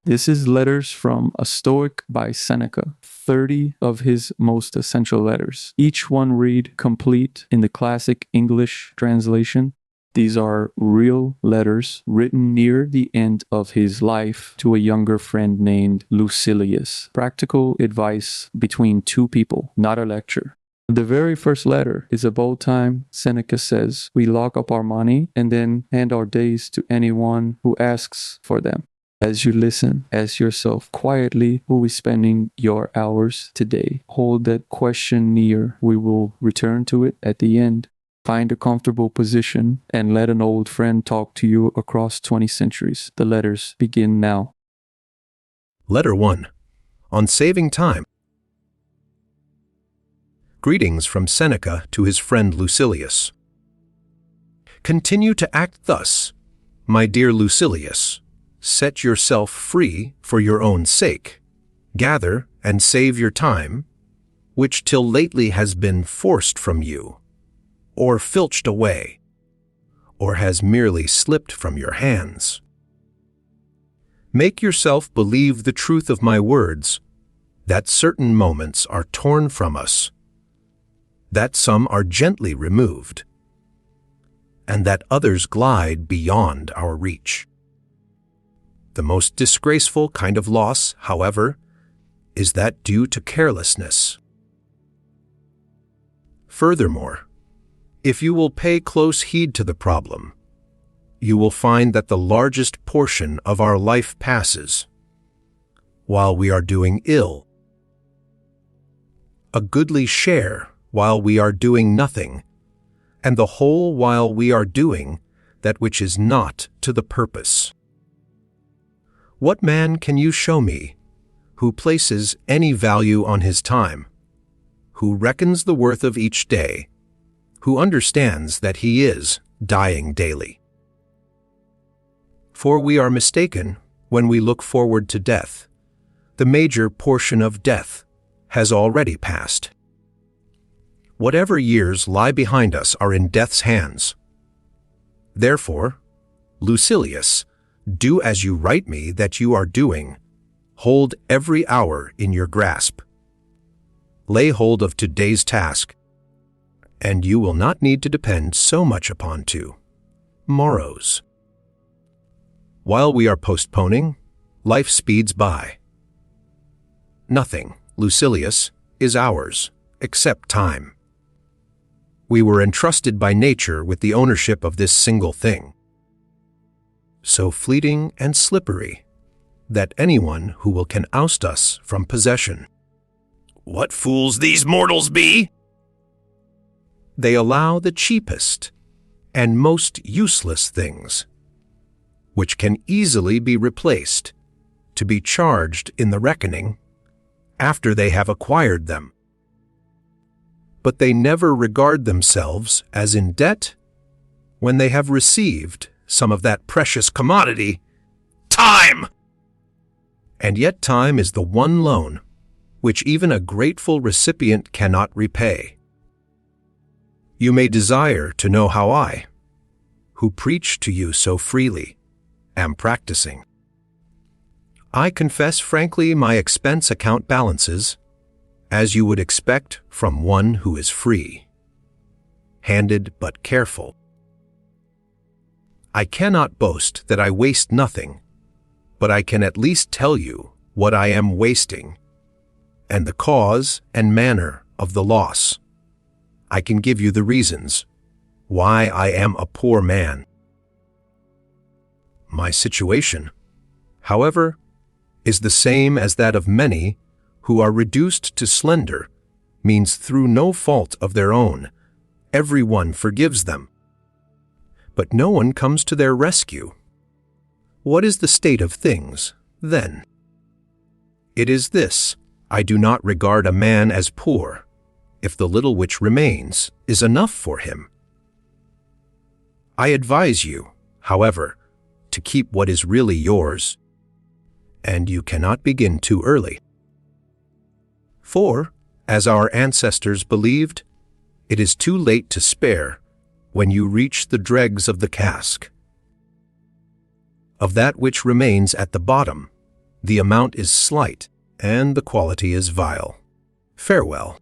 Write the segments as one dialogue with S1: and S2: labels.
S1: This is Letters from a Stoic by Seneca, 30 of his most essential letters. Each one read complete in the classic English translation. These are real letters written near the end of his life to a younger friend named Lucilius. Practical advice between two people, not a lecture. The very first letter is about time, Seneca says, we lock up our money and then hand our days to anyone who asks for them. As you listen, ask yourself quietly, who is spending your hours today? Hold that question near. We will return to it at the end. Find a comfortable position and let an old friend talk to you across 20 centuries. The letters begin now.
S2: Letter 1. On saving time. Greetings from Seneca to his friend Lucilius. Continue to act thus, my dear Lucilius. Set yourself free for your own sake. Gather and save your time, which till lately has been forced from you, or filched away, or has merely slipped from your hands. Make yourself believe the truth of my words, that certain moments are torn from us, that some are gently removed, and that others glide beyond our reach. The most disgraceful kind of loss, however, is that due to carelessness. Furthermore, if you will pay close heed to the problem, you will find that the largest portion of our life passes while we are doing ill, a goodly share while we are doing nothing, and the whole while we are doing that which is not to the purpose. What man can you show me who places any value on his time, who reckons the worth of each day, who understands that he is dying daily? For we are mistaken when we look forward to death. The major portion of death has already passed. Whatever years lie behind us are in death's hands. Therefore, Lucilius, do as you write me that you are doing. Hold every hour in your grasp. Lay hold of today's task, and you will not need to depend so much upon tomorrow's. While we are postponing, life speeds by. Nothing, Lucilius, is ours, except time. We were entrusted by nature with the ownership of this single thing, so fleeting and slippery that anyone who can oust us from possession. What fools these mortals be! They allow the cheapest and most useless things, which can easily be replaced, to be charged in the reckoning after they have acquired them. But they never regard themselves as in debt when they have received some of that precious commodity, time! And yet time is the one loan which even a grateful recipient cannot repay. You may desire to know how I, who preach to you so freely, am practicing. I confess frankly my expense account balances, as you would expect from one who is free, handed but careful. I cannot boast that I waste nothing, but I can at least tell you what I am wasting, and the cause and manner of the loss. I can give you the reasons why I am a poor man. My situation, however, is the same as that of many who are reduced to slender, means through no fault of their own, everyone forgives them. But no one comes to their rescue. What is the state of things, then? It is this: I do not regard a man as poor, if the little which remains is enough for him. I advise you, however, to keep what is really yours, and you cannot begin too early. For, as our ancestors believed, it is too late to spare when you reach the dregs of the cask. Of that which remains at the bottom, the amount is slight, and the quality is vile. Farewell.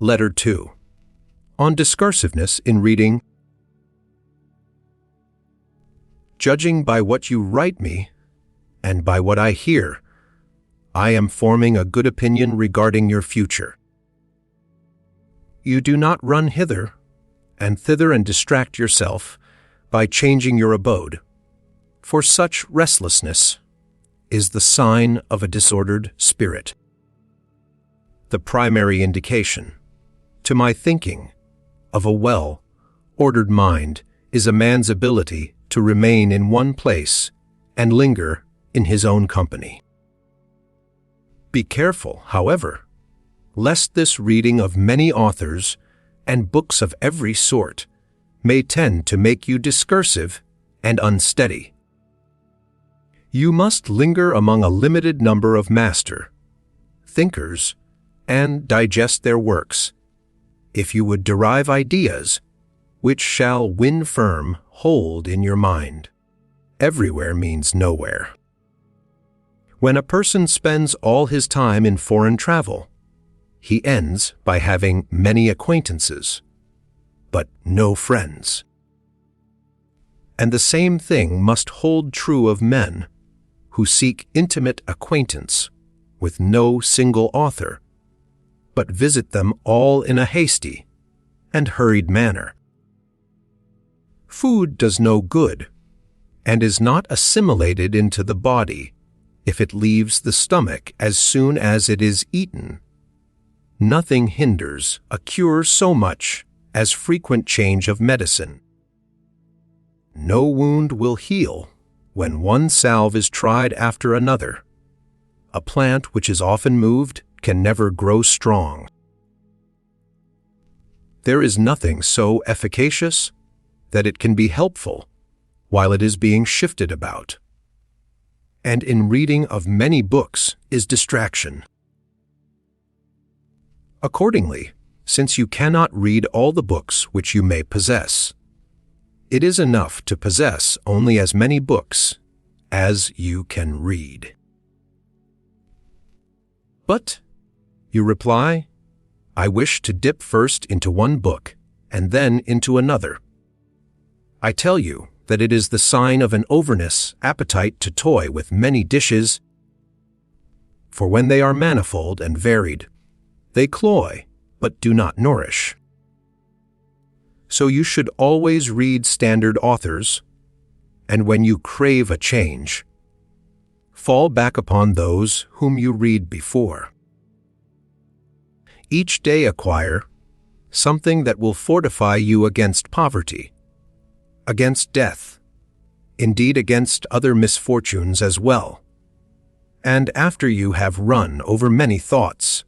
S2: Letter 2. On discursiveness in reading. Judging by what you write me, and by what I hear, I am forming a good opinion regarding your future. You do not run hither and thither and distract yourself by changing your abode, for such restlessness is the sign of a disordered spirit. The primary indication, to my thinking, of a well-ordered mind is a man's ability to remain in one place and linger in his own company. Be careful, however, lest this reading of many authors and books of every sort may tend to make you discursive and unsteady. You must linger among a limited number of master thinkers and digest their works, if you would derive ideas which shall win firm hold in your mind. Everywhere means nowhere. When a person spends all his time in foreign travel, he ends by having many acquaintances, but no friends. And the same thing must hold true of men who seek intimate acquaintance with no single author, but visit them all in a hasty and hurried manner. Food does no good, and is not assimilated into the body if it leaves the stomach as soon as it is eaten. Nothing hinders a cure so much as frequent change of medicine. No wound will heal when one salve is tried after another. A plant which is often moved can never grow strong. There is nothing so efficacious that it can be helpful while it is being shifted about. And in reading of many books is distraction. Accordingly, since you cannot read all the books which you may possess, it is enough to possess only as many books as you can read. But, you reply, I wish to dip first into one book and then into another. I tell you that it is the sign of an overness appetite to toy with many dishes, for when they are manifold and varied, they cloy but do not nourish. So you should always read standard authors, and when you crave a change, fall back upon those whom you read before. Each day acquire something that will fortify you against poverty, against death, indeed against other misfortunes as well, and after you have run over many thoughts,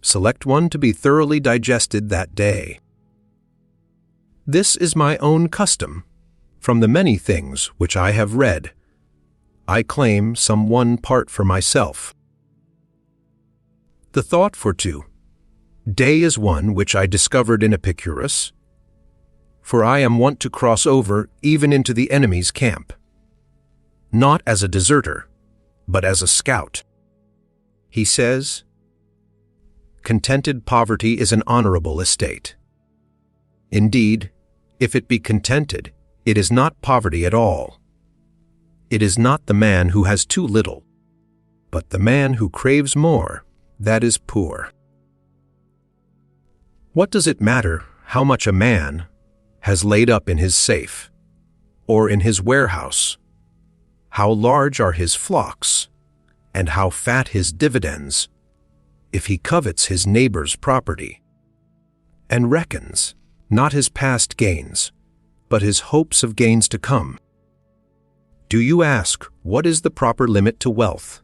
S2: select one to be thoroughly digested that day. This is my own custom. From the many things which I have read, I claim some one part for myself. The thought for day is one which I discovered in Epicurus, for I am wont to cross over even into the enemy's camp, not as a deserter, but as a scout. He says, contented poverty is an honorable estate. Indeed, if it be contented, it is not poverty at all. It is not the man who has too little, but the man who craves more that is poor. What does it matter how much a man has laid up in his safe, or in his warehouse, how large are his flocks, and how fat his dividends, if he covets his neighbor's property, and reckons not his past gains, but his hopes of gains to come? Do you ask, what is the proper limit to wealth?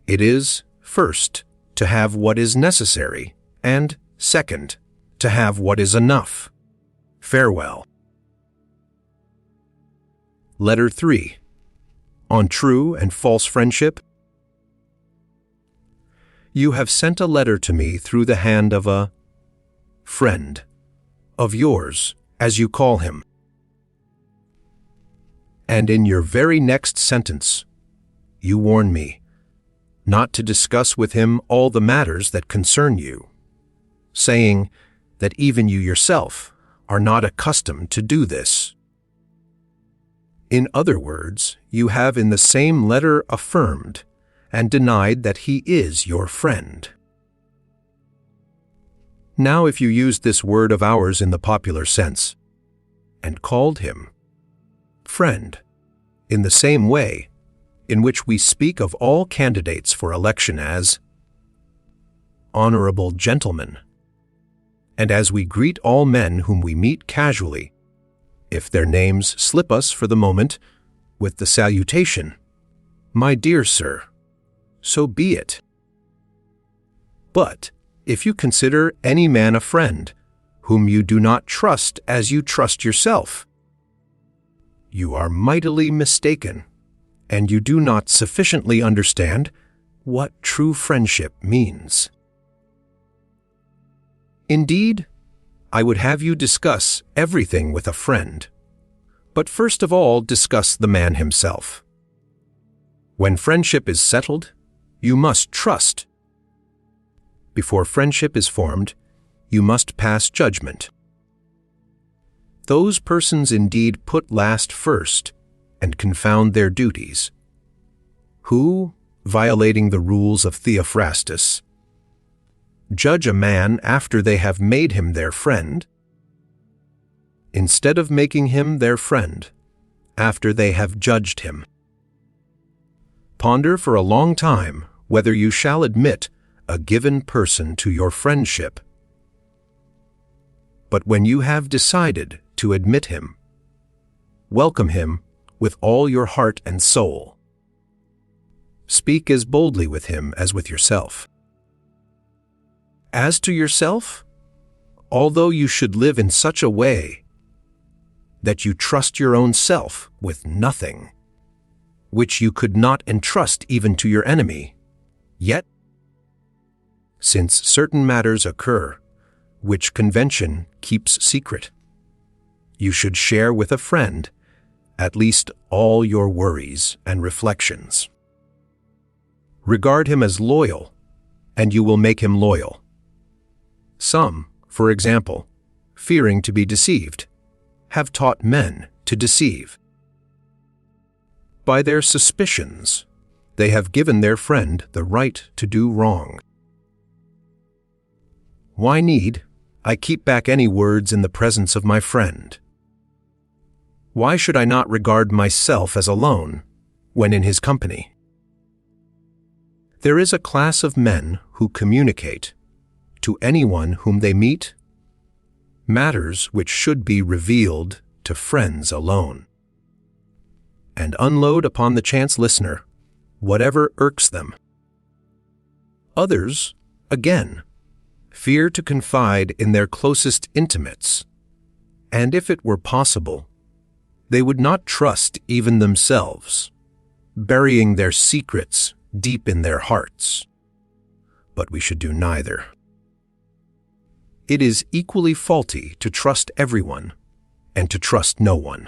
S2: It is, first, to have what is necessary, and, second, to have what is enough. Farewell. Letter 3. On true and false friendship. You have sent a letter to me through the hand of a friend of yours, as you call him. And in your very next sentence, you warn me not to discuss with him all the matters that concern you, saying that even you yourself are not accustomed to do this. In other words, you have in the same letter affirmed and denied that he is your friend. Now, if you used this word of ours in the popular sense and called him friend in the same way in which we speak of all candidates for election as honorable gentlemen, and as we greet all men whom we meet casually, if their names slip us for the moment, with the salutation, "My dear sir," so be it. But if you consider any man a friend whom you do not trust as you trust yourself, you are mightily mistaken, and you do not sufficiently understand what true friendship means. Indeed, I would have you discuss everything with a friend, but first of all discuss the man himself. When friendship is settled, you must trust. Before friendship is formed, you must pass judgment. Those persons indeed put last first and confound their duties, who, violating the rules of Theophrastus, judge a man after they have made him their friend, instead of making him their friend after they have judged him. Ponder for a long time whether you shall admit a given person to your friendship. But when you have decided to admit him, welcome him with all your heart and soul. Speak as boldly with him as with yourself. As to yourself, although you should live in such a way that you trust your own self with nothing, which you could not entrust even to your enemy, yet, since certain matters occur which convention keeps secret, you should share with a friend at least all your worries and reflections. Regard him as loyal, and you will make him loyal. Some, for example, fearing to be deceived, have taught men to deceive. By their suspicions, they have given their friend the right to do wrong. Why need I keep back any words in the presence of my friend? Why should I not regard myself as alone when in his company? There is a class of men who communicate to anyone whom they meet matters which should be revealed to friends alone, and unload upon the chance listener whatever irks them. Others, again, fear to confide in their closest intimates, and if it were possible, they would not trust even themselves, burying their secrets deep in their hearts. But we should do neither. It is equally faulty to trust everyone and to trust no one.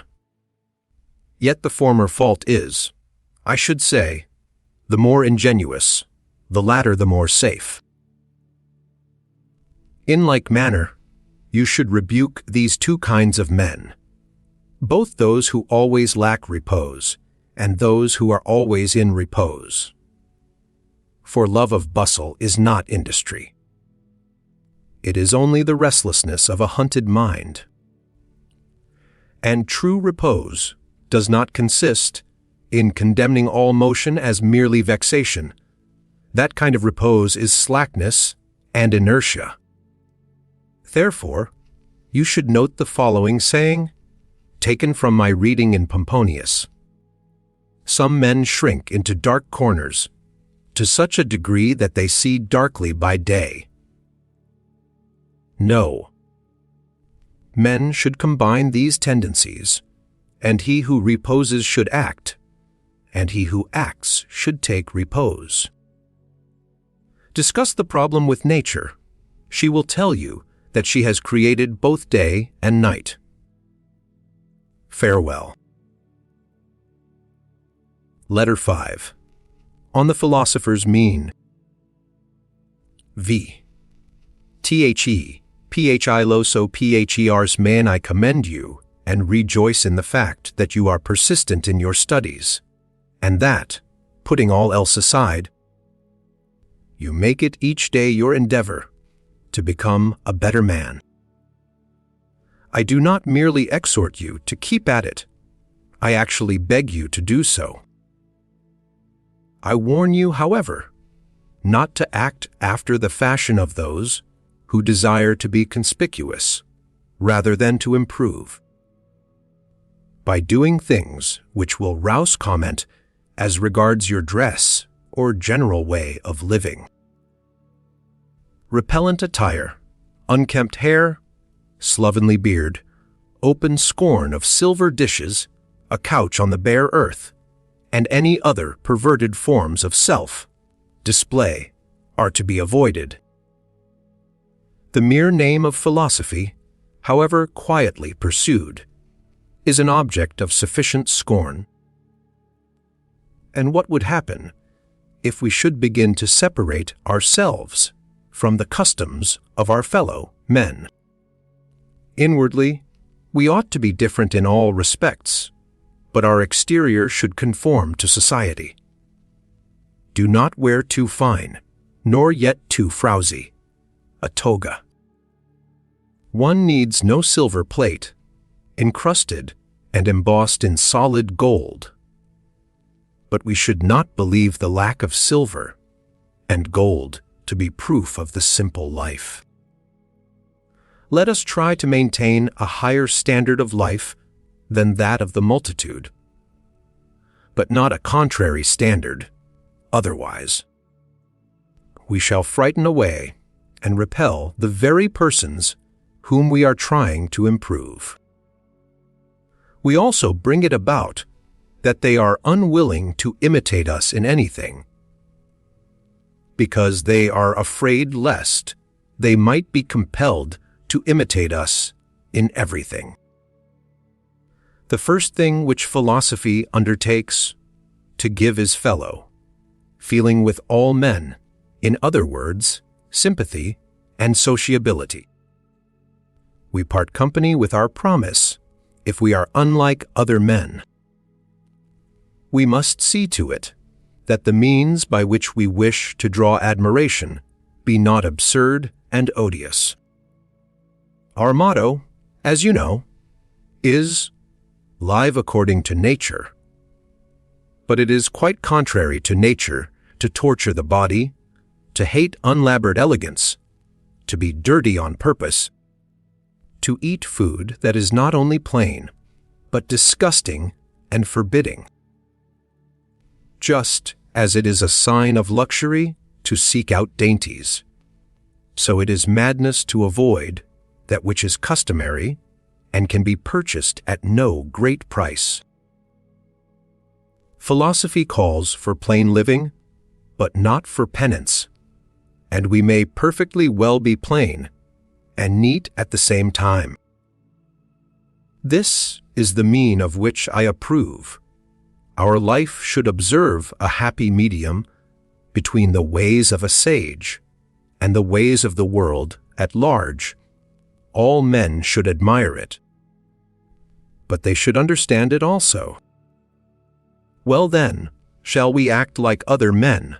S2: Yet the former fault is, I should say, the more ingenuous, the latter the more safe. In like manner, you should rebuke these two kinds of men, both those who always lack repose and those who are always in repose. For love of bustle is not industry. It is only the restlessness of a hunted mind. And true repose does not consist in condemning all motion as merely vexation. That kind of repose is slackness and inertia. Therefore, you should note the following saying, taken from my reading in Pomponius. Some men shrink into dark corners to such a degree that they see darkly by day. No. Men should combine these tendencies, and he who reposes should act, and he who acts should take repose. Discuss the problem with nature. She will tell you that she has created both day and night. Farewell. Letter 5. On the philosopher's mean. V. The, philoso phers man, I commend you, and rejoice in the fact that you are persistent in your studies, and that, putting all else aside, you make it each day your endeavor to become a better man. I do not merely exhort you to keep at it, I actually beg you to do so. I warn you, however, not to act after the fashion of those who desire to be conspicuous, rather than to improve, by doing things which will rouse comment as regards your dress or general way of living. Repellent attire, unkempt hair, slovenly beard, open scorn of silver dishes, a couch on the bare earth, and any other perverted forms of self-display are to be avoided. The mere name of philosophy, however quietly pursued, is an object of sufficient scorn. And what would happen if we should begin to separate ourselves from the customs of our fellow men? Inwardly, we ought to be different in all respects, but our exterior should conform to society. Do not wear too fine, nor yet too frowsy, a toga. One needs no silver plate, encrusted and embossed in solid gold. But we should not believe the lack of silver and gold to be proof of the simple life. Let us try to maintain a higher standard of life than that of the multitude, but not a contrary standard. Otherwise, we shall frighten away and repel the very persons whom we are trying to improve. We also bring it about that they are unwilling to imitate us in anything, because they are afraid lest they might be compelled to imitate us in everything. The first thing which philosophy undertakes to give is fellow, feeling with all men, in other words, sympathy and sociability. We part company with our promise if we are unlike other men. We must see to it that the means by which we wish to draw admiration be not absurd and odious. Our motto, as you know, is live according to nature. But it is quite contrary to nature to torture the body, to hate unlabored elegance, to be dirty on purpose, to eat food that is not only plain, but disgusting and forbidding. Just as it is a sign of luxury to seek out dainties, so it is madness to avoid that which is customary and can be purchased at no great price. Philosophy calls for plain living, but not for penance, and we may perfectly well be plain and neat at the same time. This is the mean of which I approve. Our life should observe a happy medium between the ways of a sage and the ways of the world at large. All men should admire it, but they should understand it also. Well then, shall we act like other men?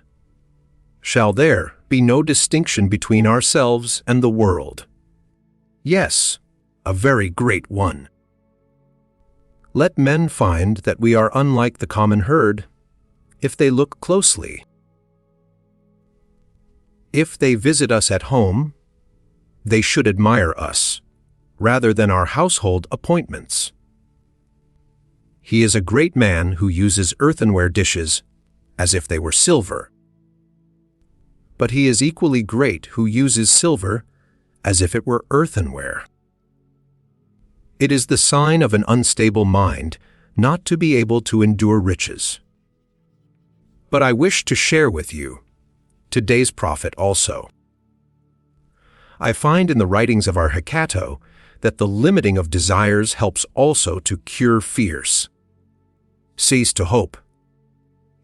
S2: Shall there be no distinction between ourselves and the world? Yes, a very great one. Let men find that we are unlike the common herd if they look closely. If they visit us at home, they should admire us, rather than our household appointments. He is a great man who uses earthenware dishes as if they were silver. But he is equally great who uses silver as if it were earthenware. It is the sign of an unstable mind not to be able to endure riches. But I wish to share with you today's prophet also. I find in the writings of our Hecato that the limiting of desires helps also to cure fears. Cease to hope,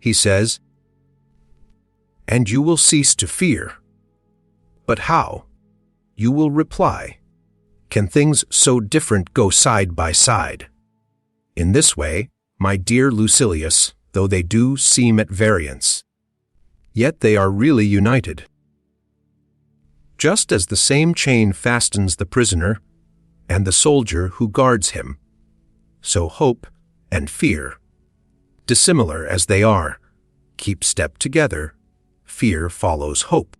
S2: he says, "and you will cease to fear." But how? You will reply, can things so different go side by side? In this way, my dear Lucilius, though they do seem at variance, yet they are really united. Just as the same chain fastens the prisoner and the soldier who guards him, so hope and fear, dissimilar as they are, keep step together. Fear follows hope.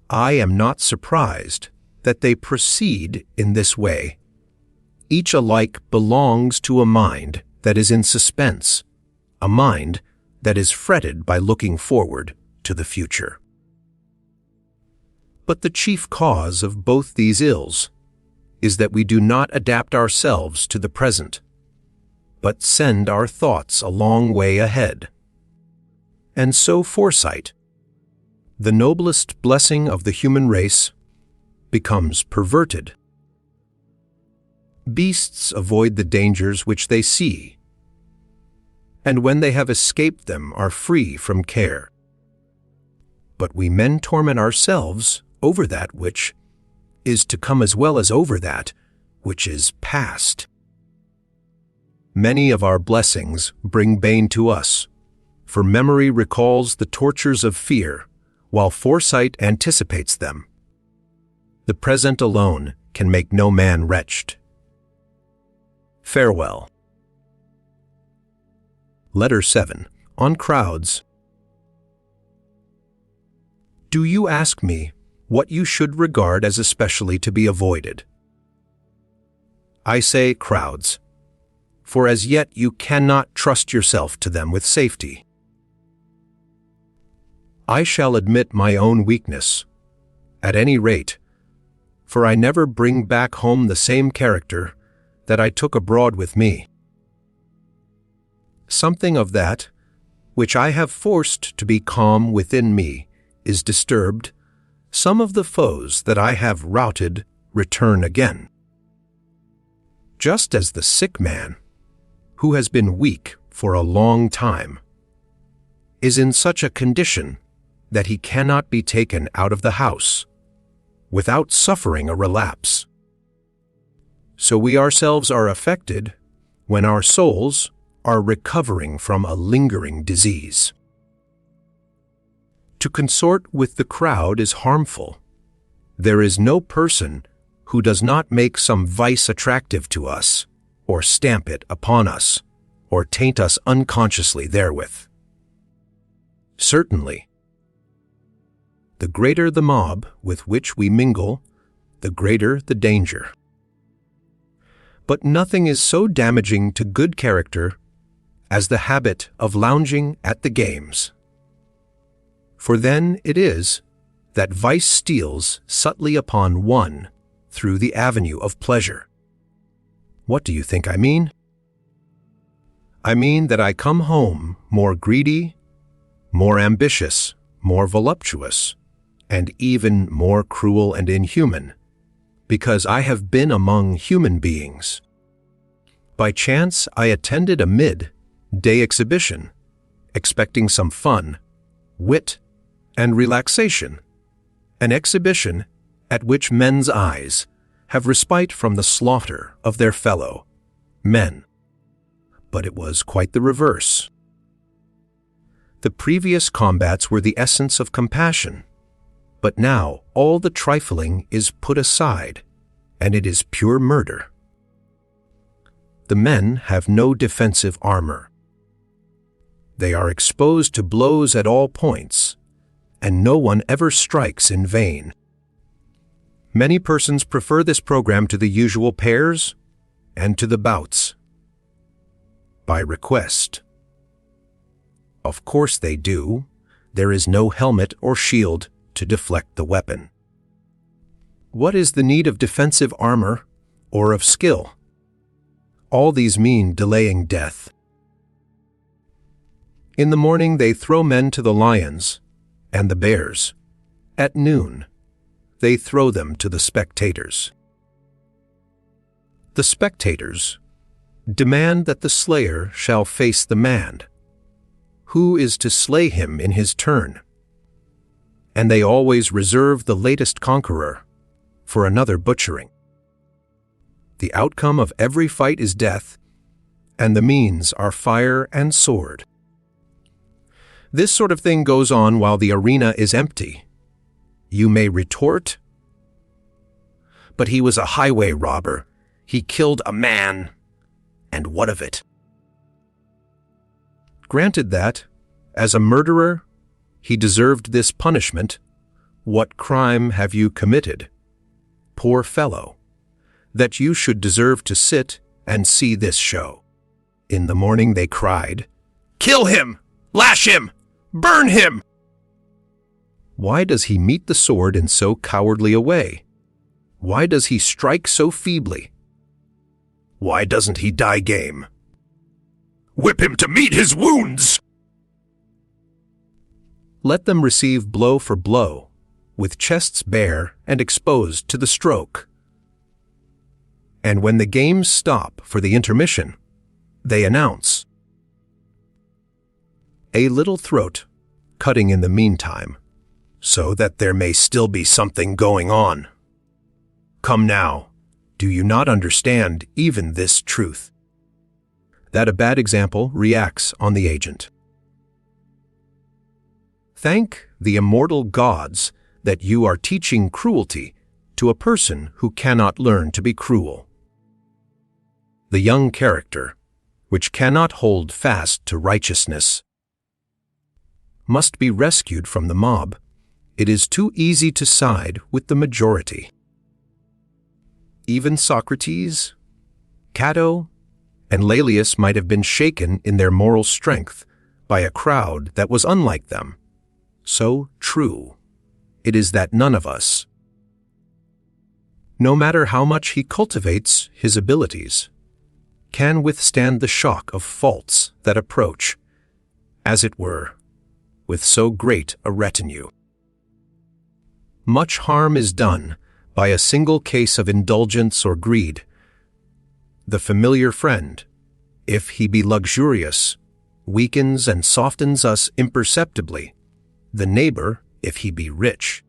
S2: I am not surprised that they proceed in this way. Each alike belongs to a mind that is in suspense, a mind that is fretted by looking forward to the future. But the chief cause of both these ills is that we do not adapt ourselves to the present, but send our thoughts a long way ahead. And so foresight, the noblest blessing of the human race, becomes perverted. Beasts avoid the dangers which they see, and when they have escaped them are free from care. But we men torment ourselves over that which is to come as well as over that which is past. Many of our blessings bring bane to us, for memory recalls the tortures of fear, while foresight anticipates them. The present alone can make no man wretched. Farewell. Letter 7. On crowds. Do you ask me what you should regard as especially to be avoided? I say crowds, for as yet you cannot trust yourself to them with safety. I shall admit my own weakness, at any rate, for I never bring back home the same character that I took abroad with me. Something of that, which I have forced to be calm within me, is disturbed. Some of the foes that I have routed return again. Just as the sick man, who has been weak for a long time, is in such a condition that he cannot be taken out of the house without suffering a relapse, so we ourselves are affected when our souls are recovering from a lingering disease. To consort with the crowd is harmful. There is no person who does not make some vice attractive to us, or stamp it upon us, or taint us unconsciously therewith. Certainly, the greater the mob with which we mingle, the greater the danger. But nothing is so damaging to good character as the habit of lounging at the games. For then it is that vice steals subtly upon one through the avenue of pleasure. What do you think I mean? I mean that I come home more greedy, more ambitious, more voluptuous, and even more cruel and inhuman, because I have been among human beings. By chance I attended a mid-day exhibition, expecting some fun, wit, and relaxation, an exhibition at which men's eyes have respite from the slaughter of their fellow men. But it was quite the reverse. The previous combats were the essence of compassion, but now all the trifling is put aside, and it is pure murder. The men have no defensive armor. They are exposed to blows at all points, and no one ever strikes in vain. Many persons prefer this program to the usual pairs and to the bouts. By request. Of course they do. There is no helmet or shield to deflect the weapon. What is the need of defensive armor or of skill? All these mean delaying death. In the morning they throw men to the lions and the bears. At noon, they throw them to the spectators. The spectators demand that the slayer shall face the man, who is to slay him in his turn. And they always reserve the latest conqueror for another butchering. The outcome of every fight is death, and the means are fire and sword. This sort of thing goes on while the arena is empty. You may retort, "But he was a highway robber. He killed a man. And what of it?" Granted that, as a murderer, he deserved this punishment, what crime have you committed, poor fellow, that you should deserve to sit and see this show? In the morning they cried, "Kill him! Lash him! Burn him!" Why does he meet the sword in so cowardly a way? Why does he strike so feebly? Why doesn't he die game? Whip him to meet his wounds! Let them receive blow for blow, with chests bare and exposed to the stroke. And when the games stop for the intermission, they announce, "A little throat, cutting in the meantime, so that there may still be something going on. Come now, do you not understand even this truth?" That a bad example reacts on the agent. Thank the immortal gods that you are teaching cruelty to a person who cannot learn to be cruel. The young character, which cannot hold fast to righteousness, must be rescued from the mob. It is too easy to side with the majority. Even Socrates, Cato, and Laelius might have been shaken in their moral strength by a crowd that was unlike them. So true it is that none of us, no matter how much he cultivates his abilities, can withstand the shock of faults that approach, as it were, with so great a retinue. Much harm is done by a single case of indulgence or greed. The familiar friend, if he be luxurious, weakens and softens us imperceptibly. The neighbor, if he be rich,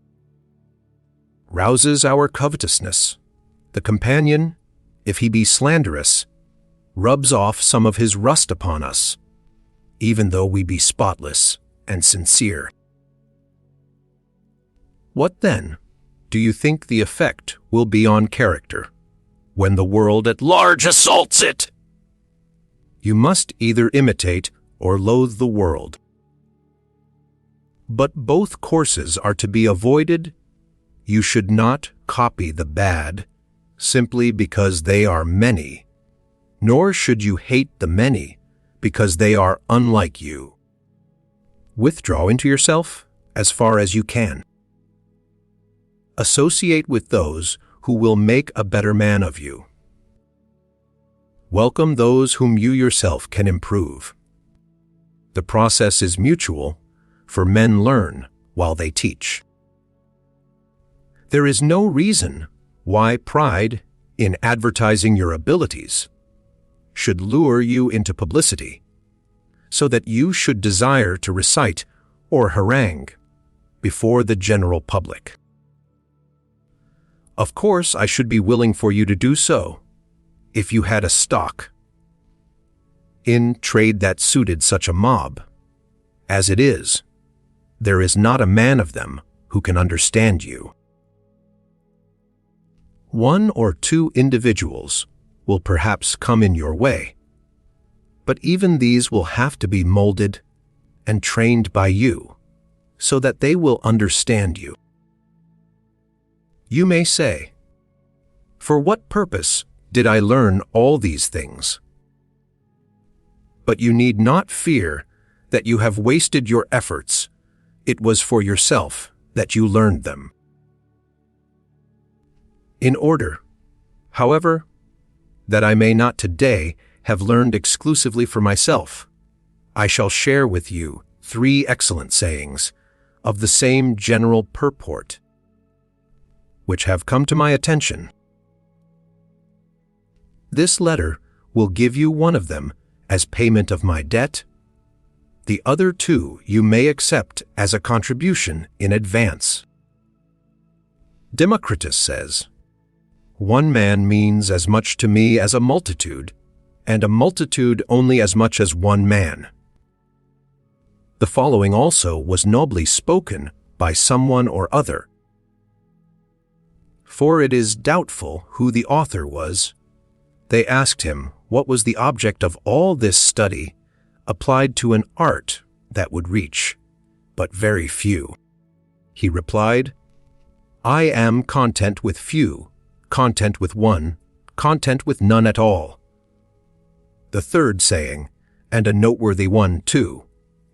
S2: rouses our covetousness. The companion, if he be slanderous, rubs off some of his rust upon us, even though we be spotless and sincere. What then do you think the effect will be on character when the world at large assaults it? You must either imitate or loathe the world. But both courses are to be avoided. You should not copy the bad simply because they are many, nor should you hate the many because they are unlike you. Withdraw into yourself as far as you can. Associate with those who will make a better man of you. Welcome those whom you yourself can improve. The process is mutual, for men learn while they teach. There is no reason why pride in advertising your abilities should lure you into publicity, so that you should desire to recite or harangue before the general public. Of course, I should be willing for you to do so if you had a stock in trade that suited such a mob. As it is, there is not a man of them who can understand you. One or two individuals will perhaps come in your way, but even these will have to be molded and trained by you so that they will understand you. You may say, "For what purpose did I learn all these things?" But you need not fear that you have wasted your efforts. It was for yourself that you learned them. In order, however, that I may not today have learned exclusively for myself, I shall share with you 3 excellent sayings of the same general purport, which have come to my attention. This letter will give you one of them as payment of my debt, The other two you may accept as a contribution in advance. Democritus says, "One man means as much to me as a multitude, and a multitude only as much as one man." The following also was nobly spoken by someone or other. For it is doubtful who the author was. They asked him what was the object of all this study applied to an art that would reach but very few. He replied, "I am content with few, content with one, content with none at all." The third saying, and a noteworthy one too,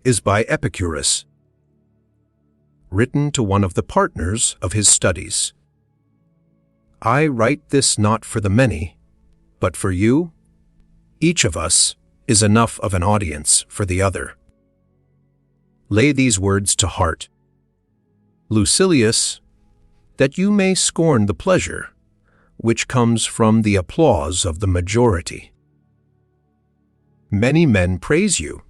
S2: is by Epicurus, written to one of the partners of his studies. "I write this not for the many, but for you. Each of us is enough of an audience for the other." Lay these words to heart. Lucilius, that you may scorn the pleasure which comes from the applause of the majority. Many men praise you,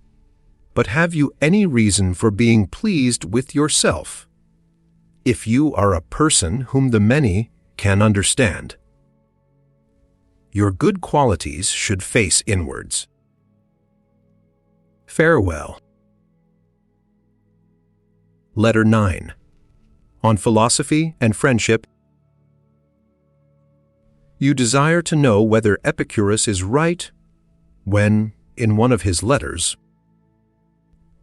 S2: but have you any reason for being pleased with yourself, if you are a person whom the many can understand? Your good qualities should face inwards. Farewell. Letter 9. On Philosophy and Friendship. You desire to know whether Epicurus is right when, in one of his letters,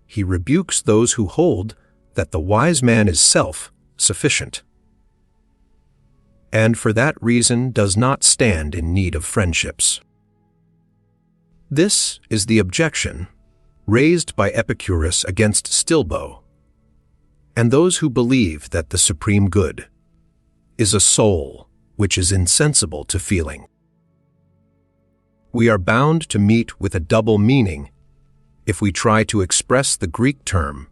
S2: he rebukes those who hold that the wise man is self-sufficient, and for that reason does not stand in need of friendships. This is the objection raised by Epicurus against Stilbo, and those who believe that the supreme good is a soul which is insensible to feeling. We are bound to meet with a double meaning if we try to express the Greek term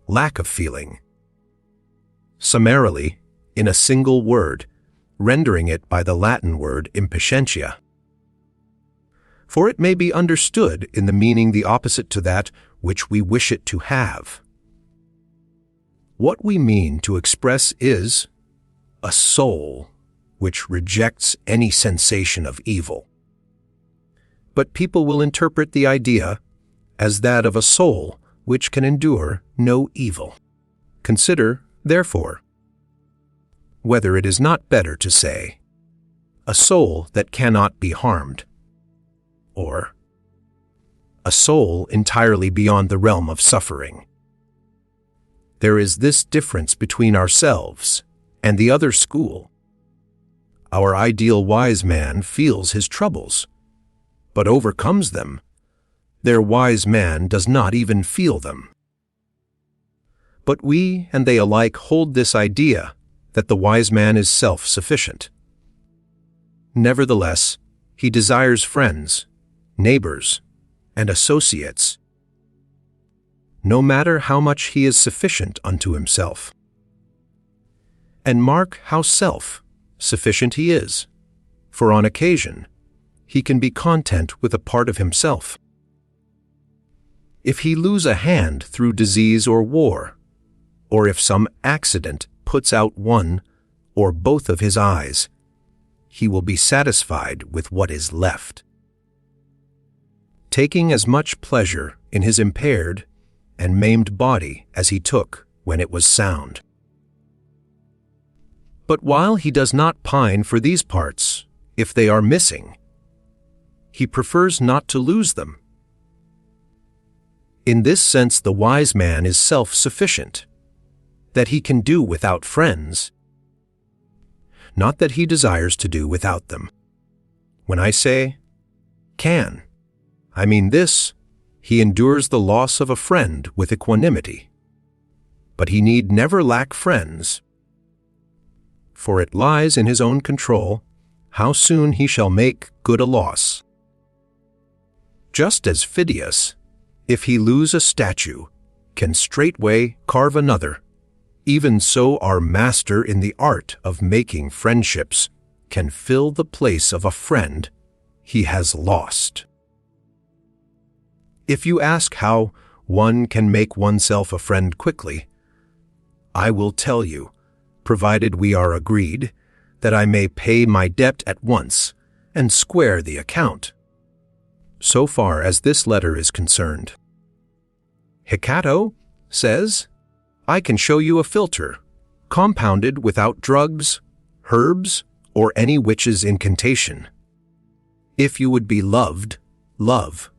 S2: lack of feeling summarily in a single word, rendering it by the Latin word impatientia. For it may be understood in the meaning the opposite to that which we wish it to have. What we mean to express is a soul which rejects any sensation of evil. But people will interpret the idea as that of a soul which can endure no evil. Consider, therefore, whether it is not better to say, a soul that cannot be harmed, or a soul entirely beyond the realm of suffering. There is this difference between ourselves and the other school. Our ideal wise man feels his troubles, but overcomes them. Their wise man does not even feel them. But we and they alike hold this idea that the wise man is self-sufficient. Nevertheless, he desires friends, neighbors, and associates, no matter how much he is sufficient unto himself. And mark how self-sufficient he is, for on occasion he can be content with a part of himself. If he lose a hand through disease or war, or if some accident puts out one or both of his eyes, he will be satisfied with what is left, taking as much pleasure in his impaired and maimed body as he took when it was sound. But while he does not pine for these parts, if they are missing, he prefers not to lose them. In this sense, the wise man is self-sufficient, that he can do without friends, not that he desires to do without them. When I say can, I mean this: he endures the loss of a friend with equanimity, but he need never lack friends, for it lies in his own control how soon he shall make good a loss. Just as Phidias, if he lose a statue, can straightway carve another, even so our master in the art of making friendships can fill the place of a friend he has lost. If you ask how one can make oneself a friend quickly, I will tell you, provided we are agreed, that I may pay my debt at once and square the account. So far as this letter is concerned. Hecato says, I can show you a philter, compounded without drugs, herbs, or any witch's incantation. If you would be loved, love.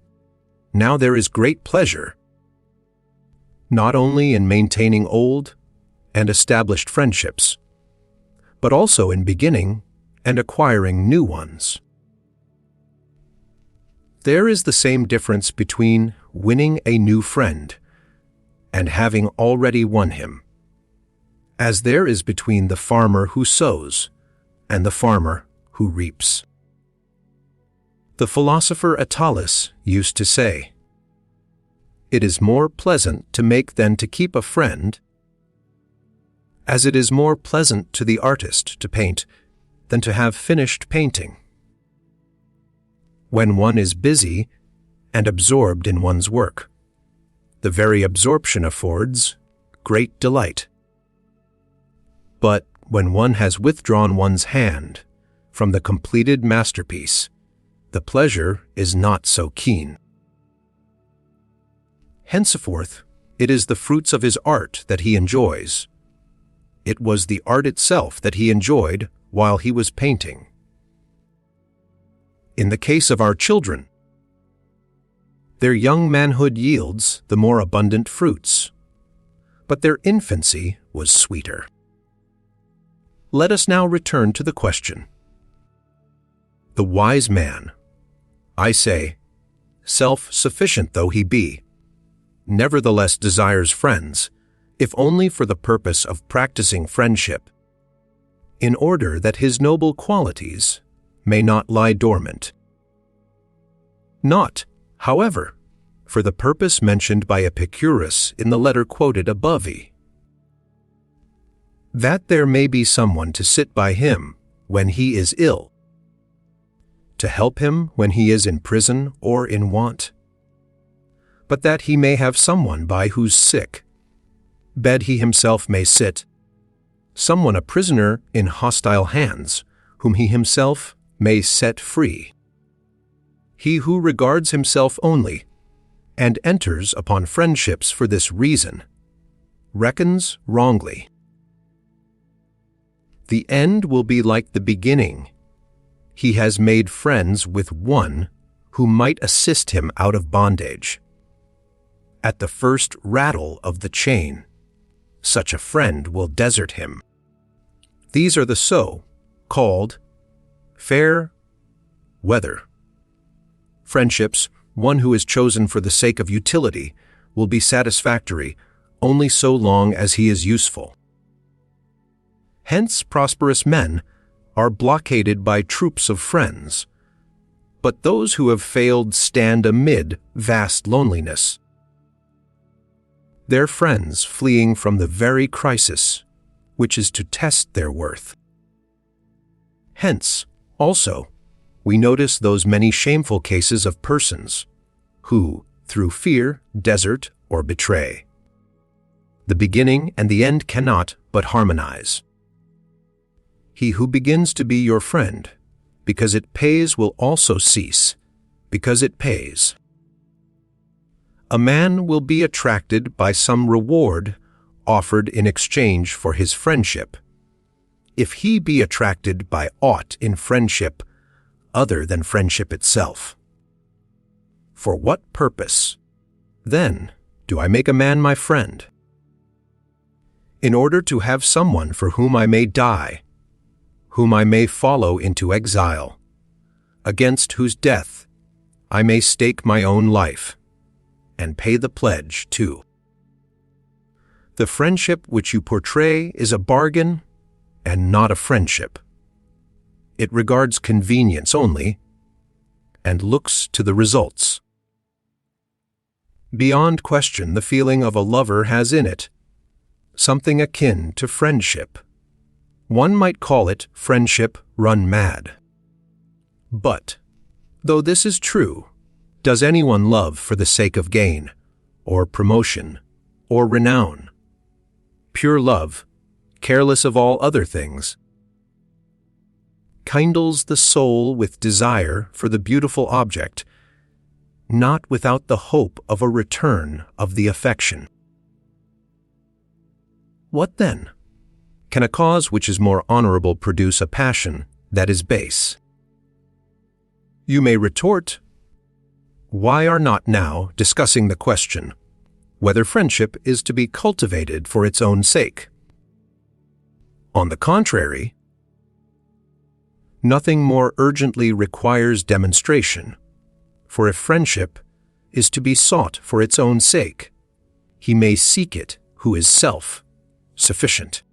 S2: Now there is great pleasure, not only in maintaining old and established friendships, but also in beginning and acquiring new ones. There is the same difference between winning a new friend and having already won him, as there is between the farmer who sows and the farmer who reaps. The philosopher Attalus used to say, "It is more pleasant to make than to keep a friend, as it is more pleasant to the artist to paint than to have finished painting." When one is busy and absorbed in one's work, the very absorption affords great delight. But when one has withdrawn one's hand from the completed masterpiece, the pleasure is not so keen. Henceforth, it is the fruits of his art that he enjoys. It was the art itself that he enjoyed while he was painting. In the case of our children, their young manhood yields the more abundant fruits, but their infancy was sweeter. Let us now return to the question. The wise man, I say, self-sufficient though he be, nevertheless desires friends, if only for the purpose of practicing friendship, in order that his noble qualities may not lie dormant. Not, however, for the purpose mentioned by Epicurus in the letter quoted above, that there may be someone to sit by him when he is ill, to help him when he is in prison or in want, but that he may have someone by whose sick bed he himself may sit, someone a prisoner in hostile hands, whom he himself may set free. He who regards himself only, and enters upon friendships for this reason, reckons wrongly. The end will be like the beginning. He has made friends with one who might assist him out of bondage. At the first rattle of the chain, such a friend will desert him. These are the so-called fair weather friendships. One who is chosen for the sake of utility will be satisfactory only so long as he is useful. Hence prosperous men are blockaded by troops of friends, but those who have failed stand amid vast loneliness, their friends fleeing from the very crisis which is to test their worth. Hence, also, we notice those many shameful cases of persons who, through fear, desert or betray. The beginning and the end cannot but harmonize. He who begins to be your friend, because it pays, will also cease, because it pays. A man will be attracted by some reward offered in exchange for his friendship, if he be attracted by aught in friendship other than friendship itself. For what purpose, then, do I make a man my friend? In order to have someone for whom I may die, whom I may follow into exile, against whose death I may stake my own life, and pay the pledge too. The friendship which you portray is a bargain and not a friendship. It regards convenience only and looks to the results. Beyond question, the feeling of a lover has in it something akin to friendship. One might call it friendship run mad. But, though this is true, Does anyone love for the sake of gain, or promotion, or renown? Pure love, careless of all other things, kindles the soul with desire for the beautiful object, not without the hope of a return of the affection. What then? Can a cause which is more honorable produce a passion that is base? You may retort, why are not now discussing the question whether friendship is to be cultivated for its own sake? On the contrary, nothing more urgently requires demonstration, for if friendship is to be sought for its own sake, he may seek it who is self-sufficient.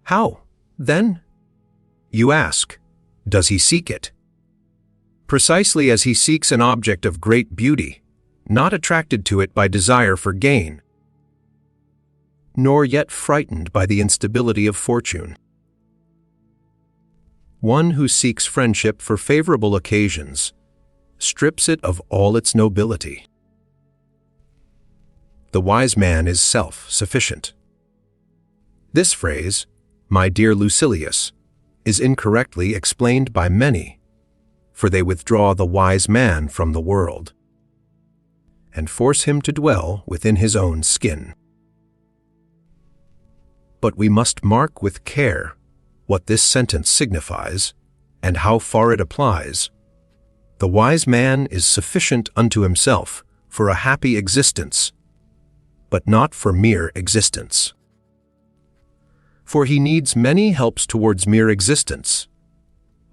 S2: How, then? You ask, does he seek it? Precisely as he seeks an object of great beauty, not attracted to it by desire for gain, nor yet frightened by the instability of fortune. One who seeks friendship for favorable occasions strips it of all its nobility. The wise man is self-sufficient. This phrase, my dear Lucilius, is incorrectly explained by many, for they withdraw the wise man from the world and force him to dwell within his own skin. But we must mark with care what this sentence signifies and how far it applies. The wise man is sufficient unto himself for a happy existence, but not for mere existence. For he needs many helps towards mere existence,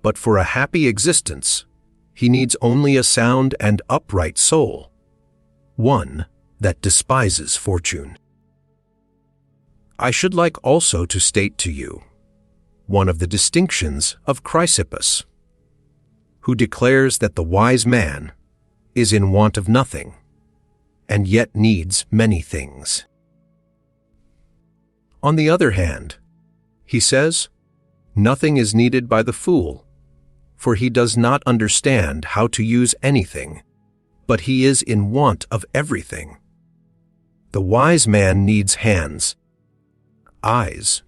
S2: but for a happy existence, he needs only a sound and upright soul, one that despises fortune. I should like also to state to you one of the distinctions of Chrysippus, who declares that the wise man is in want of nothing, and yet needs many things. On the other hand, he says, nothing is needed by the fool, for he does not understand how to use anything, but he is in want of everything. The wise man needs hands, eyes,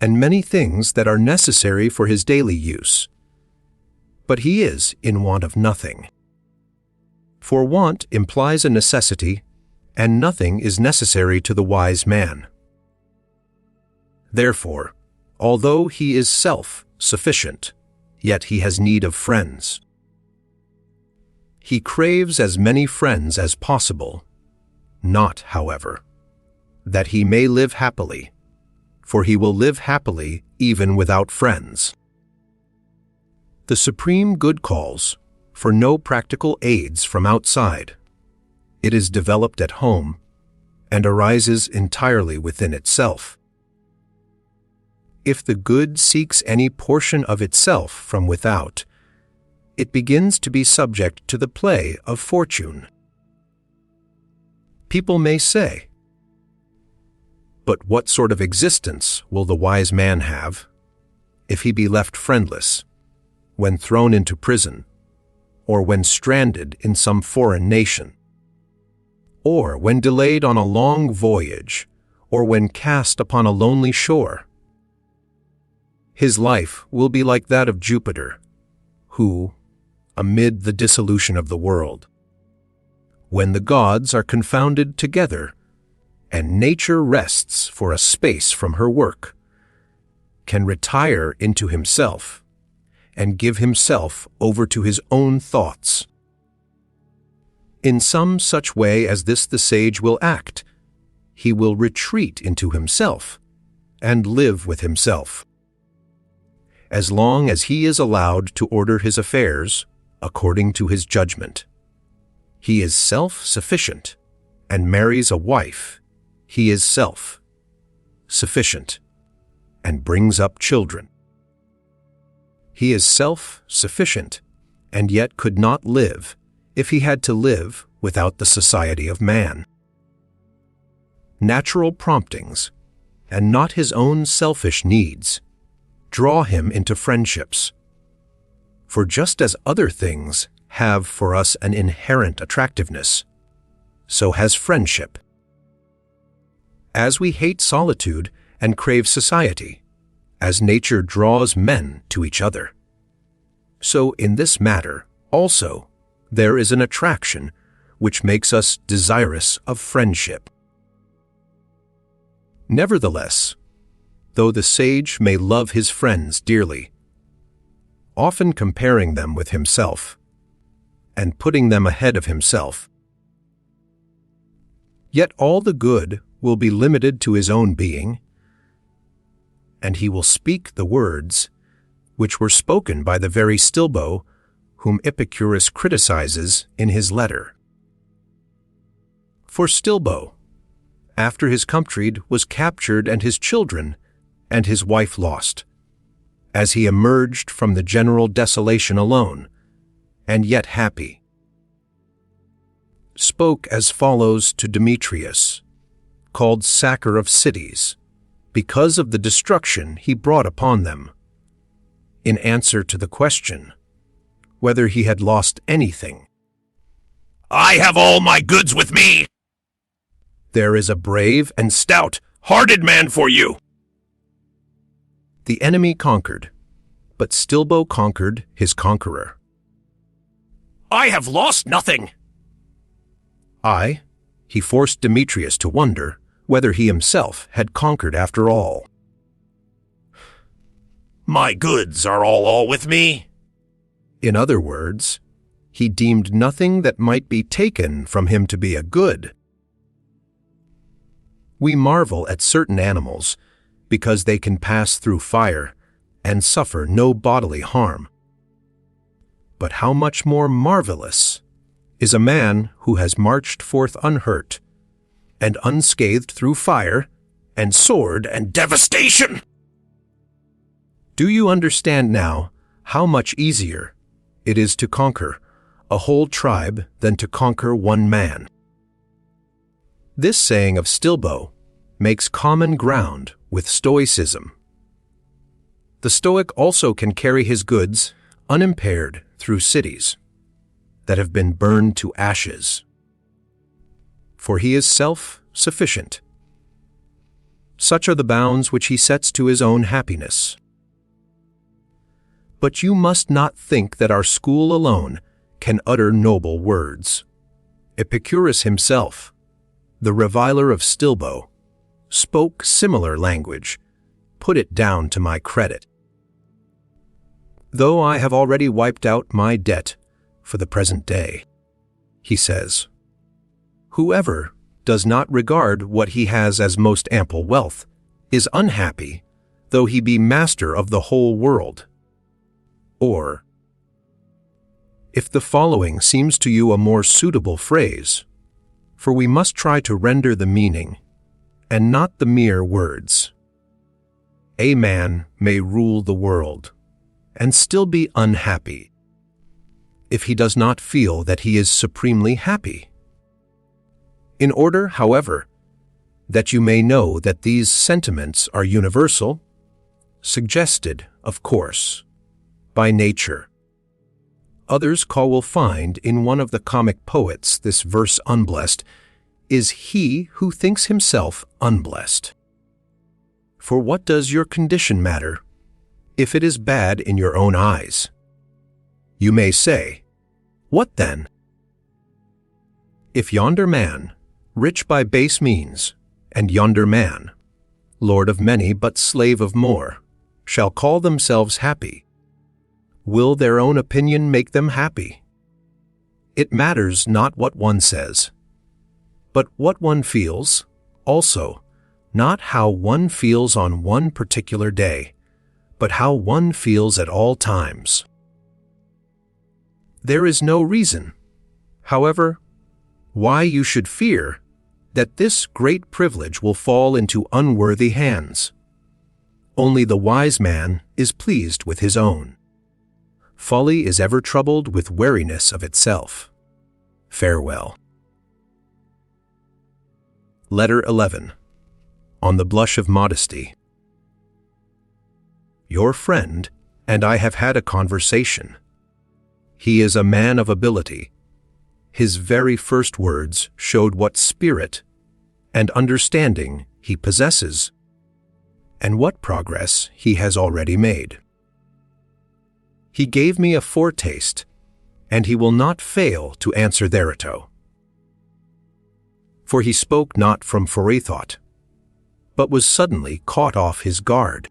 S2: and many things that are necessary for his daily use, but he is in want of nothing. For want implies a necessity, and nothing is necessary to the wise man. Therefore, although he is self-sufficient, yet he has need of friends. He craves as many friends as possible, not, however, that he may live happily, for he will live happily even without friends. The supreme good calls for no practical aids from outside. It is developed at home and arises entirely within itself. If the good seeks any portion of itself from without, it begins to be subject to the play of fortune. People may say, but what sort of existence will the wise man have if he be left friendless, when thrown into prison, or when stranded in some foreign nation, or when delayed on a long voyage, or when cast upon a lonely shore? His life will be like that of Jupiter, who, amid the dissolution of the world, when the gods are confounded together, and nature rests for a space from her work, can retire into himself, and give himself over to his own thoughts. In some such way as this the sage will act, he will retreat into himself, and live with himself. As long as he is allowed to order his affairs according to his judgment, he is self-sufficient, and marries a wife, he is self-sufficient, and brings up children. He is self-sufficient, and yet could not live if he had to live without the society of man. Natural promptings, and not his own selfish needs, draw him into friendships. For just as other things have for us an inherent attractiveness. So has friendship. As we hate solitude and crave society, as nature draws men to each other, so in this matter also there is an attraction which makes us desirous of friendship. Nevertheless, though the sage may love his friends dearly, often comparing them with himself, and putting them ahead of himself, yet all the good will be limited to his own being, and he will speak the words which were spoken by the very Stilbo whom Epicurus criticizes in his letter. For Stilbo, after his comrade was captured and his children and his wife lost, as he emerged from the general desolation alone, and yet happy, spoke as follows to Demetrius, called sacker of cities, because of the destruction he brought upon them, in answer to the question whether he had lost anything.
S3: I have all my goods with me.
S2: There is a brave and
S3: stout-hearted man for you.
S2: The enemy conquered, but Stilbo conquered his conqueror.
S3: I have lost nothing.
S2: He forced Demetrius to wonder whether he himself had conquered after all.
S3: My goods are all with me.
S2: In other words, he deemed nothing that might be taken from him to be a good. We marvel at certain animals because they can pass through fire and suffer no bodily harm. But how much more marvelous is a man who has marched forth unhurt and unscathed through fire and sword and devastation? Do you understand now how much easier it is to conquer a whole tribe than to conquer one man? This saying of Stilbo makes common ground with Stoicism. The Stoic also can carry his goods unimpaired through cities that have been burned to ashes, for he is self-sufficient. Such are the bounds which he sets to his own happiness. But you must not think that our school alone can utter noble words. Epicurus himself, the reviler of Stilbo, spoke similar language. Put it down to my credit. Though I have already wiped out my debt for the present day, he says, whoever does not regard what he has as most ample wealth is unhappy, though he be master of the whole world. Or, if the following seems to you a more suitable phrase, for we must try to render the meaning, and not the mere words. A man may rule the world, and still be unhappy, if he does not feel that he is supremely happy. In order, however, that you may know that these sentiments are universal, suggested, of course, by nature. Others will find in one of the comic poets this verse unblessed, is he who thinks himself unblessed. For what does your condition matter, if it is bad in your own eyes? You may say, what then? If yonder man, rich by base means, and yonder man, lord of many but slave of more, shall call themselves happy, will their own opinion make them happy? It matters not what one says, but what one feels, also, not how one feels on one particular day, but how one feels at all times. There is no reason, however, why you should fear that this great privilege will fall into unworthy hands. Only the wise man is pleased with his own. Folly is ever troubled with wariness of itself. Farewell. Letter 11. On the blush of modesty. Your friend and I have had a conversation. He is a man of ability. His very first words showed what spirit and understanding he possesses, and what progress he has already made. He gave me a foretaste, and he will not fail to answer thereto. For he spoke not from forethought, but was suddenly caught off his guard.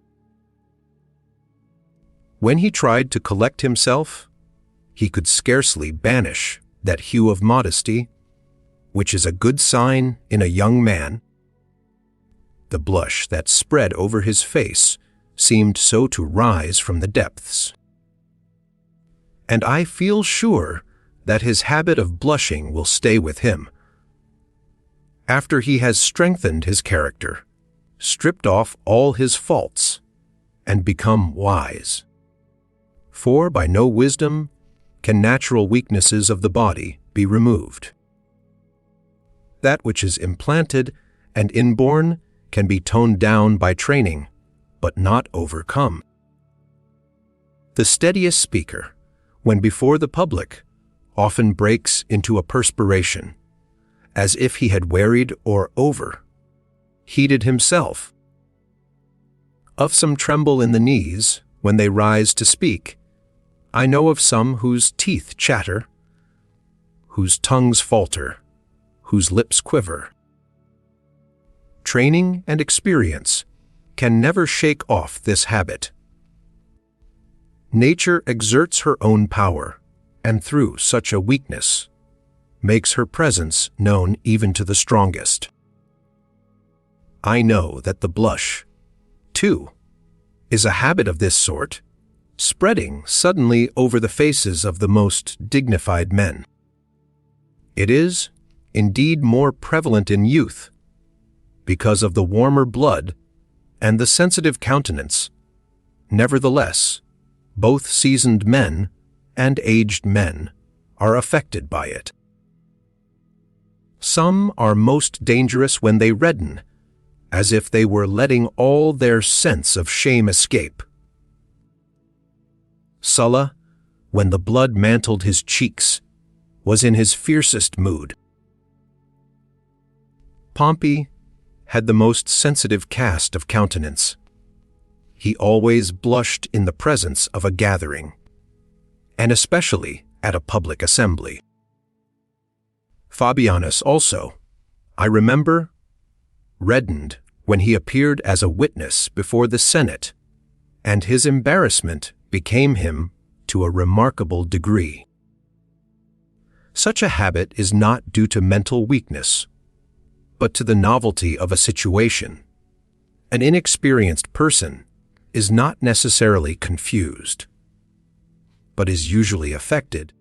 S2: When he tried to collect himself, he could scarcely banish that hue of modesty, which is a good sign in a young man. The blush that spread over his face seemed so to rise from the depths. And I feel sure that his habit of blushing will stay with him. After he has strengthened his character, stripped off all his faults, and become wise. For by no wisdom can natural weaknesses of the body be removed. That which is implanted and inborn can be toned down by training, but not overcome. The steadiest speaker, when before the public, often breaks into a perspiration, as if he had wearied or heated himself. Of some tremble in the knees when they rise to speak, I know of some whose teeth chatter, whose tongues falter, whose lips quiver. Training and experience can never shake off this habit. Nature exerts her own power, and through such a weakness, makes her presence known even to the strongest. I know that the blush, too, is a habit of this sort, spreading suddenly over the faces of the most dignified men. It is, indeed, more prevalent in youth, because of the warmer blood and the sensitive countenance. Nevertheless, both seasoned men and aged men are affected by it. Some are most dangerous when they redden, as if they were letting all their sense of shame escape. Sulla, when the blood mantled his cheeks, was in his fiercest mood. Pompey had the most sensitive cast of countenance. He always blushed in the presence of a gathering, and especially at a public assembly. Fabianus also, I remember, reddened when he appeared as a witness before the Senate, and his embarrassment became him to a remarkable degree. Such a habit is not due to mental weakness, but to the novelty of a situation. An inexperienced person is not necessarily confused, but is usually affected,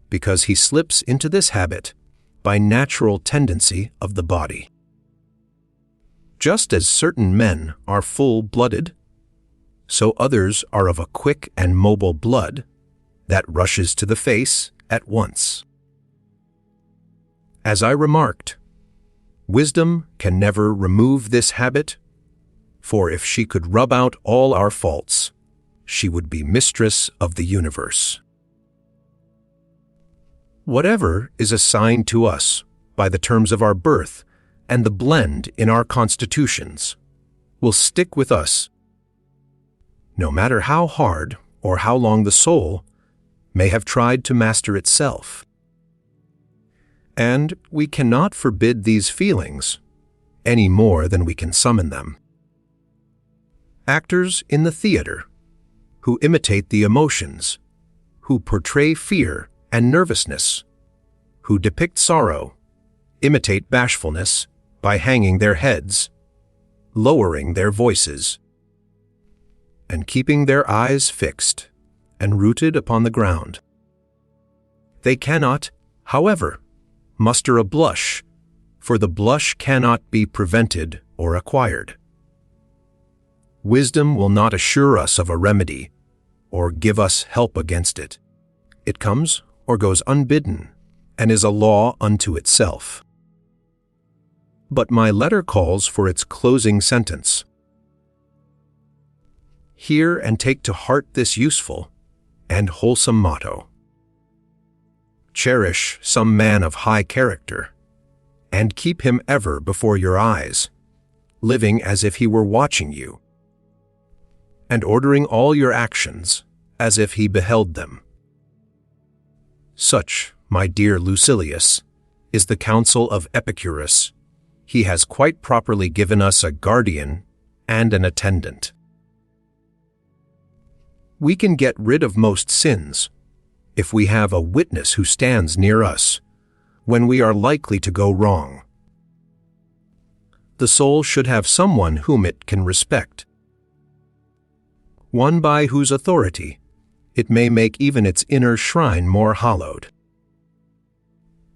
S2: because he slips into this habit by natural tendency of the body. Just as certain men are full-blooded, so others are of a quick and mobile blood that rushes to the face at once. As I remarked, wisdom can never remove this habit, for if she could rub out all our faults, she would be mistress of the universe. Whatever is assigned to us by the terms of our birth and the blend in our constitutions will stick with us, no matter how hard or how long the soul may have tried to master itself. And we cannot forbid these feelings any more than we can summon them. Actors in the theater, who imitate the emotions, who portray fear and nervousness, who depict sorrow, imitate bashfulness by hanging their heads, lowering their voices, and keeping their eyes fixed and rooted upon the ground. They cannot, however, muster a blush, for the blush cannot be prevented or acquired. Wisdom will not assure us of a remedy or give us help against it. It comes or goes unbidden and is a law unto itself. But my letter calls for its closing sentence. Hear and take to heart this useful and wholesome motto. Cherish some man of high character, and keep him ever before your eyes, living as if he were watching you, and ordering all your actions as if he beheld them. Such, my dear Lucilius, is the counsel of Epicurus. He has quite properly given us a guardian and an attendant. We can get rid of most sins if we have a witness who stands near us when we are likely to go wrong. The soul should have someone whom it can respect, one by whose authority it may make even its inner shrine more hallowed.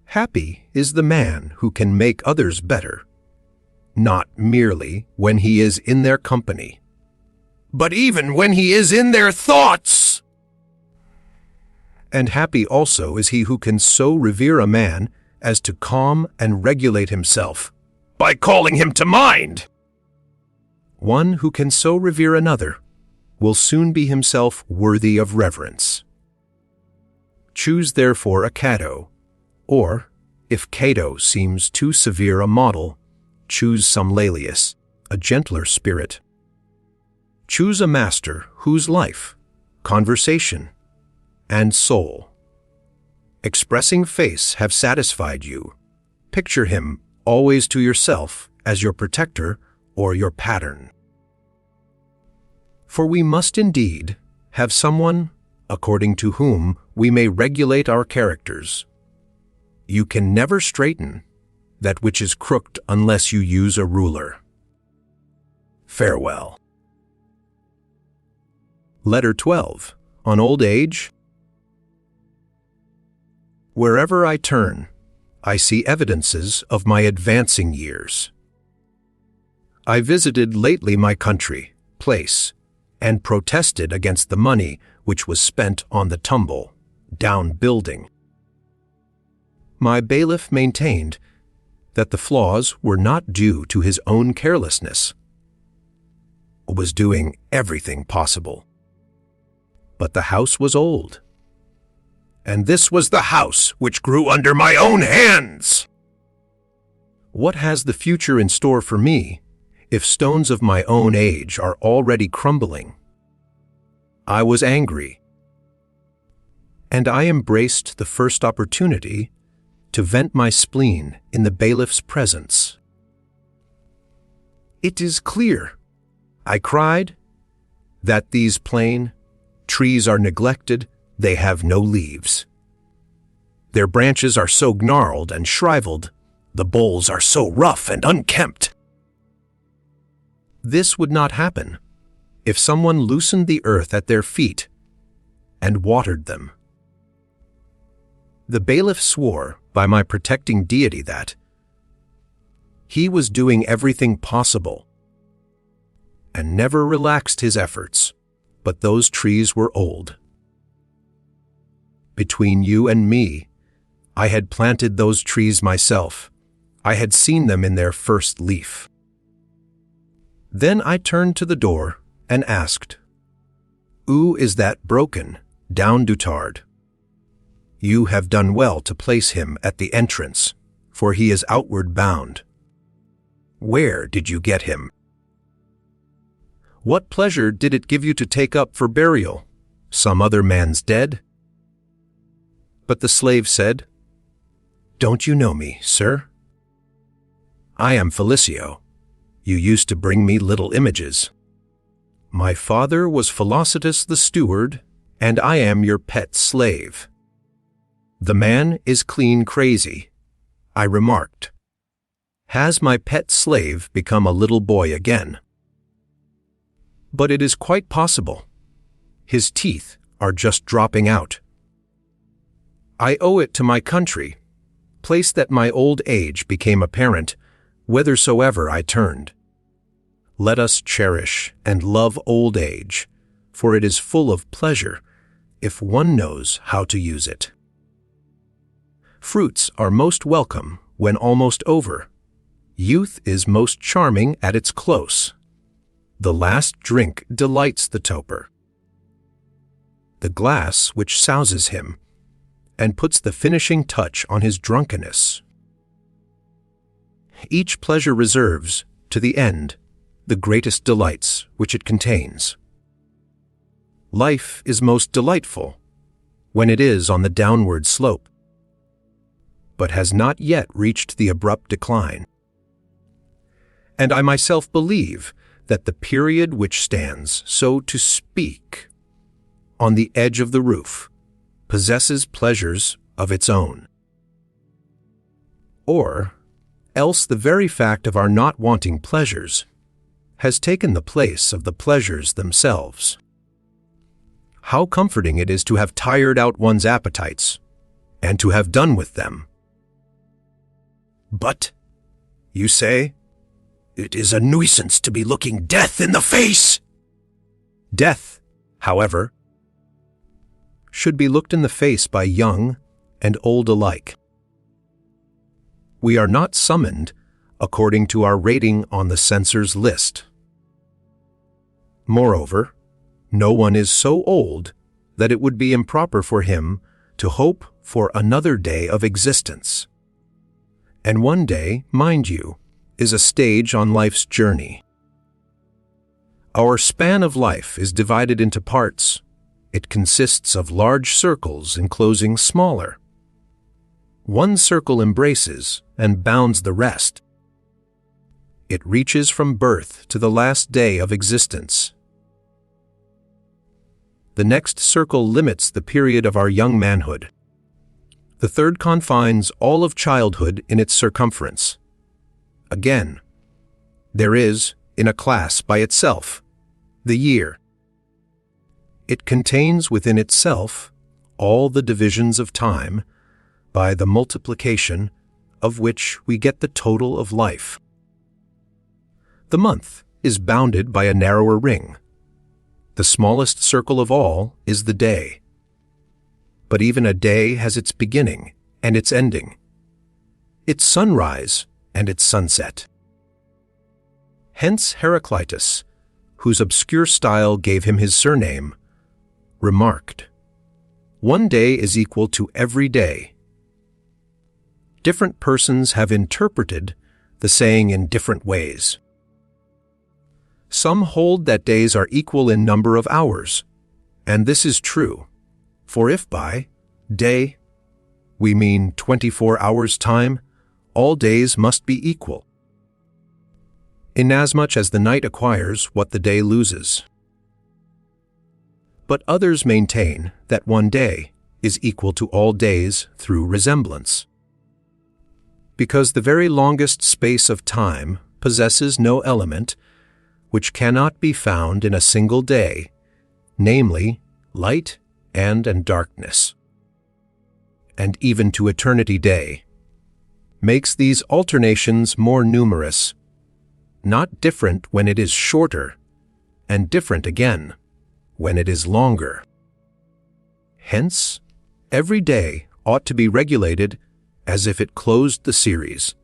S2: Happy is the man who can make others better, not merely when he is in their company,
S3: But even when he is in their thoughts.
S2: and happy also is he who can so revere a man as to calm and regulate himself.
S3: By calling him to mind.
S2: One who can so revere another will soon be himself worthy of reverence. Choose therefore a Cato, or, if Cato seems too severe a model, choose some Laelius, a gentler spirit. Choose a master whose life, conversation, and soul, expressing face have satisfied you. Picture him always to yourself as your protector or your pattern. For we must indeed have someone according to whom we may regulate our characters. You can never straighten that which is crooked unless you use a ruler. Farewell. Letter 12. On Old Age. Wherever I turn, I see evidences of my advancing years. I visited lately my country, place, and protested against the money which was spent on the tumble-down building. My bailiff maintained that the flaws were not due to his own carelessness, was doing everything possible. But the house was old, and this was the house
S3: Which grew under my own hands.
S2: What has the future in store for me if stones of my own age are already crumbling? I was angry, and I embraced the first opportunity to vent my spleen in the bailiff's presence. It is clear, I cried, that these plain trees are neglected, they have no leaves. Their branches are so gnarled and shriveled, the boles are so rough and unkempt. This would not happen if someone loosened the earth at their feet and watered them. The bailiff swore by my protecting deity that he was doing everything possible and never relaxed his efforts, but those trees were old. Between you and me, I had planted those trees myself. I had seen them in their first leaf. Then I turned to the door and asked, "Who is that broken, down dotard? You have done well to place him at the entrance, for he is outward bound. Where did you get him? What pleasure did it give you to take up for burial some other man's dead?" But the slave said, "Don't you know me, sir? I am Felicio. You used to bring me little images. My father was Philocetus the steward, and I am your pet slave." "The man is clean crazy," I remarked. "Has my pet slave become a little boy again?" "But it is quite possible. His teeth are just dropping out. I owe it to my country, place that my old age became apparent whithersoever I turned. Let us cherish and love old age, for it is full of pleasure if one knows how to use it. Fruits are most welcome when almost over. Youth is most charming at its close. The last drink delights the toper. the glass which souses him, and puts the finishing touch on his drunkenness. Each pleasure reserves, to the end, the greatest delights which it contains. Life is most delightful when it is on the downward slope, but has not yet reached the abrupt decline. And I myself believe that the period which stands, so to speak, on the edge of the roof, possesses pleasures of its own. Or else the very fact of our not wanting pleasures has taken the place of the pleasures themselves. How comforting it is to have tired out one's appetites, and to have done with them. But, you say,
S3: It is a nuisance to be looking death in the face.
S2: Death, however, should be looked in the face by young and old alike. We are not summoned according to our rating on the censor's list. Moreover, no one is so old that it would be improper for him to hope for another day of existence. And one day, mind you, is a stage on life's journey. Our span of life is divided into parts. It consists of large circles enclosing smaller. One circle embraces and bounds the rest. It reaches from birth to the last day of existence. The next circle limits the period of our young manhood. The third confines all of childhood in its circumference. Again, there is, in a class by itself, the year. It contains within itself all the divisions of time, by the multiplication of which we get the total of life. The month is bounded by a narrower ring. The smallest circle of all is the day. But even a day has its beginning and its ending, its sunrise and its sunset. Hence Heraclitus, whose obscure style gave him his surname, remarked, "One day is equal to every day." Different persons have interpreted the saying in different ways. Some hold that days are equal in number of hours, and this is true, for if by day we mean 24 hours' time, all days must be equal, inasmuch as the night acquires what the day loses. But others maintain that one day is equal to all days through resemblance, because the very longest space of time possesses no element which cannot be found in a single day, namely, light and darkness. And even to eternity day makes these alternations more numerous, not different when it is shorter, and different again when it is longer. Hence, every day ought to be regulated as if it closed the series,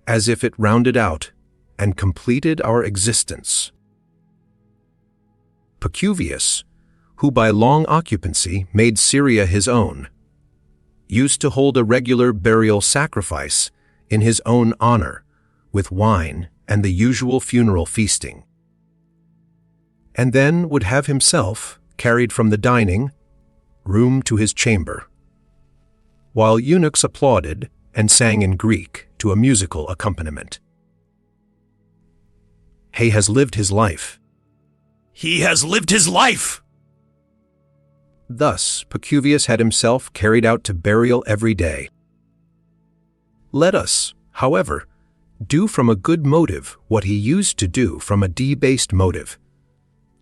S2: as if it rounded out and completed our existence. Pacuvius, who by long occupancy made Syria his own, used to hold a regular burial sacrifice in his own honor, with wine and the usual funeral feasting, and then would have himself carried from the dining room to his chamber, while eunuchs applauded and sang in Greek to a musical accompaniment. He has lived his life.
S3: He has lived his life.
S2: Thus Pacuvius had himself carried out to burial every day. Let us, however, do from a good motive what he used to do from a debased motive.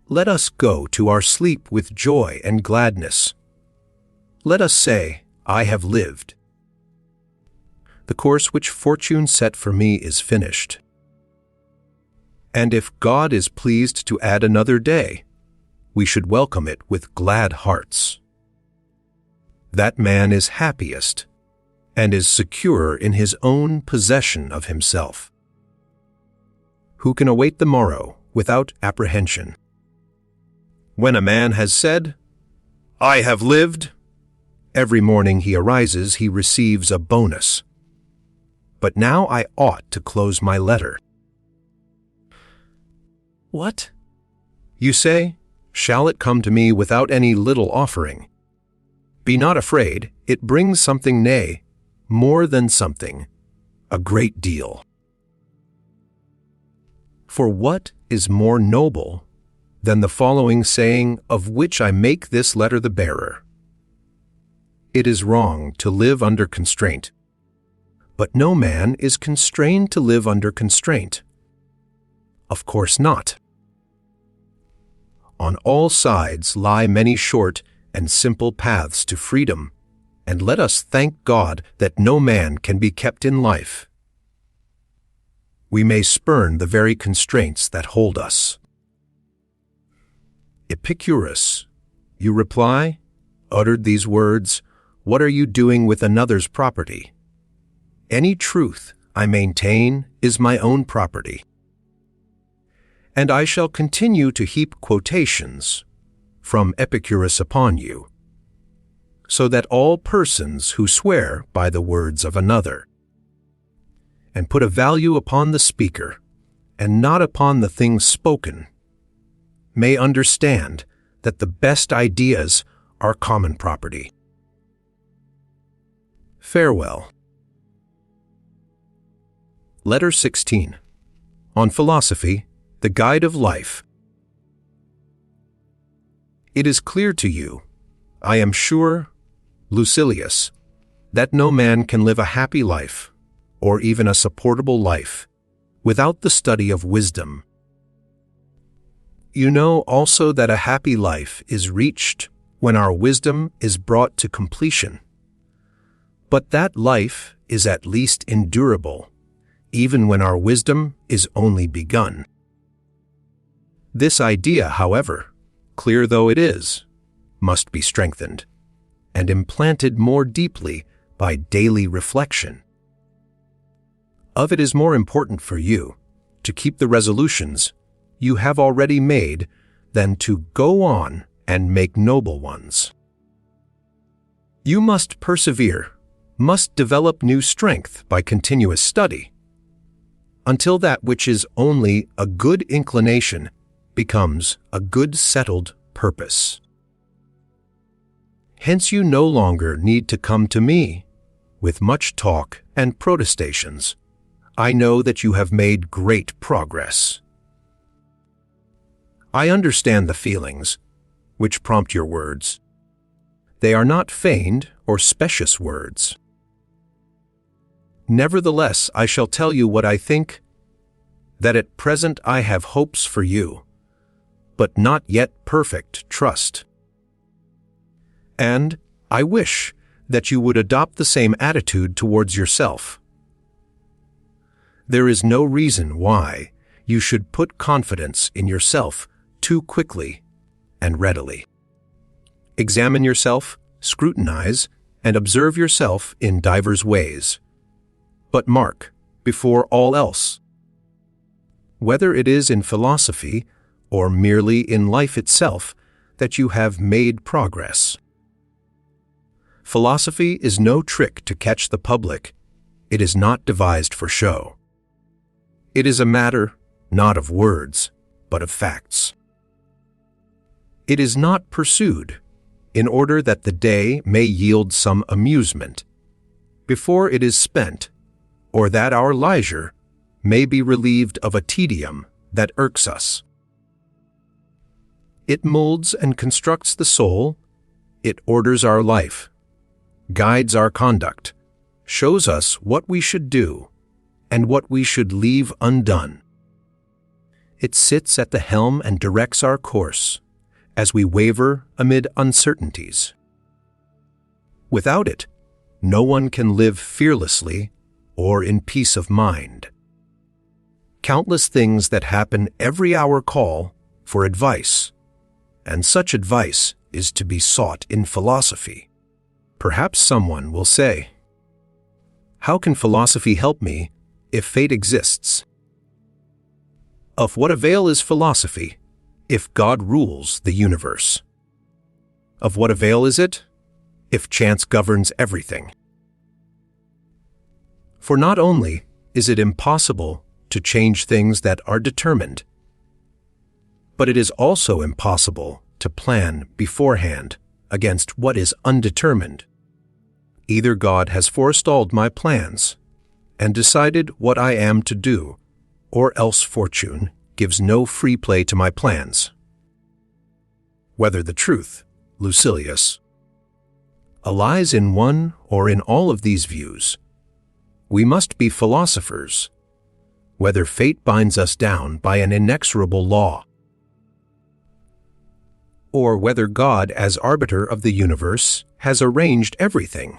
S2: Let us go to our sleep with joy and gladness. Let us say, I have lived. The course which fortune set for me is finished. And if God is pleased to add another day, we should welcome it with glad hearts. That man is happiest and is secure in his own possession of himself, who can await the morrow without apprehension. When a man has said, I have lived. Every morning he arises, he receives a bonus. But now I ought to close my letter. What? You say, shall it come to me without any little offering? Be not afraid, it brings something, nay, more than something, a great deal. For what is more noble than the following saying, of which I make this letter the bearer? It is wrong to live under constraint, but no man is constrained to live under constraint. Of course not. On all sides lie many short and simple paths to freedom, and let us thank God that no man can be kept in life. We may spurn the very constraints that hold us. Epicurus, you reply, uttered these words, what are you doing with another's property? Any truth, I maintain, is my own property. And I shall continue to heap quotations from Epicurus upon you, so that all persons who swear by the words of another, and put a value upon the speaker, and not upon the things spoken, may understand that the best ideas are common property. Farewell. Letter 16. On Philosophy, the Guide of Life. It is clear to you, I am sure, Lucilius, that no man can live a happy life, or even a supportable life, without the study of wisdom. You know also that a happy life is reached when our wisdom is brought to completion. But that life is at least endurable, even when our wisdom is only begun. This idea, however, clear though it is, must be strengthened and implanted more deeply by daily reflection. Of it is more important for you to keep the resolutions you have already made than to go on and make noble ones. You must persevere, must develop new strength by continuous study, until that which is only a good inclination becomes a good settled purpose. Hence you no longer need to come to me with much talk and protestations. I know that you have made great progress. I understand the feelings which prompt your words. They are not feigned or specious words. Nevertheless, I shall tell you what I think, that at present I have hopes for you, but not yet perfect trust. And I wish that you would adopt the same attitude towards yourself. There is no reason why you should put confidence in yourself too quickly and readily. Examine yourself, scrutinize, and observe yourself in divers ways. But mark, before all else, whether it is in philosophy or merely in life itself that you have made progress. Philosophy is no trick to catch the public. It is not devised for show. It is a matter not of words, but of facts. It is not pursued in order that the day may yield some amusement before it is spent, or that our leisure may be relieved of a tedium that irks us. It molds and constructs the soul, it orders our life, guides our conduct, shows us what we should do and what we should leave undone. It sits at the helm and directs our course as we waver amid uncertainties. Without it, no one can live fearlessly or in peace of mind. Countless things that happen every hour call for advice, and such advice is to be sought in philosophy. Perhaps someone will say, "How can philosophy help me if fate exists?" Of what avail is philosophy if God rules the universe? Of what avail is it, if chance governs everything? For not only is it impossible to change things that are determined, but it is also impossible to plan beforehand against what is undetermined. Either God has forestalled my plans and decided what I am to do, or else fortune gives no free play to my plans. Whether the truth, Lucilius, lies in one or in all of these views, we must be philosophers, whether fate binds us down by an inexorable law, or whether God, as arbiter of the universe, has arranged everything,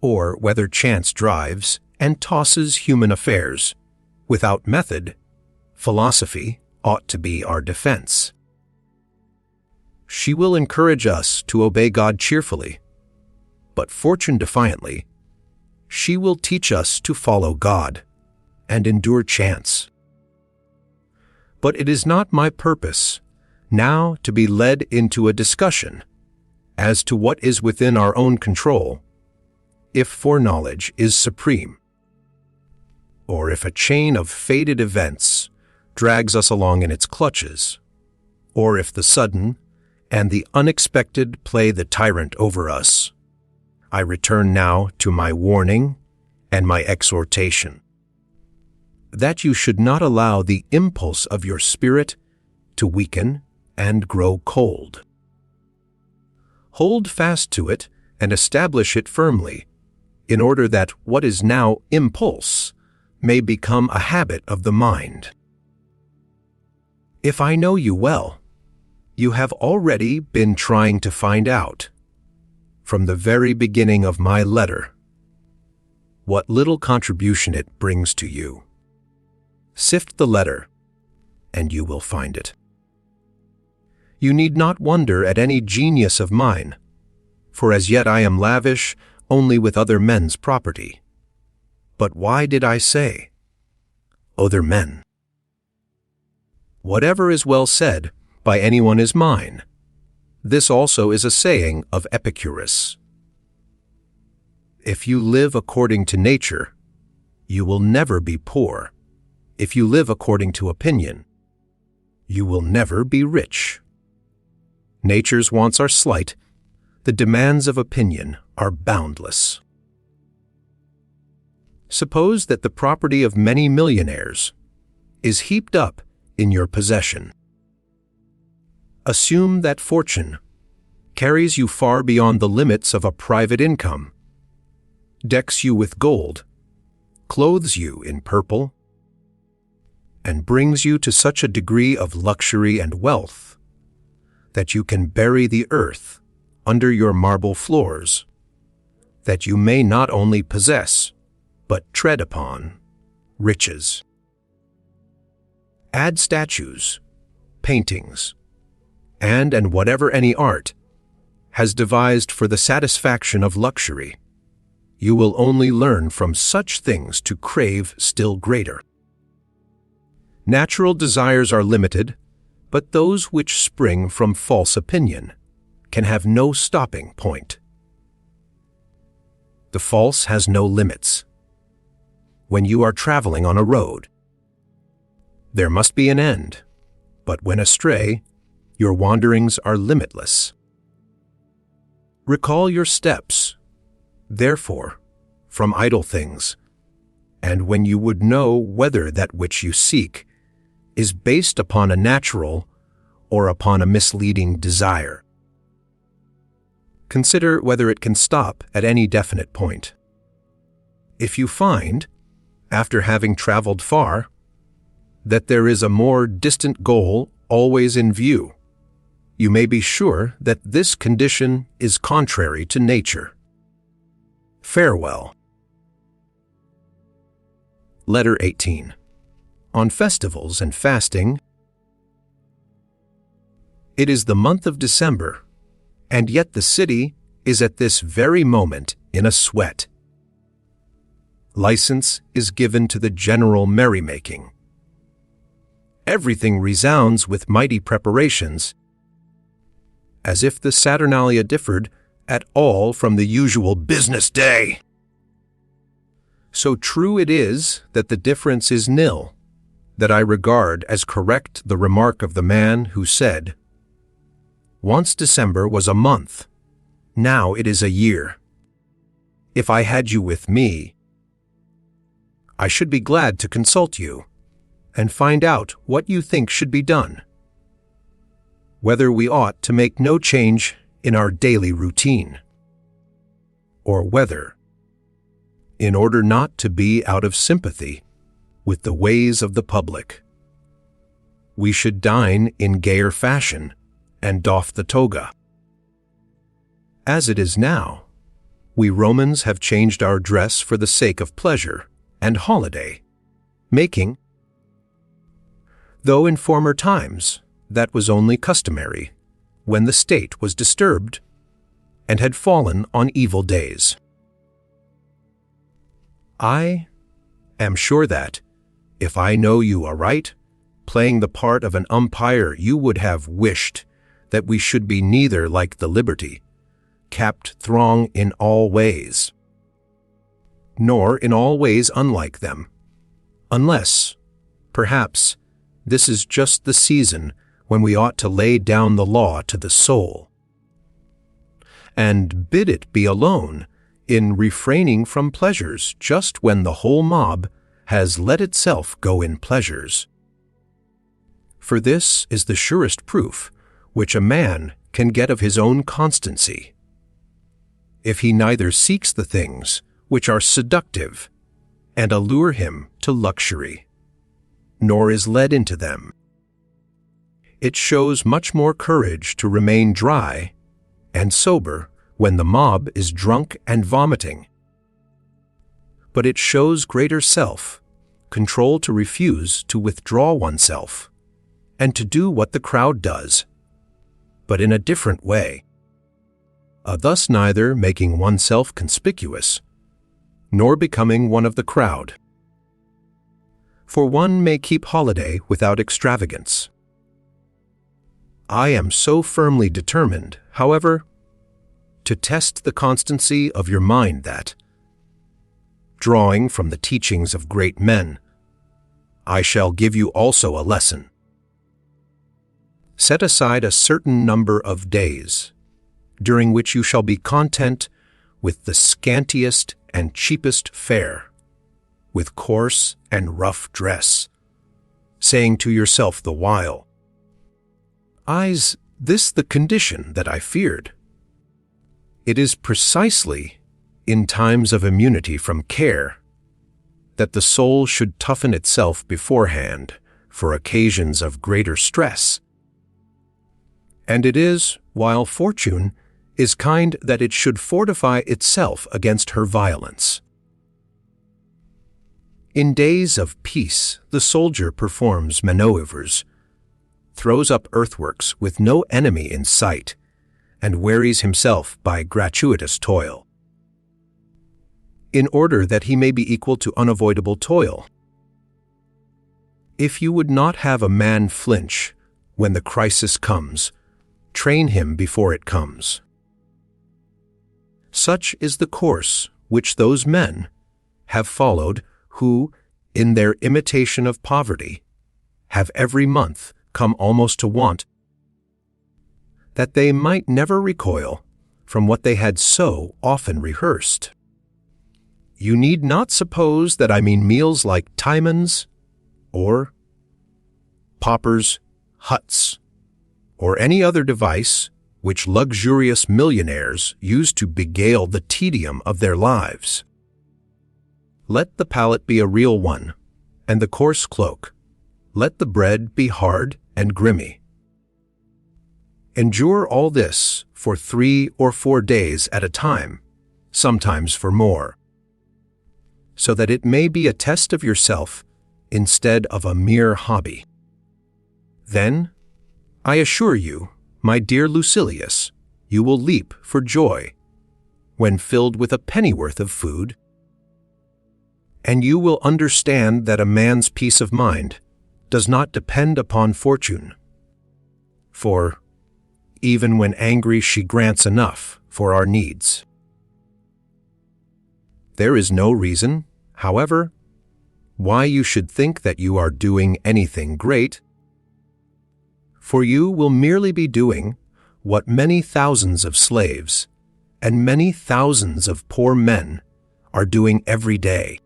S2: or whether chance drives and tosses human affairs. Without method, philosophy ought to be our defense. She will encourage us to obey God cheerfully, but fortune defiantly, she will teach us to follow God and endure chance. But it is not my purpose now to be led into a discussion as to what is within our own control, if foreknowledge is supreme, or if a chain of fated events drags us along in its clutches, or if the sudden and the unexpected play the tyrant over us. I return now to my warning and my exhortation, that you should not allow the impulse of your spirit to weaken and grow cold. Hold fast to it and establish it firmly, in order that what is now impulse may become a habit of the mind. If I know you well, you have already been trying to find out, from the very beginning of my letter, what little contribution it brings to you. Sift the letter, and you will find it. You need not wonder at any genius of mine, for as yet I am lavish only with other men's property. But why did I say, other men? Whatever is well said by anyone is mine. This also is a saying of Epicurus. If you live according to nature, you will never be poor. If you live according to opinion, you will never be rich. Nature's wants are slight, the demands of opinion are boundless. Suppose that the property of many millionaires is heaped up in your possession. Assume that fortune carries you far beyond the limits of a private income, decks you with gold, clothes you in purple, and brings you to such a degree of luxury and wealth that you can bury the earth under your marble floors, that you may not only possess, but tread upon, riches. Add statues, paintings, and whatever any art has devised for the satisfaction of luxury. You will only learn from such things to crave still greater. Natural desires are limited, but those which spring from false opinion can have no stopping point. The false has no limits. When you are traveling on a road, there must be an end, but when astray, your wanderings are limitless. Recall your steps, therefore, from idle things, and when you would know whether that which you seek is based upon a natural or upon a misleading desire. Consider whether it can stop at any definite point. If you find, after having traveled far, that there is a more distant goal always in view, you may be sure that this condition is contrary to nature. Farewell. Letter 18. On festivals and fasting. It is the month of December, and yet the city is at this very moment in a sweat. License is given to the general merrymaking. Everything resounds with mighty preparations, as if the Saturnalia differed at all from the usual business day. So true it is that the difference is nil, that I regard as correct the remark of the man who said, "Once December was a month, now it is a year. If I had you with me, I should be glad to consult you and find out what you think should be done, whether we ought to make no change in our daily routine, or whether, in order not to be out of sympathy with the ways of the public, we should dine in gayer fashion and doff the toga. As it is now, we Romans have changed our dress for the sake of pleasure and holiday, making, though in former times that was only customary, when the state was disturbed and had fallen on evil days. I am sure that, if I know you aright, playing the part of an umpire, you would have wished that we should be neither like the liberty, kept throng in all ways, nor in all ways unlike them, unless, perhaps, this is just the season when we ought to lay down the law to the soul, and bid it be alone in refraining from pleasures just when the whole mob has let itself go in pleasures. For this is the surest proof which a man can get of his own constancy, if he neither seeks the things which are seductive and allure him to luxury, nor is led into them. It shows much more courage to remain dry and sober when the mob is drunk and vomiting, but it shows greater self-control to refuse to withdraw oneself and to do what the crowd does, but in a different way, thus neither making oneself conspicuous nor becoming one of the crowd. For one may keep holiday without extravagance. I am so firmly determined, however, to test the constancy of your mind that, drawing from the teachings of great men, I shall give you also a lesson. Set aside a certain number of days, during which you shall be content with the scantiest and cheapest fare, with coarse and rough dress, saying to yourself the while, "Is this the condition that I feared?" It is precisely in times of immunity from care that the soul should toughen itself beforehand for occasions of greater stress. And it is, while fortune is kind, that it should fortify itself against her violence. In days of peace, the soldier performs manoeuvres, throws up earthworks with no enemy in sight, and wearies himself by gratuitous toil, in order that he may be equal to unavoidable toil. If you would not have a man flinch when the crisis comes, train him before it comes. Such is the course which those men have followed who, in their imitation of poverty, have every month come almost to want, that they might never recoil from what they had so often rehearsed. You need not suppose that I mean meals like Timon's, or paupers' huts, or any other device which luxurious millionaires use to beguile the tedium of their lives. Let the pallet be a real one, and the coarse cloak. Let the bread be hard and grimy. Endure all this for 3 or 4 days at a time, sometimes for more, so that it may be a test of yourself instead of a mere hobby. Then, I assure you, my dear Lucilius, you will leap for joy when filled with a pennyworth of food, and you will understand that a man's peace of mind does not depend upon fortune. For, Even when angry, she grants enough for our needs. There is no reason, however, why you should think that you are doing anything great, for you will merely be doing what many thousands of slaves and many thousands of poor men are doing every day.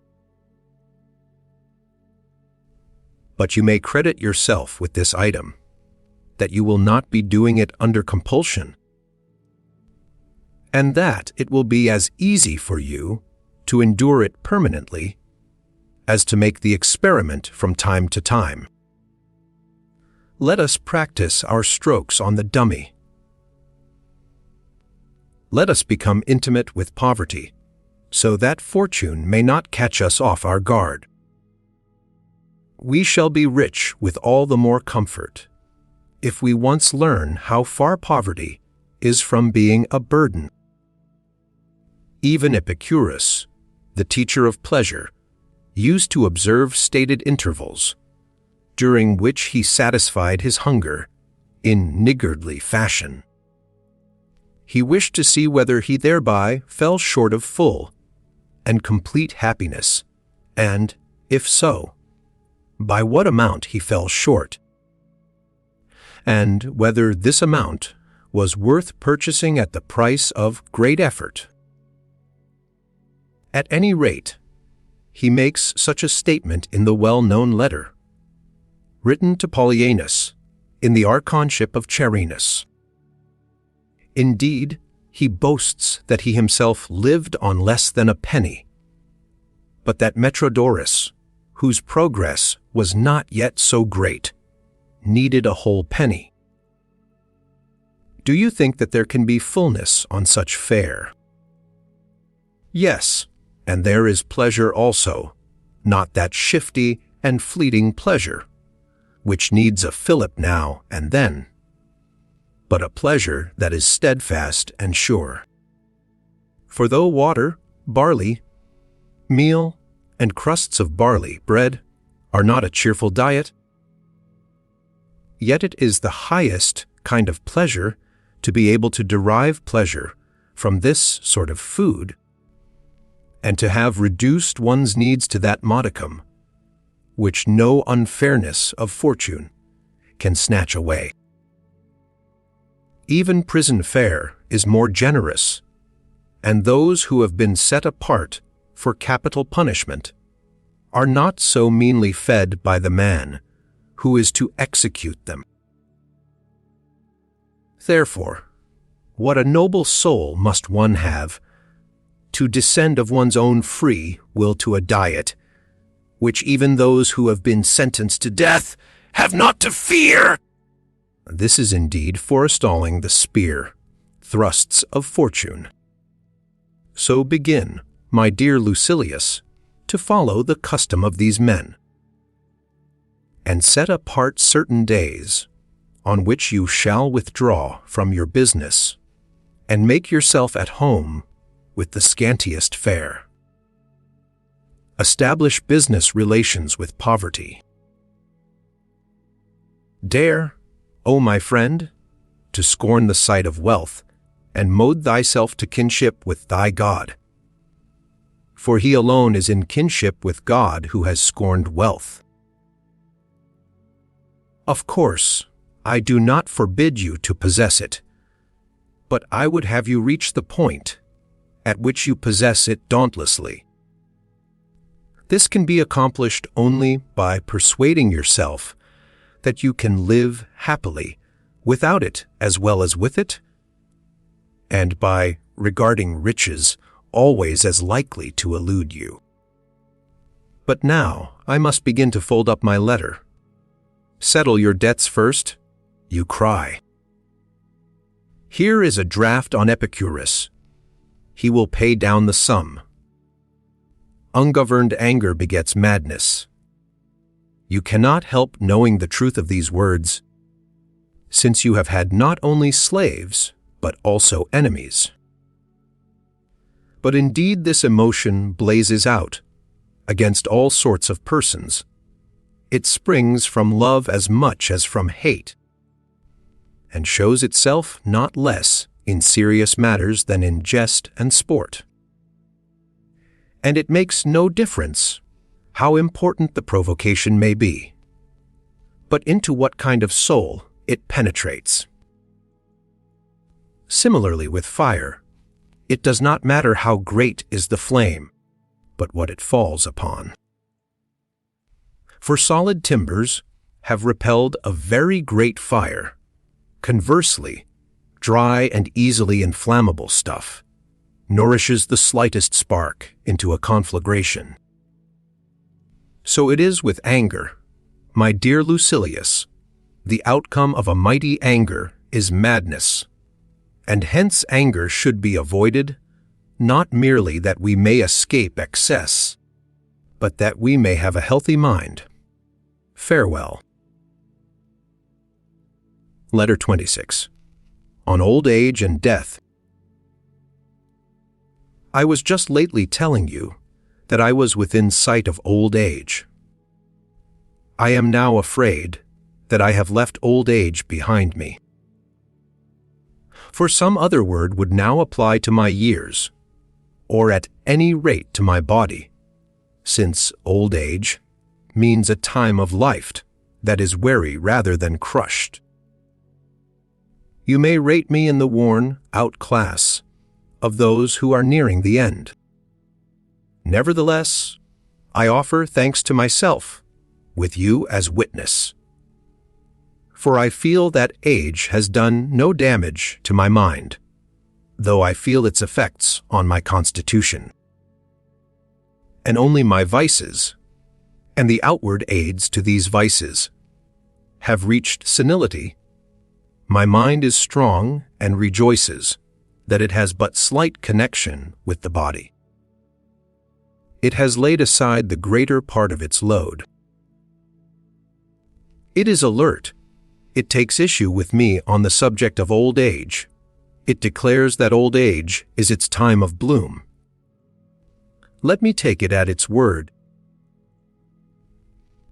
S2: But you may credit yourself with this item, that you will not be doing it under compulsion, and that it will be as easy for you to endure it permanently as to make the experiment from time to time. Let us practice our strokes on the dummy. Let us become intimate with poverty, so that fortune may not catch us off our guard. We shall be rich with all the more comfort if we once learn how far poverty is from being a burden. Even Epicurus, the teacher of pleasure, used to observe stated intervals, during which he satisfied his hunger in niggardly fashion. He wished to see whether he thereby fell short of full and complete happiness, and, if so, by what amount he fell short, and whether this amount was worth purchasing at the price of great effort. At any rate, he makes such a statement in the well-known letter, written to Polyaenus in the archonship of Charinus. Indeed, he boasts that he himself lived on less than a penny, but that Metrodorus, whose progress was not yet so great, needed a whole penny. Do you think that there can be fullness on such fare? Yes, and there is pleasure also, not that shifty and fleeting pleasure, which needs a fillip now and then, but a pleasure that is steadfast and sure. For though water, barley, meal, and crusts of barley bread are not a cheerful diet, yet it is the highest kind of pleasure to be able to derive pleasure from this sort of food, and to have reduced one's needs to that modicum, which no unfairness of fortune can snatch away. Even prison fare is more generous, and those who have been set apart for capital punishment are not so meanly fed by the man who is to execute them. Therefore, what a noble soul must one have to descend of one's own free will to a diet, which even those who have been sentenced to death
S3: Have not to fear.
S2: This is indeed forestalling the spear, thrusts of fortune. So begin, my dear Lucilius, to follow the custom of these men, and set apart certain days on which you shall withdraw from your business, and make yourself at home with the scantiest fare. Establish business relations with poverty. Dare, O my friend, to scorn the sight of wealth, and mold thyself to kinship with thy God. For he alone is in kinship with God who has scorned wealth. Of course, I do not forbid you to possess it, but I would have you reach the point at which you possess it dauntlessly. This can be accomplished only by persuading yourself that you can live happily without it as well as with it, and by regarding riches always as likely to elude you. But now I must begin to fold up my letter. Settle your debts first, you cry. Here is a draft on Epicurus. He will pay down the sum. Ungoverned anger begets madness. You cannot help knowing the truth of these words, since you have had not only slaves, but also enemies. But indeed this emotion blazes out against all sorts of persons. It springs from love as much as from hate. and shows itself not less in serious matters than in jest and sport. And it makes no difference how important the provocation may be, but into what kind of soul it penetrates. Similarly with fire, it does not matter how great is the flame, but what it falls upon. For solid timbers have repelled a very great fire. Conversely, dry and easily inflammable stuff nourishes the slightest spark into a conflagration. So it is with anger. My dear Lucilius, the outcome of a mighty anger is madness, and hence anger should be avoided, not merely that we may escape excess, but that we may have a healthy mind. Farewell. Letter 26. On Old Age and Death. I was just lately telling you that I was within sight of old age. I am now afraid that I have left old age behind me. For some other word would now apply to my years, or at any rate to my body, since old age means a time of life that is weary rather than crushed. You may rate me in the worn-out class of those who are nearing the end. Nevertheless, I offer thanks to myself, with you as witness. For I feel that age has done no damage to my mind, though I feel its effects on my constitution. And only my vices, and the outward aids to these vices, have reached senility. My mind is strong and rejoices that it has but slight connection with the body. It has laid aside the greater part of its load. It is alert. It takes issue with me on the subject of old age. It declares that old age is its time of bloom. Let me take it at its word,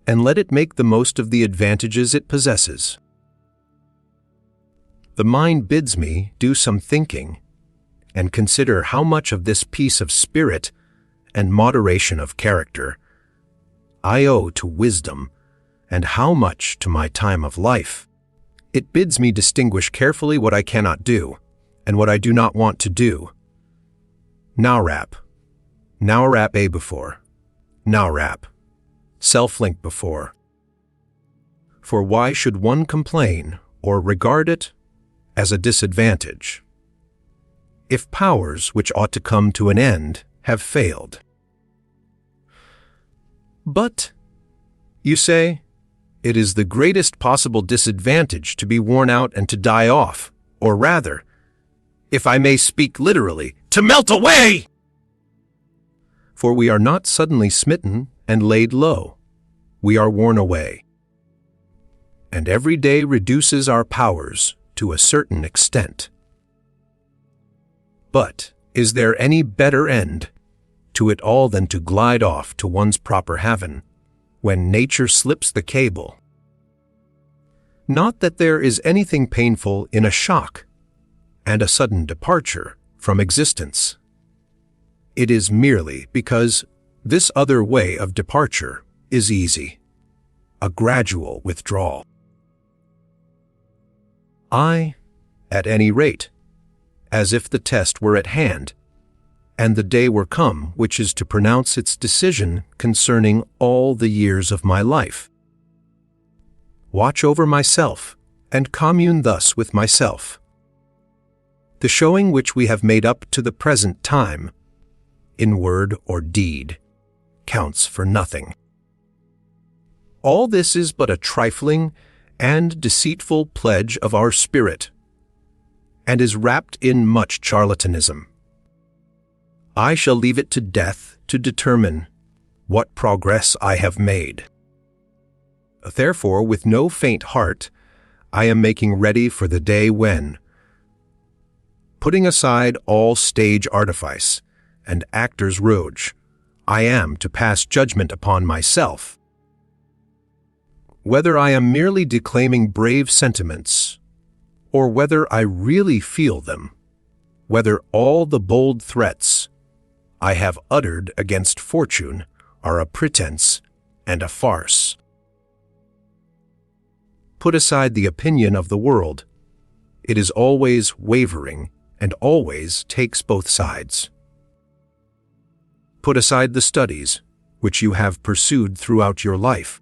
S2: and let it make the most of the advantages it possesses. The mind bids me do some thinking and consider how much of this peace of spirit and moderation of character I owe to wisdom and how much to my time of life. It bids me distinguish carefully what I cannot do and what I do not want to do. Now rap A before, now rap, self-link before. For why should one complain or regard it as a disadvantage, if powers which ought to come to an end have failed? But, you say, it is the greatest possible disadvantage to be worn out and to die off, or rather, if I may speak literally,
S3: To melt away!
S2: For we are not suddenly smitten and laid low. We are worn away. And every day reduces our powers to a certain extent. But is there any better end to it all than to glide off to one's proper haven when nature slips the cable? Not that there is anything painful in a shock and a sudden departure from existence. It is merely because this other way of departure is easy, a gradual withdrawal. At any rate, as if the test were at hand, and the day were come which is to pronounce its decision concerning all the years of my life. Watch over myself, and commune thus with myself. The showing which we have made up to the present time, in word or deed, counts for nothing. All this is but a trifling and deceitful pledge of our spirit, and is wrapped in much charlatanism. I shall leave it to death to determine what progress I have made. Therefore, with no faint heart, I am making ready for the day when, putting aside all stage artifice and actor's rouge, I am to pass judgment upon myself, whether I am merely declaiming brave sentiments, or whether I really feel them, whether all the bold threats I have uttered against fortune are a pretense and a farce. Put aside the opinion of the world. It is always wavering and always takes both sides. Put aside the studies which you have pursued throughout your life.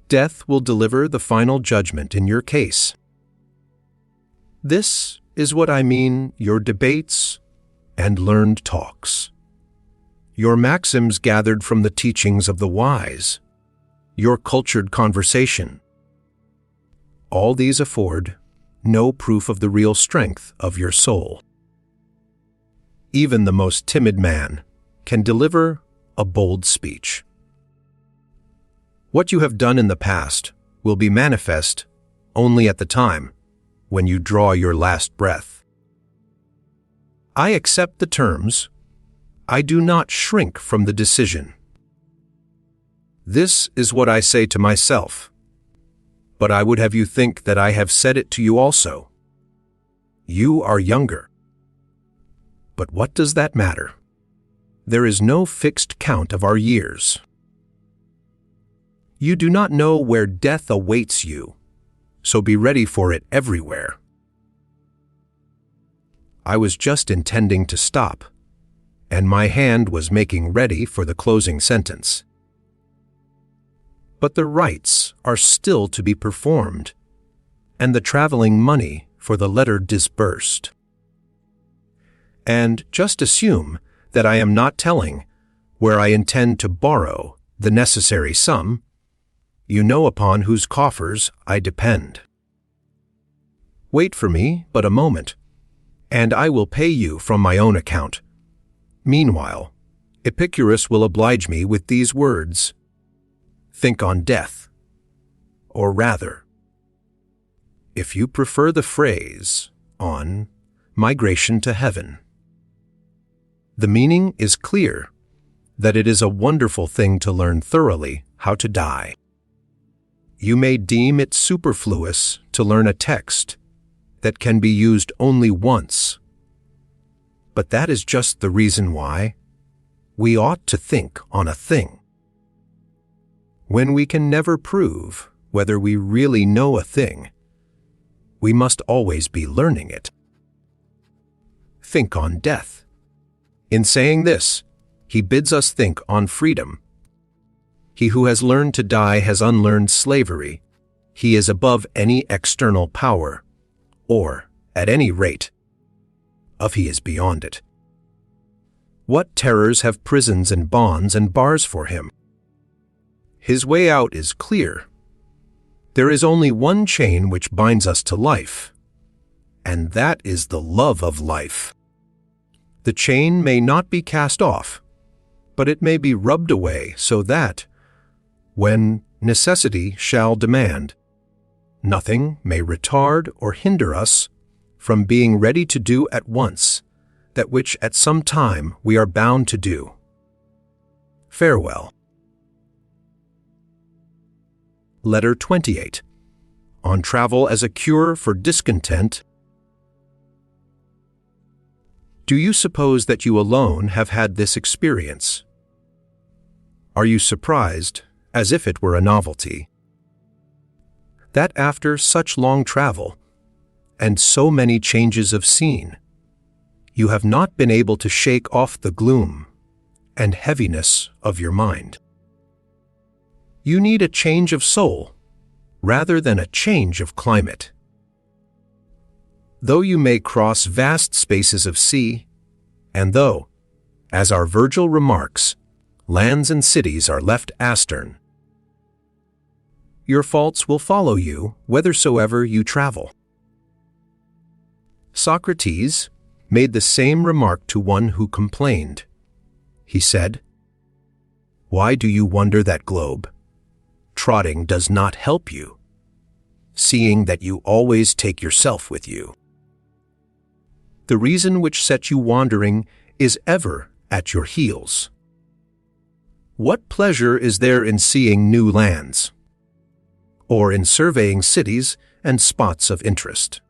S2: Death will deliver the final judgment in your case. This is what I mean your debates and learned talks, your maxims gathered from the teachings of the wise, your cultured conversation. All these afford no proof of the real strength of your soul. Even the most timid man can deliver a bold speech. What you have done in the past will be manifest only at the time when you draw your last breath. I accept the terms. I do not shrink from the decision. This is what I say to myself, but I would have you think that I have said it to you also. You are younger. But what does that matter? There is no fixed count of our years. You do not know where death awaits you, so be ready for it everywhere. I was just intending to stop, and my hand was making ready for the closing sentence. But the rites are still to be performed, and the traveling money for the letter disbursed. And just assume that I am not telling where I intend to borrow the necessary sum. You know upon whose coffers I depend. Wait for me but a moment, and I will pay you from my own account. Meanwhile, Epicurus will oblige me with these words. Think on death, or rather, if you prefer the phrase, on migration to heaven. The meaning is clear, that it is a wonderful thing to learn thoroughly how to die. You may deem it superfluous to learn a text that can be used only once, but that is just the reason why we ought to think on a thing. When we can never prove whether we really know a thing, we must always be learning it. Think on death. In saying this, he bids us think on freedom. He who has learned to die has unlearned slavery. He is above any external power, or, at any rate, he is beyond it. What terrors have prisons and bonds and bars for him? His way out is clear. There is only one chain which binds us to life, and that is the love of life. The chain may not be cast off, but it may be rubbed away so that, when necessity shall demand, nothing may retard or hinder us from being ready to do at once that which at some time we are bound to do. Farewell. Letter 28. On travel as a cure for discontent. Do you suppose that you alone have had this experience? Are you surprised, as if it were a novelty, that after such long travel and so many changes of scene, you have not been able to shake off the gloom and heaviness of your mind? You need a change of soul rather than a change of climate. Though you may cross vast spaces of sea, and though, as our Virgil remarks, lands and cities are left astern, your faults will follow you whithersoever you travel. Socrates made the same remark to one who complained. He said, "Why do you wander that globe? Trotting does not help you, seeing that you always take yourself with you. The reason which sets you wandering is ever at your heels. What pleasure is there in seeing new lands, or in surveying cities and spots of interest.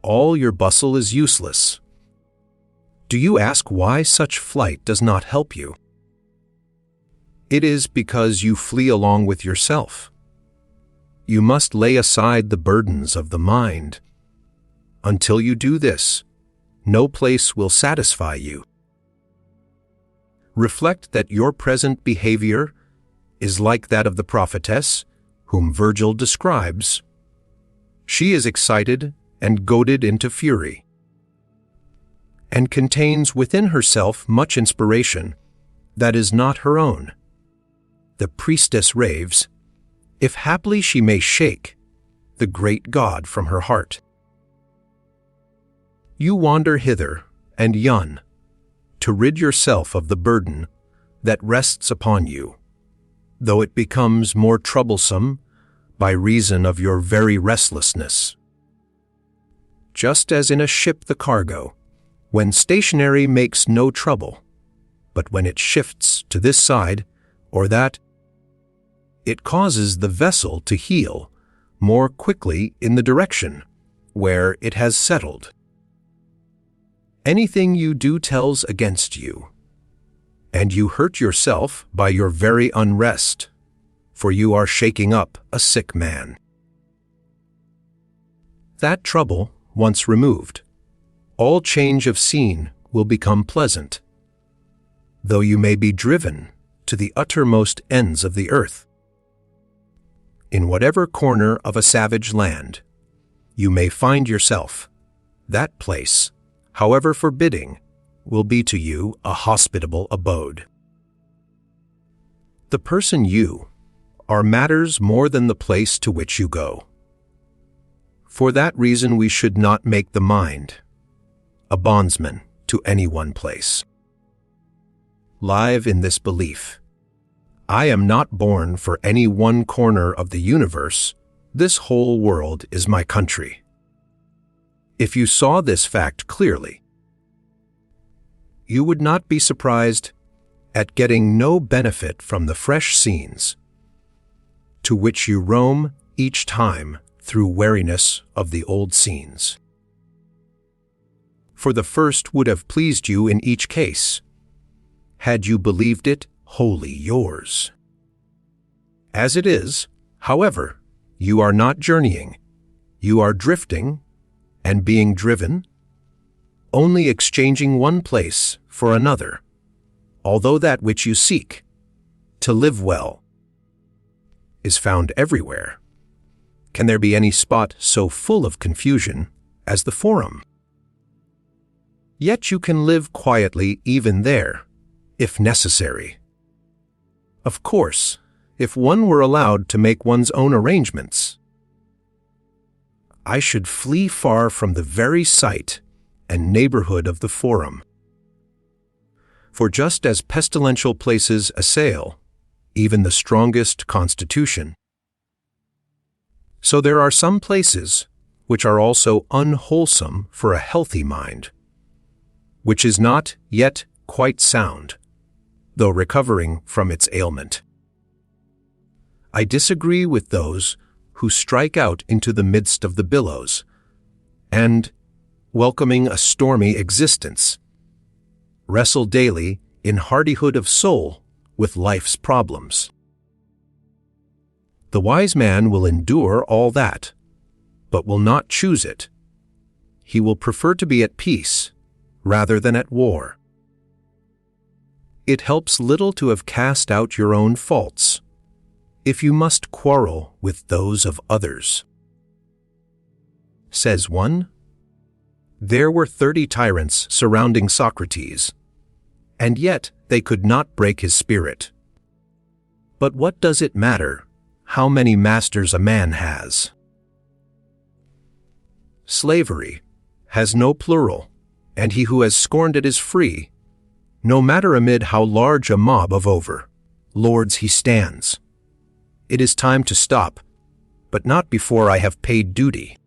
S2: All your bustle is useless. Do you ask why such flight does not help you? It is because you flee along with yourself. You must lay aside the burdens of the mind. Until you do this, no place will satisfy you. Reflect that your present behavior is like that of the prophetess, whom Virgil describes. She is excited and goaded into fury, and contains within herself much inspiration that is not her own. The priestess raves, if haply she may shake the great God from her heart. You wander hither and yon to rid yourself of the burden that rests upon you, though it becomes more troublesome by reason of your very restlessness. Just as in a ship the cargo, when stationary makes no trouble, but when it shifts to this side or that, it causes the vessel to heel more quickly in the direction where it has settled. Anything you do tells against you, and you hurt yourself by your very unrest, for you are shaking up a sick man. That trouble once removed, all change of scene will become pleasant, though you may be driven to the uttermost ends of the earth. In whatever corner of a savage land you may find yourself, that place, however forbidding, will be to you a hospitable abode. The person you are matters more than the place to which you go. For that reason we should not make the mind a bondsman to any one place. Live in this belief, I am not born for any one corner of the universe, this whole world is my country. If you saw this fact clearly, you would not be surprised at getting no benefit from the fresh scenes to which you roam each time through weariness of the old scenes. For the first would have pleased you in each case, had you believed it wholly yours. As it is, however, you are not journeying, you are drifting and being driven, only exchanging one place for another, although that which you seek, to live well, is found everywhere. Can there be any spot so full of confusion as the Forum? Yet you can live quietly even there, if necessary. Of course, if one were allowed to make one's own arrangements, I should flee far from the very sight and neighborhood of the Forum. For just as pestilential places assail even the strongest constitution, so there are some places which are also unwholesome for a healthy mind, which is not yet quite sound, though recovering from its ailment. I disagree with those who strike out into the midst of the billows, and, welcoming a stormy existence, wrestle daily in hardihood of soul with life's problems. The wise man will endure all that, but will not choose it. He will prefer to be at peace rather than at war. It helps little to have cast out your own faults, if you must quarrel with those of others. Says one, there were 30 tyrants surrounding Socrates, and yet they could not break his spirit. But what does it matter how many masters a man has? Slavery has no plural, and he who has scorned it is free. No matter amid how large a mob of lords he stands. It is time to stop, but not before I have paid duty.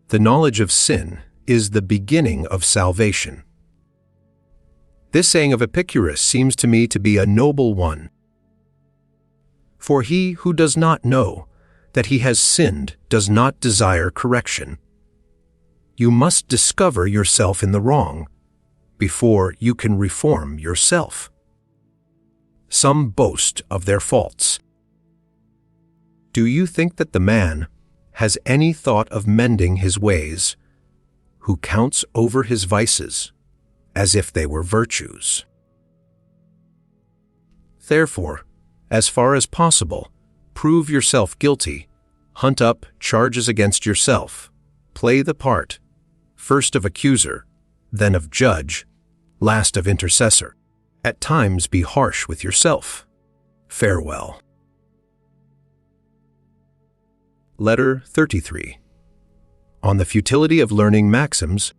S2: The knowledge of sin is the beginning of salvation. This saying of Epicurus seems to me to be a noble one. For he who does not know that he has sinned does not desire correction. You must discover yourself in the wrong before you can reform yourself. Some boast of their faults. Do you think that the man has any thought of mending his ways who counts over his vices as if they were virtues? Therefore, as far as possible, prove yourself guilty, hunt up charges against yourself, play the part, first of accuser, then of judge, last of intercessor. At times be harsh with yourself. Farewell. Letter 33. On the futility of learning maxims.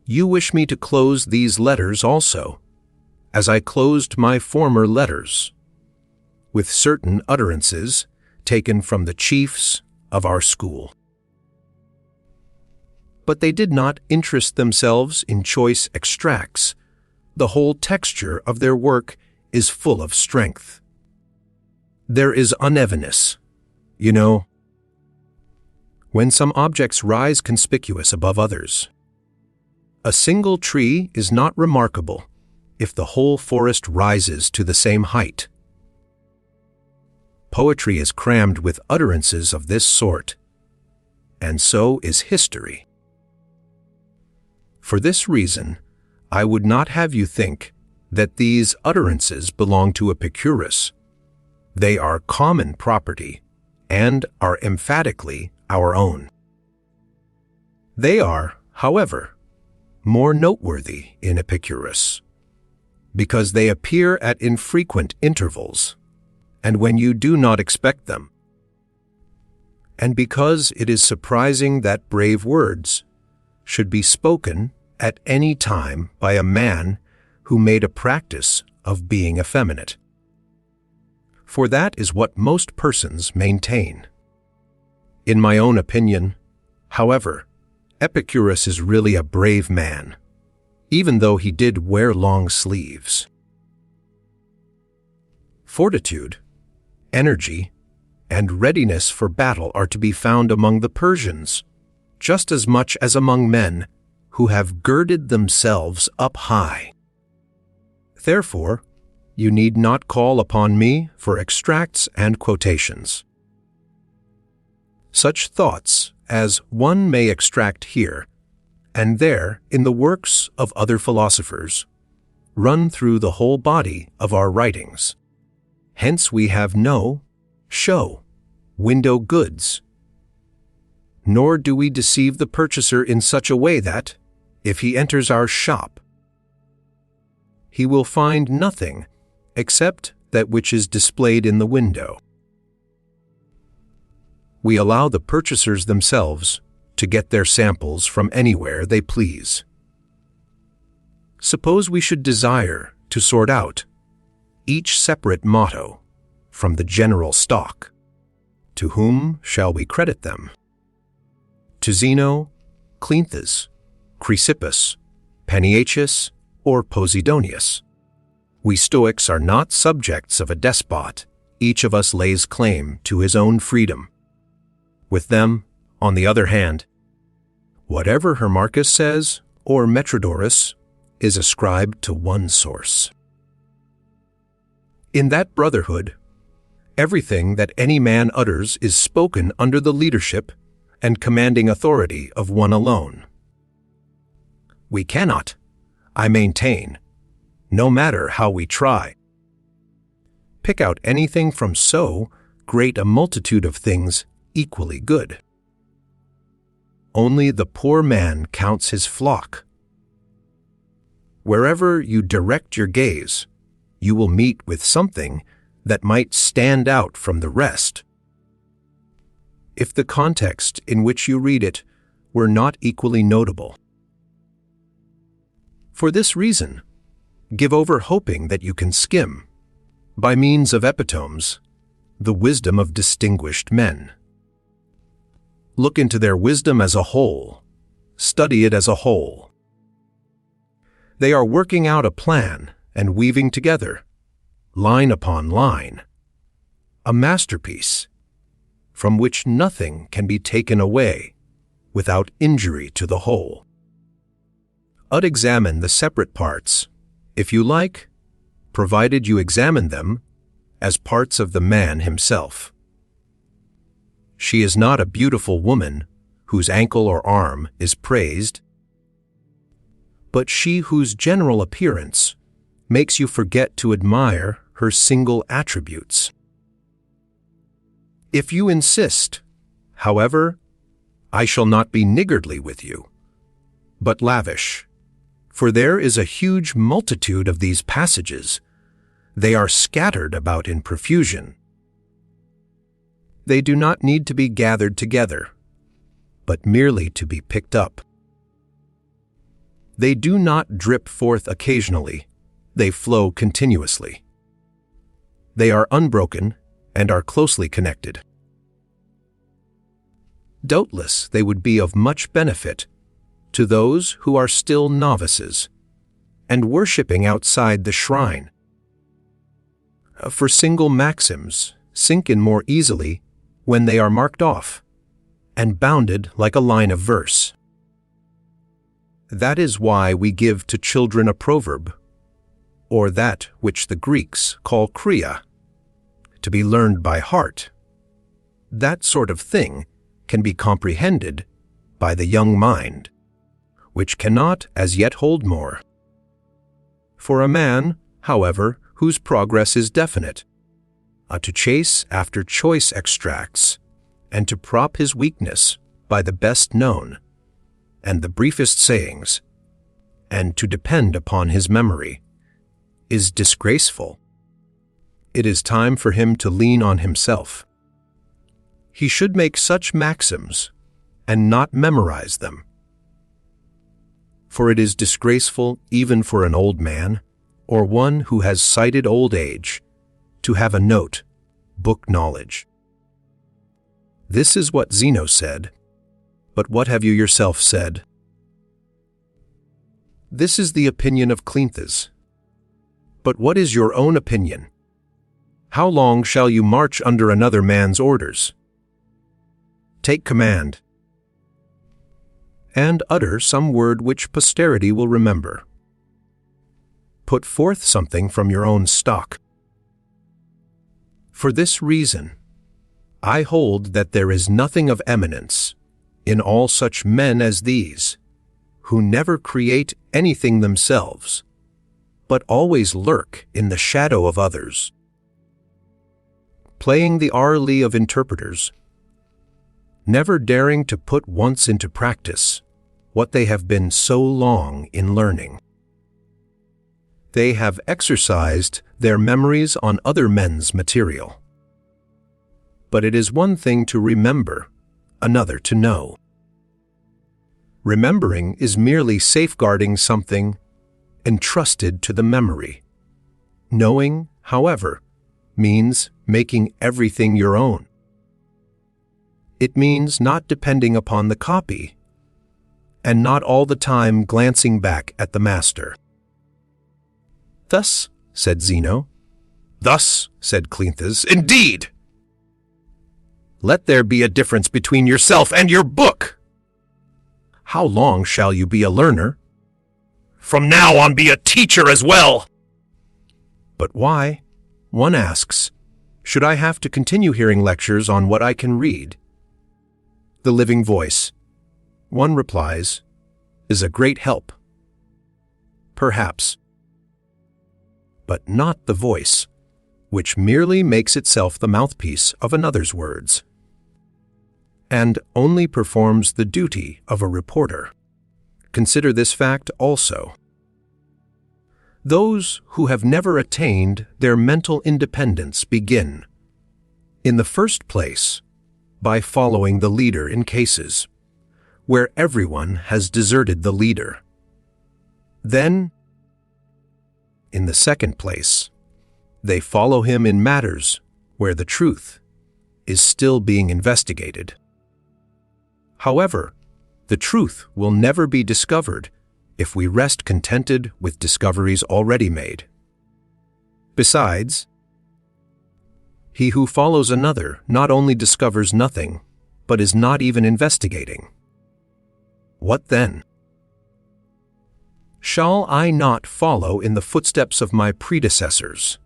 S2: You wish me to close these letters also, as I closed my former letters, with certain utterances taken from the chiefs of our school. But they did not interest themselves in choice extracts. The whole texture of their work is full of strength. There is unevenness, you know, when some objects rise conspicuous above others. A single tree is not remarkable if the whole forest rises to the same height. Poetry is crammed with utterances of this sort, and so is history. For this reason, I would not have you think that these utterances belong to Epicurus. They are common property and are emphatically our own. They are, however, more noteworthy in Epicurus, because they appear at infrequent intervals, and when you do not expect them, and because it is surprising that brave words should be spoken at any time by a man who made a practice of being effeminate. For that is what most persons maintain. In my own opinion, however, Epicurus is really a brave man, even though he did wear long sleeves. Fortitude, energy, and readiness for battle are to be found among the Persians, just as much as among men who have girded themselves up high. Therefore, you need not call upon me for extracts and quotations. Such thoughts as one may extract here and there in the works of other philosophers run through the whole body of our writings. Hence we have no show, window goods, nor do we deceive the purchaser in such a way that, if he enters our shop, he will find nothing except that which is displayed in the window. We allow the purchasers themselves to get their samples from anywhere they please. Suppose we should desire to sort out each separate motto from the general stock. To whom shall we credit them? To Zeno, Cleanthes, Chrysippus, Panaetius, or Posidonius? We Stoics are not subjects of a despot. Each of us lays claim to his own freedom. With them, on the other hand, whatever Hermarchus says, or Metrodorus, is ascribed to one source. In that brotherhood, everything that any man utters is spoken under the leadership and commanding authority of one alone. We cannot, I maintain, no matter how we try, pick out anything from so great a multitude of things equally good. Only the poor man counts his flock. Wherever you direct your gaze, you will meet with something that might stand out from the rest. If the context in which you read it were not equally notable. For this reason, give over hoping that you can skim, by means of epitomes, the wisdom of distinguished men. Look into their wisdom as a whole, study it as a whole. They are working out a plan and weaving together, line upon line, a masterpiece, from which nothing can be taken away without injury to the whole. Examine the separate parts, if you like, provided you examine them as parts of the man himself. She is not a beautiful woman whose ankle or arm is praised, but she whose general appearance makes you forget to admire her single attributes. If you insist, however, I shall not be niggardly with you, but lavish, for there is a huge multitude of these passages. They are scattered about in profusion. They do not need to be gathered together, but merely to be picked up. They do not drip forth occasionally, they flow continuously. They are unbroken and are closely connected. Doubtless they would be of much benefit to those who are still novices and worshipping outside the shrine. For single maxims sink in more easily when they are marked off and bounded like a line of verse. That is why we give to children a proverb, or that which the Greeks call kria, to be learned by heart. That sort of thing can be comprehended by the young mind, which cannot as yet hold more. For a man, however, whose progress is definite, to chase after choice extracts, and to prop his weakness by the best known, and the briefest sayings, and to depend upon his memory, is disgraceful. It is time for him to lean on himself. He should make such maxims, and not memorize them. For it is disgraceful even for an old man, or one who has sighted old age, to have a note, book knowledge. This is what Zeno said, but what have you yourself said? This is the opinion of Cleanthes. But what is your own opinion? How long shall you march under another man's orders? Take command, and utter some word which posterity will remember. Put forth something from your own stock. For this reason, I hold that there is nothing of eminence in all such men as these, who never create anything themselves, but always lurk in the shadow of others, playing the Arlie of interpreters, never daring to put once into practice what they have been so long in learning. They have exercised their memories on other men's material. But it is one thing to remember, another to know. Remembering is merely safeguarding something entrusted to the memory. Knowing, however, means making everything your own. It means not depending upon the copy, and not all the time glancing back at the master. Thus, said Zeno.
S3: Thus, said Cleanthes, indeed!
S2: Let there be a difference between yourself and your book. How long shall you be a learner?
S3: From now on be a teacher as well.
S2: But why, one asks, should I have to continue hearing lectures on what I can read? The living voice, one replies, is a great help. Perhaps. But not the voice, which merely makes itself the mouthpiece of another's words, and only performs the duty of a reporter. Consider this fact also. Those who have never attained their mental independence begin, in the first place, by following the leader in cases where everyone has deserted the leader. Then, in the second place, they follow him in matters where the truth is still being investigated. However, the truth will never be discovered if we rest contented with discoveries already made. Besides, He who follows another not only discovers nothing, but is not even investigating. What then? Shall I not follow in the footsteps of my predecessors?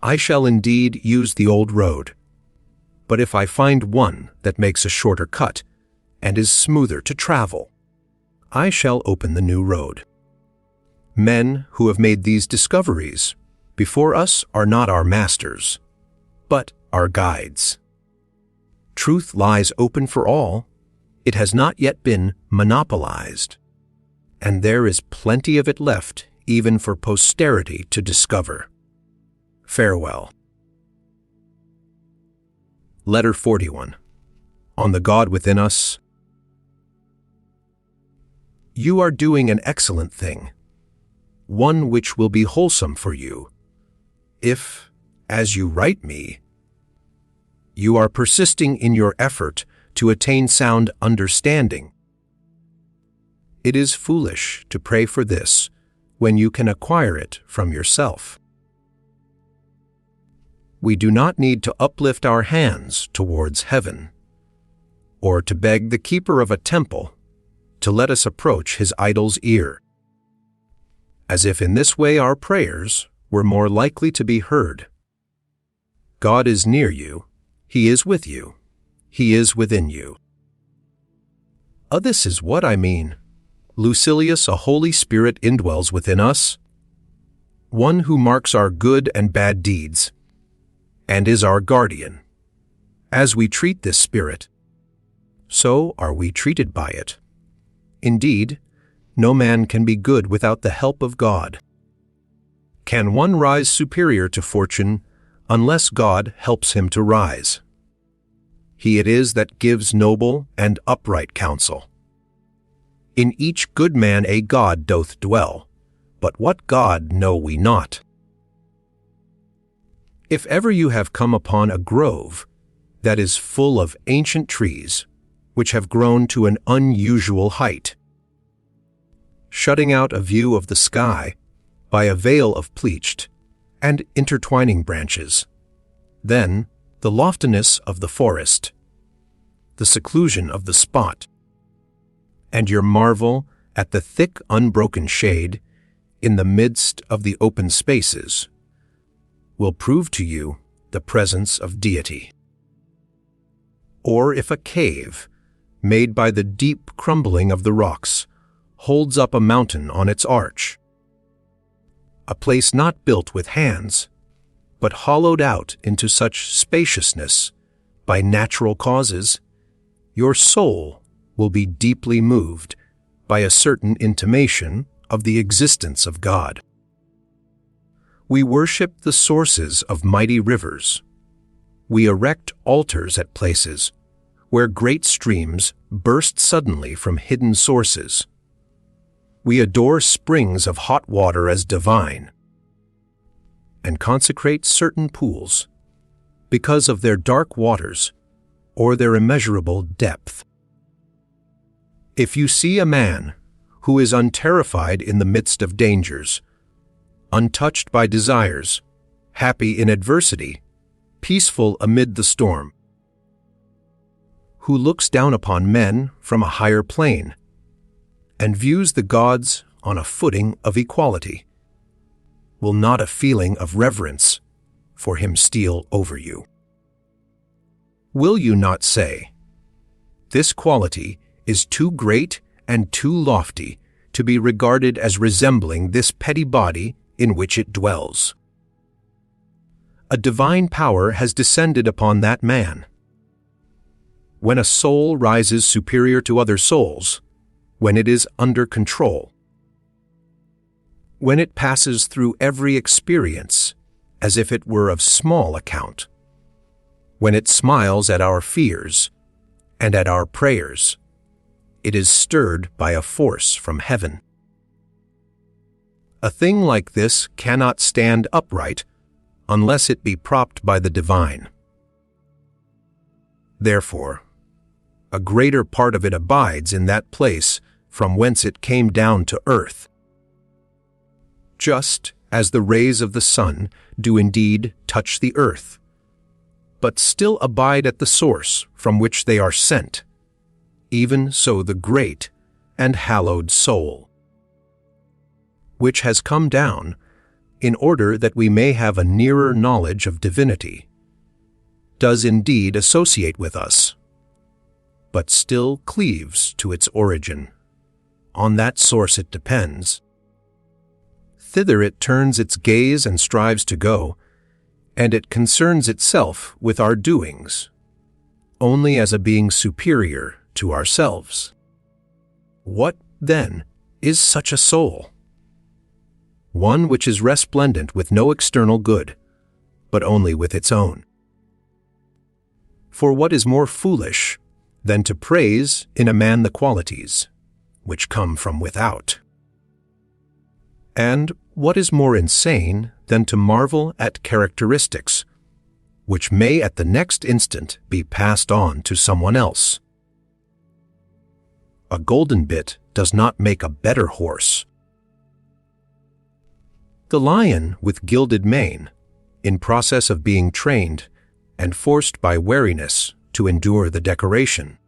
S2: I shall indeed use the old road, but if I find one that makes a shorter cut and is smoother to travel, I shall open the new road. Men who have made these discoveries before us are not our masters, but our guides. Truth lies open for all. It has not yet been monopolized, and there is plenty of it left even for posterity to discover. Farewell. Letter 41. On the God within us. You are doing an excellent thing, one which will be wholesome for you, if, as you write me, you are persisting in your effort to attain sound understanding. It is foolish to pray for this when you can acquire it from yourself. We do not need to uplift our hands towards heaven, or to beg the keeper of a temple to let us approach his idol's ear, as if in this way our prayers were more likely to be heard. God is near you, He is with you, He is within you. This is what I mean. Lucilius, a Holy Spirit indwells within us, one who marks our good and bad deeds, and is our guardian. As we treat this Spirit, so are we treated by it. Indeed, no man can be good without the help of God. Can one rise superior to fortune unless God helps him to rise? He it is that gives noble and upright counsel. In each good man a God doth dwell, but what God know we not. If ever you have come upon a grove that is full of ancient trees, which have grown to an unusual height, shutting out a view of the sky by a veil of pleached and intertwining branches, then the loftiness of the forest, the seclusion of the spot, and your marvel at the thick unbroken shade in the midst of the open spaces, will prove to you the presence of deity. Or if a cave, made by the deep crumbling of the rocks, holds up a mountain on its arch, a place not built with hands, but hollowed out into such spaciousness by natural causes, your soul will be deeply moved by a certain intimation of the existence of God. We worship the sources of mighty rivers. We erect altars at places where great streams burst suddenly from hidden sources. We adore springs of hot water as divine, and consecrate certain pools because of their dark waters or their immeasurable depth. If you see a man who is unterrified in the midst of dangers, untouched by desires, happy in adversity, peaceful amid the storm, who looks down upon men from a higher plane and views the gods on a footing of equality, will not a feeling of reverence for him steal over you? Will you not say, "This quality is too great and too lofty to be regarded as resembling this petty body in which it dwells"? A divine power has descended upon that man. When a soul rises superior to other souls, when it is under control, when it passes through every experience as if it were of small account, when it smiles at our fears and at our prayers, it is stirred by a force from heaven. A thing like this cannot stand upright unless it be propped by the divine. Therefore, a greater part of it abides in that place from whence it came down to earth. Just as the rays of the sun do indeed touch the earth, but still abide at the source from which they are sent, even so the great and hallowed soul, which has come down in order that we may have a nearer knowledge of divinity, does indeed associate with us, but still cleaves to its origin. On that source it depends. Thither it turns its gaze and strives to go, and it concerns itself with our doings, only as a being superior to ourselves. What, then, is such a soul? One which is resplendent with no external good, but only with its own. For what is more foolish than to praise in a man the qualities which come from without? And what is more insane than to marvel at characteristics which may at the next instant be passed on to someone else? A golden bit does not make a better horse. The lion with gilded mane, in process of being trained and forced by wariness to endure the decoration,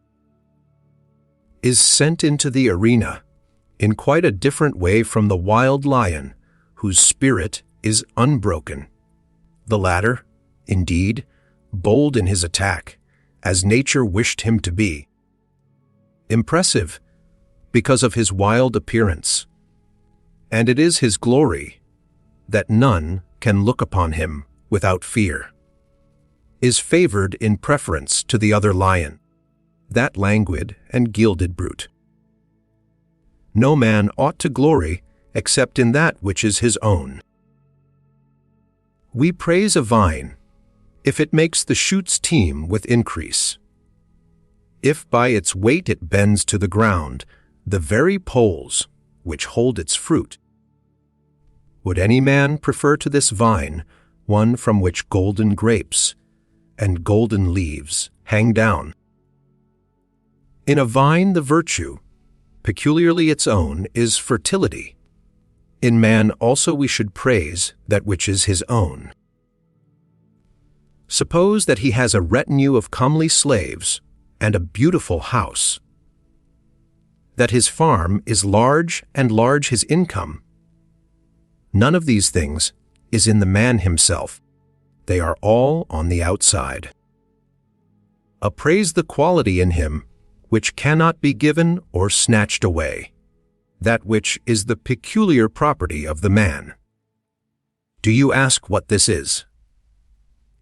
S2: is sent into the arena in quite a different way from the wild lion whose spirit is unbroken. The latter, indeed, bold in his attack, as nature wished him to be. Impressive because of his wild appearance, and it is his glory that none can look upon him without fear. Is favored in preference to the other lion, that languid and gilded brute. No man ought to glory except in that which is his own. We praise a vine if it makes the shoots teem with increase, if by its weight it bends to the ground the very poles which hold its fruit. Would any man prefer to this vine one from which golden grapes and golden leaves hang down? In a vine the virtue, peculiarly its own, is fertility. In man also we should praise that which is his own. Suppose that he has a retinue of comely slaves and a beautiful house, that his farm is large and large his income. None of these things is in the man himself. They are all on the outside. Appraise the quality in him which cannot be given or snatched away, that which is the peculiar property of the man. Do you ask what this is?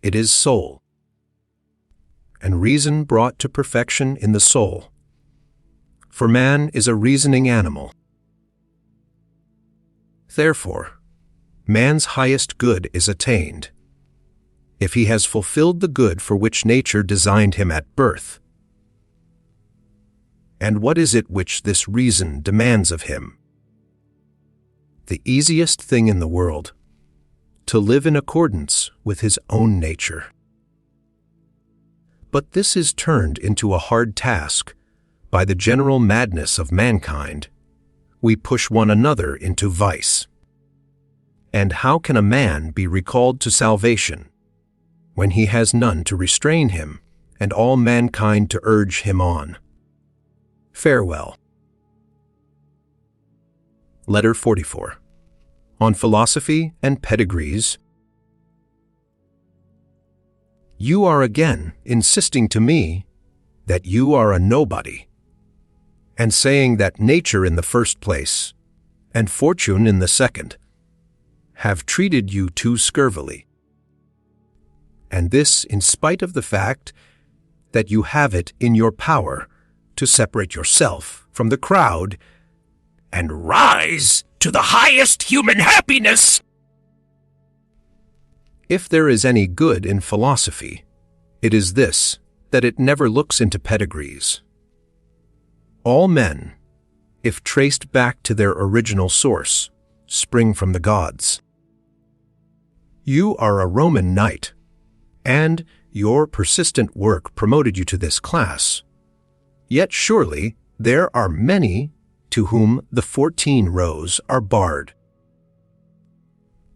S2: It is soul, and reason brought to perfection in the soul. For man is a reasoning animal. Therefore, man's highest good is attained, if he has fulfilled the good for which nature designed him at birth. And what is it which this reason demands of him? The easiest thing in the world, to live in accordance with his own nature. But this is turned into a hard task by the general madness of mankind. We push one another into vice. And how can a man be recalled to salvation when he has none to restrain him and all mankind to urge him on? Farewell. Letter 44. On Philosophy and Pedigrees. You are again insisting to me that you are a nobody, and saying that nature in the first place, and fortune in the second, have treated you too scurvily. And this in spite of the fact that you have it in your power to separate yourself from the crowd
S3: and rise to the highest human happiness.
S2: If there is any good in philosophy, it is this, that it never looks into pedigrees. All men, if traced back to their original source, spring from the gods. You are a Roman knight, and your persistent work promoted you to this class. Yet surely there are many to whom the 14 rows are barred.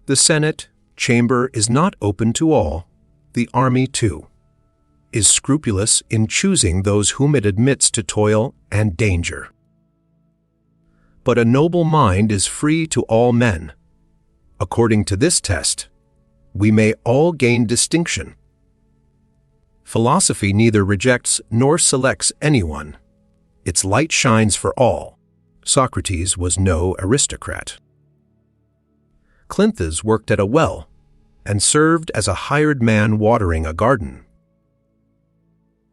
S2: The Senate chamber is not open to all, the army too, is scrupulous in choosing those whom it admits to toil and danger. But a noble mind is free to all men. According to this test, we may all gain distinction. Philosophy neither rejects nor selects anyone. Its light shines for all. Socrates was no aristocrat. Clynthes worked at a well and served as a hired man watering a garden.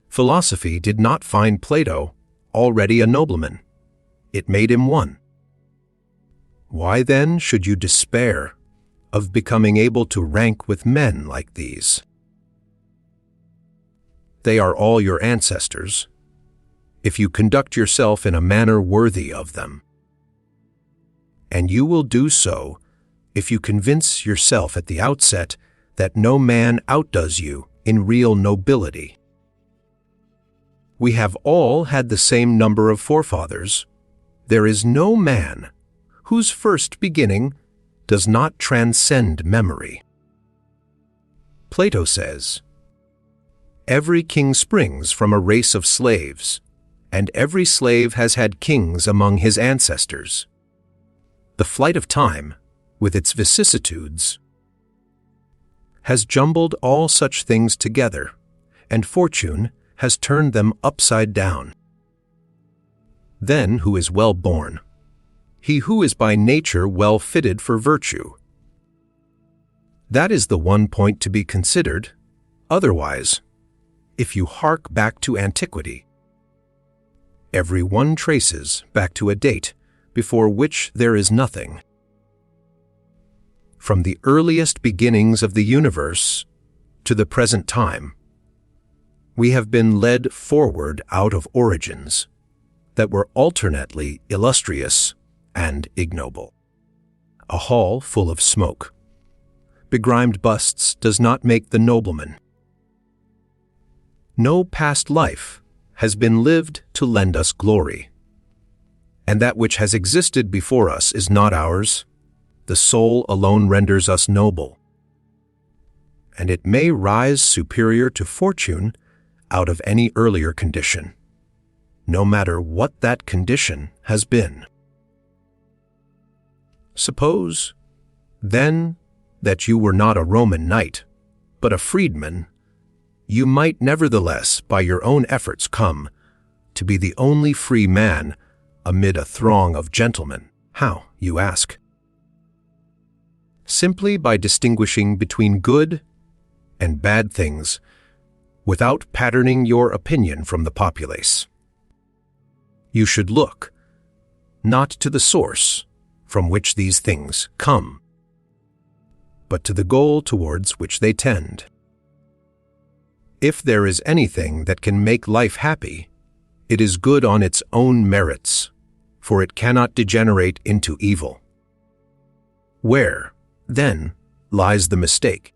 S2: Philosophy did not find Plato already a nobleman. It made him one. Why then should you despair of becoming able to rank with men like these? They are all your ancestors, if you conduct yourself in a manner worthy of them. And you will do so if you convince yourself at the outset that no man outdoes you in real nobility. We have all had the same number of forefathers. There is no man whose first beginning does not transcend memory. Plato says, "Every king springs from a race of slaves, and every slave has had kings among his ancestors. The flight of time, with its vicissitudes, has jumbled all such things together, and fortune has turned them upside down. Then who is well born? He who is by nature well fitted for virtue. That is the one point to be considered. Otherwise, if you hark back to antiquity, every one traces back to a date before which there is nothing. From the earliest beginnings of the universe to the present time, we have been led forward out of origins that were alternately illustrious and ignoble. A hall full of smoke, begrimed busts does not make the nobleman. No past life has been lived to lend us glory, and that which has existed before us is not ours. The soul alone renders us noble, and it may rise superior to fortune out of any earlier condition, no matter what that condition has been. Suppose, then, that you were not a Roman knight, but a freedman, you might nevertheless by your own efforts come to be the only free man amid a throng of gentlemen. How, you ask? Simply by distinguishing between good and bad things without patterning your opinion from the populace. You should look not to the source from which these things come, but to the goal towards which they tend. If there is anything that can make life happy, it is good on its own merits, for it cannot degenerate into evil. Where, then, lies the mistake,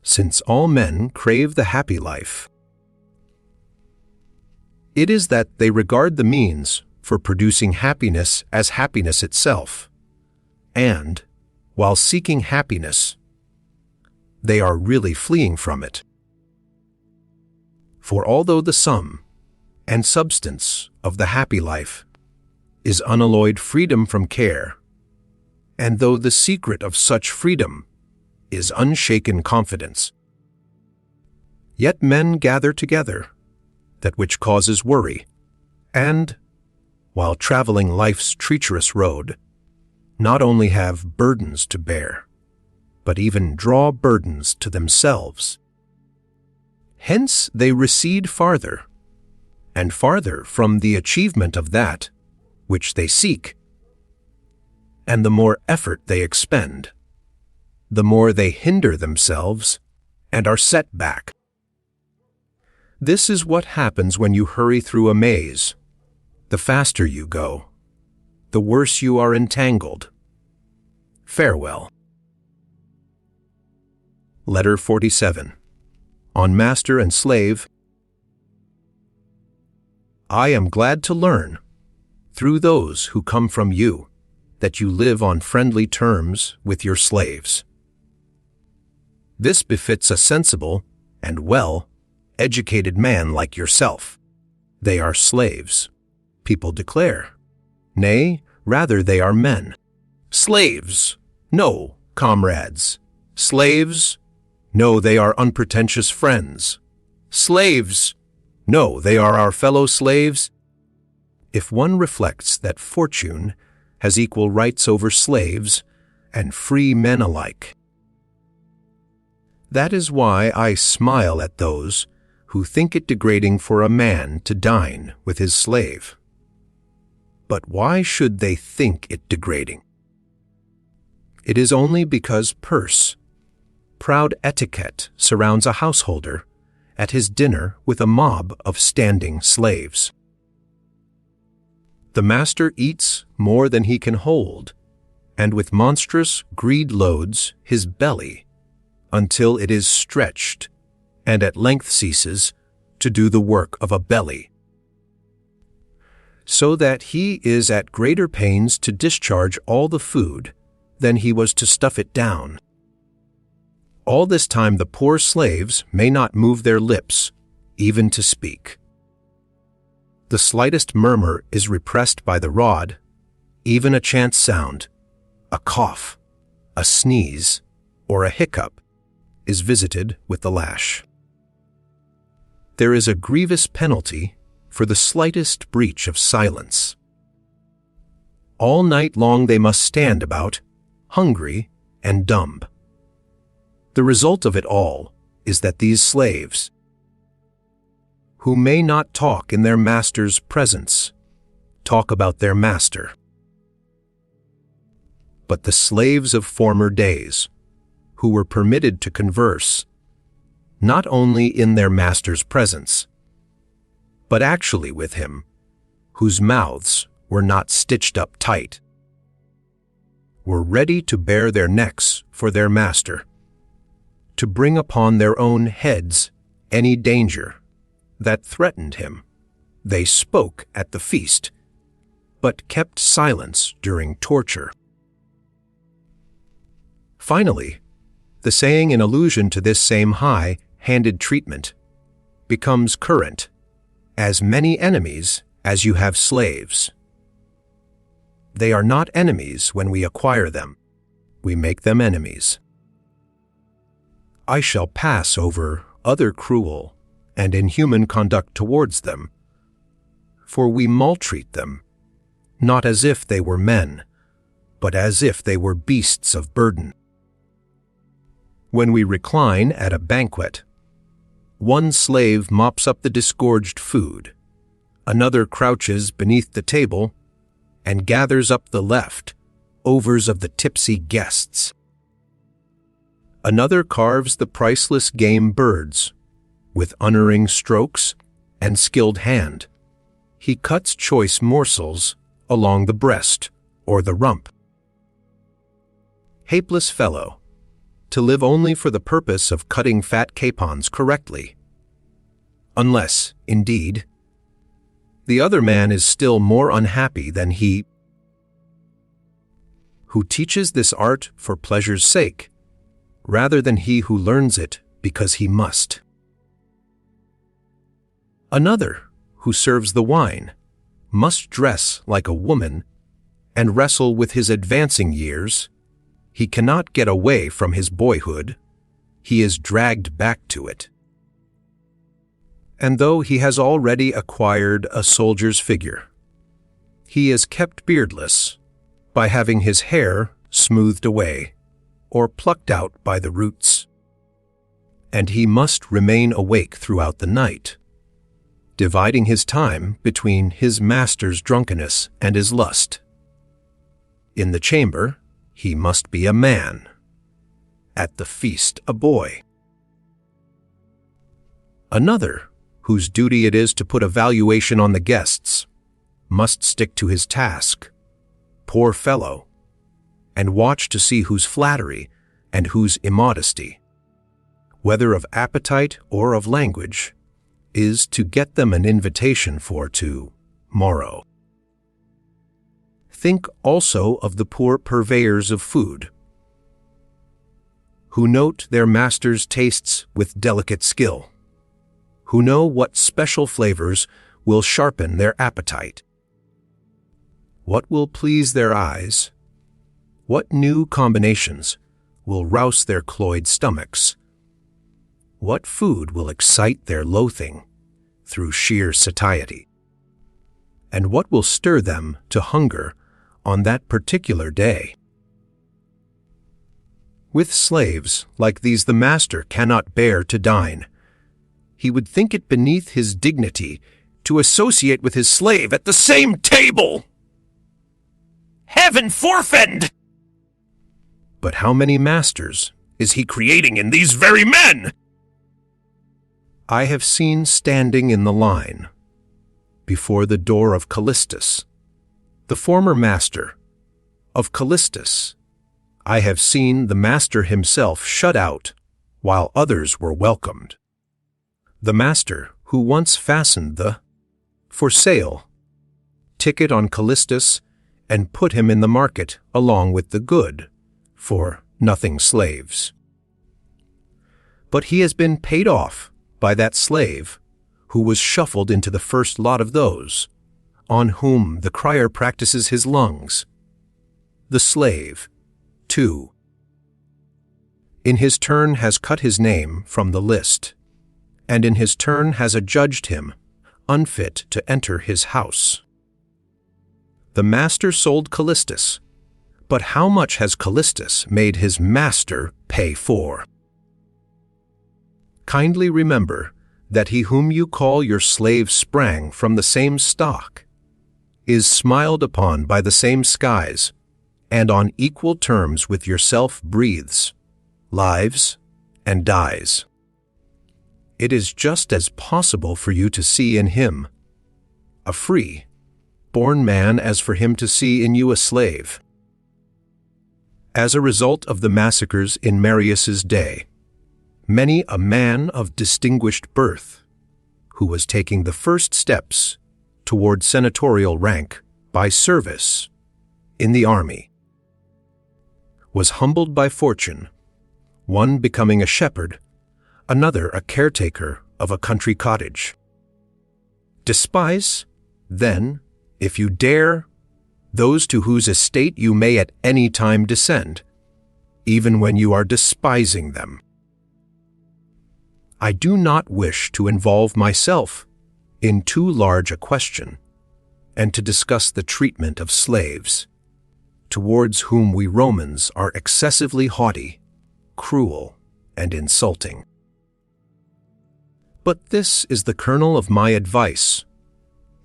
S2: since all men crave the happy life? It is that they regard the means for producing happiness as happiness itself, and, while seeking happiness, they are really fleeing from it. For although the sum and substance of the happy life is unalloyed freedom from care, and though the secret of such freedom is unshaken confidence, yet men gather together that which causes worry, and, while traveling life's treacherous road, not only have burdens to bear, but even draw burdens to themselves. Hence they recede farther and farther from the achievement of that which they seek, and the more effort they expend, the more they hinder themselves and are set back. This is what happens when you hurry through a maze. The faster you go, the worse you are entangled. Farewell. Letter 47. On Master and Slave. I am glad to learn, through those who come from you, that you live on friendly terms with your slaves. This befits a sensible and well-educated man like yourself. They are slaves, people declare. Nay, rather they are men. Slaves? No, comrades. Slaves? No, they are unpretentious friends. Slaves? No, they are our fellow slaves. If one reflects that fortune has equal rights over slaves and free men alike. That is why I smile at those who think it degrading for a man to dine with his slave. But why should they think it degrading? It is only because proud etiquette surrounds a householder at his dinner with a mob of standing slaves. The master eats more than he can hold, and with monstrous greed loads his belly until it is stretched and at length ceases to do the work of a belly, so that he is at greater pains to discharge all the food than he was to stuff it down. All this time the poor slaves may not move their lips, even to speak. The slightest murmur is repressed by the rod, even a chance sound, a cough, a sneeze, or a hiccup, is visited with the lash. There is a grievous penalty for the slightest breach of silence. All night long they must stand about, hungry and dumb. The result of it all is that these slaves, who may not talk in their master's presence, talk about their master. But the slaves of former days, who were permitted to converse, not only in their master's presence, but actually with him, whose mouths were not stitched up tight, were ready to bare their necks for their master, to bring upon their own heads any danger that threatened him. They spoke at the feast, but kept silence during torture. Finally, the saying in allusion to this same high-handed treatment becomes current: as many enemies as you have slaves. They are not enemies when we acquire them. We make them enemies. I shall pass over other cruel and inhuman conduct towards them, for we maltreat them, not as if they were men, but as if they were beasts of burden. When we recline at a banquet, one slave mops up the disgorged food, another crouches beneath the table and gathers up the left overs of the tipsy guests. Another carves the priceless game birds with unerring strokes and skilled hand. He cuts choice morsels along the breast or the rump. Hapless fellow, to live only for the purpose of cutting fat capons correctly. Unless, indeed, the other man is still more unhappy than he who teaches this art for pleasure's sake, rather than he who learns it because he must. Another, who serves the wine, must dress like a woman and wrestle with his advancing years. He cannot get away from his boyhood. He is dragged back to it. And though he has already acquired a soldier's figure, he is kept beardless by having his hair smoothed away or plucked out by the roots. And he must remain awake throughout the night, dividing his time between his master's drunkenness and his lust. In the chamber, he must be a man. At the feast, a boy. Another, whose duty it is to put a valuation on the guests, must stick to his task, poor fellow, and watch to see whose flattery and whose immodesty, whether of appetite or of language, is to get them an invitation for to-morrow. Think also of the poor purveyors of food, who note their master's tastes with delicate skill, who know what special flavors will sharpen their appetite, what will please their eyes, what new combinations will rouse their cloyed stomachs, what food will excite their loathing through sheer satiety, and what will stir them to hunger on that particular day. With slaves like these the master cannot bear to dine. He would think it beneath his dignity to associate with his slave at the same table.
S3: Heaven forfend!
S2: But how many masters is he
S3: Creating in these very men!
S2: I have seen standing in the line before the door of Callistus, the former master of Callistus. I have seen the master himself shut out while others were welcomed. The master who once fastened the for sale ticket on Callistus and put him in the market along with the good for nothing slaves. But he has been paid off by that slave who was shuffled into the first lot of those on whom the crier practices his lungs. The slave, too, in his turn has cut his name from the list, and in his turn has adjudged him unfit to enter his house. The master sold Callistus, but how much has Callistus made his master pay for? Kindly remember that he whom you call your slave sprang from the same stock, is smiled upon by the same skies, and on equal terms with yourself breathes, lives, and dies. It is just as possible for you to see in him a free, born man as for him to see in you a slave. As a result of the massacres in Marius's day, many a man of distinguished birth, who was taking the first steps toward senatorial rank by service in the army, was humbled by fortune, one becoming a shepherd, another a caretaker of a country cottage. Despise, then, if you dare, those to whose estate you may at any time descend, even when you are despising them. I do not wish to involve myself in too large a question, and to discuss the treatment of slaves, towards whom we Romans are excessively haughty, cruel, and insulting. But this is the kernel of my advice.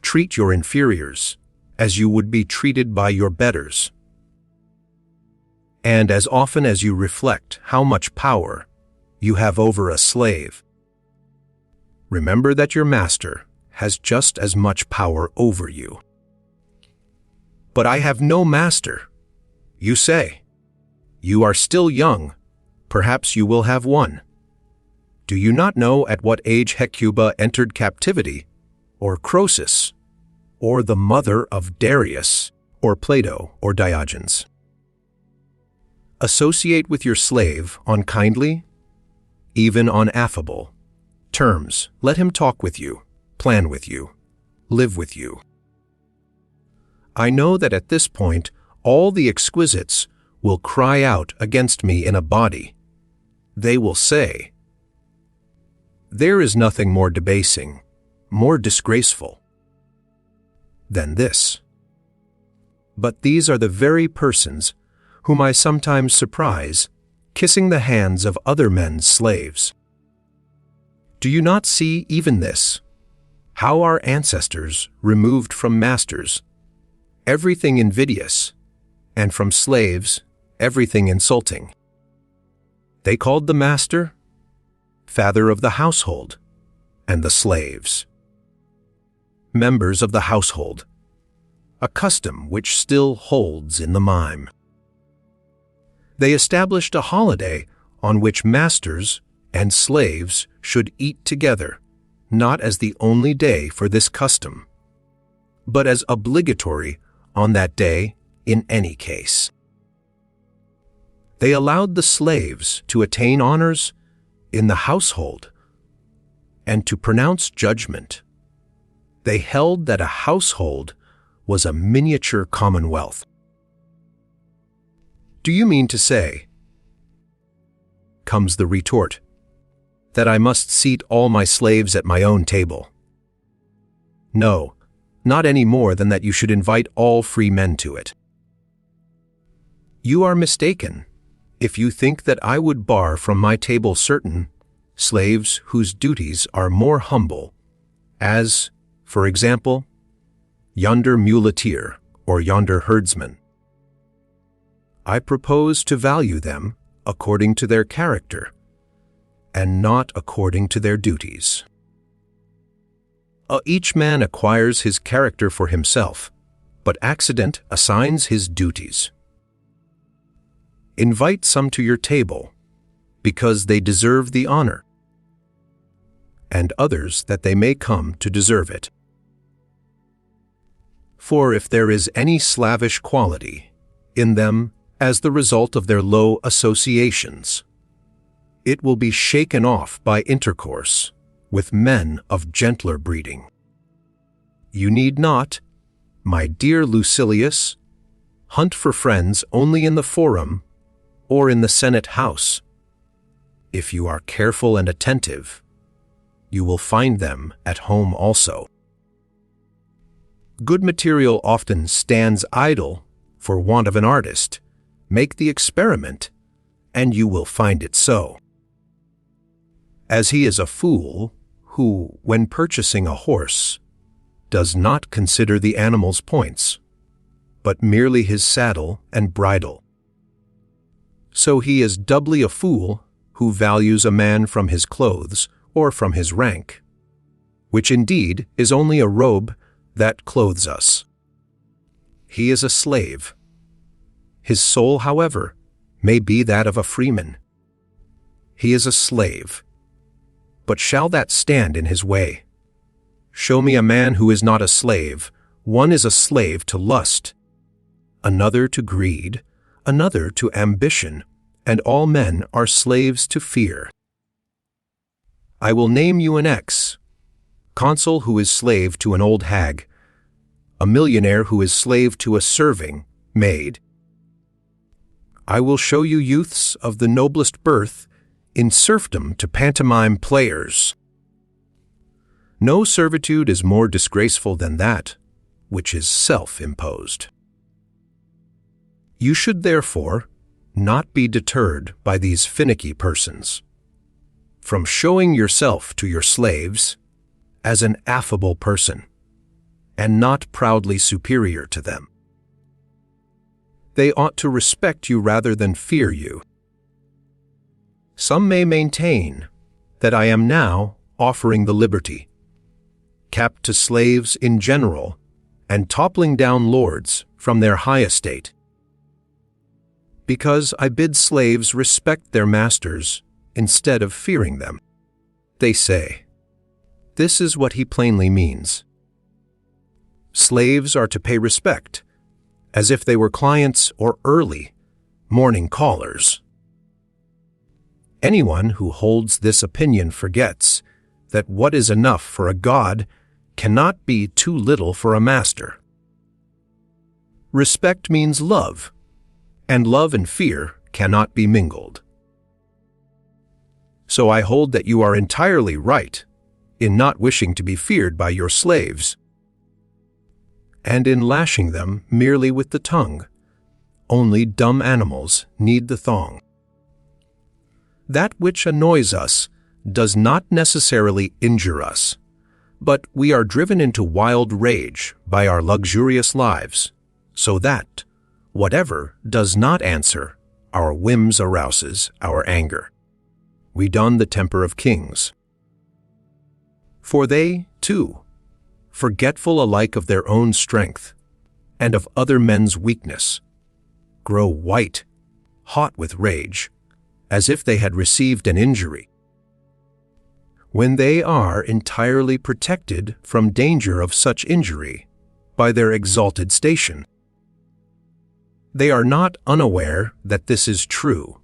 S2: Treat your inferiors as you would be treated by your betters. And as often as you reflect how much power you have over a slave, remember that your master has just as much power over you. But I have no master, you say. You are still young. Perhaps you will have one. Do you not know at what age Hecuba entered captivity, or Croesus, or the mother of Darius, or Plato, or Diogenes? Associate with your slave on kindly, even on affable, terms. Let him talk with you, plan with you, live with you. I know that at this point all the exquisites will cry out against me in a body. They will say, "There is nothing more debasing, more disgraceful than this." But these are the very persons whom I sometimes surprise kissing the hands of other men's slaves. Do you not see even this, how our ancestors removed from masters everything invidious, and from slaves everything insulting? They called the master father of the household, and the slaves members of the household, a custom which still holds in the mime. They established a holiday on which masters and slaves should eat together, not as the only day for this custom, but as obligatory on that day in any case. They allowed the slaves to attain honors in the household and to pronounce judgment. They held that a household was a miniature commonwealth. Do you mean to say, comes the retort, that I must seat all my slaves at my own table? No, not any more than that you should invite all free men to it. You are mistaken if you think that I would bar from my table certain slaves whose duties are more humble, as, for example, yonder muleteer or yonder herdsman. I propose to value them according to their character, and not according to their duties. Each man acquires his character for himself, but accident assigns his duties. Invite some to your table, because they deserve the honor, and others that they may come to deserve it. For if there is any slavish quality in them as the result of their low associations, it will be shaken off by intercourse with men of gentler breeding. You need not, my dear Lucilius, hunt for friends only in the forum or in the Senate House. If you are careful and attentive, you will find them at home also. Good material often stands idle for want of an artist. Make the experiment, and you will find it so. As he is a fool who, when purchasing a horse, does not consider the animal's points, but merely his saddle and bridle, so he is doubly a fool who values a man from his clothes or from his rank, which indeed is only a robe that clothes us. He is a slave. His soul, however, may be that of a freeman. He is a slave. But shall that stand in his way? Show me a man who is not a slave. One is a slave to lust, another to greed, another to ambition, and all men are slaves to fear. I will name you an consul who is slave to an old hag, a millionaire who is slave to a serving maid. I will show you youths of the noblest birth in serfdom to pantomime players. No servitude is more disgraceful than that which is self-imposed. You should therefore not be deterred by these finicky persons from showing yourself to your slaves as an affable person and not proudly superior to them. They ought to respect you rather than fear you. Some may maintain that I am now offering the liberty, capped to slaves in general, and toppling down lords from their high estate, because I bid slaves respect their masters instead of fearing them. They say, this is what he plainly means. Slaves are to pay respect, as if they were clients or early morning callers. Anyone who holds this opinion forgets that what is enough for a god cannot be too little for a master. Respect means love, and love and fear cannot be mingled. So I hold that you are entirely right in not wishing to be feared by your slaves, and in lashing them merely with the tongue. Only dumb animals need the thong. That which annoys us does not necessarily injure us, but we are driven into wild rage by our luxurious lives, so that whatever does not answer our whims arouses our anger. We don the temper of kings. For they, too, forgetful alike of their own strength and of other men's weakness, grow white, hot with rage, as if they had received an injury, when they are entirely protected from danger of such injury by their exalted station. They are not unaware that this is true,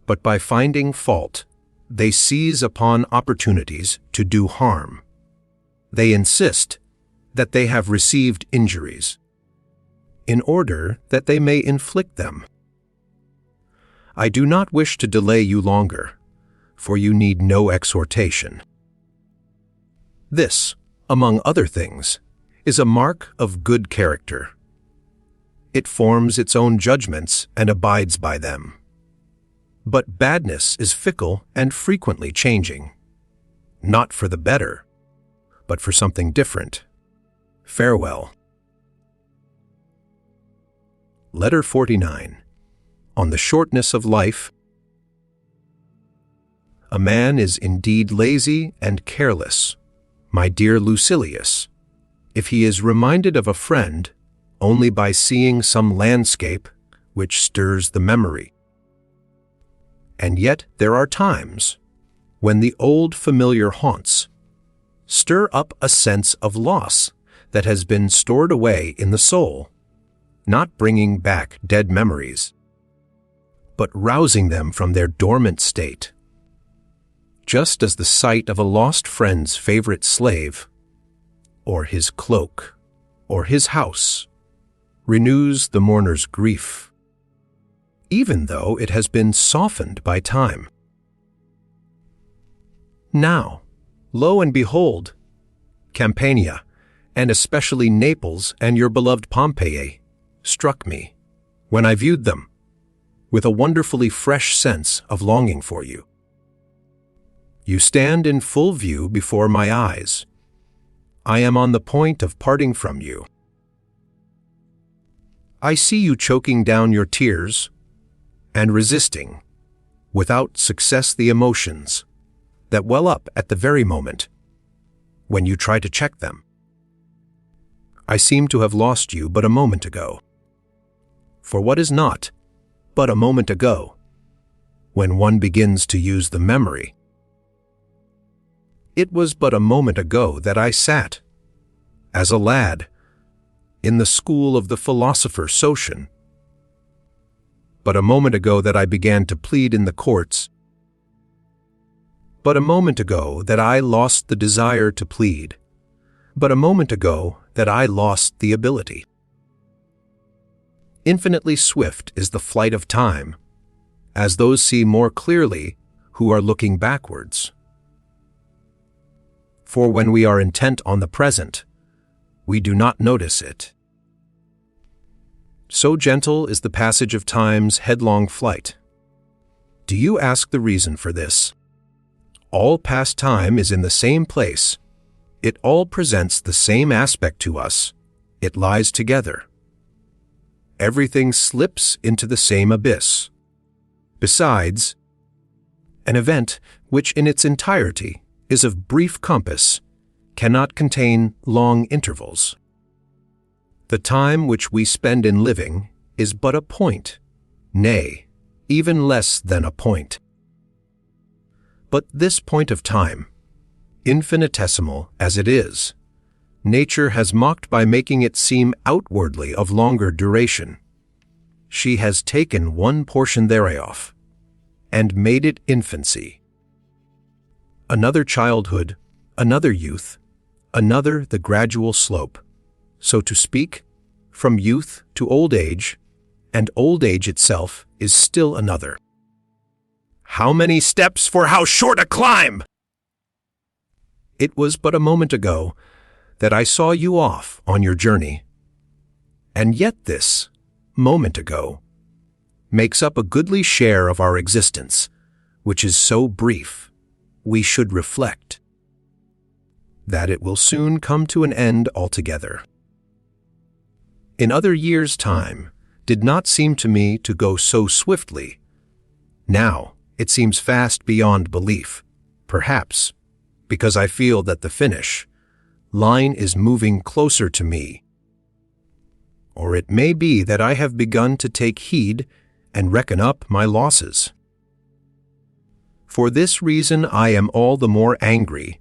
S2: but by finding fault, they seize upon opportunities to do harm. They insist that they have received injuries, in order that they may inflict them. I do not wish to delay you longer, for you need no exhortation. This, among other things, is a mark of good character. It forms its own judgments and abides by them. But badness is fickle and frequently changing, not for the better, but for something different. Farewell. Letter 49. On the shortness of life. A man is indeed lazy and careless, my dear Lucilius, if he is reminded of a friend only by seeing some landscape which stirs the memory. And yet there are times when the old familiar haunts stir up a sense of loss that has been stored away in the soul, not bringing back dead memories, but rousing them from their dormant state. Just as the sight of a lost friend's favorite slave, or his cloak, or his house, renews the mourner's grief, even though it has been softened by time. Now, lo and behold, Campania, and especially Naples and your beloved Pompeii, struck me, when I viewed them, with a wonderfully fresh sense of longing for you. You stand in full view before my eyes. I am on the point of parting from you. I see you choking down your tears and resisting, without success, the emotions that well up at the very moment when you try to check them. I seem to have lost you but a moment ago. For what is not but a moment ago, when one begins to use the memory? It was but a moment ago that I sat, as a lad, in the school of the philosopher Socian. But a moment ago that I began to plead in the courts. But a moment ago that I lost the desire to plead. But a moment ago that I lost the ability. Infinitely swift is the flight of time, as those see more clearly who are looking backwards. For when we are intent on the present, we do not notice it. So gentle is the passage of time's headlong flight. Do you ask the reason for this? All past time is in the same place. It all presents the same aspect to us. It lies together. Everything slips into the same abyss. Besides, an event which in its entirety is of brief compass cannot contain long intervals. The time which we spend in living is but a point, nay, even less than a point. But this point of time, infinitesimal as it is, nature has mocked by making it seem outwardly of longer duration. She has taken one portion thereof, and made it infancy. Another childhood, another youth, another the gradual slope, so to speak, from youth to old age, and old age itself is still another.
S3: How many steps for how short a climb?
S2: It was but a moment ago that I saw you off on your journey, and yet this moment ago makes up a goodly share of our existence, which is so brief, we should reflect that it will soon come to an end altogether. In other years' time did not seem to me to go so swiftly. Now it seems fast beyond belief, perhaps because I feel that the finish line is moving closer to me. Or it may be that I have begun to take heed and reckon up my losses. For this reason I am all the more angry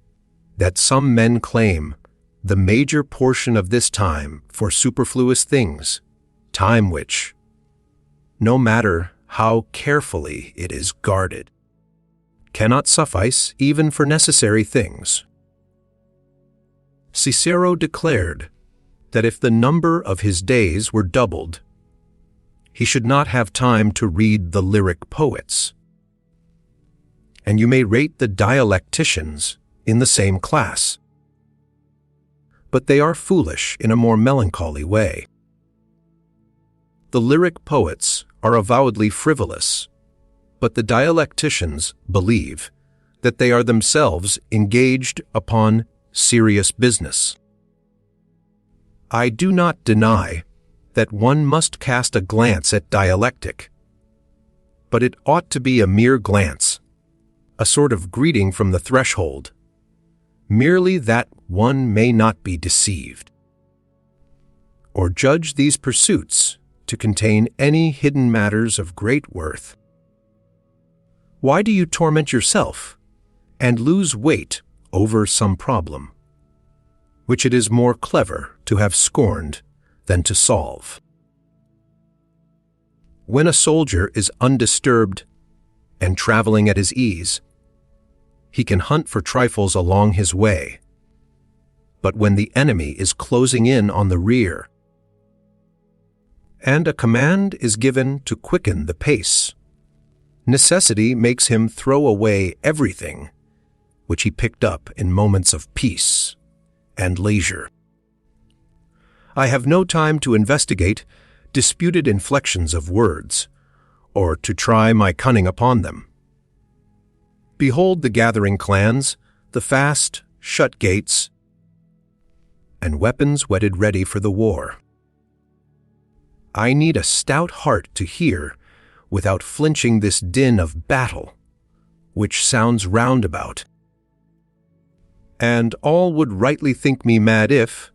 S2: that some men claim the major portion of this time for superfluous things, time which, no matter how carefully it is guarded, cannot suffice even for necessary things. Cicero declared that if the number of his days were doubled, he should not have time to read the lyric poets. And you may rate the dialecticians in the same class. But they are foolish in a more melancholy way. The lyric poets are avowedly frivolous, but the dialecticians believe that they are themselves engaged upon serious business. I do not deny that one must cast a glance at dialectic, but it ought to be a mere glance, a sort of greeting from the threshold, merely that one may not be deceived, or judge these pursuits to contain any hidden matters of great worth. Why do you torment yourself and lose weight over some problem, which it is more clever to have scorned than to solve? When a soldier is undisturbed and traveling at his ease, he can hunt for trifles along his way. But when the enemy is closing in on the rear, and a command is given to quicken the pace, necessity makes him throw away everything which he picked up in moments of peace and leisure. I have no time to investigate disputed inflections of words, or to try my cunning upon them. Behold the gathering clans, the fast, shut gates, and weapons whetted ready for the war. I need a stout heart to hear, without flinching, this din of battle, which sounds roundabout. And all would rightly think me mad if,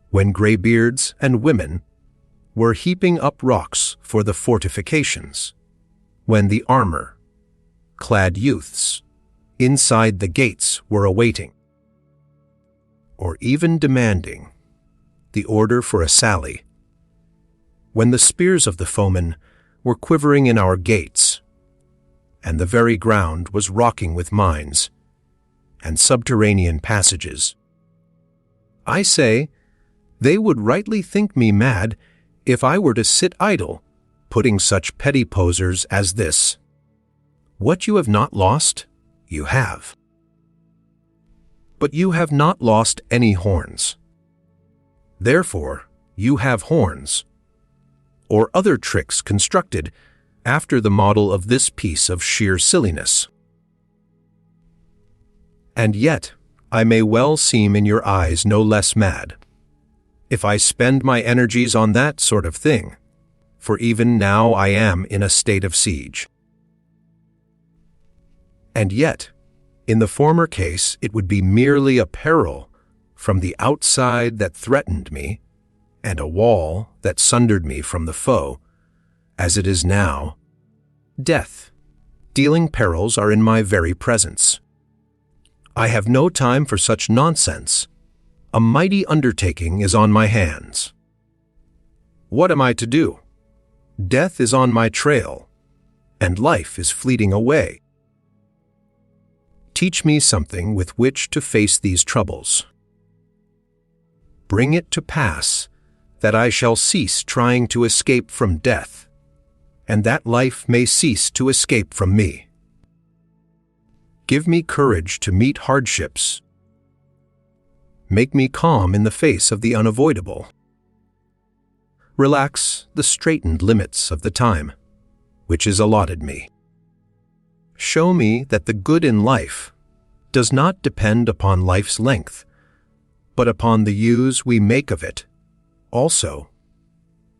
S2: when greybeards and women were heaping up rocks for the fortifications, when the armor-clad youths inside the gates were awaiting, or even demanding, the order for a sally, when the spears of the foemen were quivering in our gates, and the very ground was rocking with mines and subterranean passages. I say, they would rightly think me mad if I were to sit idle, putting such petty posers as this. What you have not lost, you have. But you have not lost any horns. Therefore, you have horns, or other tricks constructed after the model of this piece of sheer silliness. And yet, I may well seem in your eyes no less mad, if I spend my energies on that sort of thing, for even now I am in a state of siege. And yet, in the former case, it would be merely a peril from the outside that threatened me, and a wall that sundered me from the foe. As it is now, death, dealing perils are in my very presence. I have no time for such nonsense. A mighty undertaking is on my hands. What am I to do? Death is on my trail, and life is fleeting away. Teach me something with which to face these troubles. Bring it to pass that I shall cease trying to escape from death, and that life may cease to escape from me. Give me courage to meet hardships. Make me calm in the face of the unavoidable. Relax the straitened limits of the time which is allotted me. Show me that the good in life does not depend upon life's length, but upon the use we make of it. Also,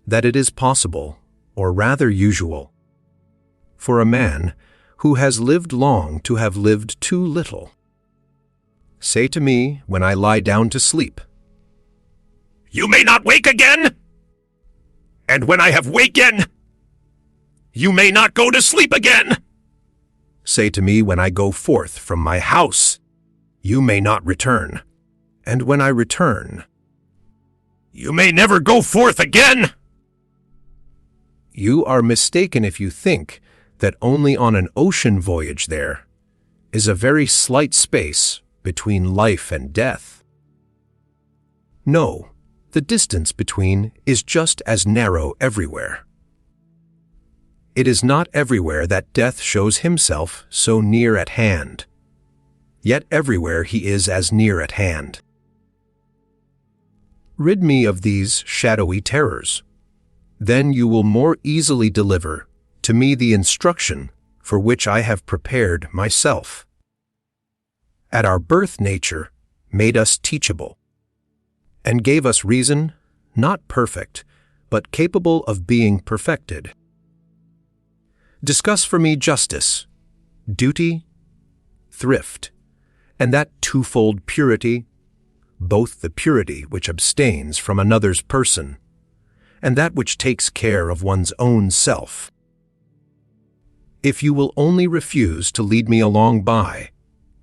S2: that it is possible, or rather usual, for a man who has lived long to have lived too little. Say to me when I lie down to sleep,
S3: You may not wake again! And when I have waken, you may not go to sleep again!
S2: Say to me when I go forth from my house, You may not return. And when I return,
S3: You may never go forth again!
S2: You are mistaken if you think that only on an ocean voyage there is a very slight space between life and death. No, the distance between is just as narrow everywhere. It is not everywhere that death shows himself so near at hand, yet everywhere he is as near at hand. Rid me of these shadowy terrors. Then you will more easily deliver to me the instruction for which I have prepared myself. At our birth nature made us teachable, and gave us reason, not perfect, but capable of being perfected. Discuss for me justice, duty, thrift, and that twofold purity, both the purity which abstains from another's person, and that which takes care of one's own self. If you will only refuse to lead me along by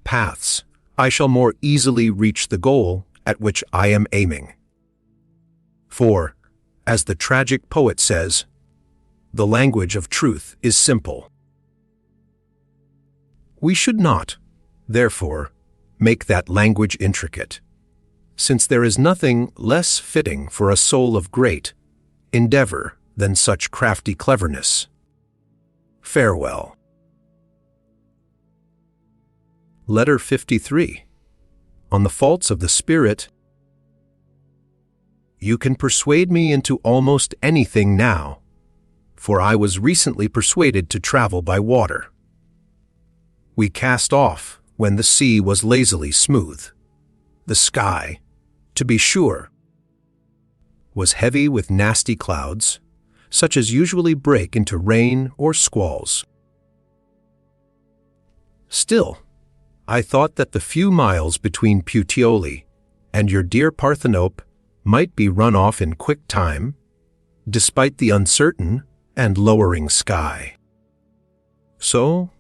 S2: paths, I shall more easily reach the goal at which I am aiming. For, as the tragic poet says, the language of truth is simple. We should not, therefore, make that language intricate, since there is nothing less fitting for a soul of great endeavor than such crafty cleverness. Farewell. Letter 53. On the faults of the spirit. You can persuade me into almost anything now, for I was recently persuaded to travel by water. We cast off when the sea was lazily smooth. The sky, to be sure, was heavy with nasty clouds, such as usually break into rain or squalls. Still, I thought that the few miles between Puteoli and your dear Parthenope might be run off in quick time, despite the uncertain and lowering sky. So,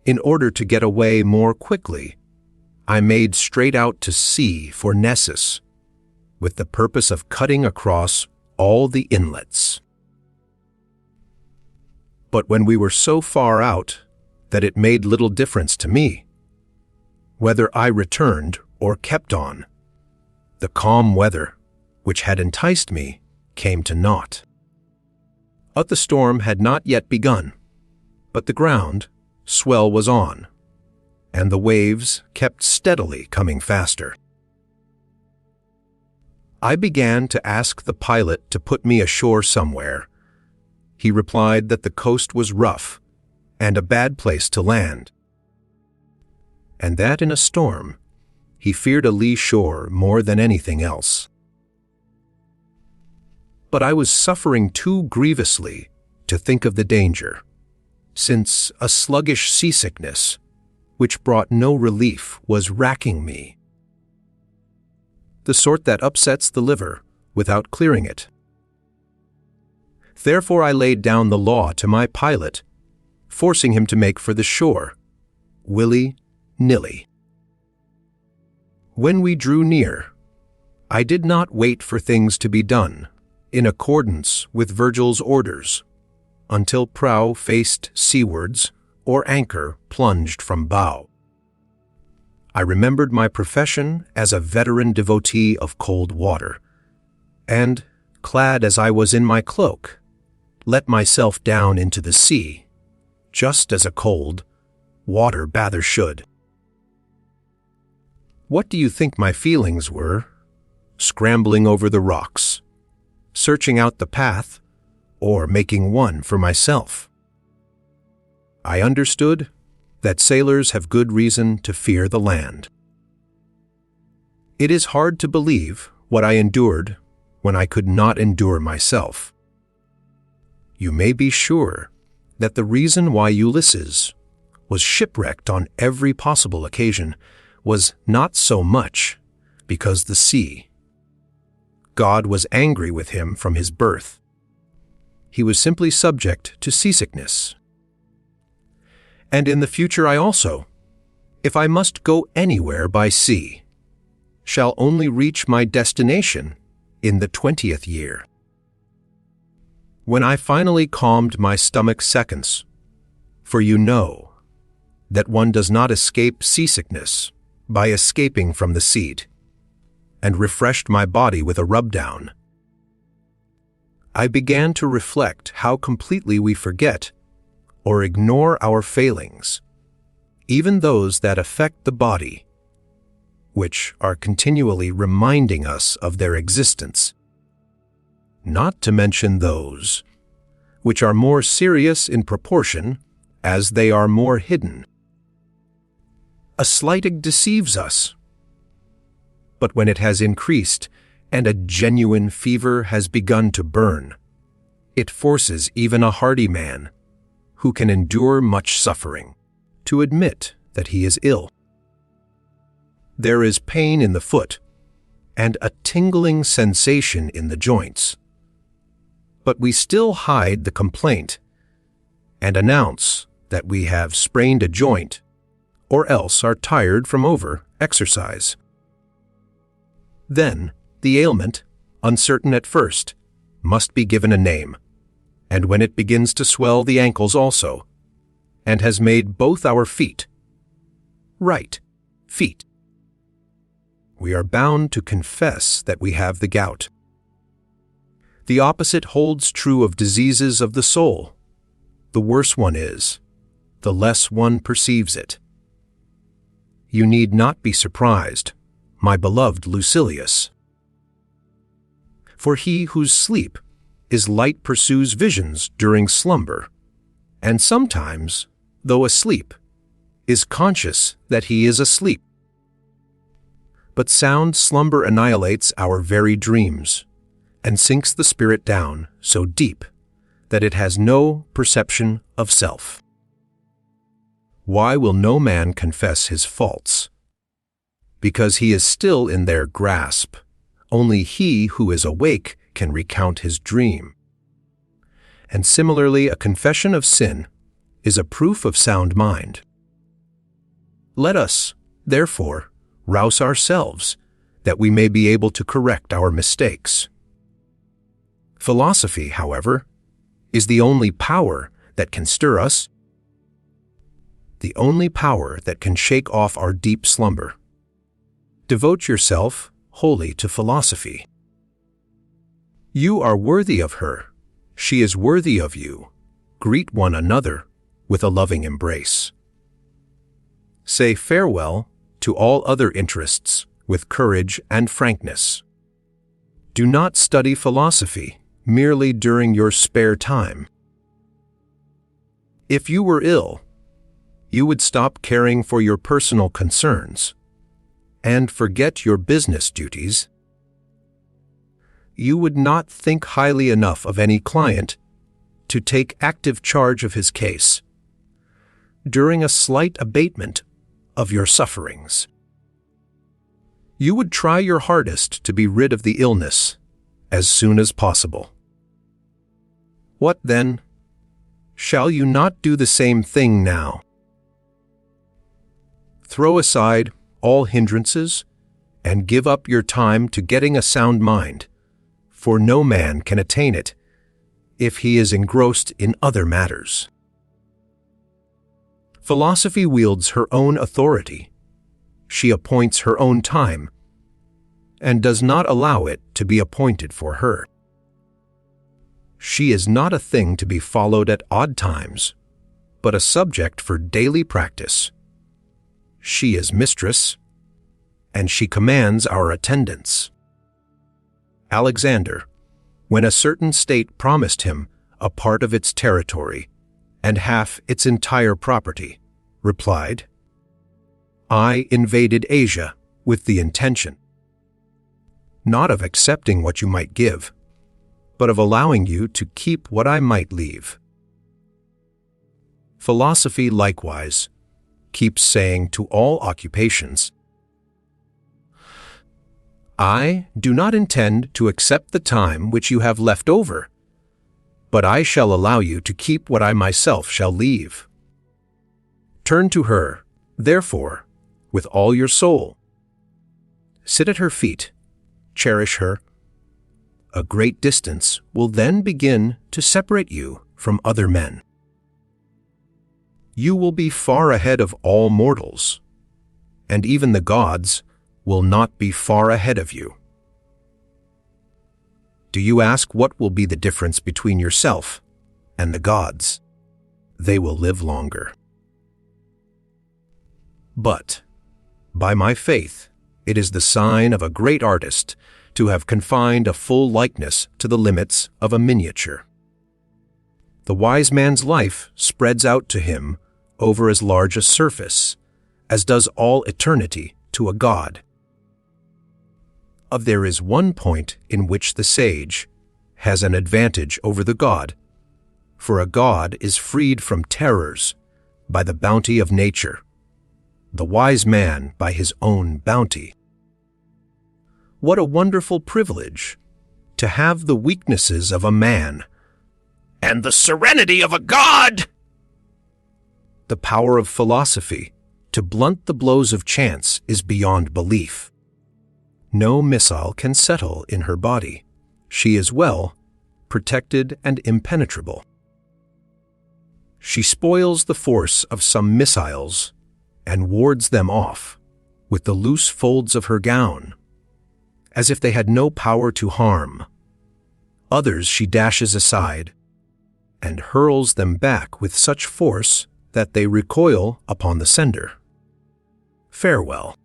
S2: in order to get away more quickly, I made straight out to sea for Nessus, with the purpose of cutting across all the inlets. But when we were so far out that it made little difference to me whether I returned or kept on, the calm weather, which had enticed me, came to naught. But the storm had not yet begun, but the ground swell was on, and the waves kept steadily coming faster. I began to ask the pilot to put me ashore somewhere. He replied that the coast was rough and a bad place to land, and that in a storm he feared a lee shore more than anything else. But I was suffering too grievously to think of the danger, since a sluggish seasickness, which brought no relief, was racking me, the sort that upsets the liver without clearing it. Therefore I laid down the law to my pilot, forcing him to make for the shore, willy-nilly. When we drew near, I did not wait for things to be done in accordance with Virgil's orders, until prow faced seawards or anchor plunged from bow. I remembered my profession as a veteran devotee of cold water, and, clad as I was in my cloak, let myself down into the sea, just as a cold water bather should. What do you think my feelings were, scrambling over the rocks, searching out the path, or making one for myself? I understood that sailors have good reason to fear the land. It is hard to believe what I endured when I could not endure myself. You may be sure that the reason why Ulysses was shipwrecked on every possible occasion was not so much because the sea. God was angry with him from his birth. He was simply subject to seasickness. And in the future I also, if I must go anywhere by sea, shall only reach my destination in the 20th year. when I finally calmed my stomach seconds, for you know that one does not escape seasickness by escaping from the seat, and refreshed my body with a rub-down, I began to reflect how completely we forget or ignore our failings, even those that affect the body, which are continually reminding us of their existence, not to mention those which are more serious in proportion as they are more hidden. A slighting deceives us, but when it has increased and a genuine fever has begun to burn, it forces even a hardy man, who can endure much suffering, to admit that he is ill. There is pain in the foot and a tingling sensation in the joints, but we still hide the complaint and announce that we have sprained a joint or else are tired from over-exercise. Then, the ailment, uncertain at first, must be given a name, and when it begins to swell the ankles also, and has made both our feet, right feet, we are bound to confess that we have the gout. The opposite holds true of diseases of the soul. The worse one is, the less one perceives it. You need not be surprised, my beloved Lucilius. For he whose sleep is light pursues visions during slumber, and sometimes, though asleep, is conscious that he is asleep. But sound slumber annihilates our very dreams, and sinks the spirit down so deep that it has no perception of self. Why will no man confess his faults? Because he is still in their grasp. Only he who is awake can recount his dream. And similarly, a confession of sin is a proof of sound mind. Let us, therefore, rouse ourselves, that we may be able to correct our mistakes. Philosophy, however, is the only power that can stir us, the only power that can shake off our deep slumber. Devote yourself wholly to philosophy. You are worthy of her. She is worthy of you. Greet one another with a loving embrace. Say farewell to all other interests with courage and frankness. Do not study philosophy merely during your spare time. If you were ill, you would stop caring for your personal concerns and forget your business duties. You would not think highly enough of any client to take active charge of his case during a slight abatement of your sufferings. You would try your hardest to be rid of the illness as soon as possible. What then? Shall you not do the same thing now? Throw aside all hindrances and give up your time to getting a sound mind, for no man can attain it if he is engrossed in other matters. Philosophy wields her own authority. She appoints her own time and does not allow it to be appointed for her. She is not a thing to be followed at odd times, but a subject for daily practice. She is mistress, and she commands our attendance. Alexander, when a certain state promised him a part of its territory and half its entire property, replied, I invaded Asia with the intention, not of accepting what you might give, but of allowing you to keep what I might leave. Philosophy, likewise, keeps saying to all occupations, I do not intend to accept the time which you have left over, but I shall allow you to keep what I myself shall leave. Turn to her, therefore, with all your soul. Sit at her feet, cherish her, a great distance will then begin to separate you from other men. You will be far ahead of all mortals, and even the gods will not be far ahead of you. Do you ask what will be the difference between yourself and the gods? They will live longer. But, by my faith, it is the sign of a great artist to have confined a full likeness to the limits of a miniature. The wise man's life spreads out to him over as large a surface as does all eternity to a god. There is one point in which the sage has an advantage over the god, for a god is freed from terrors by the bounty of nature, the wise man by his own bounty. What a wonderful privilege to have the weaknesses of a man
S3: And the serenity of a god!
S2: The power of philosophy to blunt the blows of chance is beyond belief. No missile can settle in her body. She is well protected and impenetrable. She spoils the force of some missiles and wards them off with the loose folds of her gown, as if they had no power to harm. Others she dashes aside and hurls them back with such force that they recoil upon the sender. Farewell.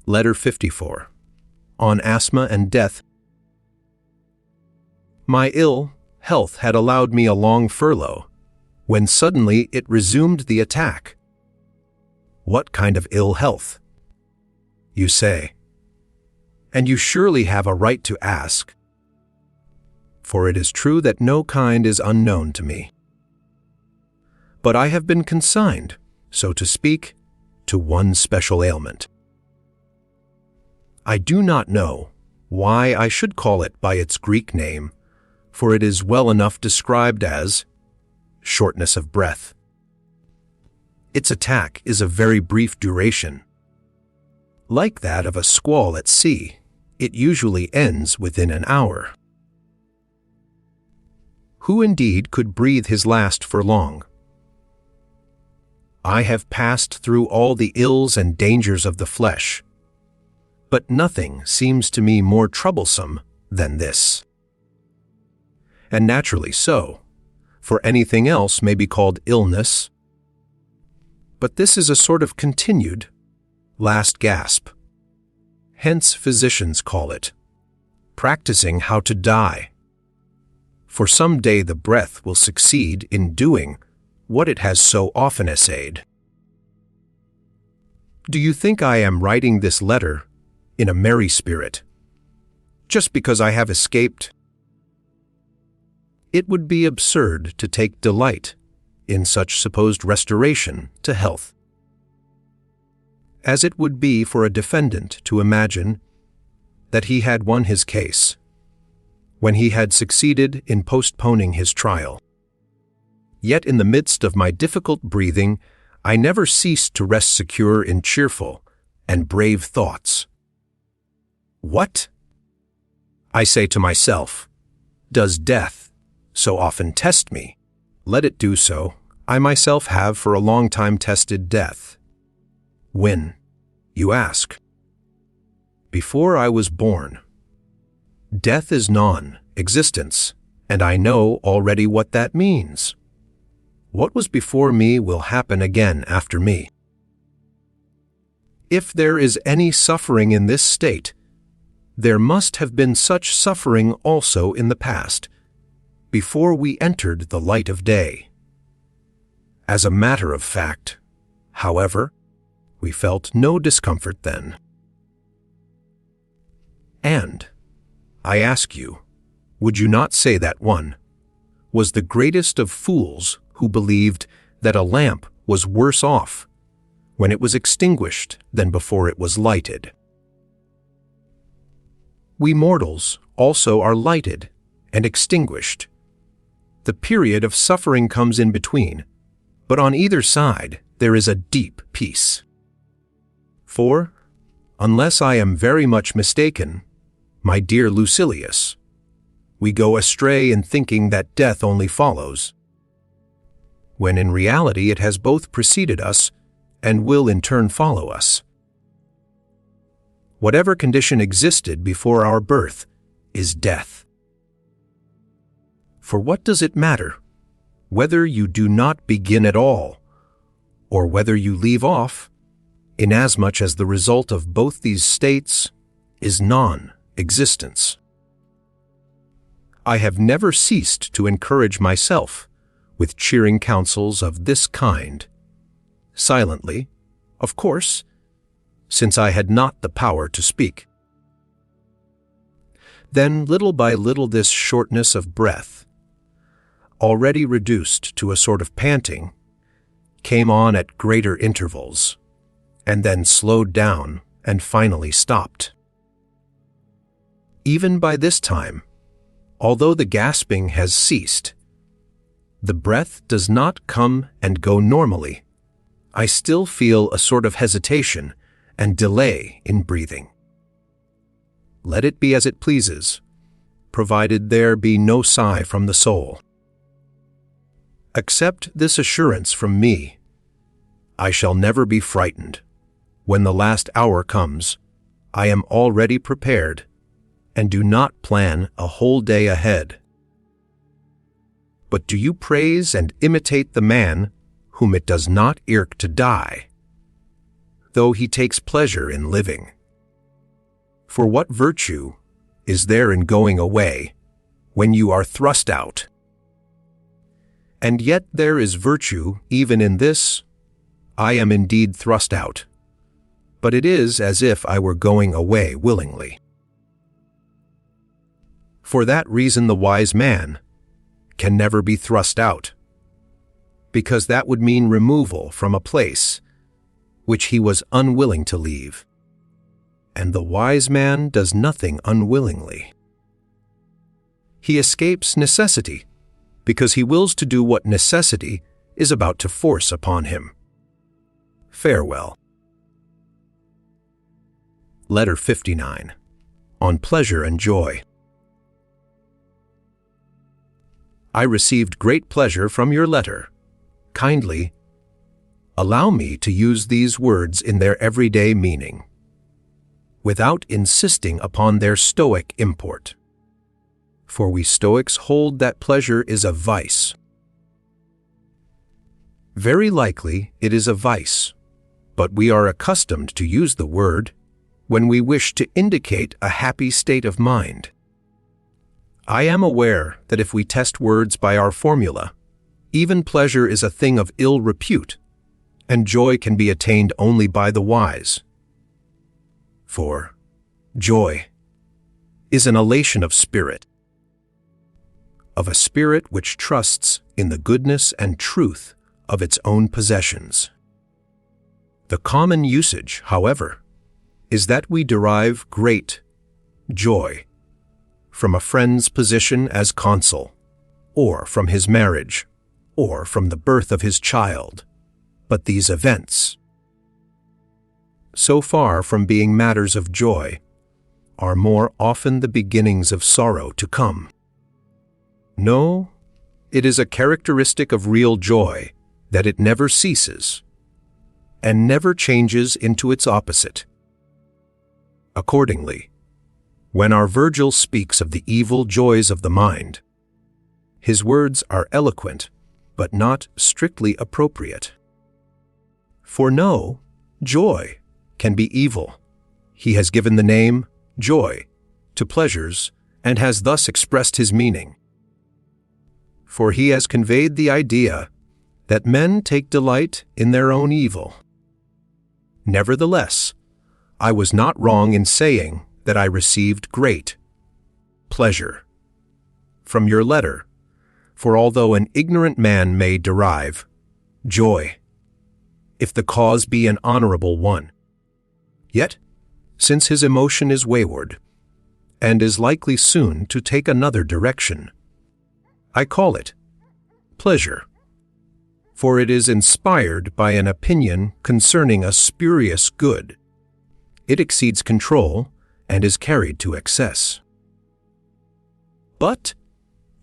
S2: Letter 54. On Asthma and Death. My ill health had allowed me a long furlough, when suddenly it resumed the attack. What kind of ill health? You say. And you surely have a right to ask, for it is true that no kind is unknown to me. But I have been consigned, so to speak, to one special ailment. I do not know why I should call it by its Greek name, for it is well enough described as shortness of breath. Its attack is of very brief duration. Like that of a squall at sea, it usually ends within an hour. Who indeed could breathe his last for long? I have passed through all the ills and dangers of the flesh, but nothing seems to me more troublesome than this. And naturally so, for anything else may be called illness, but this is a sort of continued last gasp. Hence physicians call it practicing how to die. For some day the breath will succeed in doing what it has so often essayed. Do you think I am writing this letter in a merry spirit, just because I have escaped? It would be absurd to take delight in such supposed restoration to health, as it would be for a defendant to imagine that he had won his case when he had succeeded in postponing his trial. Yet in the midst of my difficult breathing, I never ceased to rest secure in cheerful and brave thoughts. What? I say to myself, does death so often test me? Let it do so. I myself have for a long time tested death. When? You ask. Before I was born. Death is non-existence, and I know already what that means. What was before me will happen again after me. If there is any suffering in this state, there must have been such suffering also in the past, before we entered the light of day. As a matter of fact, however, we felt no discomfort then. And, I ask you, would you not say that one was the greatest of fools who believed that a lamp was worse off when it was extinguished than before it was lighted? We mortals also are lighted and extinguished. The period of suffering comes in between, but on either side there is a deep peace. For, unless I am very much mistaken, My dear Lucilius, we go astray in thinking that death only follows, when in reality it has both preceded us and will in turn follow us. Whatever condition existed before our birth is death. For what does it matter whether you do not begin at all, or whether you leave off, inasmuch as the result of both these states is non-existence? I have never ceased to encourage myself with cheering counsels of this kind, silently, of course, since I had not the power to speak. Then, little by little, this shortness of breath, already reduced to a sort of panting, came on at greater intervals, and then slowed down and finally stopped. Even by this time, although the gasping has ceased, the breath does not come and go normally. I still feel a sort of hesitation and delay in breathing. Let it be as it pleases, provided there be no sigh from the soul. Accept this assurance from me. I shall never be frightened. When the last hour comes, I am already prepared, and do not plan a whole day ahead. But do you praise and imitate the man whom it does not irk to die, though he takes pleasure in living? For what virtue is there in going away when you are thrust out? And yet there is virtue even in this. I am indeed thrust out, but it is as if I were going away willingly. For that reason the wise man can never be thrust out, because that would mean removal from a place which he was unwilling to leave. And the wise man does nothing unwillingly. He escapes necessity, because he wills to do what necessity is about to force upon him. Farewell. Letter 59. On Pleasure and Joy. I received great pleasure from your letter. Kindly allow me to use these words in their everyday meaning, without insisting upon their Stoic import. For we Stoics hold that pleasure is a vice. Very likely it is a vice, but we are accustomed to use the word when we wish to indicate a happy state of mind. I am aware that if we test words by our formula, even pleasure is a thing of ill repute, and joy can be attained only by the wise. For joy is an elation of spirit, of a spirit which trusts in the goodness and truth of its own possessions. The common usage, however, is that we derive great joy from a friend's position as consul, or from his marriage, or from the birth of his child. But these events, so far from being matters of joy, are more often the beginnings of sorrow to come. No, it is a characteristic of real joy that it never ceases, and never changes into its opposite. Accordingly, when our Virgil speaks of the evil joys of the mind, his words are eloquent, but not strictly appropriate. For no joy can be evil. He has given the name joy to pleasures and has thus expressed his meaning. For he has conveyed the idea that men take delight in their own evil. Nevertheless, I was not wrong in saying that I received great pleasure from your letter, for although an ignorant man may derive joy, if the cause be an honorable one, yet, since his emotion is wayward, and is likely soon to take another direction, I call it pleasure, for it is inspired by an opinion concerning a spurious good. It exceeds control, and is carried to excess. But,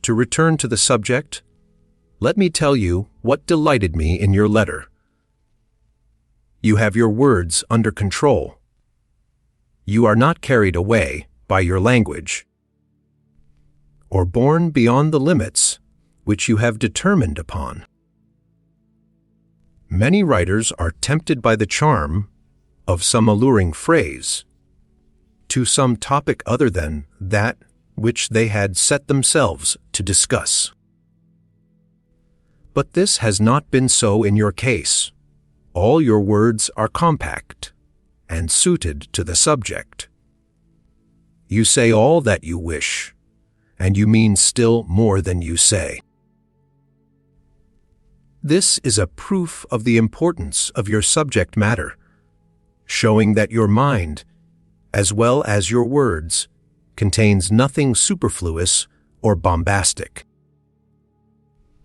S2: to return to the subject, let me tell you what delighted me in your letter. You have your words under control. You are not carried away by your language, or borne beyond the limits which you have determined upon. Many writers are tempted by the charm of some alluring phrase to some topic other than that which they had set themselves to discuss. But this has not been so in your case. All your words are compact and suited to the subject. You say all that you wish, and you mean still more than you say. This is a proof of the importance of your subject matter, showing that your mind, as well as your words, contains nothing superfluous or bombastic.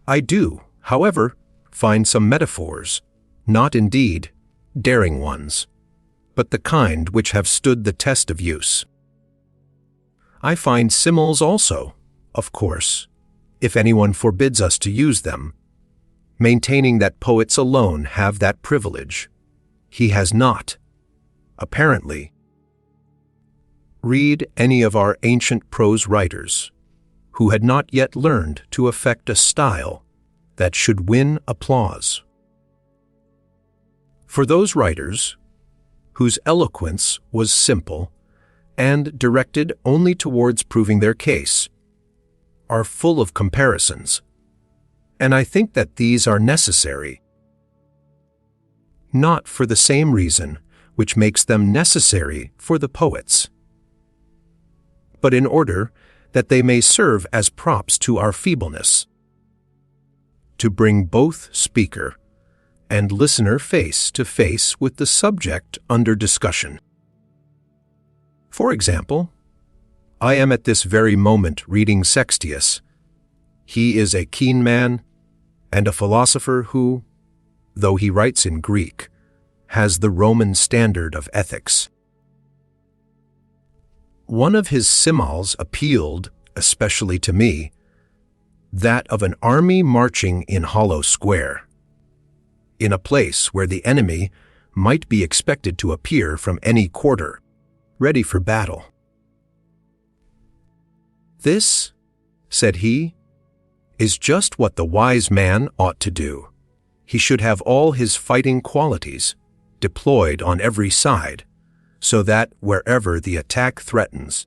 S2: I do, however, find some metaphors, not indeed daring ones, but the kind which have stood the test of use. I find similes also, of course, if anyone forbids us to use them, maintaining that poets alone have that privilege. He has not, apparently. Read any of our ancient prose writers, who had not yet learned to affect a style that should win applause. For those writers, whose eloquence was simple and directed only towards proving their case, are full of comparisons, and I think that these are necessary, not for the same reason which makes them necessary for the poets, but in order that they may serve as props to our feebleness, to bring both speaker and listener face to face with the subject under discussion. For example, I am at this very moment reading Sextius. He is a keen man and a philosopher who, though he writes in Greek, has the Roman standard of ethics. One of his similes appealed, especially to me, that of an army marching in hollow square, in a place where the enemy might be expected to appear from any quarter, ready for battle. This, said he, is just what the wise man ought to do. He should have all his fighting qualities deployed on every side, so that wherever the attack threatens,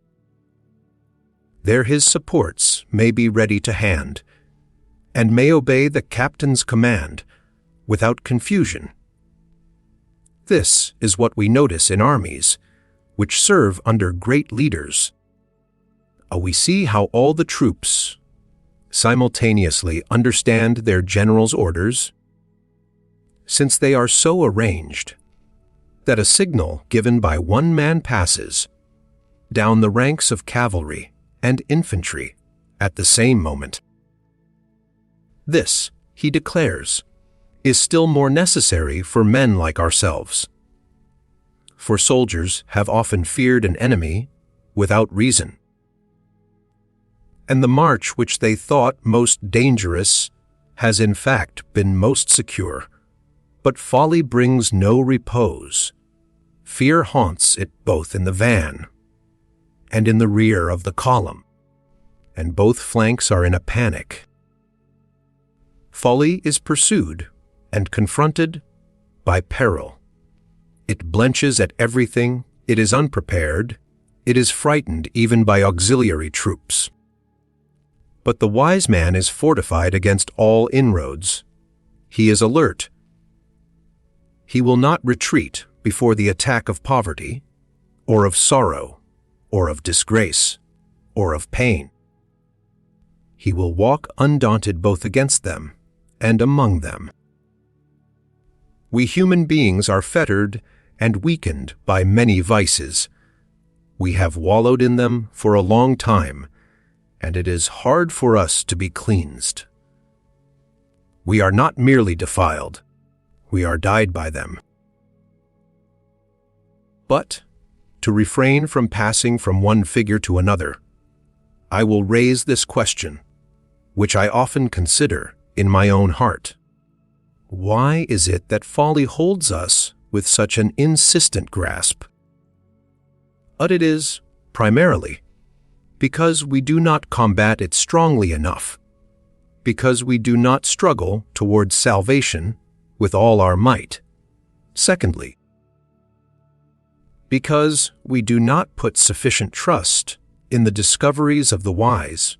S2: there his supports may be ready to hand, and may obey the captain's command without confusion. This is what we notice in armies, which serve under great leaders. We see how all the troops simultaneously understand their general's orders, since they are so arranged that a signal given by one man passes down the ranks of cavalry and infantry at the same moment. This, he declares, is still more necessary for men like ourselves. For soldiers have often feared an enemy without reason, and the march which they thought most dangerous has in fact been most secure. But folly brings no repose. Fear haunts it both in the van and in the rear of the column, and both flanks are in a panic. Folly is pursued and confronted by peril. It blenches at everything, it is unprepared, it is frightened even by auxiliary troops. But the wise man is fortified against all inroads. He is alert. He will not retreat before the attack of poverty, or of sorrow, or of disgrace, or of pain. He will walk undaunted both against them and among them. We human beings are fettered and weakened by many vices. We have wallowed in them for a long time, and it is hard for us to be cleansed. We are not merely defiled, we are dyed by them. But, to refrain from passing from one figure to another, I will raise this question, which I often consider in my own heart. Why is it that folly holds us with such an insistent grasp? But it is, primarily, because we do not combat it strongly enough, because we do not struggle towards salvation with all our might. Secondly, because we do not put sufficient trust in the discoveries of the wise,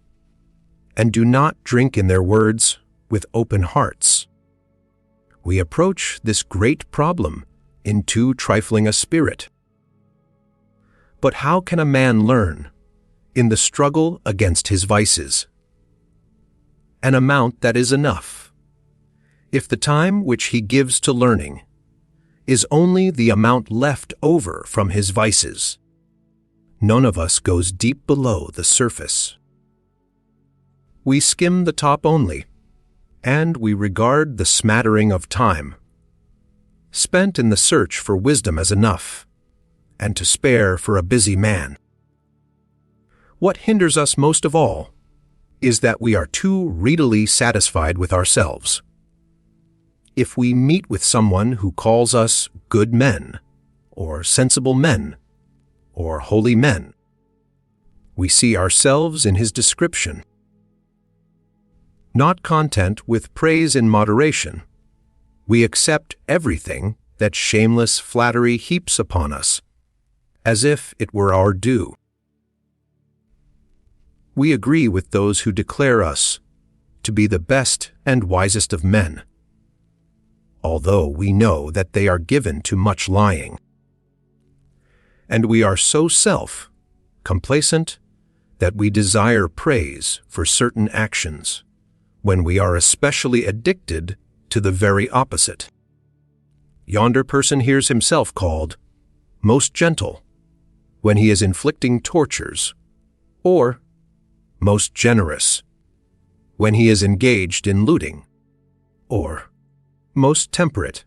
S2: and do not drink in their words with open hearts. We approach this great problem in too trifling a spirit. But how can a man learn, in the struggle against his vices, an amount that is enough, if the time which he gives to learning is only the amount left over from his vices? None of us goes deep below the surface. We skim the top only, and we regard the smattering of time spent in the search for wisdom as enough, and to spare for a busy man. What hinders us most of all is that we are too readily satisfied with ourselves. If we meet with someone who calls us good men, or sensible men, or holy men, we see ourselves in his description. Not content with praise in moderation, we accept everything that shameless flattery heaps upon us, as if it were our due. We agree with those who declare us to be the best and wisest of men, although we know that they are given to much lying. And we are so self-complacent that we desire praise for certain actions, when we are especially addicted to the very opposite. Yonder person hears himself called most gentle when he is inflicting tortures, or most generous when he is engaged in looting, or most temperate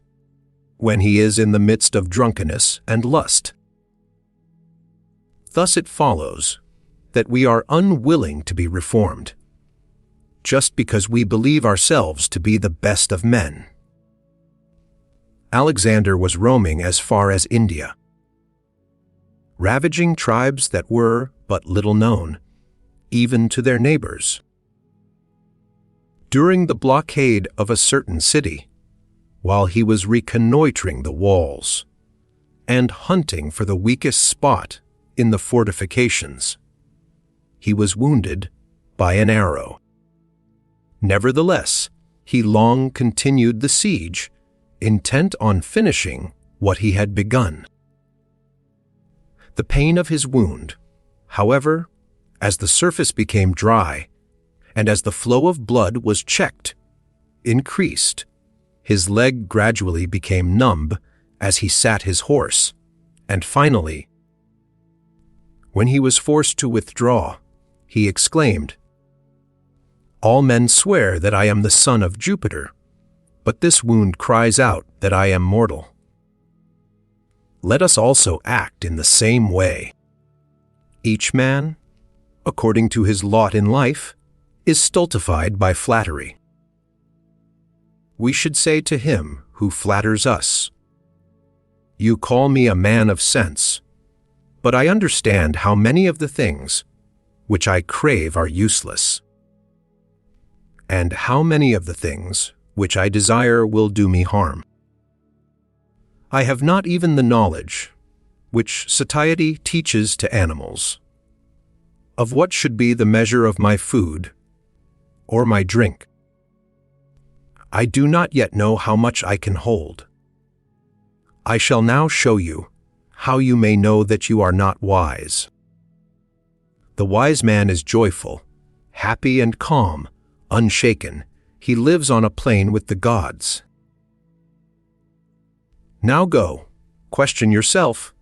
S2: when he is in the midst of drunkenness and lust. Thus it follows that we are unwilling to be reformed, just because we believe ourselves to be the best of men. Alexander was roaming as far as India, ravaging tribes that were but little known, even to their neighbors. During the blockade of a certain city, while he was reconnoitering the walls and hunting for the weakest spot in the fortifications, he was wounded by an arrow. Nevertheless, he long continued the siege, intent on finishing what he had begun. The pain of his wound, however, as the surface became dry, and as the flow of blood was checked, increased. His leg gradually became numb as he sat his horse, and finally, when he was forced to withdraw, he exclaimed, "All men swear that I am the son of Jupiter, but this wound cries out that I am mortal." Let us also act in the same way. Each man, according to his lot in life, is stultified by flattery. We should say to him who flatters us, "You call me a man of sense, but I understand how many of the things which I crave are useless, and how many of the things which I desire will do me harm. I have not even the knowledge which satiety teaches to animals, of what should be the measure of my food or my drink. I do not yet know how much I can hold. I shall now show you how you may know that you are not wise. The wise man is joyful, happy and calm, unshaken. He lives on a plane with the gods. Now go, question yourself,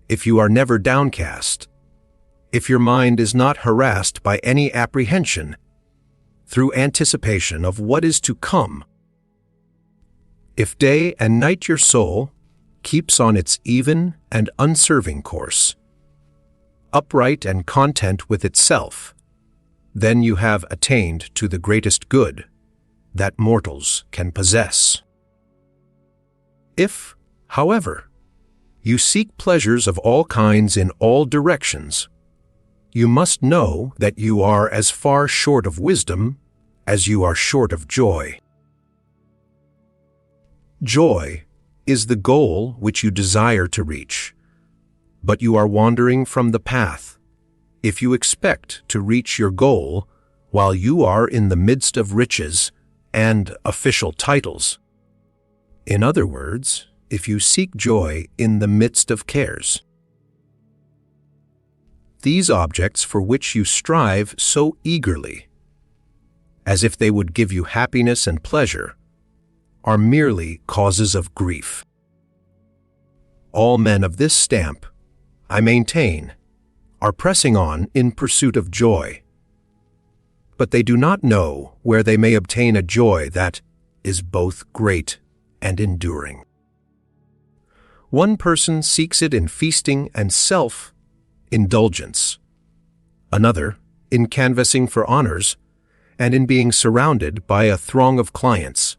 S2: if you are never downcast, if your mind is not harassed by any apprehension, through anticipation of what is to come, if day and night your soul keeps on its even and unserving course, upright and content with itself, then you have attained to the greatest good that mortals can possess. If, however, you seek pleasures of all kinds in all directions, you must know that you are as far short of wisdom as you are short of joy. Joy is the goal which you desire to reach, but you are wandering from the path if you expect to reach your goal while you are in the midst of riches and official titles. In other words, if you seek joy in the midst of cares. These objects for which you strive so eagerly, as if they would give you happiness and pleasure, are merely causes of grief. All men of this stamp, I maintain, are pressing on in pursuit of joy, but they do not know where they may obtain a joy that is both great and enduring. One person seeks it in feasting and self-indulgence, another in canvassing for honors and in being surrounded by a throng of clients,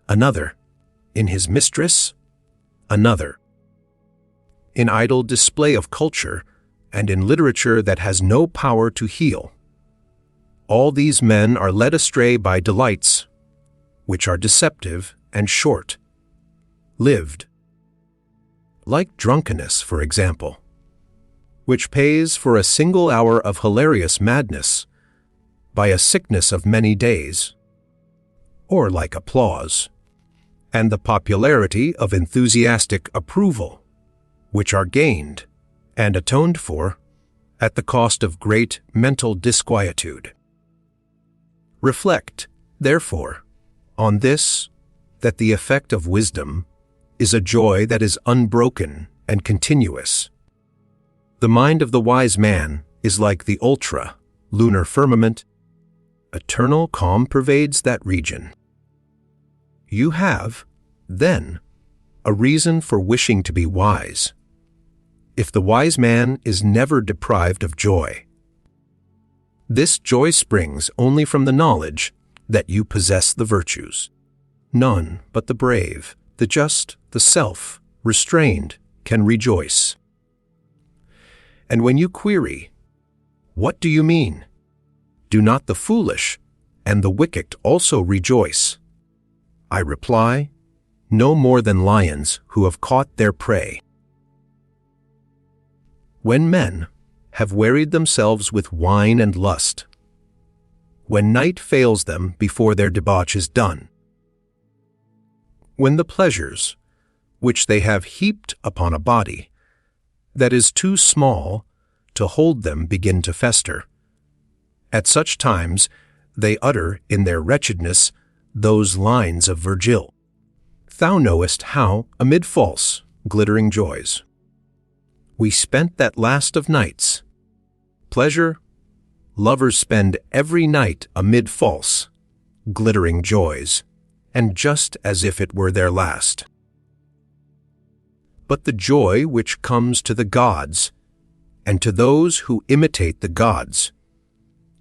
S2: another in his mistress, another in idle display of culture and in literature that has no power to heal. All these men are led astray by delights which are deceptive and short-lived, like drunkenness, for example, which pays for a single hour of hilarious madness by a sickness of many days, or like applause, and the popularity of enthusiastic approval, which are gained and atoned for at the cost of great mental disquietude. Reflect, therefore, on this, that the effect of wisdom is a joy that is unbroken and continuous. The mind of the wise man is like the ultra-lunar firmament. Eternal calm pervades that region. You have, then, a reason for wishing to be wise, if the wise man is never deprived of joy. This joy springs only from the knowledge that you possess the virtues. None but the brave, the just, the self-restrained can rejoice. And when you query, "What do you mean? Do not the foolish and the wicked also rejoice?" I reply, no more than lions who have caught their prey. When men have wearied themselves with wine and lust, when night fails them before their debauch is done, when the pleasures which they have heaped upon a body that is too small to hold them begin to fester, at such times they utter in their wretchedness those lines of Virgil: "Thou knowest how, amid false, glittering joys, we spent that last of nights. Pleasure, lovers spend every night amid false, glittering joys, and just as if it were their last. But the joy which comes to the gods, and to those who imitate the gods,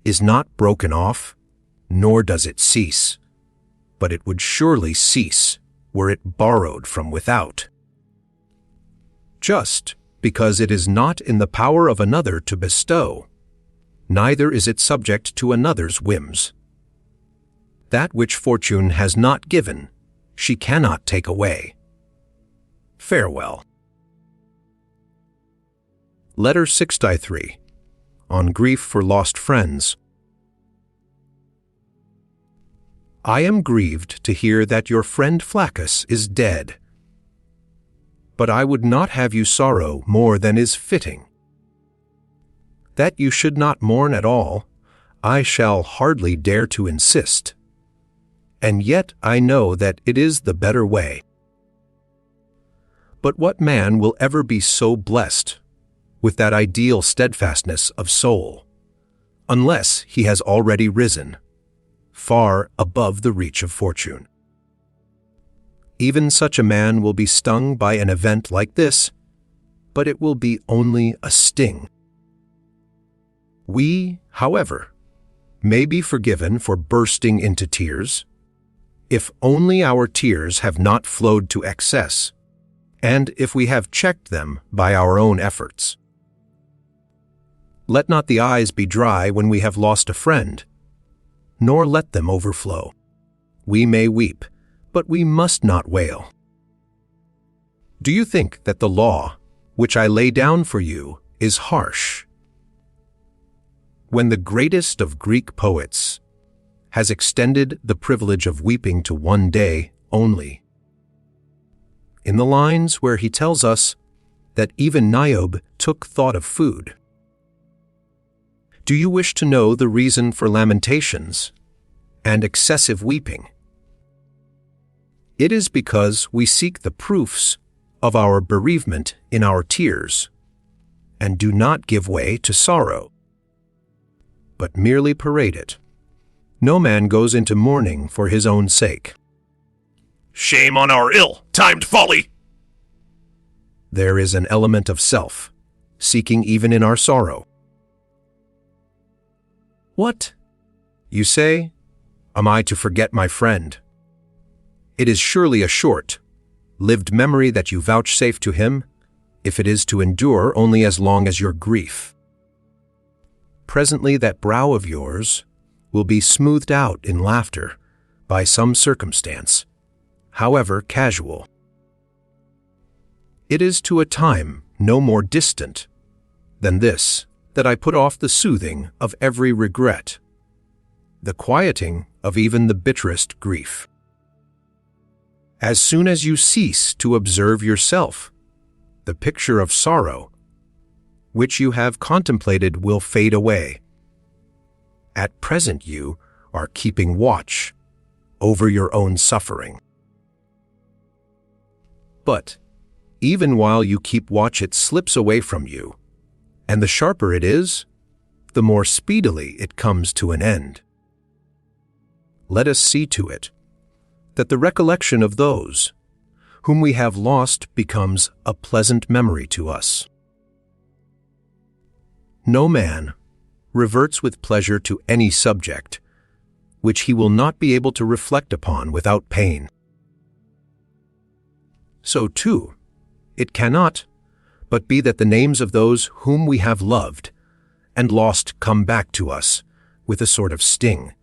S2: is not broken off, nor does it cease, but it would surely cease were it borrowed from without. Just because it is not in the power of another to bestow, neither is it subject to another's whims. That which fortune has not given, she cannot take away. Farewell. Letter 63, on grief for lost friends. I am grieved to hear that your friend Flaccus is dead, but I would not have you sorrow more than is fitting. That you should not mourn at all, I shall hardly dare to insist, and yet I know that it is the better way. But what man will ever be so blessed with that ideal steadfastness of soul, unless he has already risen far above the reach of fortune? Even such a man will be stung by an event like this, but it will be only a sting. We, however, may be forgiven for bursting into tears, if only our tears have not flowed to excess, and if we have checked them by our own efforts. Let not the eyes be dry when we have lost a friend, nor let them overflow. We may weep, but we must not wail. Do you think that the law, which I lay down for you, is harsh? When the greatest of Greek poets has extended the privilege of weeping to one day only, in the lines where he tells us that even Niobe took thought of food. Do you wish to know the reason for lamentations and excessive weeping? It is because we seek the proofs of our bereavement in our tears, and do not give way to sorrow, but merely parade it. No man goes into mourning for his own sake.
S3: Shame on our ill-timed folly!
S2: There is an element of self, seeking even in our sorrow. What? You say, am I to forget my friend? It is surely a short, lived memory that you vouchsafe to him, if it is to endure only as long as your grief. Presently that brow of yours will be smoothed out in laughter by some circumstance, however casual. It is to a time no more distant than this that I put off the soothing of every regret, the quieting of even the bitterest grief. As soon as you cease to observe yourself, the picture of sorrow which you have contemplated will fade away. At present you are keeping watch over your own suffering. But even while you keep watch, it slips away from you, and the sharper it is, the more speedily it comes to an end. Let us see to it that the recollection of those whom we have lost becomes a pleasant memory to us. No man reverts with pleasure to any subject which he will not be able to reflect upon without pain. So too, it cannot but be that the names of those whom we have loved and lost come back to us with a sort of sting.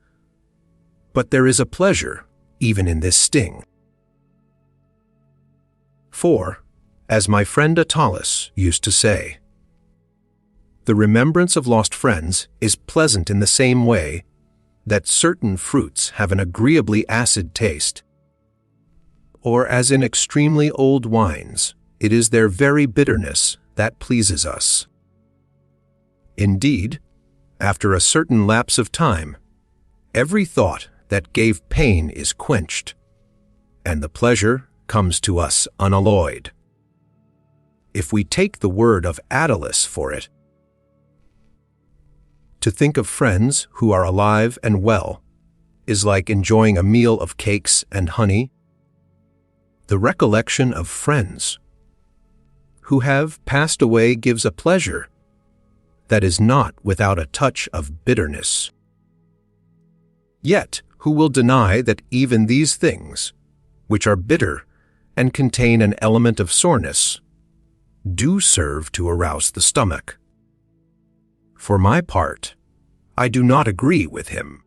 S2: But there is a pleasure even in this sting. For, as my friend Attalus used to say, the remembrance of lost friends is pleasant in the same way that certain fruits have an agreeably acid taste, or as in extremely old wines, it is their very bitterness that pleases us. Indeed, after a certain lapse of time, every thought that gave pain is quenched, and the pleasure comes to us unalloyed. If we take the word of Attalus for it, to think of friends who are alive and well is like enjoying a meal of cakes and honey. The recollection of friends who have passed away gives a pleasure that is not without a touch of bitterness. Yet, who will deny that even these things, which are bitter and contain an element of soreness, do serve to arouse the stomach? For my part, I do not agree with him.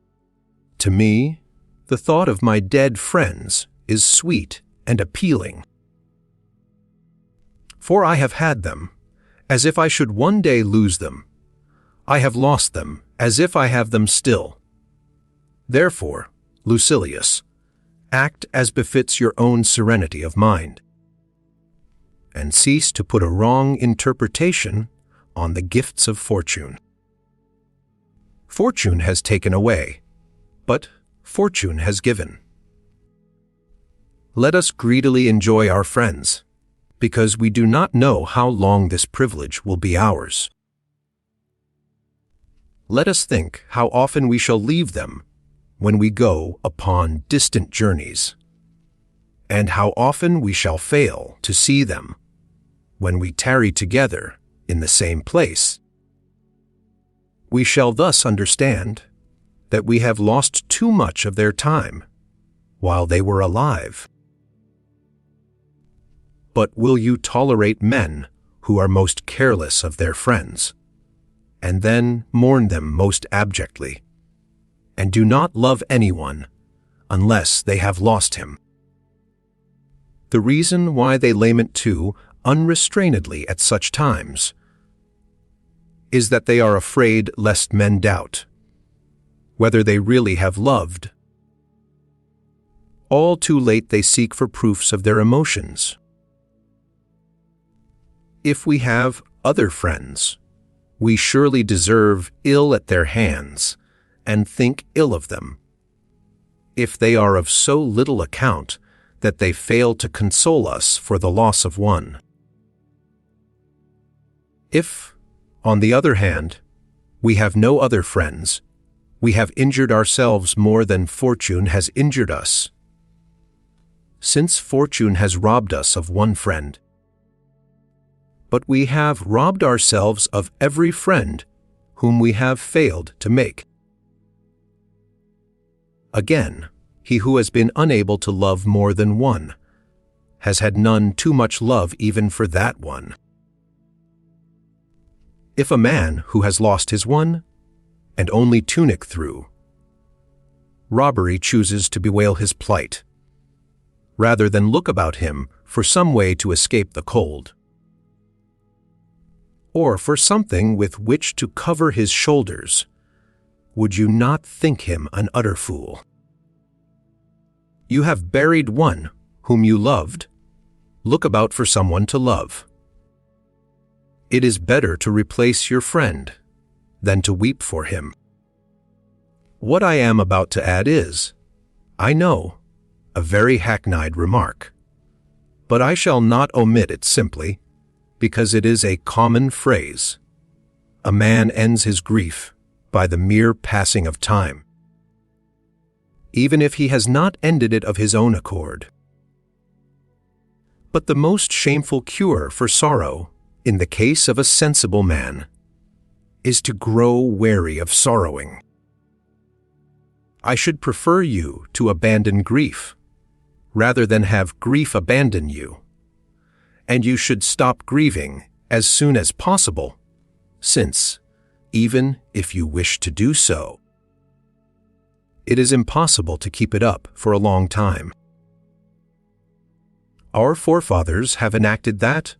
S2: To me, the thought of my dead friends is sweet and appealing. For I have had them, as if I should one day lose them. I have lost them, as if I have them still. Therefore, Lucilius, act as befits your own serenity of mind, and cease to put a wrong interpretation on the gifts of fortune. Fortune has taken away, but fortune has given. Let us greedily enjoy our friends, because we do not know how long this privilege will be ours. Let us think how often we shall leave them when we go upon distant journeys, and how often we shall fail to see them when we tarry together in the same place. We shall thus understand that we have lost too much of their time while they were alive. But will you tolerate men who are most careless of their friends, and then mourn them most abjectly, and do not love anyone unless they have lost him? The reason why they lament too unrestrainedly at such times is that they are afraid lest men doubt whether they really have loved. All too late they seek for proofs of their emotions. If we have other friends, we surely deserve ill at their hands and think ill of them. If they are of so little account that they fail to console us for the loss of one. If, on the other hand, we have no other friends, we have injured ourselves more than fortune has injured us, since fortune has robbed us of one friend. But we have robbed ourselves of every friend whom we have failed to make. Again, he who has been unable to love more than one has had none too much love even for that one. If a man who has lost his one and only tunic through robbery chooses to bewail his plight, rather than look about him for some way to escape the cold, or for something with which to cover his shoulders, would you not think him an utter fool? You have buried one whom you loved. Look about for someone to love. It is better to replace your friend than to weep for him. What I am about to add is, I know, a very hackneyed remark, but I shall not omit it simply because it is a common phrase. A man ends his grief by the mere passing of time, even if he has not ended it of his own accord. But the most shameful cure for sorrow, in the case of a sensible man, is to grow weary of sorrowing. I should prefer you to abandon grief, rather than have grief abandon you, and you should stop grieving as soon as possible, since, even if you wish to do so, it is impossible to keep it up for a long time. Our forefathers have enacted that,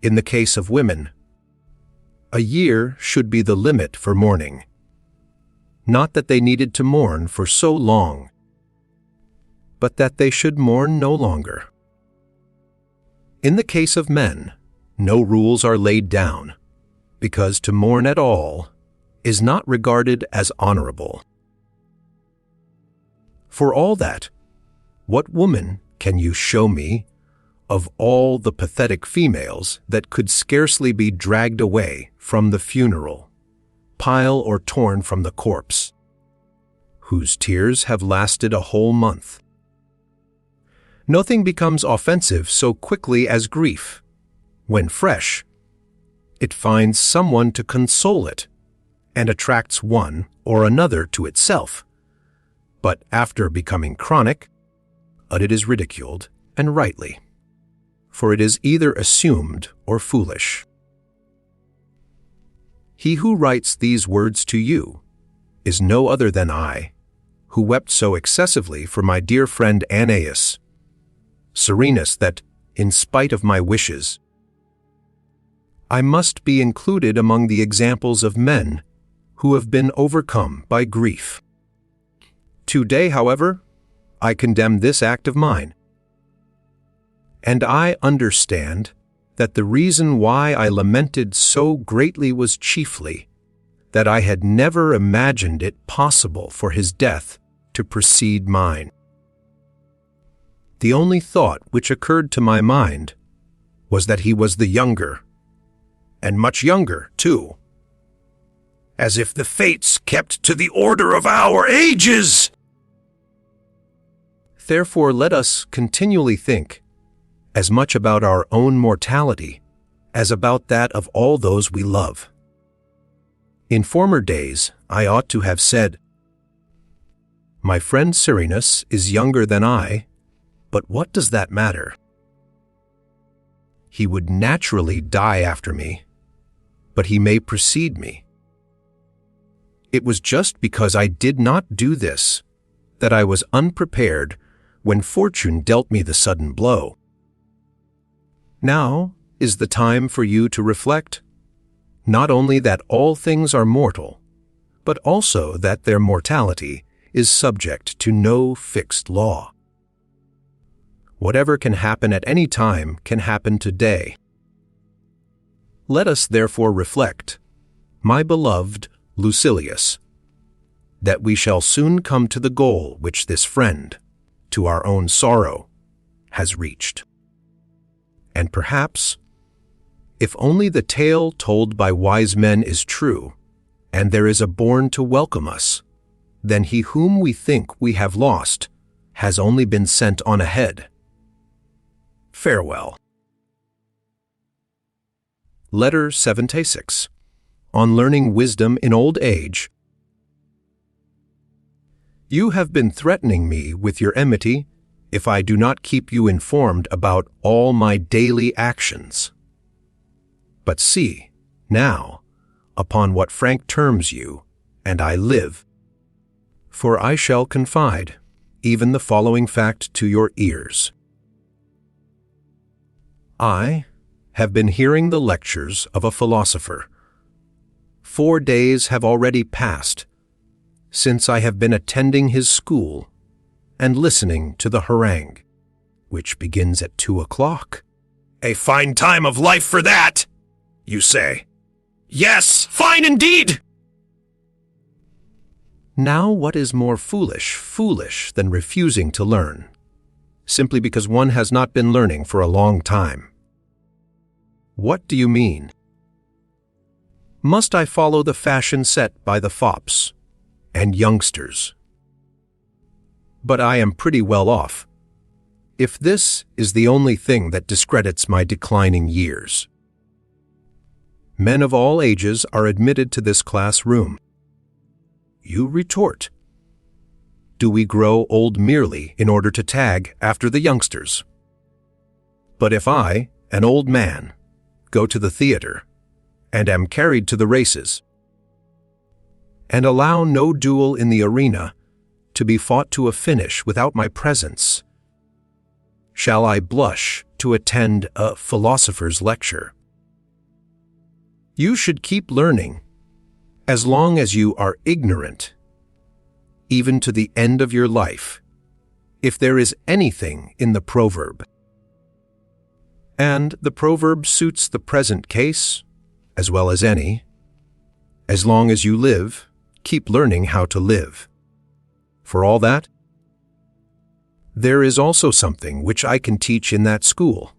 S2: in the case of women, a year should be the limit for mourning. Not that they needed to mourn for so long, but that they should mourn no longer. In the case of men, no rules are laid down, because to mourn at all is not regarded as honorable. For all that, what woman can you show me of all the pathetic females that could scarcely be dragged away from the funeral, pile or torn from the corpse, whose tears have lasted a whole month? Nothing becomes offensive so quickly as grief. When fresh, it finds someone to console it and attracts one or another to itself. But after becoming chronic, it is ridiculed, and rightly, for it is either assumed or foolish. He who writes these words to you is no other than I, who wept so excessively for my dear friend Aeneas, Serenus, that, in spite of my wishes, I must be included among the examples of men who have been overcome by grief. Today, however, I condemn this act of mine, and I understand that the reason why I lamented so greatly was chiefly that I had never imagined it possible for his death to precede mine. The only thought which occurred to my mind was that he was the younger, and much younger, too.
S3: As if the fates kept to the order of our ages!
S2: Therefore let us continually think as much about our own mortality as about that of all those we love. In former days I ought to have said, "My friend Cyrinus is younger than I, but what does that matter? He would naturally die after me, but he may precede me." It was just because I did not do this that I was unprepared when fortune dealt me the sudden blow. Now is the time for you to reflect, not only that all things are mortal, but also that their mortality is subject to no fixed law. Whatever can happen at any time can happen today. Let us therefore reflect, my beloved Lucilius, that we shall soon come to the goal which this friend, to our own sorrow, has reached. And perhaps, if only the tale told by wise men is true, and there is a bourne to welcome us, then he whom we think we have lost has only been sent on ahead. Farewell. Letter 76. On learning wisdom in old age. You have been threatening me with your enmity if I do not keep you informed about all my daily actions. But see, now, upon what frank terms you and I live. For I shall confide even the following fact to your ears. I have been hearing the lectures of a philosopher. 4 days have already passed since I have been attending his school and listening to the harangue, which begins at 2 o'clock.
S3: A fine time of life for that, you say. Yes, fine indeed!
S2: Now what is more foolish than refusing to learn, simply because one has not been learning for a long time? What do you mean? Must I follow the fashion set by the fops and youngsters? But I am pretty well off, if this is the only thing that discredits my declining years. Men of all ages are admitted to this classroom. You retort, do we grow old merely in order to tag after the youngsters? But if I, an old man, go to the theater and am carried to the races, and allow no duel in the arena to be fought to a finish without my presence, shall I blush to attend a philosopher's lecture? You should keep learning as long as you are ignorant, even to the end of your life, if there is anything in the proverb. And the proverb suits the present case as well as any. As long as you live, keep learning how to live. For all that, there is also something which I can teach in that school.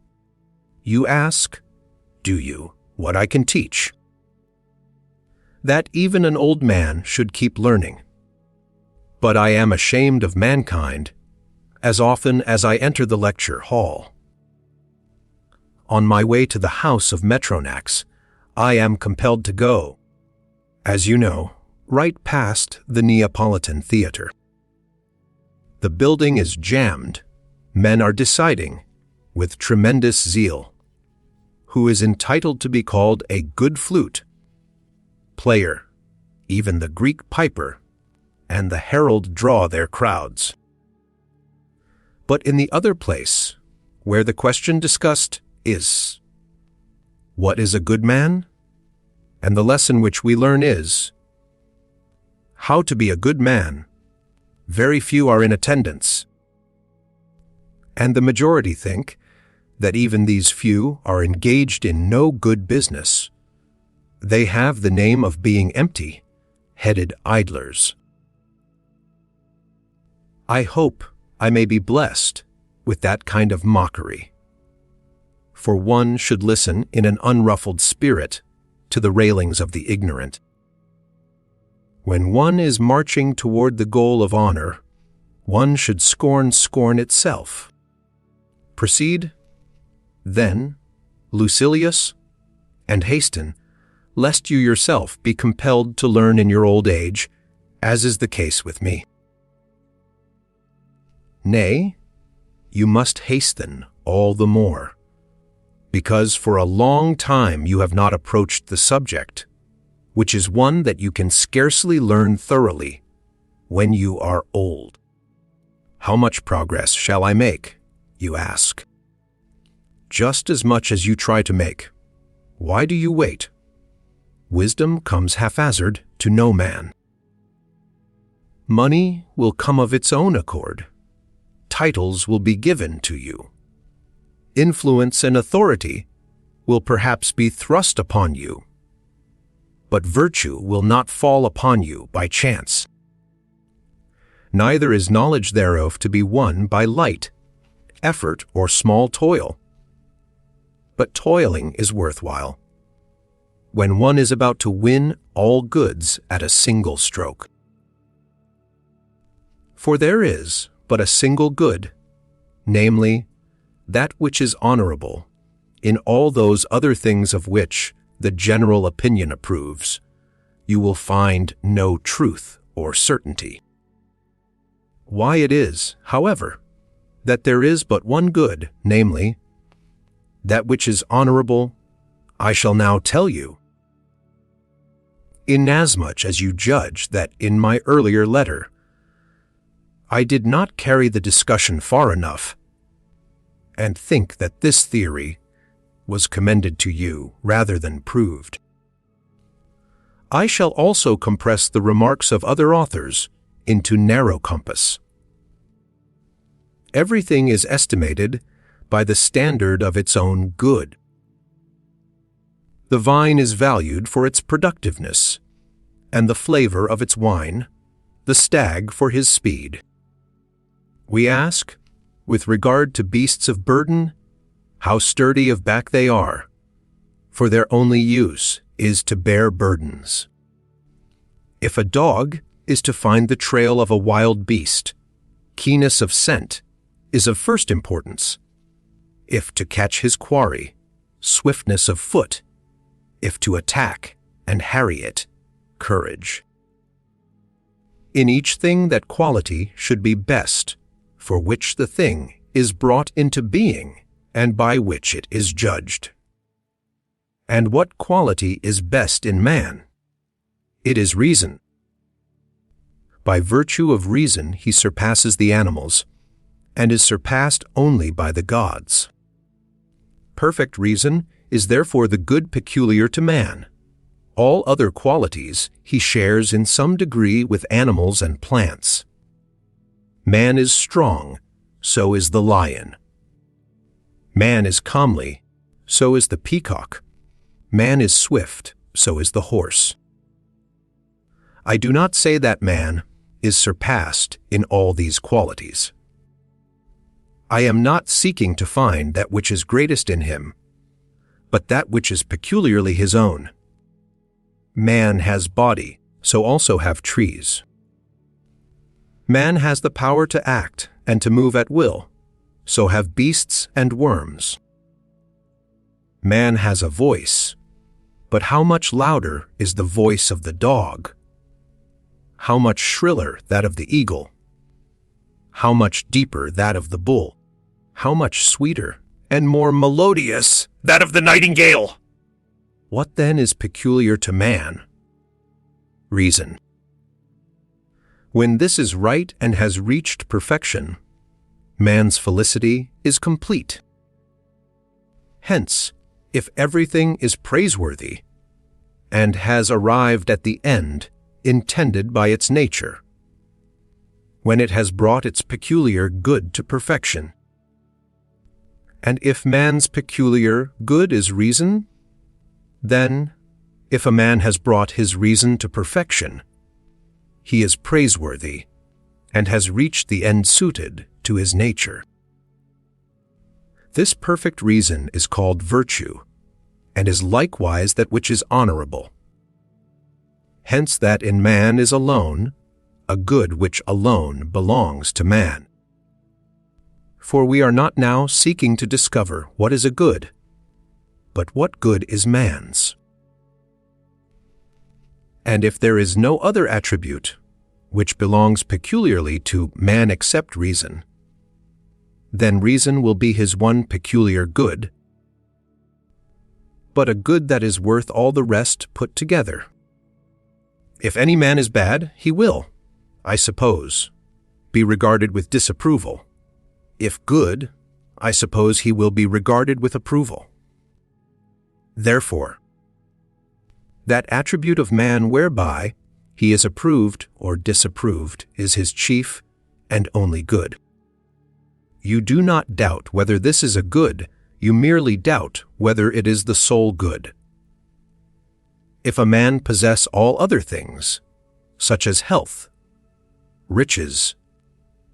S2: You ask, do you, what I can teach? That even an old man should keep learning. But I am ashamed of mankind as often as I enter the lecture hall. On my way to the house of Metronax, I am compelled to go, as you know, right past the Neapolitan Theater. The building is jammed. Men are deciding, with tremendous zeal, who is entitled to be called a good flute player. Even the Greek piper and the herald draw their crowds. But in the other place, where the question discussed is, what is a good man? And the lesson which we learn is, how to be a good man, very few are in attendance. And the majority think that even these few are engaged in no good business. They have the name of being empty-headed idlers. I hope I may be blessed with that kind of mockery. For one should listen in an unruffled spirit to the railings of the ignorant. When one is marching toward the goal of honor, one should scorn scorn itself. Proceed, then, Lucilius, and hasten, lest you yourself be compelled to learn in your old age, as is the case with me. Nay, you must hasten all the more, because for a long time you have not approached the subject, which is one that you can scarcely learn thoroughly when you are old. How much progress shall I make, you ask? Just as much as you try to make. Why do you wait? Wisdom comes haphazard to no man. Money will come of its own accord. Titles will be given to you. Influence and authority will perhaps be thrust upon you, but virtue will not fall upon you by chance. Neither is knowledge thereof to be won by light, effort, or small toil. But toiling is worthwhile, when one is about to win all goods at a single stroke. For there is but a single good, namely, that which is honorable, in all those other things of which the general opinion approves, you will find no truth or certainty. Why it is, however, that there is but one good, namely, that which is honorable, I shall now tell you. Inasmuch as you judge that in my earlier letter, I did not carry the discussion far enough, and think that this theory was commended to you rather than proved. I shall also compress the remarks of other authors into narrow compass. Everything is estimated by the standard of its own good. The vine is valued for its productiveness, and the flavor of its wine, the stag for his speed. We ask, with regard to beasts of burden, how sturdy of back they are, for their only use is to bear burdens. If a dog is to find the trail of a wild beast, keenness of scent is of first importance. If to catch his quarry, swiftness of foot. If to attack and harry it, courage. In each thing that quality should be best, for which the thing is brought into being, and by which it is judged. And what quality is best in man? It is reason. By virtue of reason he surpasses the animals, and is surpassed only by the gods. Perfect reason is therefore the good peculiar to man. All other qualities he shares in some degree with animals and plants. Man is strong, so is the lion. Man is comely, so is the peacock. Man is swift, so is the horse. I do not say that man is surpassed in all these qualities. I am not seeking to find that which is greatest in him, but that which is peculiarly his own. Man has body, so also have trees. Man has the power to act and to move at will, so have beasts and worms. Man has a voice, but how much louder is the voice of the dog? How much shriller that of the eagle? How much deeper that of the bull? How much sweeter and more melodious
S3: That of the nightingale.
S2: What then is peculiar to man? Reason. When this is right and has reached perfection, man's felicity is complete. Hence, if everything is praiseworthy, and has arrived at the end intended by its nature, when it has brought its peculiar good to perfection, and if man's peculiar good is reason, then, if a man has brought his reason to perfection, he is praiseworthy and has reached the end suited to his nature. This perfect reason is called virtue, and is likewise that which is honorable. Hence that in man is alone a good which alone belongs to man. For we are not now seeking to discover what is a good, but what good is man's. And if there is no other attribute which belongs peculiarly to man except reason, then reason will be his one peculiar good, but a good that is worth all the rest put together. If any man is bad, he will, I suppose, be regarded with disapproval. If good, I suppose he will be regarded with approval. Therefore, that attribute of man whereby he is approved or disapproved is his chief and only good. You do not doubt whether this is a good, you merely doubt whether it is the sole good. If a man possess all other things, such as health, riches,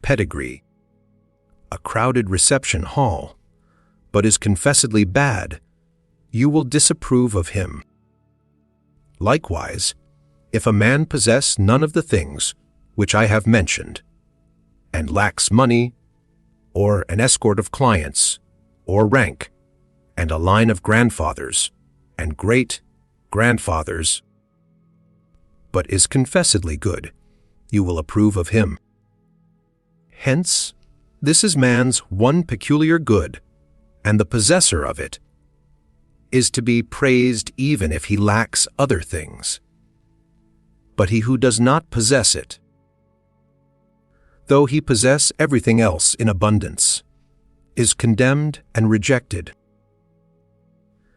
S2: pedigree, a crowded reception hall, but is confessedly bad, you will disapprove of him. Likewise, if a man possess none of the things which I have mentioned, and lacks money, or an escort of clients, or rank, and a line of grandfathers, and great-grandfathers, but is confessedly good, you will approve of him. Hence, this is man's one peculiar good, and the possessor of it is to be praised even if he lacks other things. But he who does not possess it, though he possess everything else in abundance, is condemned and rejected.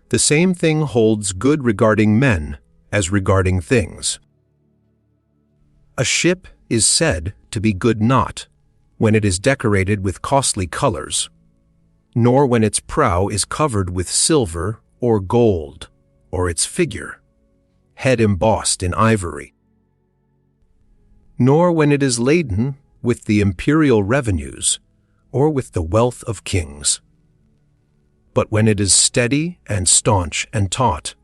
S2: The same thing holds good regarding men as regarding things. A ship is said to be good not when it is decorated with costly colors, nor when its prow is covered with silver or gold, or its figure, head embossed in ivory, nor when it is laden with the imperial revenues, or with the wealth of kings, but when it is steady and staunch and taut,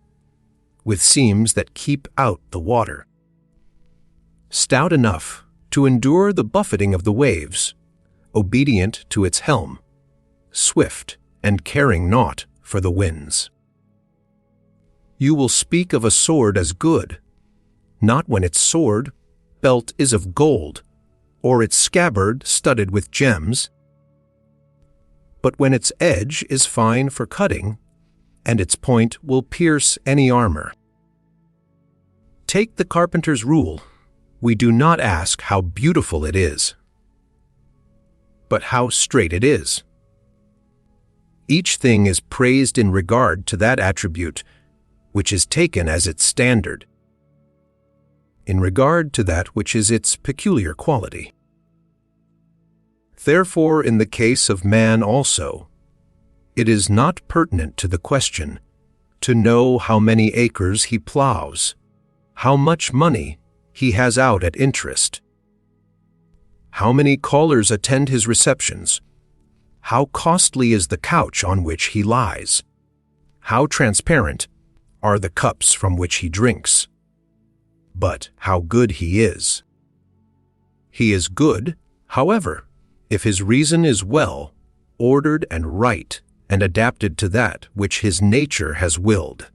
S2: with seams that keep out the water, stout enough to endure the buffeting of the waves, obedient to its helm, swift and caring naught for the winds. You will speak of a sword as good, not when its sword belt is of gold, or its scabbard studded with gems, but when its edge is fine for cutting, and its point will pierce any armor. Take the carpenter's rule. We do not ask how beautiful it is, but how straight it is. Each thing is praised in regard to that attribute which is taken as its standard, in regard to that which is its peculiar quality. Therefore, in the case of man also, it is not pertinent to the question to know how many acres he plows, how much money he has out at interest, how many callers attend his receptions, how costly is the couch on which he lies, how transparent are the cups from which he drinks, but how good he is. He is good, however, if his reason is well ordered and right and adapted to that which his nature has willed.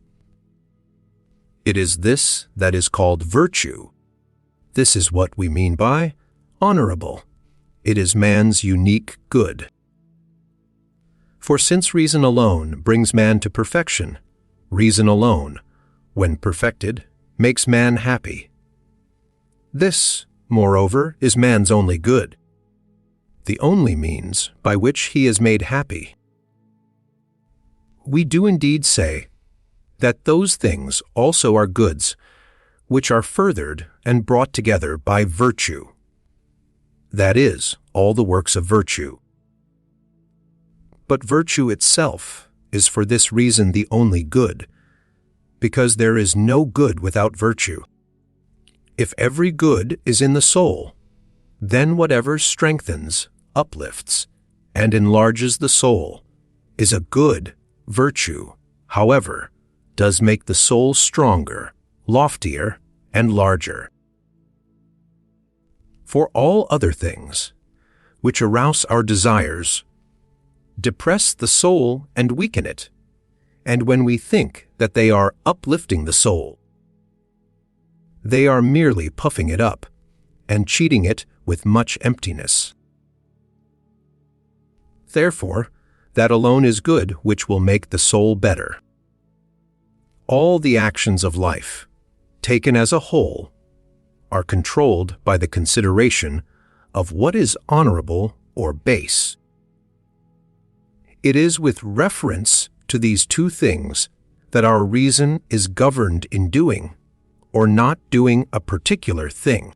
S2: It is this that is called virtue. This is what we mean by honorable. It is man's unique good. For since reason alone brings man to perfection, reason alone, when perfected, makes man happy. This, moreover, is man's only good, the only means by which he is made happy. We do indeed say that those things also are goods which are furthered and brought together by virtue. That is, all the works of virtue. But virtue itself is for this reason the only good, because there is no good without virtue. If every good is in the soul, then whatever strengthens, uplifts, and enlarges the soul is a good virtue, however, does make the soul stronger, loftier, and larger. For all other things, which arouse our desires, depress the soul and weaken it, and when we think that they are uplifting the soul, they are merely puffing it up and cheating it with much emptiness. Therefore, that alone is good which will make the soul better. All the actions of life, taken as a whole, are controlled by the consideration of what is honorable or base. It is with reference to these two things that our reason is governed in doing or not doing a particular thing.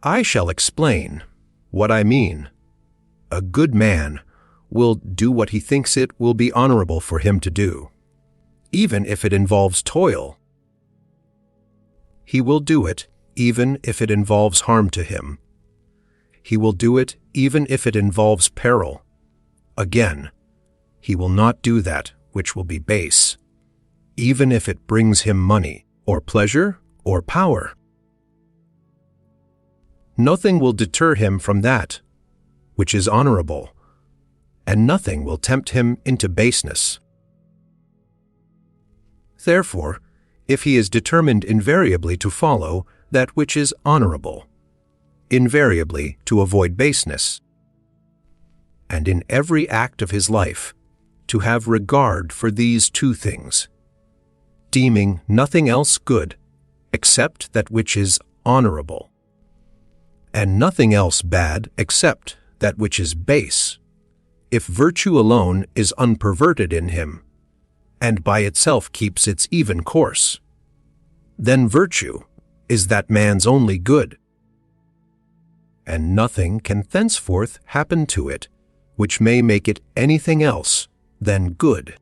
S2: I shall explain what I mean. A good man will do what he thinks it will be honorable for him to do, even if it involves toil. He will do it even if it involves harm to him. He will do it even if it involves peril. Again, he will not do that which will be base, even if it brings him money, or pleasure, or power. Nothing will deter him from that which is honorable, and nothing will tempt him into baseness. Therefore, if he is determined invariably to follow that which is honorable, invariably to avoid baseness, and in every act of his life to have regard for these two things, deeming nothing else good except that which is honorable, and nothing else bad except that which is base, if virtue alone is unperverted in him, and by itself keeps its even course, then virtue is that man's only good, and nothing can thenceforth happen to it which may make it anything else than good.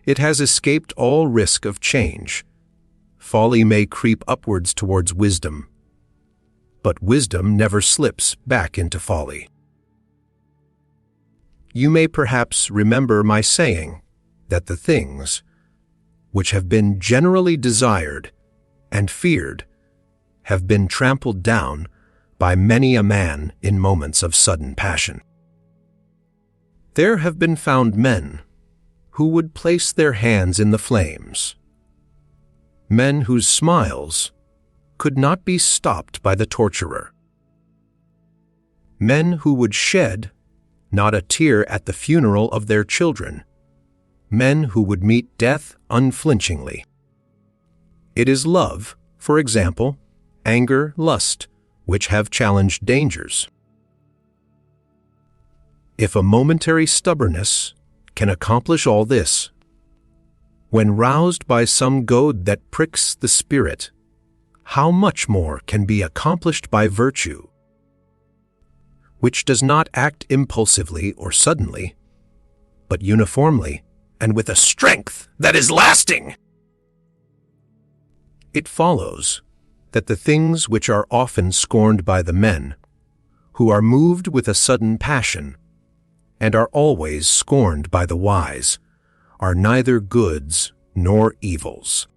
S2: It has escaped all risk of change. Folly may creep upwards towards wisdom, but wisdom never slips back into folly. You may perhaps remember my saying that the things which have been generally desired and feared have been trampled down by many a man in moments of sudden passion. There have been found men who would place their hands in the flames, men whose smiles could not be stopped by the torturer, men who would shed not a tear at the funeral of their children, men who would meet death unflinchingly. It is love, for example, anger, lust, which have challenged dangers. If a momentary stubbornness can accomplish all this, when roused by some goad that pricks the spirit, how much more can be accomplished by virtue, which does not act impulsively or suddenly, but uniformly and with a strength that is lasting? It follows that the things which are often scorned by the men, who are moved with a sudden passion, and are always scorned by the wise, are neither goods nor evils.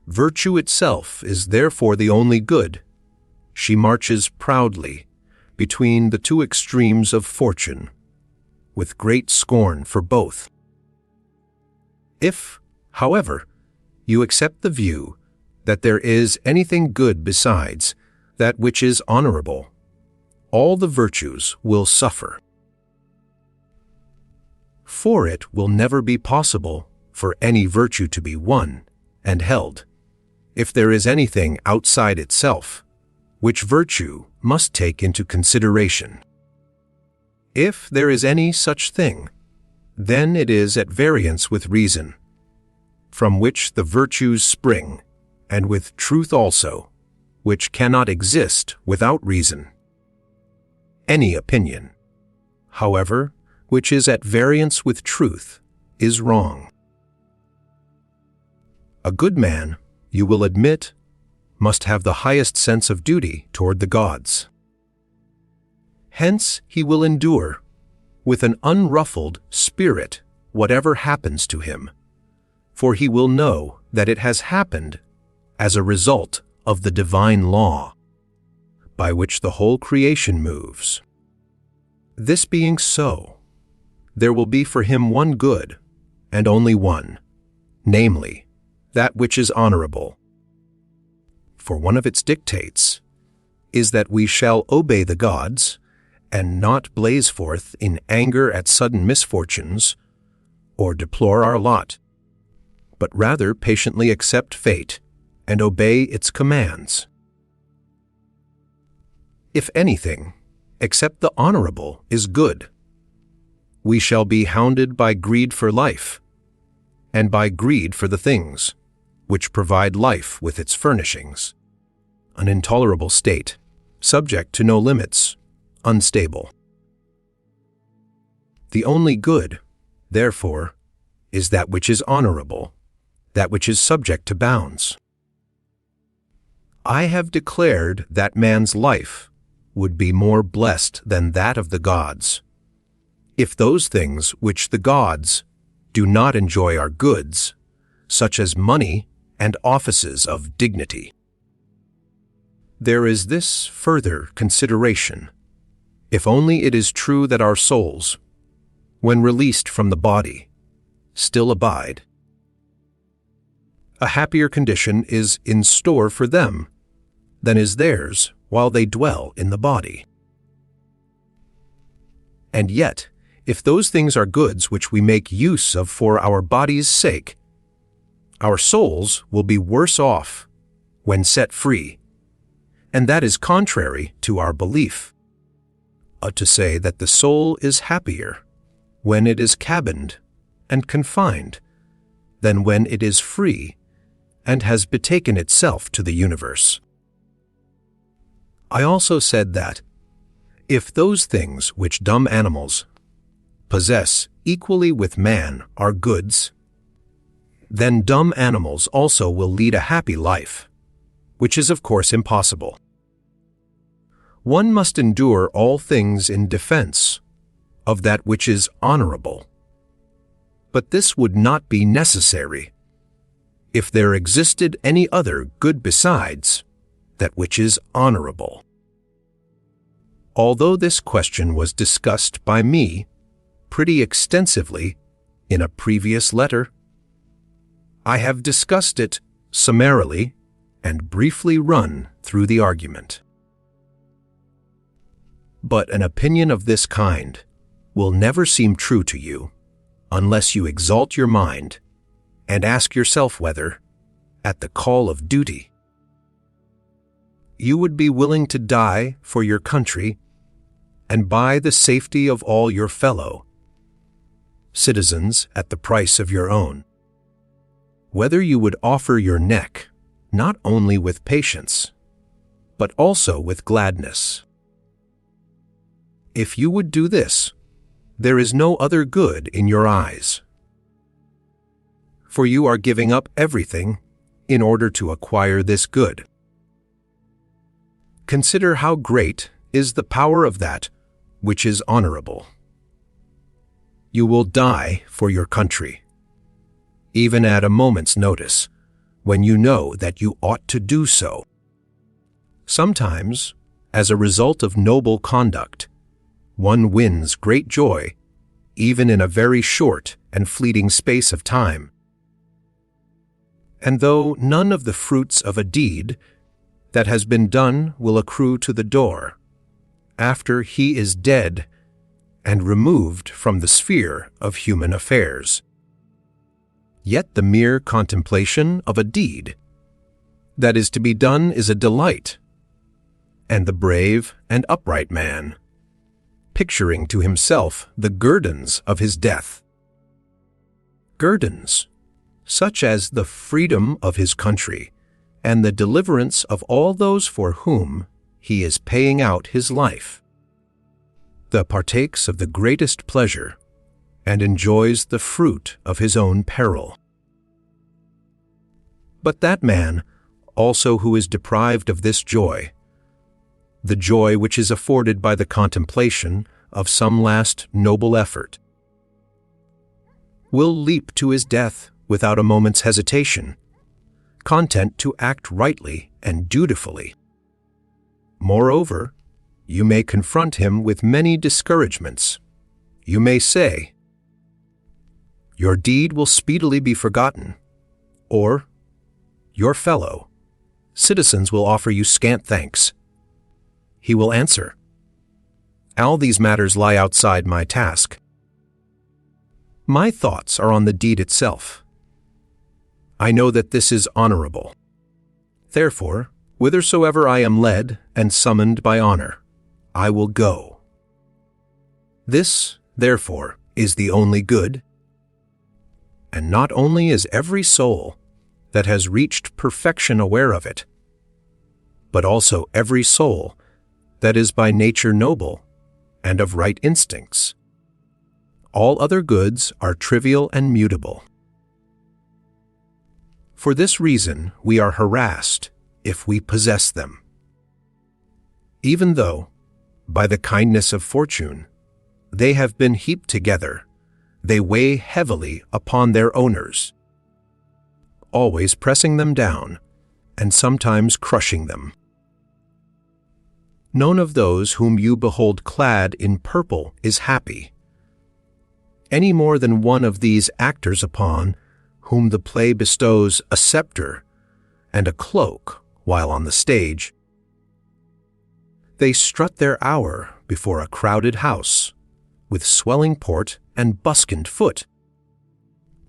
S2: Virtue itself is therefore the only good. She marches proudly between the two extremes of fortune, with great scorn for both. If, however, you accept the view that there is anything good besides that which is honorable, all the virtues will suffer. For it will never be possible for any virtue to be won and held, if there is anything outside itself, which virtue must take into consideration. If there is any such thing, then it is at variance with reason, from which the virtues spring, and with truth also, which cannot exist without reason. Any opinion, however, which is at variance with truth, is wrong. A good man, you will admit, must have the highest sense of duty toward the gods. Hence he will endure, with an unruffled spirit, whatever happens to him, for he will know that it has happened as a result of the divine law, by which the whole creation moves. This being so, there will be for him one good, and only one, namely, that which is honorable. For one of its dictates is that we shall obey the gods, and not blaze forth in anger at sudden misfortunes, or deplore our lot, but rather patiently accept fate and obey its commands. If anything, except the honorable is good, we shall be hounded by greed for life, and by greed for the things which provide life with its furnishings, an intolerable state, subject to no limits, unstable. The only good, therefore, is that which is honorable, that which is subject to bounds. I have declared that man's life would be more blessed than that of the gods, if those things which the gods do not enjoy are goods, such as money and offices of dignity. There is this further consideration. If only it is true that our souls, when released from the body, still abide, a happier condition is in store for them than is theirs while they dwell in the body. And yet, if those things are goods which we make use of for our body's sake, our souls will be worse off when set free, and that is contrary to our belief. To say that the soul is happier when it is cabined and confined than when it is free and has betaken itself to the universe. I also said that, if those things which dumb animals possess equally with man are goods, then dumb animals also will lead a happy life, which is of course impossible. One must endure all things in defense of that which is honorable. But this would not be necessary if there existed any other good besides that which is honorable. Although this question was discussed by me pretty extensively in a previous letter, I have discussed it summarily and briefly run through the argument. But an opinion of this kind will never seem true to you unless you exalt your mind and ask yourself whether, at the call of duty, you would be willing to die for your country and buy the safety of all your fellow citizens at the price of your own. Whether you would offer your neck not only with patience, but also with gladness. If you would do this, there is no other good in your eyes, for you are giving up everything in order to acquire this good. Consider how great is the power of that which is honorable. You will die for your country, even at a moment's notice, when you know that you ought to do so. Sometimes, as a result of noble conduct, one wins great joy, even in a very short and fleeting space of time. And though none of the fruits of a deed that has been done will accrue to the door, after he is dead and removed from the sphere of human affairs, yet the mere contemplation of a deed that is to be done is a delight, and the brave and upright man, picturing to himself the guerdons of his death, guerdons such as the freedom of his country and the deliverance of all those for whom he is paying out his life, partakes of the greatest pleasure and enjoys the fruit of his own peril. But that man also who is deprived of this joy, the joy which is afforded by the contemplation of some last noble effort, will leap to his death without a moment's hesitation, content to act rightly and dutifully. Moreover, you may confront him with many discouragements. You may say, "Your deed will speedily be forgotten," or, "Your fellow citizens will offer you scant thanks." He will answer, "All these matters lie outside my task. My thoughts are on the deed itself. I know that this is honorable. Therefore, whithersoever I am led and summoned by honor, I will go. This, therefore, is the only good. And not only is every soul that has reached perfection aware of it, but also every soul that is by nature noble and of right instincts. All other goods are trivial and mutable. For this reason, we are harassed if we possess them. Even though, by the kindness of fortune, they have been heaped together, they weigh heavily upon their owners, always pressing them down and sometimes crushing them. None of those whom you behold clad in purple is happy, any more than one of these actors upon whom the play bestows a scepter and a cloak while on the stage. They strut their hour before a crowded house, with swelling port and buskined foot.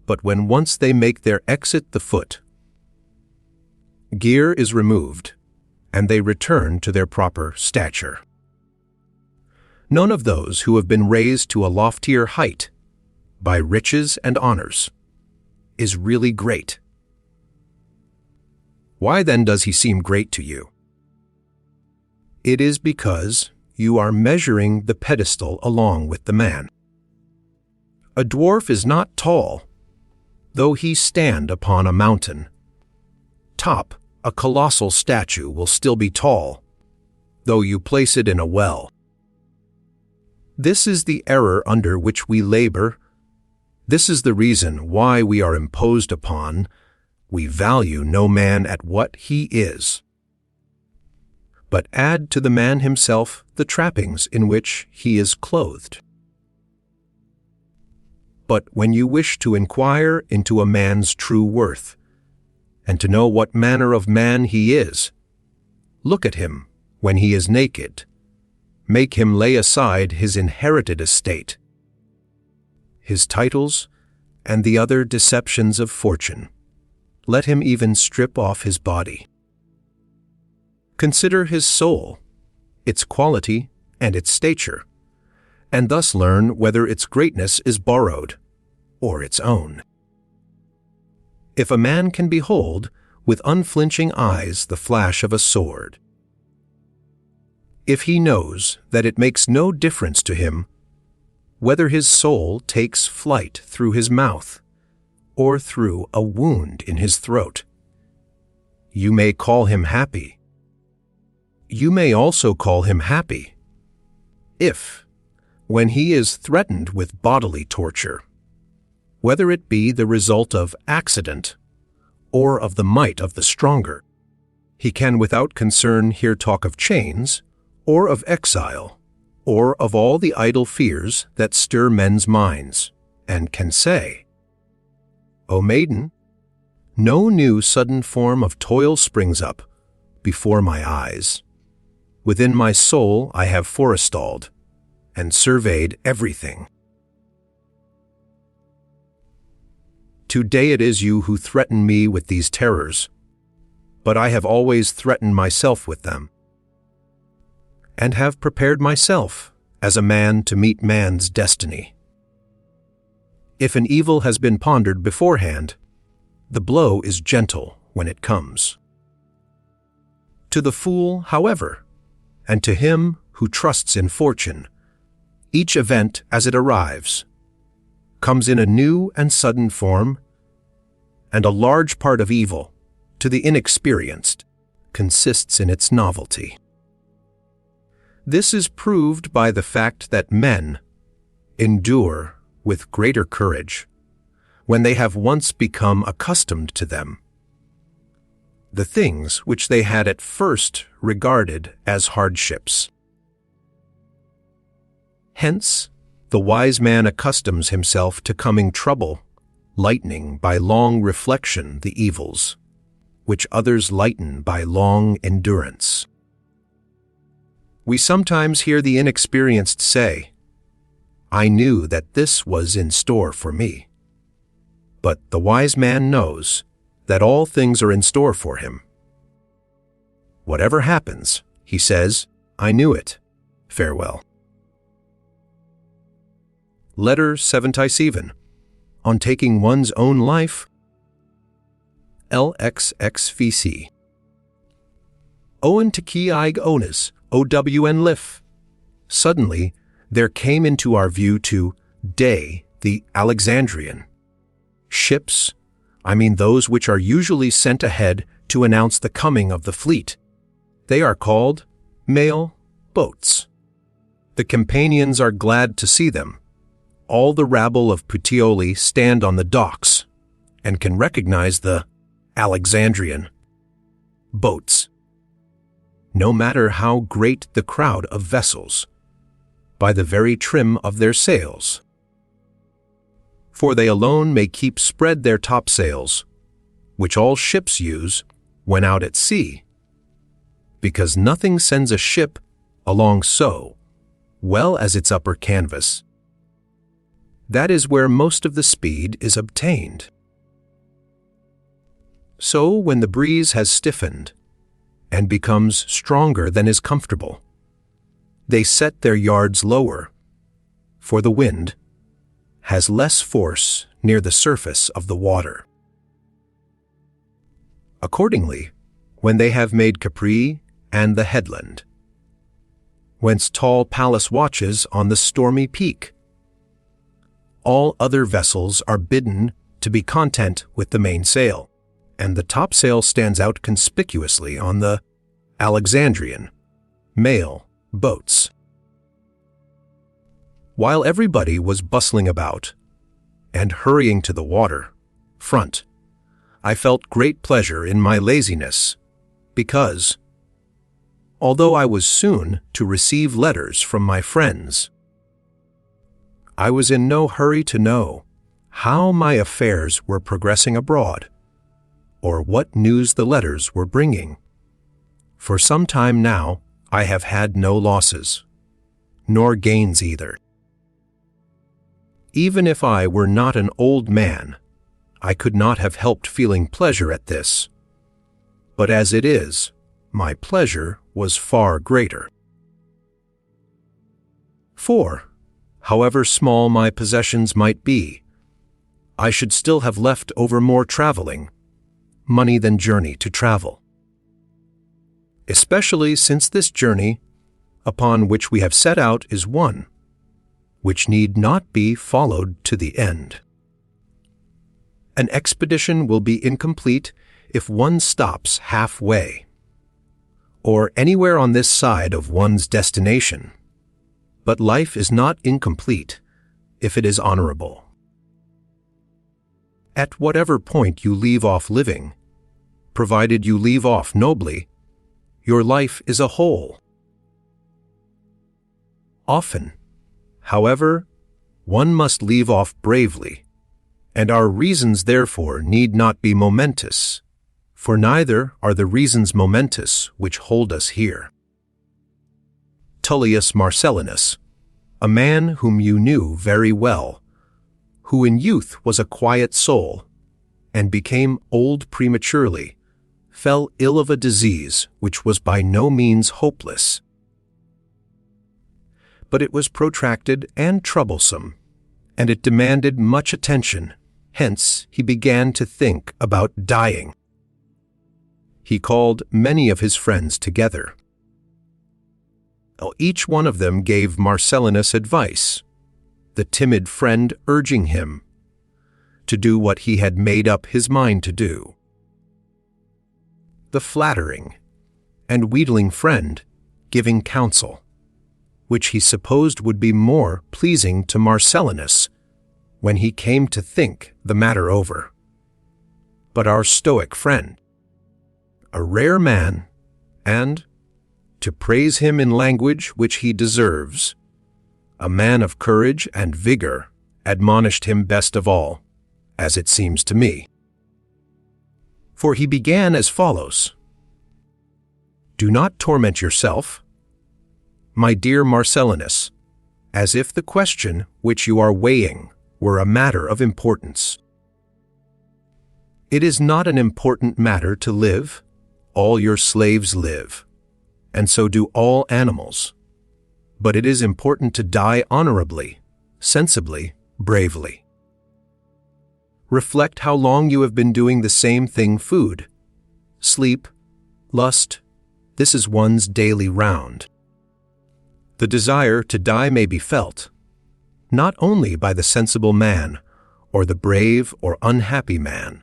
S2: But when once they make their exit the foot, gear is removed, and they return to their proper stature. None of those who have been raised to a loftier height by riches and honors is really great. Why then does he seem great to you? It is because you are measuring the pedestal along with the man. A dwarf is not tall, though he stand upon a mountain. Top, a colossal statue will still be tall, though you place it in a well. This is the error under which we labor. This is the reason why we are imposed upon. We value no man at what he is, but add to the man himself the trappings in which he is clothed. But when you wish to inquire into a man's true worth, and to know what manner of man he is, look at him when he is naked. Make him lay aside his inherited estate, his titles, and the other deceptions of fortune. Let him even strip off his body. Consider his soul, its quality, and its stature, and thus learn whether its greatness is borrowed or its own. If a man can behold with unflinching eyes the flash of a sword, if he knows that it makes no difference to him whether his soul takes flight through his mouth or through a wound in his throat, you may call him happy. You may also call him happy if, when he is threatened with bodily torture, whether it be the result of accident or of the might of the stronger, he can without concern hear talk of chains, or of exile, or of all the idle fears that stir men's minds, and can say, "O maiden, no new sudden form of toil springs up before my eyes. Within my soul I have forestalled and surveyed everything. Today it is you who threaten me with these terrors, but I have always threatened myself with them, and have prepared myself as a man to meet man's destiny. If an evil has been pondered beforehand, the blow is gentle when it comes. To the fool, however, and to him who trusts in fortune, each event as it arrives comes in a new and sudden form, and a large part of evil, to the inexperienced, consists in its novelty. This is proved by the fact that men endure with greater courage when they have once become accustomed to them. the things which they had at first regarded as hardships. Hence, the wise man accustoms himself to coming trouble, lightening by long reflection the evils, which others lighten by long endurance. We sometimes hear the inexperienced say, "I knew that this was in store for me." But the wise man knows that all things are in store for him. Whatever happens, he says, "I knew it. Farewell." Letter 77, on taking one's own life. LXXVC. Owen to ki ig onus, OWN lif. Suddenly, there came into our view to day the Alexandrian. Ships, I mean those which are usually sent ahead to announce the coming of the fleet. They are called mail boats. The companions are glad to see them. All the rabble of Puteoli stand on the docks and can recognize the Alexandrian boats, no matter how great the crowd of vessels, by the very trim of their sails. For they alone may keep spread their topsails, which all ships use when out at sea, because nothing sends a ship along so well as its upper canvas. That is where most of the speed is obtained. So when the breeze has stiffened and becomes stronger than is comfortable, they set their yards lower, for the wind has less force near the surface of the water. Accordingly, when they have made Capri and the headland, whence tall Pallas watches on the stormy peak, all other vessels are bidden to be content with the mainsail, and the topsail stands out conspicuously on the Alexandrian mail boats. While everybody was bustling about and hurrying to the water front, I felt great pleasure in my laziness, because, although I was soon to receive letters from my friends, I was in no hurry to know how my affairs were progressing abroad, or what news the letters were bringing. For some time now I have had no losses, nor gains either. Even if I were not an old man, I could not have helped feeling pleasure at this. But as it is, my pleasure was far greater. For, however small my possessions might be, I should still have left over more traveling, money than journey to travel. Especially since this journey, upon which we have set out, is one which need not be followed to the end. An expedition will be incomplete if one stops halfway, or anywhere on this side of one's destination. But life is not incomplete if it is honorable. At whatever point you leave off living, provided you leave off nobly, your life is a whole. Often, however, one must leave off bravely, and our reasons therefore need not be momentous, for neither are the reasons momentous which hold us here. Tullius Marcellinus, a man whom you knew very well, who in youth was a quiet soul, and became old prematurely, fell ill of a disease which was by no means hopeless. But it was protracted and troublesome, and it demanded much attention, hence he began to think about dying. He called many of his friends together. Each one of them gave Marcellinus advice, the timid friend urging him to do what he had made up his mind to do. The flattering and wheedling friend giving counsel, which he supposed would be more pleasing to Marcellinus when he came to think the matter over. But our Stoic friend, a rare man, and, to praise him in language which he deserves, a man of courage and vigor admonished him best of all, as it seems to me. For he began as follows: Do not torment yourself, my dear Marcellinus, as if the question which you are weighing were a matter of importance. It is not an important matter to live. All your slaves live, and so do all animals. But it is important to die honorably, sensibly, bravely. Reflect how long you have been doing the same thing: food, sleep, lust. This is one's daily round. The desire to die may be felt, not only by the sensible man or the brave or unhappy man,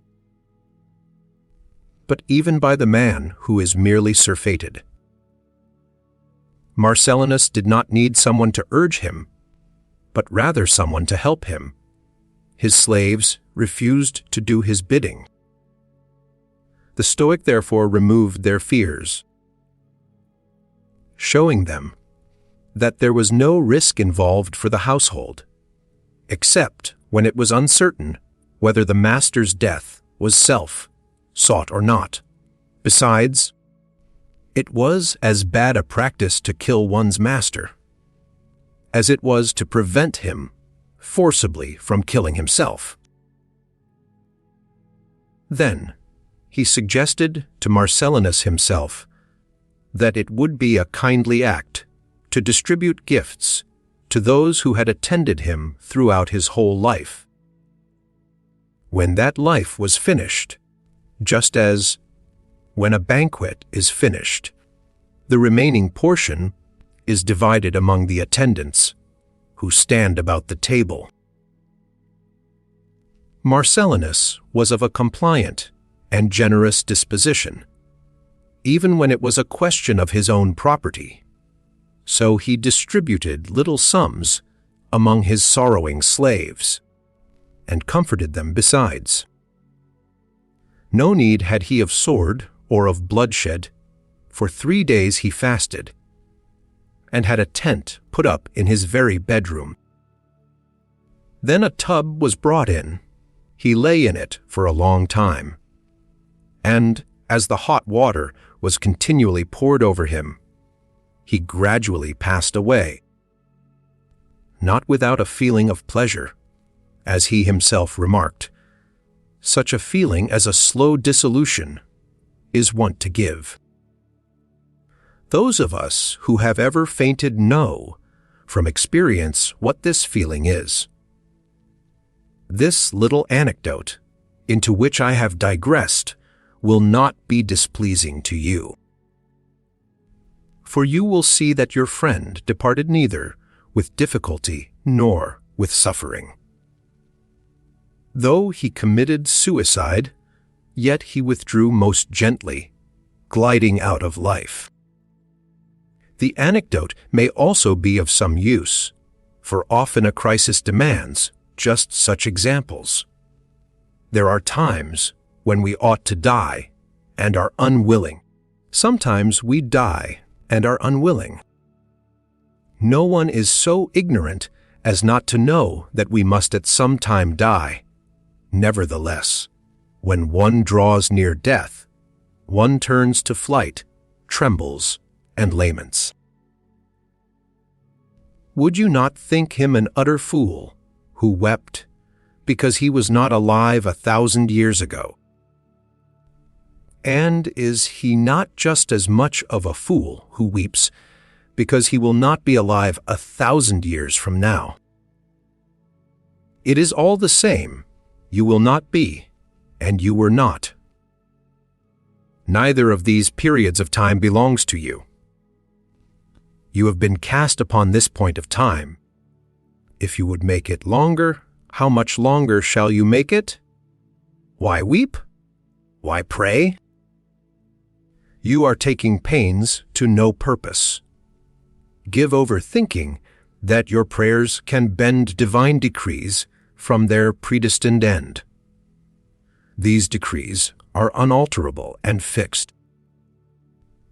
S2: but even by the man who is merely surfeited. Marcellinus did not need someone to urge him, but rather someone to help him. His slaves refused to do his bidding. The Stoic therefore removed their fears, showing them that there was no risk involved for the household, except when it was uncertain whether the master's death was self-sought or not. Besides, it was as bad a practice to kill one's master as it was to prevent him forcibly from killing himself. Then he suggested to Marcellinus himself that it would be a kindly act to distribute gifts to those who had attended him throughout his whole life. When that life was finished, just as when a banquet is finished, the remaining portion is divided among the attendants who stand about the table. Marcellinus was of a compliant and generous disposition, even when it was a question of his own property. So he distributed little sums among his sorrowing slaves, and comforted them besides. No need had he of sword or of bloodshed. For 3 days he fasted, and had a tent put up in his very bedroom. Then a tub was brought in. He lay in it for a long time, and as the hot water was continually poured over him, he gradually passed away, not without a feeling of pleasure, as he himself remarked, such a feeling as a slow dissolution is wont to give. Those of us who have ever fainted know from experience what this feeling is. This little anecdote, into which I have digressed, will not be displeasing to you. For you will see that your friend departed neither with difficulty nor with suffering. Though he committed suicide, yet he withdrew most gently, gliding out of life. The anecdote may also be of some use, for often a crisis demands just such examples. There are times when we ought to die and are unwilling. Sometimes we die and are unwilling. No one is so ignorant as not to know that we must at some time die. Nevertheless, when one draws near death, one turns to flight, trembles, and laments. Would you not think him an utter fool who wept because he was not alive 1,000 years ago? And is he not just as much of a fool who weeps because he will not be alive 1,000 years from now? It is all the same. You will not be, and you were not. Neither of these periods of time belongs to you. You have been cast upon this point of time. If you would make it longer, how much longer shall you make it? Why weep? Why pray? You are taking pains to no purpose. Give over thinking that your prayers can bend divine decrees from their predestined end. These decrees are unalterable and fixed.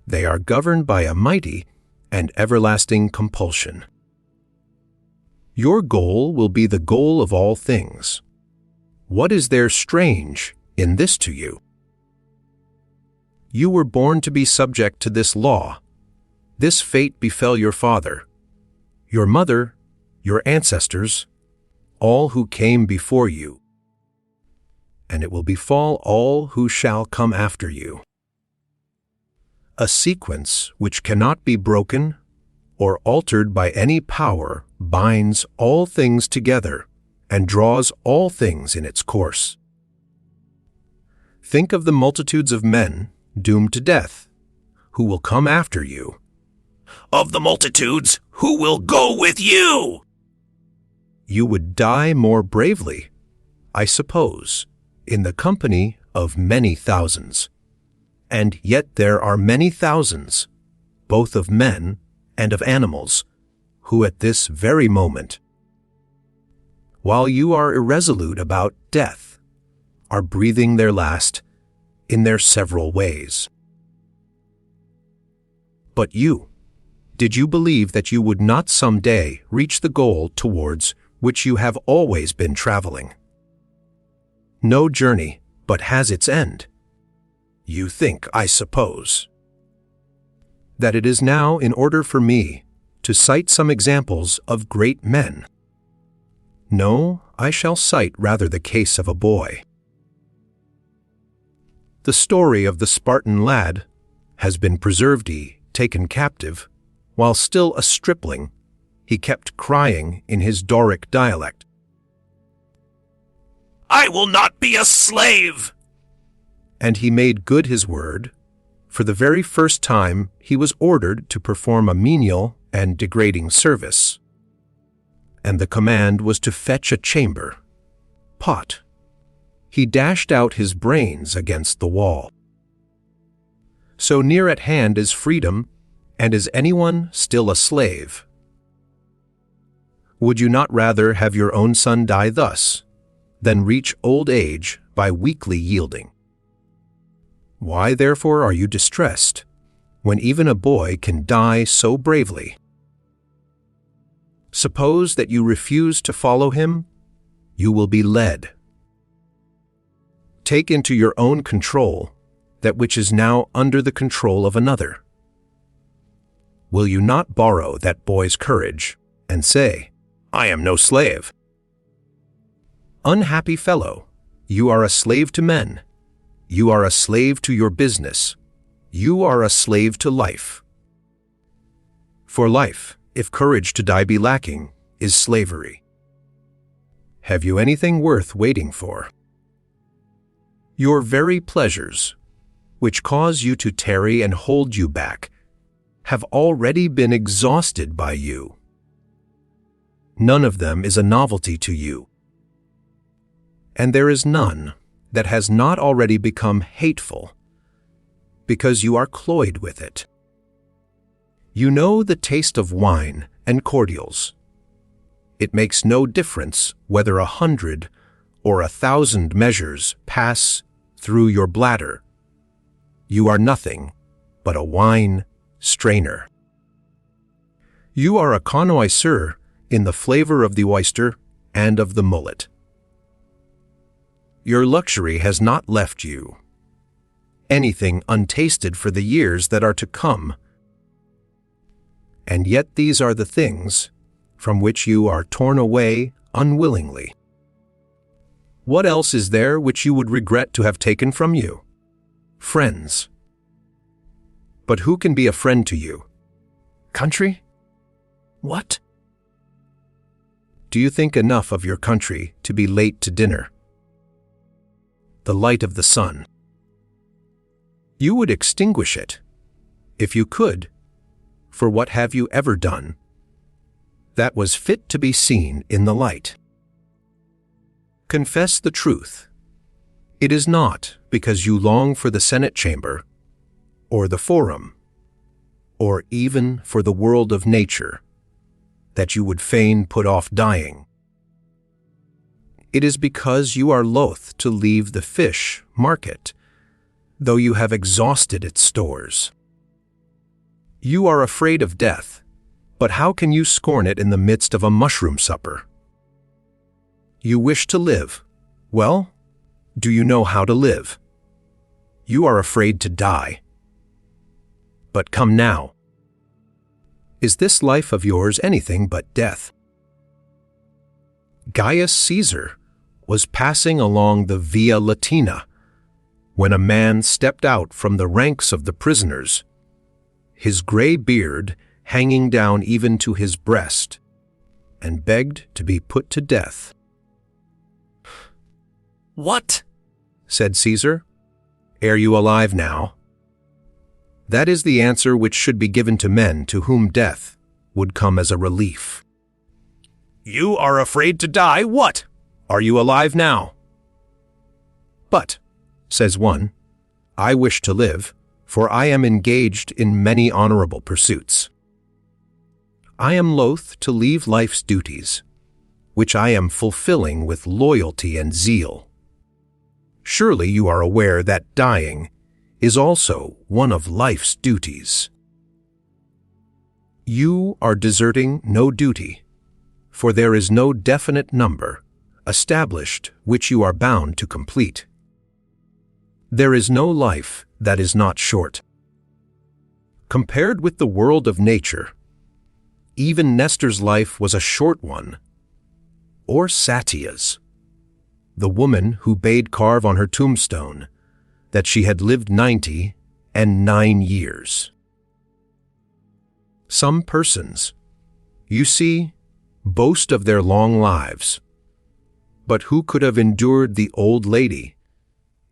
S2: They are governed by a mighty and everlasting compulsion. Your goal will be the goal of all things. What is there strange in this to you? You were born to be subject to this law. This fate befell your father, your mother, your ancestors, all who came before you, and it will befall all who shall come after you. A sequence which cannot be broken or altered by any power binds all things together and draws all things in its course. Think of the multitudes of men doomed to death, who will come after you.
S3: Of the multitudes, who will go with you?
S2: You would die more bravely, I suppose, in the company of many thousands. And yet there are many thousands, both of men and of animals, who at this very moment, while you are irresolute about death, are breathing their last in their several ways. But you, did you believe that you would not some day reach the goal towards which you have always been traveling? No journey but has its end. You think, I suppose, that it is now in order for me to cite some examples of great men. No, I shall cite rather the case of a boy. The story of the Spartan lad has been preserved. He, taken captive, while still a stripling, he kept crying in his Doric dialect,
S3: I will not be a slave!
S2: And he made good his word. For the very first time he was ordered to perform a menial and degrading service, and the command was to fetch a chamber pot. He dashed out his brains against the wall. So near at hand is freedom, and is anyone still a slave? Would you not rather have your own son die thus, than reach old age by weakly yielding? Why, therefore, are you distressed, when even a boy can die so bravely? Suppose that you refuse to follow him, you will be led. Take into your own control that which is now under the control of another. Will you not borrow that boy's courage and say, I am no slave? Unhappy fellow, you are a slave to men. You are a slave to your business. You are a slave to life. For life, if courage to die be lacking, is slavery. Have you anything worth waiting for? Your very pleasures, which cause you to tarry and hold you back, have already been exhausted by you. None of them is a novelty to you, and there is none that has not already become hateful, because you are cloyed with it. You know the taste of wine and cordials. It makes no difference whether 100 or 1,000 measures pass through your bladder. You are nothing but a wine strainer. You are a connoisseur in the flavor of the oyster and of the mullet. Your luxury has not left you anything untasted for the years that are to come. And yet these are the things from which you are torn away unwillingly. What else is there which you would regret to have taken from you? Friends. But who can be a friend to you? Country? What? Do you think enough of your country to be late to dinner? The light of the sun. You would extinguish it, if you could, for what have you ever done that was fit to be seen in the light? Confess the truth. It is not because you long for the Senate chamber, or the forum, or even for the world of nature, that you would fain put off dying. It is because you are loath to leave the fish market, though you have exhausted its stores. You are afraid of death, but how can you scorn it in the midst of a mushroom supper? You wish to live. Well, do you know how to live? You are afraid to die. But come now. Is this life of yours anything but death? Gaius Caesar was passing along the Via Latina when a man stepped out from the ranks of the prisoners, his gray beard hanging down even to his breast, and begged to be put to death.
S3: What?
S2: Said Caesar. Are you alive now? That is the answer which should be given to men to whom death would come as a relief.
S3: You are afraid to die, what?
S2: Are you alive now? But, says one, I wish to live, for I am engaged in many honorable pursuits. I am loath to leave life's duties, which I am fulfilling with loyalty and zeal. Surely you are aware that dying is also one of life's duties. You are deserting no duty, for there is no definite number established which you are bound to complete. There is no life that is not short. Compared with the world of nature, even Nestor's life was a short one, or Satia's, the woman who bade carve on her tombstone that she had lived 99 years. Some persons, you see, boast of their long lives, but who could have endured the old lady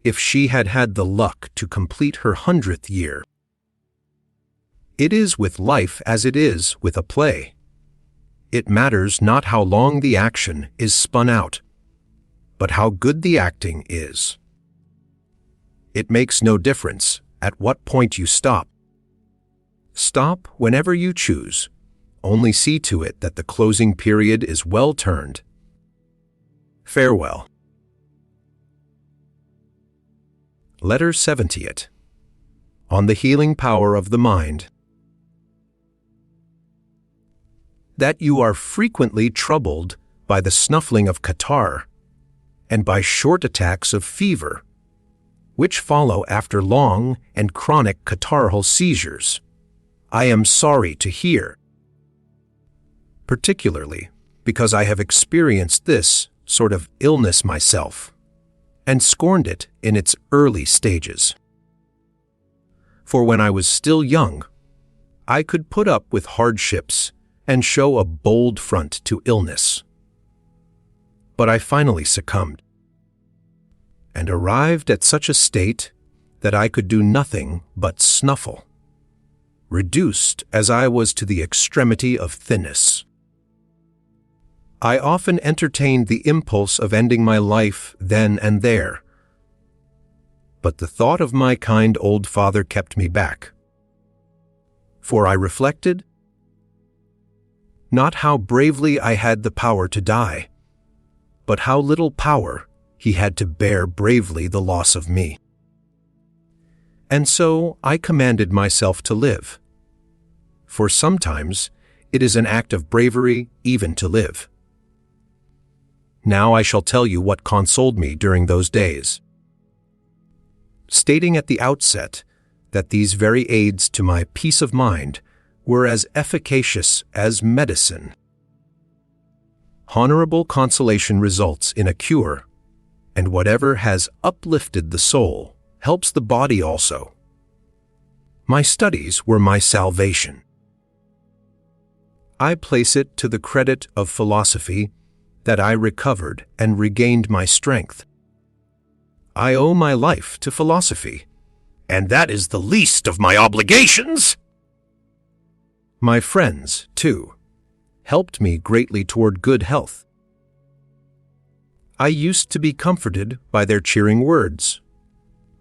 S2: if she had had the luck to complete her 100th year? It is with life as it is with a play. It matters not how long the action is spun out, but how good the acting is. It makes no difference at what point you stop. Stop whenever you choose. Only see to it that the closing period is well turned. Farewell. Letter 70th. On the healing power of the mind. That you are frequently troubled by the snuffling of catarrh and by short attacks of fever, which follow after long and chronic catarrhal seizures, I am sorry to hear, particularly because I have experienced this sort of illness myself and scorned it in its early stages. For when I was still young, I could put up with hardships and show a bold front to illness. But I finally succumbed and arrived at such a state that I could do nothing but snuffle, reduced as I was to the extremity of thinness. I often entertained the impulse of ending my life then and there, but the thought of my kind old father kept me back. For I reflected, not how bravely I had the power to die, but how little power he had to bear bravely the loss of me. And so I commanded myself to live, for sometimes it is an act of bravery even to live. Now I shall tell you what consoled me during those days, stating at the outset that these very aids to my peace of mind were as efficacious as medicine. Honorable consolation results in a cure, and whatever has uplifted the soul helps the body also. My studies were my salvation. I place it to the credit of philosophy that I recovered and regained my strength. I owe my life to philosophy,
S3: And that is the least of my obligations.
S2: My friends, too, helped me greatly toward good health. I used to be comforted by their cheering words,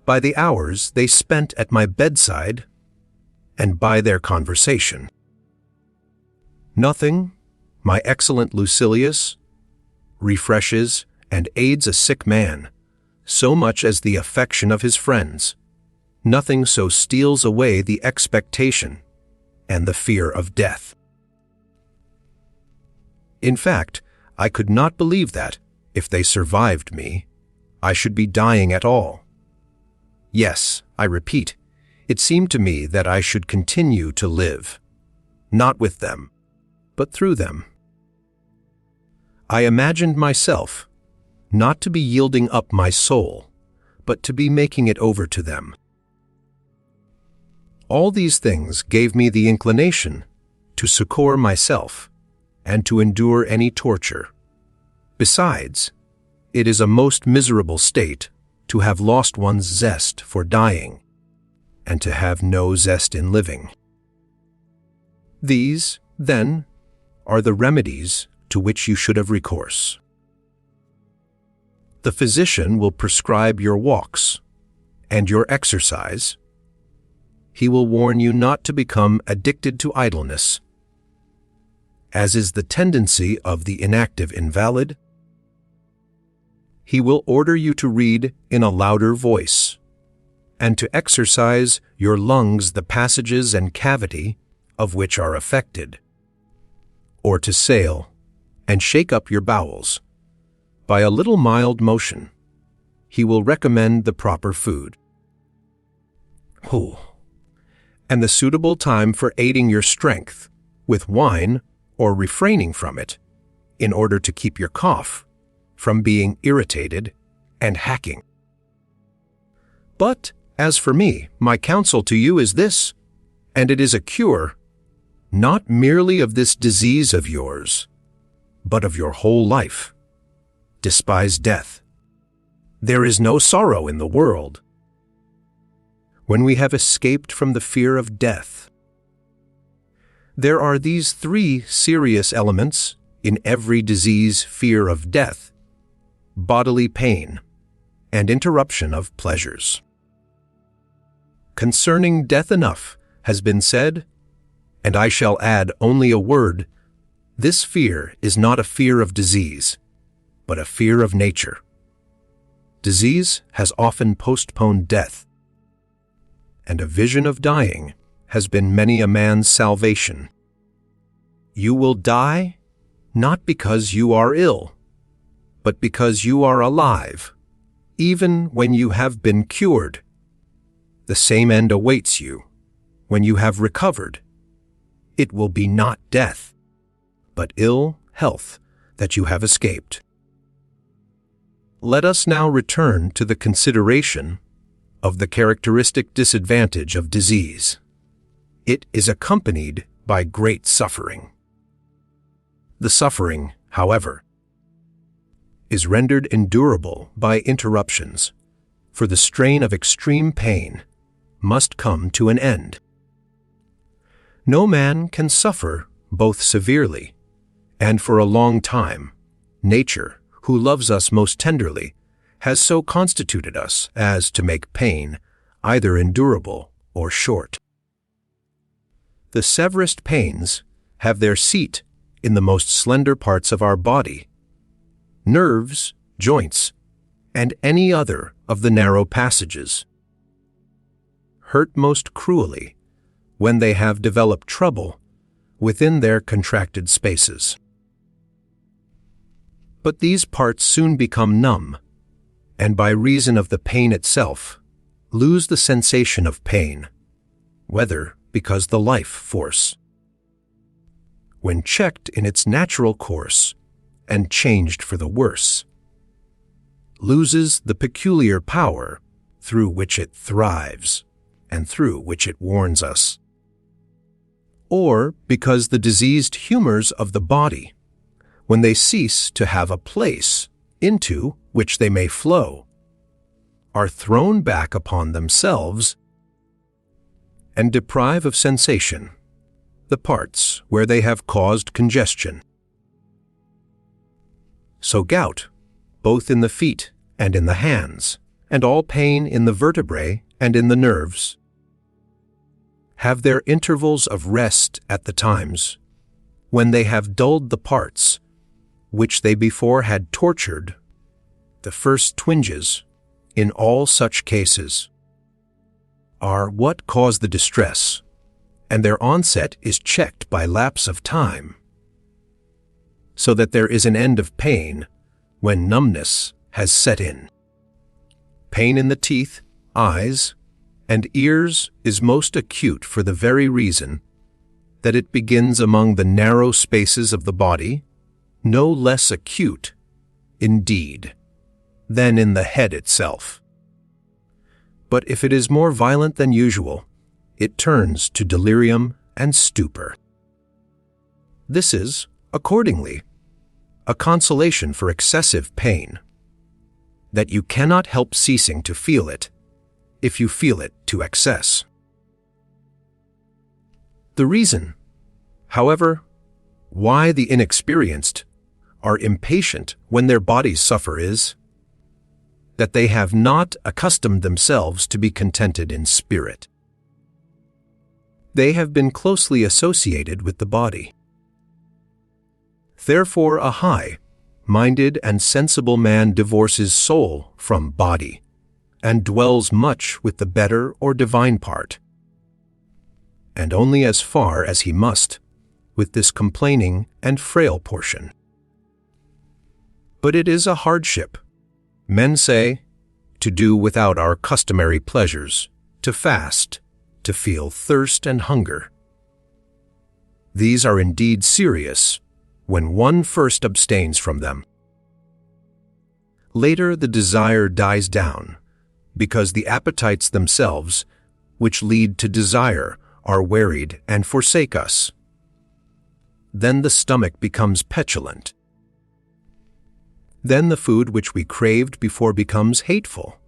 S2: by the hours they spent at my bedside, and by their conversation. Nothing, my excellent Lucilius, refreshes and aids a sick man so much as the affection of his friends. Nothing so steals away the expectation and the fear of death. In fact, I could not believe that, if they survived me, I should be dying at all. Yes, I repeat, it seemed to me that I should continue to live, not with them, but through them. I imagined myself not to be yielding up my soul, but to be making it over to them. All these things gave me the inclination to succor myself and to endure any torture. Besides, it is a most miserable state to have lost one's zest for dying and to have no zest in living. These, then, are the remedies to which you should have recourse. The physician will prescribe your walks and your exercise. He will warn you not to become addicted to idleness, as is the tendency of the inactive invalid. He will order you to read in a louder voice, and to exercise your lungs the passages and cavity of which are affected, or to sail and shake up your bowels. By a little mild motion, he will recommend the proper food. And the suitable time for aiding your strength with wine or refraining from it, in order to keep your cough from being irritated and hacking. But as for me, my counsel to you is this, and it is a cure, not merely of this disease of yours, but of your whole life. Despise death. There is no sorrow in the world. When we have escaped from the fear of death, there are these three serious elements in every disease: fear of death, bodily pain, and interruption of pleasures. Concerning death enough has been said, and I shall add only a word. This fear is not a fear of disease, but a fear of nature. Disease has often postponed death, and a vision of dying has been many a man's salvation. You will die not because you are ill, but because you are alive, even when you have been cured. The same end awaits you when you have recovered. It will be not death, but ill health that you have escaped. Let us now return to the consideration of the characteristic disadvantage of disease. It is accompanied by great suffering. The suffering, however, is rendered endurable by interruptions, for the strain of extreme pain must come to an end. No man can suffer both severely and for a long time. Nature, who loves us most tenderly, has so constituted us as to make pain either endurable or short. The severest pains have their seat in the most slender parts of our body, nerves, joints, and any other of the narrow passages. Hurt most cruelly when they have developed trouble within their contracted spaces. But these parts soon become numb, and by reason of the pain itself, lose the sensation of pain, whether because the life force, when checked in its natural course and changed for the worse, loses the peculiar power through which it thrives and through which it warns us, or because the diseased humors of the body, when they cease to have a place into which they may flow, are thrown back upon themselves and deprive of sensation the parts where they have caused congestion. So gout, both in the feet and in the hands, and all pain in the vertebrae and in the nerves, have their intervals of rest at the times when they have dulled the parts which they before had tortured. The first twinges, in all such cases, are what cause the distress and their onset is checked by lapse of time, so that there is an end of pain when numbness has set in. Pain in the teeth, eyes, and ears is most acute for the very reason that it begins among the narrow spaces of the body, no less acute, indeed, than in the head itself. But if it is more violent than usual, it turns to delirium and stupor. This is, accordingly, a consolation for excessive pain, that you cannot help ceasing to feel it if you feel it to excess. The reason, however, why the inexperienced are impatient when their bodies suffer is that they have not accustomed themselves to be contented in spirit. They have been closely associated with the body. Therefore, a high-minded and sensible man divorces soul from body and dwells much with the better or divine part, and only as far as he must with this complaining and frail portion. But it is a hardship, men say, to do without our customary pleasures, to fast, to feel thirst and hunger. These are indeed serious when one first abstains from them. Later the desire dies down, because the appetites themselves, which lead to desire, are wearied and forsake us. Then the stomach becomes petulant. Then the food which we craved before becomes hateful.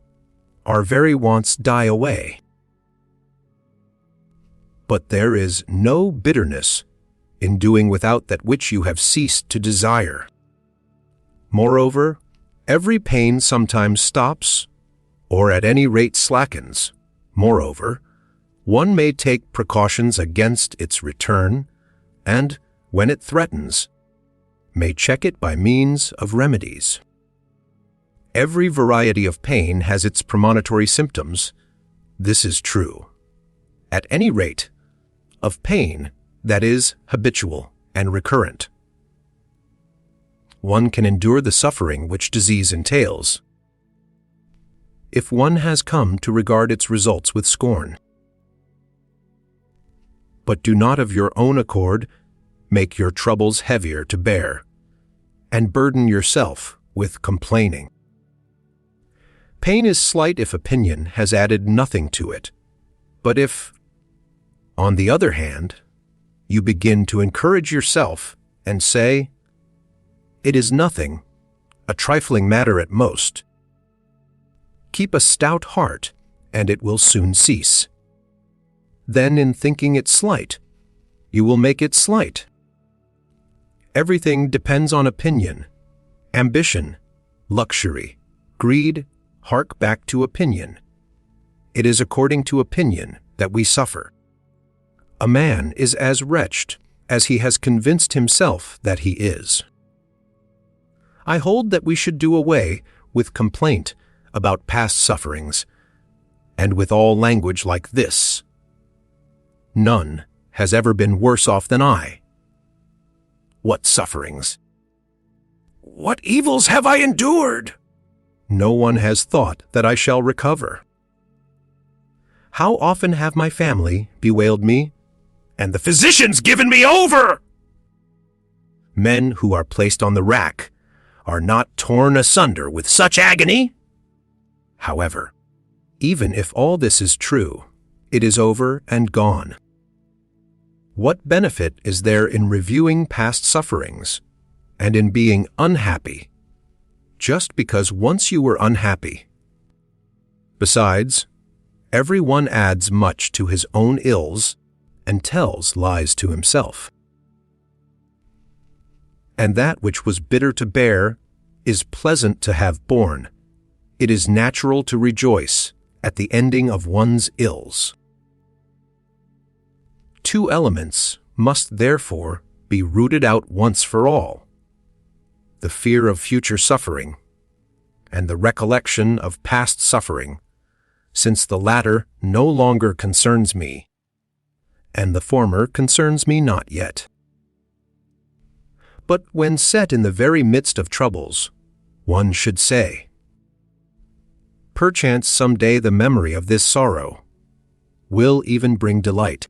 S2: Our very wants die away. But there is no bitterness in doing without that which you have ceased to desire. Moreover, every pain sometimes stops, or at any rate slackens. Moreover, one may take precautions against its return, and, when it threatens, may check it by means of remedies. Every variety of pain has its premonitory symptoms. This is true, at any rate, of pain that is habitual and recurrent. One can endure the suffering which disease entails, if one has come to regard its results with scorn. But do not of your own accord make your troubles heavier to bear, and burden yourself with complaining. Pain is slight if opinion has added nothing to it, but if, on the other hand, you begin to encourage yourself and say, "It is nothing, a trifling matter at most," keep a stout heart, and it will soon cease. Then, in thinking it slight, you will make it slight. Everything depends on opinion. Ambition, luxury, greed, hark back to opinion. It is according to opinion that we suffer. A man is as wretched as he has convinced himself that he is. I hold that we should do away with complaint about past sufferings, and with all language like this: "None has ever been worse off than I." What sufferings?
S3: What evils have I endured?
S2: No one has thought that I shall recover. How often have my family bewailed me,
S3: And the physicians given me over!
S2: Men who are placed on the rack are not torn asunder with such agony? However, even if all this is true, it is over and gone. What benefit is there in reviewing past sufferings and in being unhappy just because once you were unhappy? Besides, every one adds much to his own ills and tells lies to himself. And that which was bitter to bear is pleasant to have borne. It is natural to rejoice at the ending of one's ills. Two elements must therefore be rooted out once for all: the fear of future suffering and the recollection of past suffering, since the latter no longer concerns me, and the former concerns me not yet. But when set in the very midst of troubles, one should say, perchance some day the memory of this sorrow will even bring delight.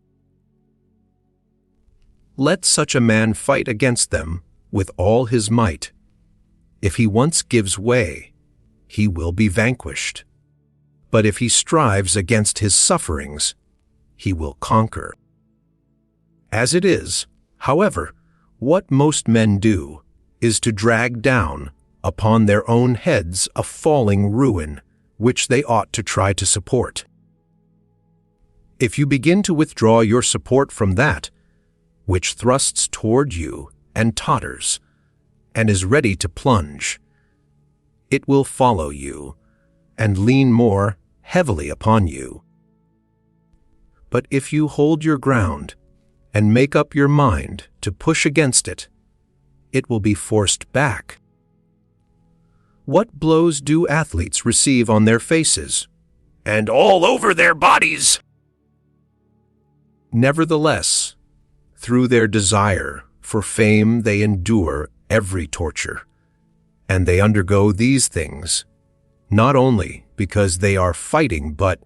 S2: Let such a man fight against them with all his might. If he once gives way, he will be vanquished. But if he strives against his sufferings, he will conquer. As it is, however, what most men do is to drag down upon their own heads a falling ruin which they ought to try to support. If you begin to withdraw your support from that which thrusts toward you and totters, and is ready to plunge, it will follow you and lean more heavily upon you. But if you hold your ground and make up your mind to push against it, it will be forced back. What blows do athletes receive on their faces
S3: and all over their bodies?
S2: Nevertheless, through their desire for fame they endure every torture, and they undergo these things, not only because they are fighting, but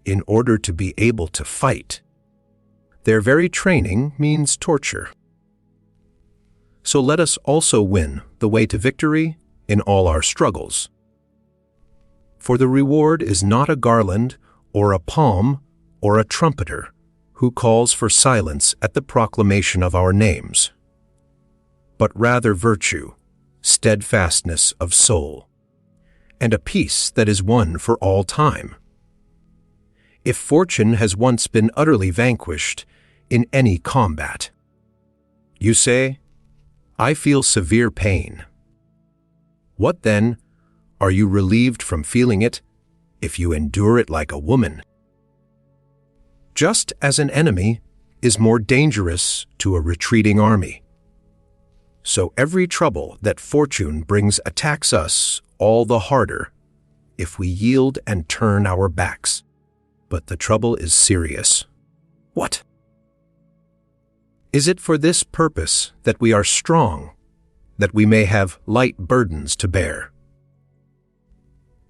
S2: in order to be able to fight. Their very training means torture. So let us also win the way to victory in all our struggles. For the reward is not a garland or a palm or a trumpeter who calls for silence at the proclamation of our names, but rather virtue, steadfastness of soul, and a peace that is won for all time. If fortune has once been utterly vanquished in any combat, you say, I feel severe pain. What then, are you relieved from feeling it if you endure it like a woman? Just as an enemy is more dangerous to a retreating army, so every trouble that fortune brings attacks us all the harder if we yield and turn our backs. But the trouble is serious. What? Is it for this purpose that we are strong, that we may have light burdens to bear?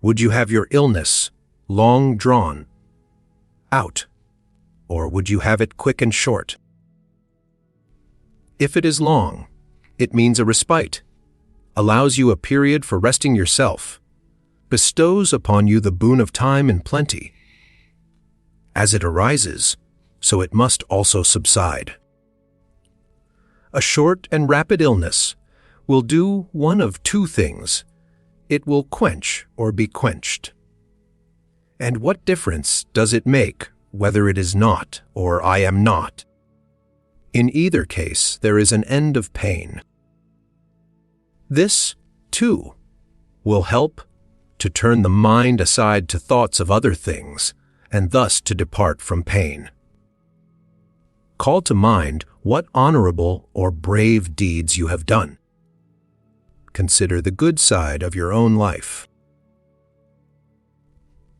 S2: Would you have your illness long drawn out, or would you have it quick and short? If it is long, it means a respite, allows you a period for resting yourself, bestows upon you the boon of time in plenty. As it arises, so it must also subside. A short and rapid illness will do one of two things. It will quench or be quenched. And what difference does it make whether it is not or I am not? In either case, there is an end of pain. This, too, will help to turn the mind aside to thoughts of other things, and thus to depart from pain. Call to mind what honorable or brave deeds you have done. Consider the good side of your own life.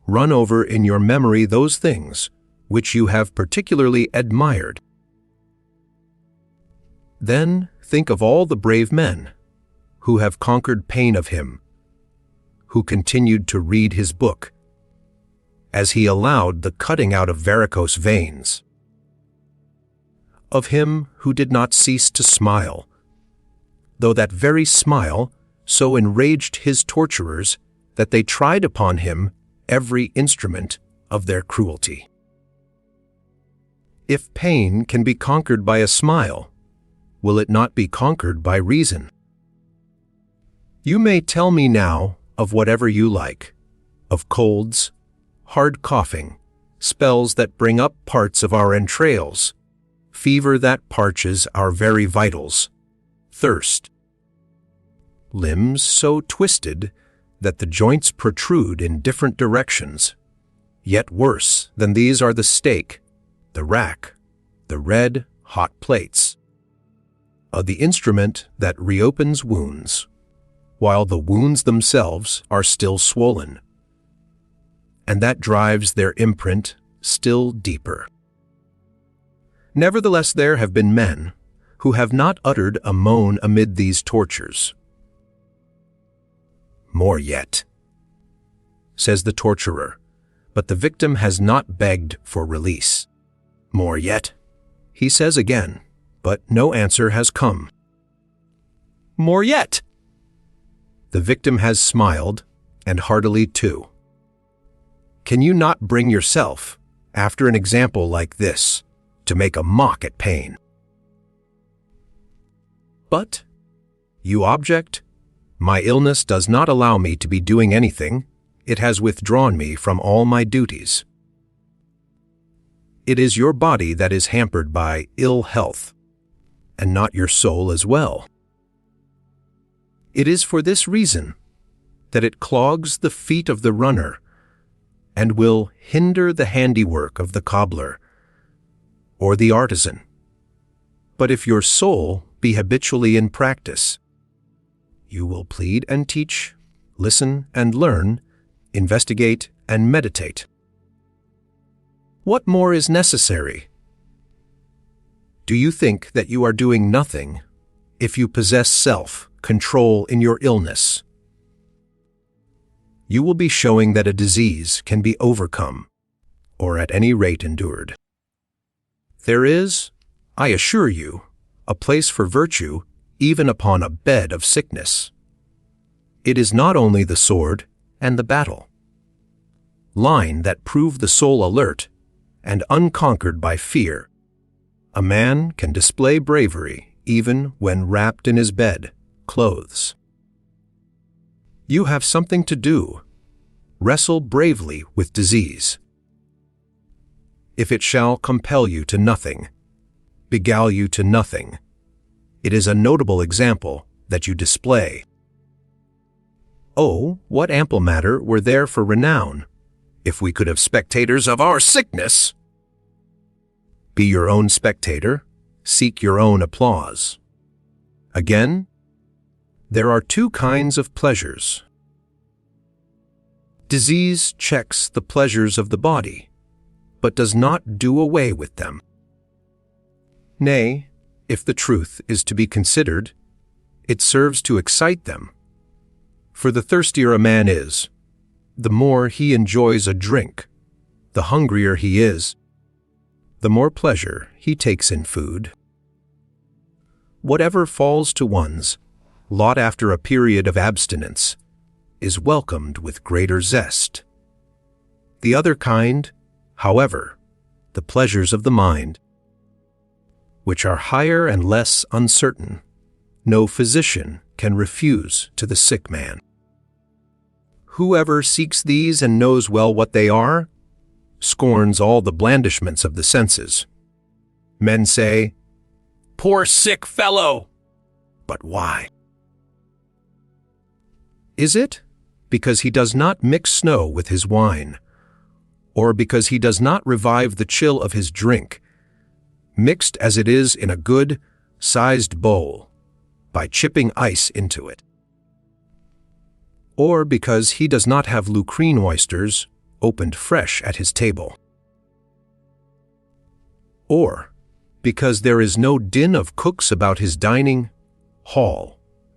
S2: Run over in your memory those things which you have particularly admired. Then think of all the brave men who have conquered pain of him, who continued to read his book, as he allowed the cutting out of varicose veins, of him who did not cease to smile, though that very smile so enraged his torturers that they tried upon him every instrument of their cruelty. If pain can be conquered by a smile, will it not be conquered by reason? You may tell me now of whatever you like, of colds, hard coughing, spells that bring up parts of our entrails, fever that parches our very vitals, thirst, limbs so twisted that the joints protrude in different directions. Yet worse than these are the stake, the rack, the red, hot plates, of the instrument that reopens wounds, while the wounds themselves are still swollen, and that drives their imprint still deeper. Nevertheless, there have been men who have not uttered a moan amid these tortures. More yet, says the torturer, but the victim has not begged for release. More yet, he says again, but no answer has come. More yet! The victim has smiled, and heartily too. Can you not bring yourself, after an example like this, to make a mock at pain? But, you object, my illness does not allow me to be doing anything. It has withdrawn me from all my duties. It is your body that is hampered by ill health, and not your soul as well. It is for this reason that it clogs the feet of the runner and will hinder the handiwork of the cobbler or the artisan. But if your soul be habitually in practice, you will plead and teach, listen and learn, investigate and meditate. What more is necessary? Do you think that you are doing nothing if you possess self-control in your illness? You will be showing that a disease can be overcome, or at any rate endured. There is, I assure you, a place for virtue even upon a bed of sickness. It is not only the sword and the battle, line that prove the soul alert and unconquered by fear. A man can display bravery even when wrapped in his bed clothes. You have something to do. Wrestle bravely with disease. If it shall compel you to nothing, beguile you to nothing, it is a notable example that you display. Oh, what ample matter were there for renown, if we could have spectators of our sickness! Be your own spectator, seek your own applause. Again, there are two kinds of pleasures. Disease checks the pleasures of the body, but does not do away with them. Nay, if the truth is to be considered, it serves to excite them. For the thirstier a man is, the more he enjoys a drink, the hungrier he is, the more pleasure he takes in food. Whatever falls to one's lot after a period of abstinence is welcomed with greater zest. The other kind, however, the pleasures of the mind, which are higher and less uncertain, no physician can refuse to the sick man. Whoever seeks these and knows well what they are, scorns all the blandishments of the senses. Men say, "Poor sick fellow!" But why? Is it because he does not mix snow with his wine, or because he does not revive the chill of his drink, mixed as it is in a good, sized bowl, by chipping ice into it? Or because he does not have Lucrine oysters opened fresh at his table? Or because there is no din of cooks about his dining hall,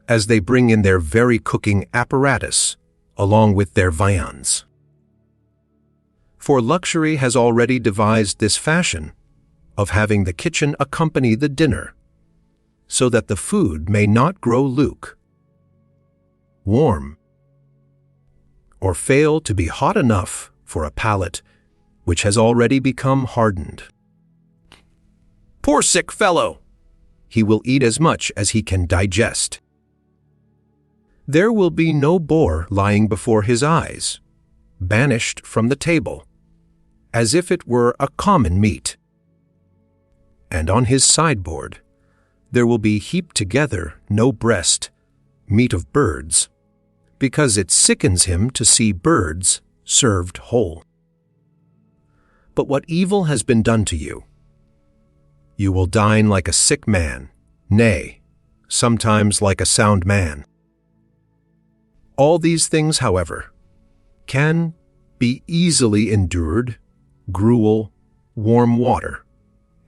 S2: as they bring in their very cooking apparatus along with their viands? For luxury has already devised this fashion of having the kitchen accompany the dinner, so that the food may not grow warm, or fail to be hot enough for a palate which has already become hardened. Poor sick fellow! He will eat as much as he can digest. There will be no boar lying before his eyes, banished from the table, as if it were a common meat. And on his sideboard there will be heaped together no breast, meat of birds, because it sickens him to see birds served whole. But what evil has been done to you? You will dine like a sick man, nay, sometimes like a sound man. All these things, however, can be easily endured, gruel, warm water,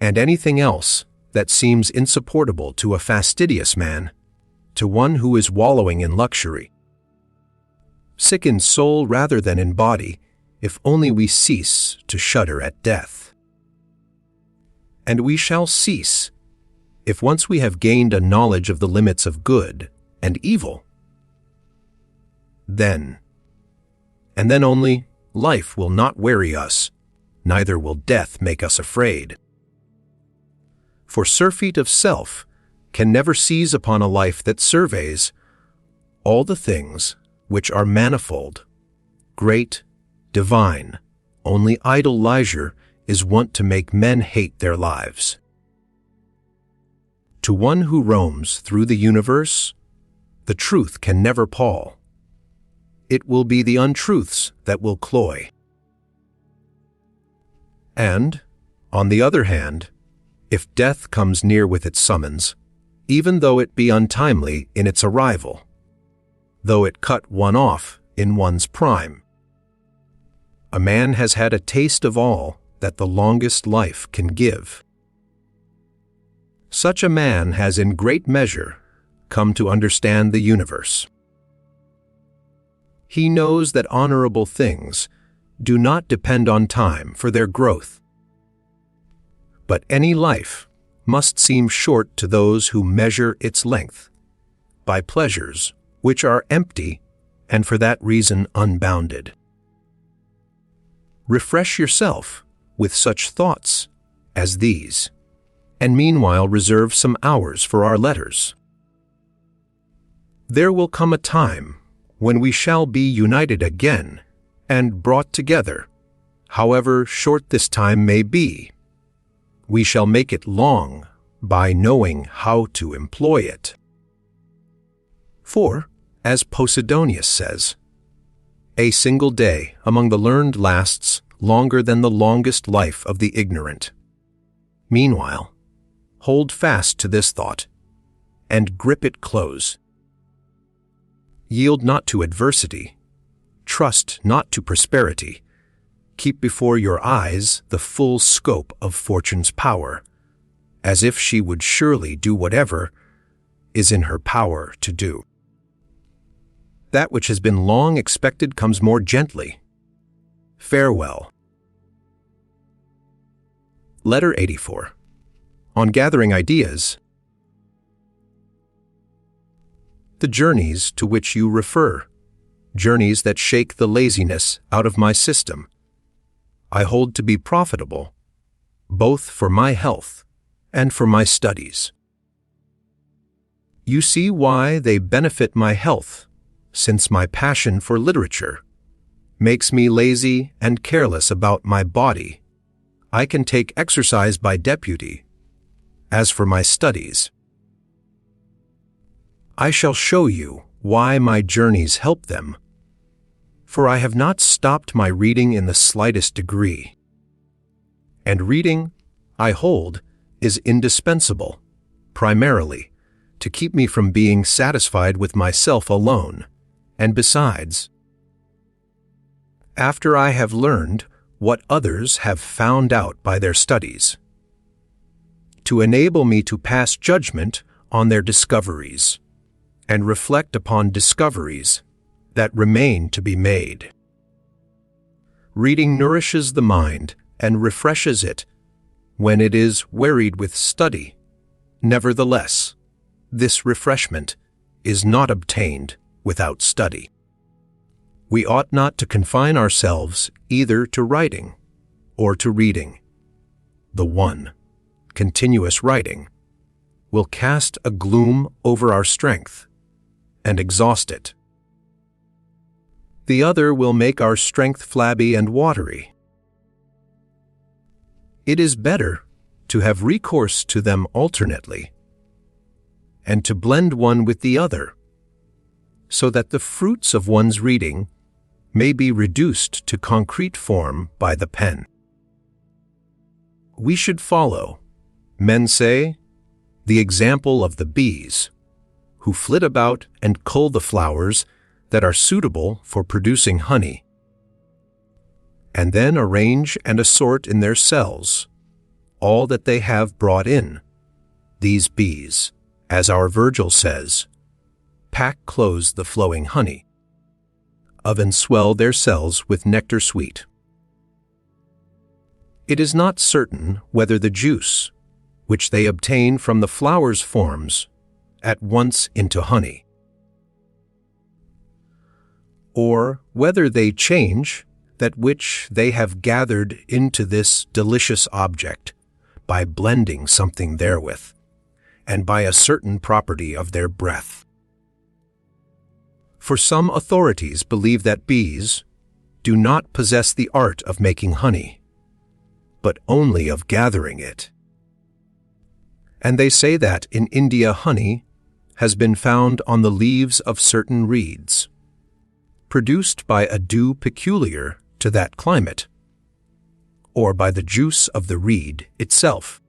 S2: and anything else that seems insupportable to a fastidious man, to one who is wallowing in luxury. Sick in soul rather than in body, if only we cease to shudder at death. And we shall cease, if once we have gained a knowledge of the limits of good and evil. Then, and then only, life will not weary us, neither will death make us afraid. For surfeit of self can never seize upon a life that surveys all the things which are manifold, great, divine. Only idle leisure is wont to make men hate their lives. To one who roams through the universe, the truth can never pall. It will be the untruths that will cloy. And, on the other hand, if death comes near with its summons, even though it be untimely in its arrival, though it cut one off in one's prime, a man has had a taste of all that the longest life can give. Such a man has in great measure come to understand the universe. He knows that honorable things do not depend on time for their growth. But any life must seem short to those who measure its length by pleasures which are empty and for that reason unbounded. Refresh yourself with such thoughts as these, and meanwhile reserve some hours for our letters. There will come a time when we shall be united again and brought together, however short this time may be. We shall make it long by knowing how to employ it. For, as Posidonius says, a single day among the learned lasts longer than the longest life of the ignorant. Meanwhile, hold fast to this thought, and grip it close. Yield not to adversity, trust not to prosperity. Keep before your eyes the full scope of fortune's power, as if she would surely do whatever is in her power to do. That which has been long expected comes more gently. Farewell. Letter 84. On gathering ideas. The journeys to which you refer, journeys that shake the laziness out of my system, I hold to be profitable, both for my health and for my studies. You see why they benefit my health, since my passion for literature makes me lazy and careless about my body. I can take exercise by deputy. As for my studies, I shall show you why my journeys help them, for I have not stopped my reading in the slightest degree. And reading, I hold, is indispensable, primarily, to keep me from being satisfied with myself alone, and besides, after I have learned what others have found out by their studies, to enable me to pass judgment on their discoveries, and reflect upon discoveries that remain to be made. Reading nourishes the mind and refreshes it when it is wearied with study. Nevertheless, this refreshment is not obtained without study. We ought not to confine ourselves either to writing or to reading. The one, continuous writing, will cast a gloom over our strength and exhaust it. The other will make our strength flabby and watery. It is better to have recourse to them alternately, and to blend one with the other, so that the fruits of one's reading may be reduced to concrete form by the pen. We should follow, men say, the example of the bees, who flit about and cull the flowers that are suitable for producing honey, and then arrange and assort in their cells all that they have brought in. These bees, as our Virgil says, pack close the flowing honey of and swell their cells with nectar sweet. It is not certain whether the juice, which they obtain from the flowers, forms at once into honey, or whether they change that which they have gathered into this delicious object by blending something therewith, and by a certain property of their breath. For some authorities believe that bees do not possess the art of making honey, but only of gathering it. And they say that in India honey has been found on the leaves of certain reeds, produced by a dew peculiar to that climate, or by the juice of the reed itself,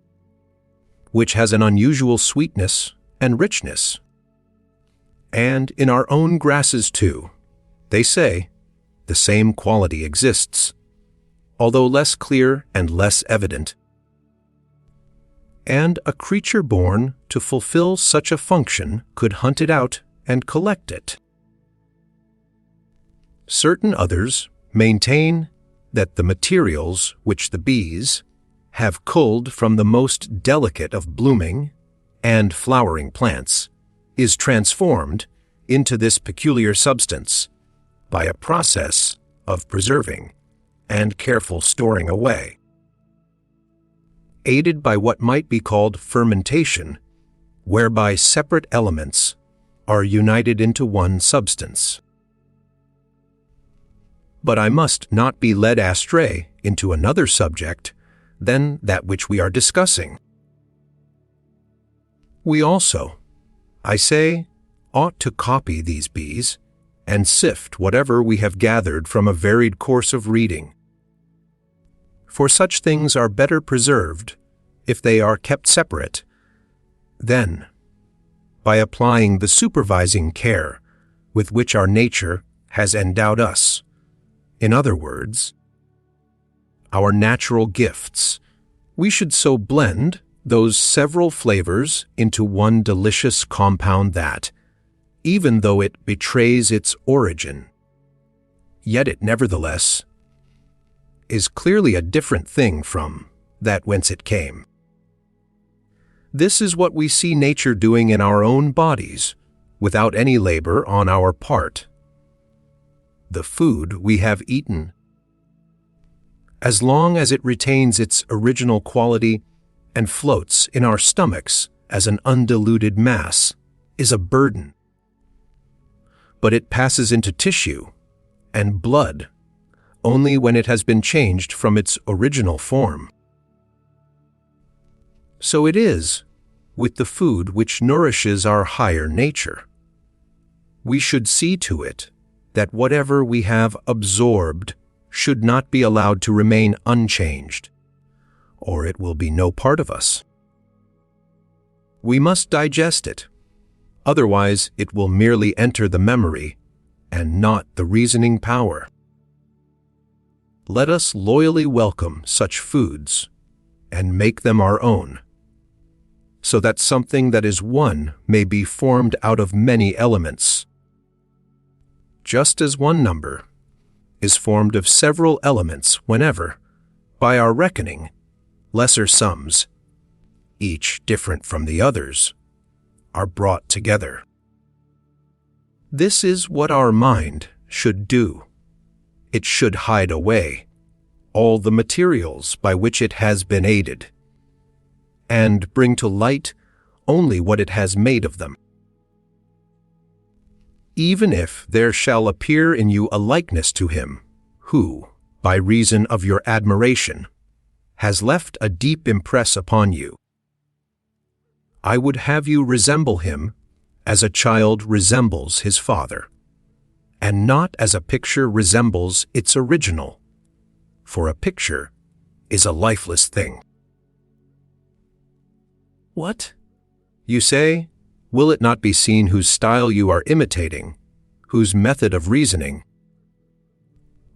S2: which has an unusual sweetness and richness. And in our own grasses too, they say, the same quality exists, although less clear and less evident. And a creature born to fulfill such a function could hunt it out and collect it. Certain others maintain that the materials which the bees have culled from the most delicate of blooming and flowering plants is transformed into this peculiar substance by a process of preserving and careful storing away, aided by what might be called fermentation, whereby separate elements are united into one substance. But I must not be led astray into another subject than that which we are discussing. We also, I say, ought to copy these bees and sift whatever we have gathered from a varied course of reading. For such things are better preserved if they are kept separate than by applying the supervising care with which our nature has endowed us. In other words, our natural gifts. We should so blend those several flavors into one delicious compound that, even though it betrays its origin, yet it nevertheless is clearly a different thing from that whence it came. This is what we see nature doing in our own bodies, without any labor on our part. The food we have eaten, as long as it retains its original quality and floats in our stomachs as an undiluted mass, is a burden. But it passes into tissue and blood only when it has been changed from its original form. So it is with the food which nourishes our higher nature. We should see to it that whatever we have absorbed should not be allowed to remain unchanged, or it will be no part of us. We must digest it, otherwise it will merely enter the memory and not the reasoning power. Let us loyally welcome such foods and make them our own, so that something that is one may be formed out of many elements, just as one number is formed of several elements whenever, by our reckoning, lesser sums, each different from the others, are brought together. This is what our mind should do. It should hide away all the materials by which it has been aided, and bring to light only what it has made of them. Even if there shall appear in you a likeness to him, who, by reason of your admiration, has left a deep impress upon you, I would have you resemble him as a child resembles his father, and not as a picture resembles its original, for a picture is a lifeless thing. What? You say, will it not be seen whose style you are imitating, whose method of reasoning,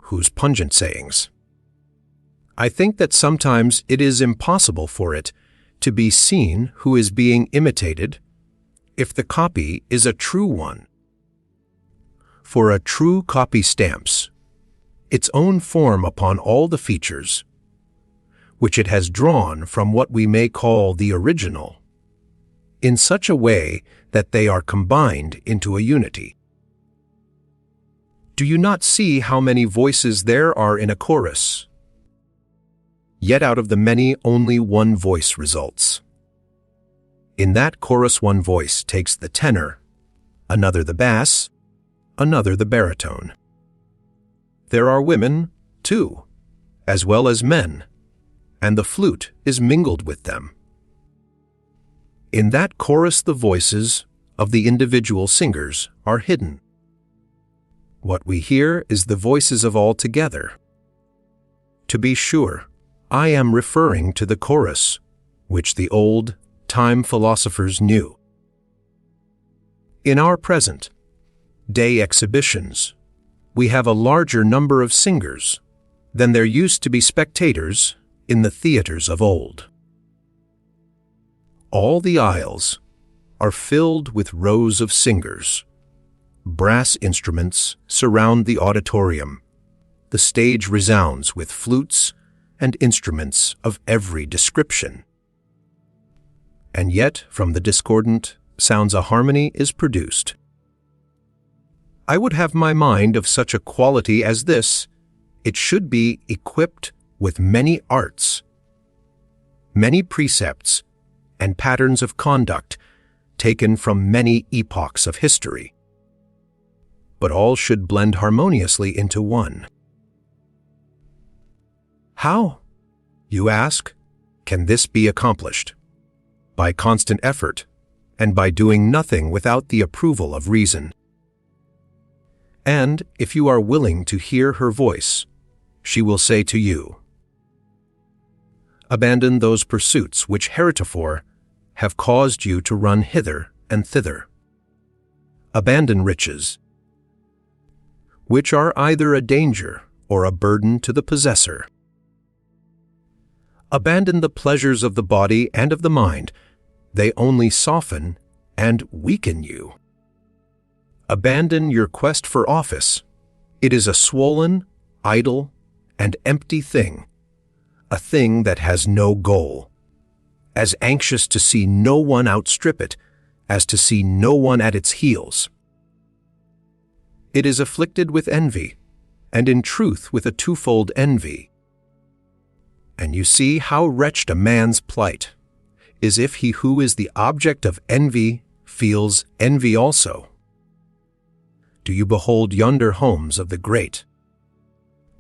S2: whose pungent sayings? I think that sometimes it is impossible for it to be seen who is being imitated if the copy is a true one. For a true copy stamps its own form upon all the features, which it has drawn from what we may call the original, in such a way that they are combined into a unity. Do you not see how many voices there are in a chorus? Yet out of the many only one voice results. In that chorus one voice takes the tenor, another the bass, another the baritone. There are women, too, as well as men, and the flute is mingled with them. In that chorus the voices of the individual singers are hidden. What we hear is the voices of all together. To be sure, I am referring to the chorus, which the old-time philosophers knew. In our present day exhibitions, we have a larger number of singers than there used to be spectators in the theaters of old. All the aisles are filled with rows of singers. Brass instruments surround the auditorium. The stage resounds with flutes and instruments of every description. And yet, from the discordant sounds a harmony is produced. I would have my mind of such a quality as this. It should be equipped with many arts, many precepts, and patterns of conduct taken from many epochs of history. But all should blend harmoniously into one. How, you ask, can this be accomplished? By constant effort, and by doing nothing without the approval of reason. And if you are willing to hear her voice, she will say to you, abandon those pursuits which heretofore have caused you to run hither and thither. Abandon riches, which are either a danger or a burden to the possessor. Abandon the pleasures of the body and of the mind. They only soften and weaken you. Abandon your quest for office. It is a swollen, idle, and empty thing, a thing that has no goal, as anxious to see no one outstrip it as to see no one at its heels. It is afflicted with envy, and in truth with a twofold envy. And you see how wretched a man's plight is if he who is the object of envy feels envy also. Do you behold yonder homes of the great,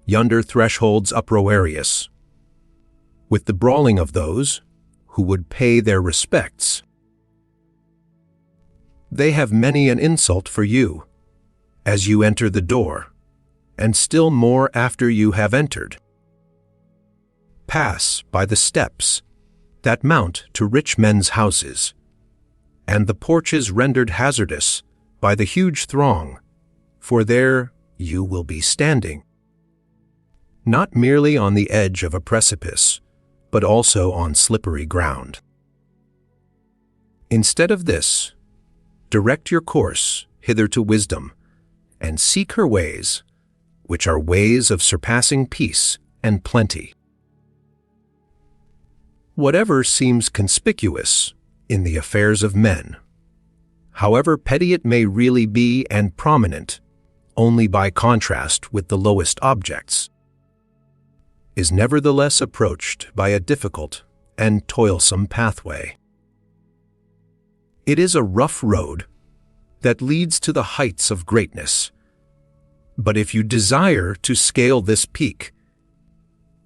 S2: yonder thresholds uproarious, with the brawling of those who would pay their respects? They have many an insult for you, as you enter the door, and still more after you have entered. Pass by the steps that mount to rich men's houses, and the porches rendered hazardous by the huge throng, for there you will be standing, not merely on the edge of a precipice, but also on slippery ground. Instead of this, direct your course hither to wisdom, and seek her ways, which are ways of surpassing peace and plenty. Whatever seems conspicuous in the affairs of men, however petty it may really be and prominent only by contrast with the lowest objects, is nevertheless approached by a difficult and toilsome pathway. It is a rough road that leads to the heights of greatness. But if you desire to scale this peak,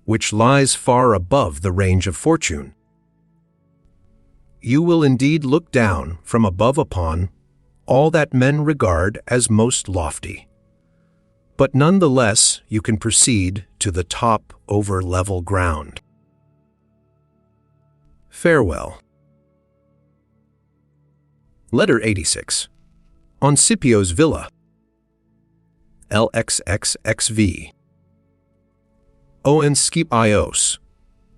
S2: which lies far above the range of fortune, you will indeed look down from above upon all that men regard as most lofty. But none the less you can proceed to the top over level ground. Farewell. Letter 86. On Scipio's Villa. LXXXV. en Scipios,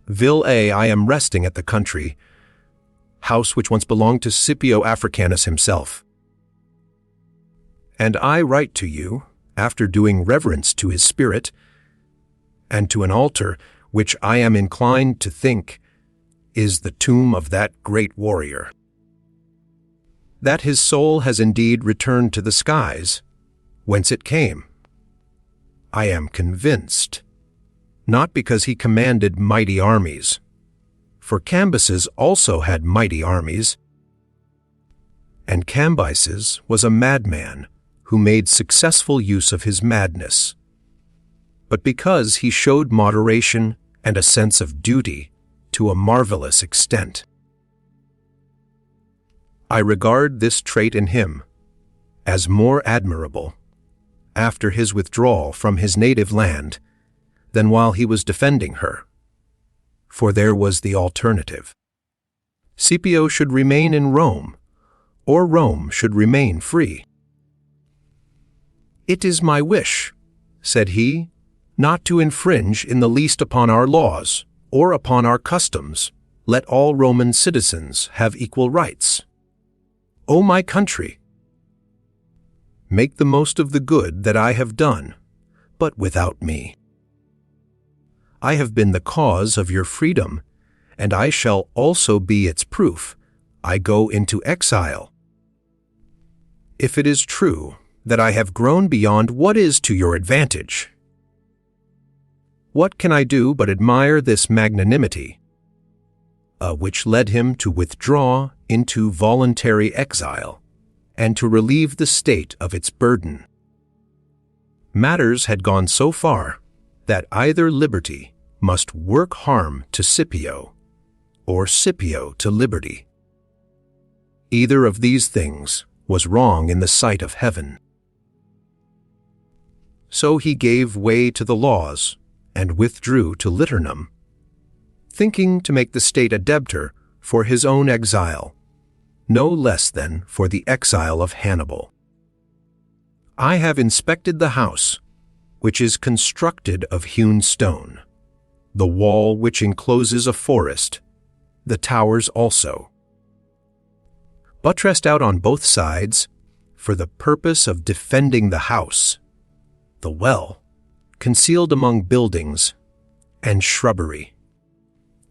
S2: Vil I am resting at the country, house which once belonged to Scipio Africanus himself. And I write to you, after doing reverence to his spirit, and to an altar which I am inclined to think is the tomb of that great warrior. That his soul has indeed returned to the skies, whence it came. I am convinced, not because he commanded mighty armies, for Cambyses also had mighty armies, and Cambyses was a madman who made successful use of his madness, but because he showed moderation and a sense of duty to a marvelous extent. I regard this trait in him as more admirable after his withdrawal from his native land than while he was defending her, for there was the alternative. Scipio should remain in Rome, or Rome should remain free. "It is my wish," said he, "not to infringe in the least upon our laws, or upon our customs. Let all Roman citizens have equal rights. O my country, make the most of the good that I have done, but without me. I have been the cause of your freedom, and I shall also be its proof. I go into exile. If it is true that I have grown beyond what is to your advantage, what can I do but admire this magnanimity, which led him to withdraw into voluntary exile, and to relieve the state of its burden? Matters had gone so far that either liberty must work harm to Scipio, or Scipio to liberty. Either of these things was wrong in the sight of heaven. So he gave way to the laws, and withdrew to Liternum, thinking to make the state a debtor for his own exile, no less than for the exile of Hannibal. I have inspected the house, which is constructed of hewn stone, the wall which encloses a forest, the towers also, buttressed out on both sides for the purpose of defending the house, the well, concealed among buildings and shrubbery,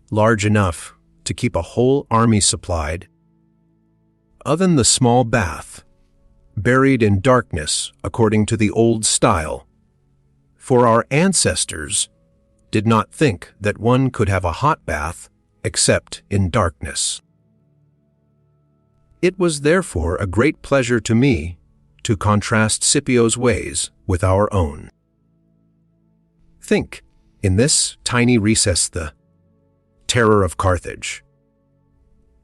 S2: large enough to keep a whole army supplied, other the small bath, buried in darkness according to the old style, for our ancestors did not think that one could have a hot bath except in darkness. It was therefore a great pleasure to me to contrast Scipio's ways with our own. Think, in this tiny recess, the terror of Carthage,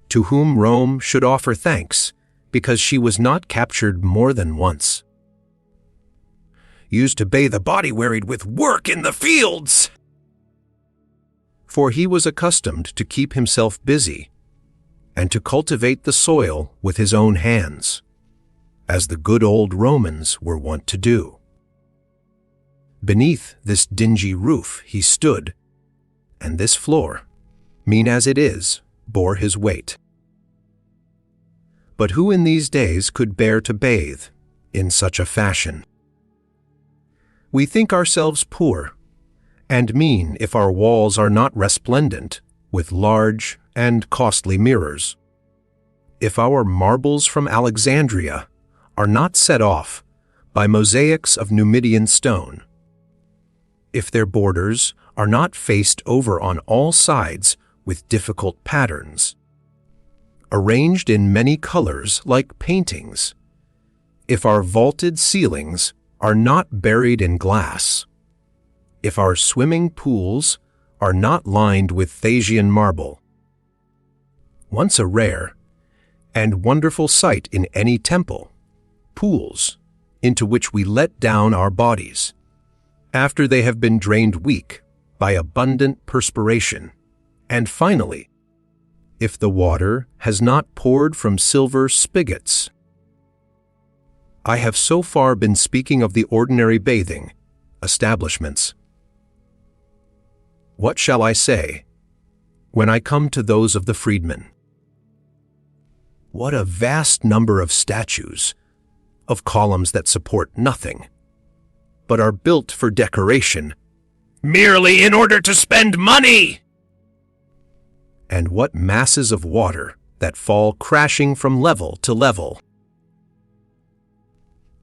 S2: to whom Rome should offer thanks because she was not captured more than once, used to bathe a body wearied with work in the fields, for he was accustomed to keep himself busy and to cultivate the soil with his own hands, as the good old Romans were wont to do. Beneath this dingy roof he stood, and this floor, mean as it is, bore his weight. But who in these days could bear to bathe in such a fashion? We think ourselves poor, and mean if our walls are not resplendent with large and costly mirrors, if our marbles from Alexandria are not set off by mosaics of Numidian stone, if their borders are not faced over on all sides with difficult patterns, arranged in many colors like paintings, if our vaulted ceilings are not buried in glass, if our swimming pools are not lined with Thasian marble. Once a rare and wonderful sight in any temple, pools into which we let down our bodies, after they have been drained weak by abundant perspiration, and finally, if the water has not poured from silver spigots. I have so far been speaking of the ordinary bathing establishments. what shall I say when I come to those of the freedmen? What a vast number of statues, of columns that support nothing, but are built for decoration,
S3: merely in order to spend money!
S2: And what masses of water that fall crashing from level to level.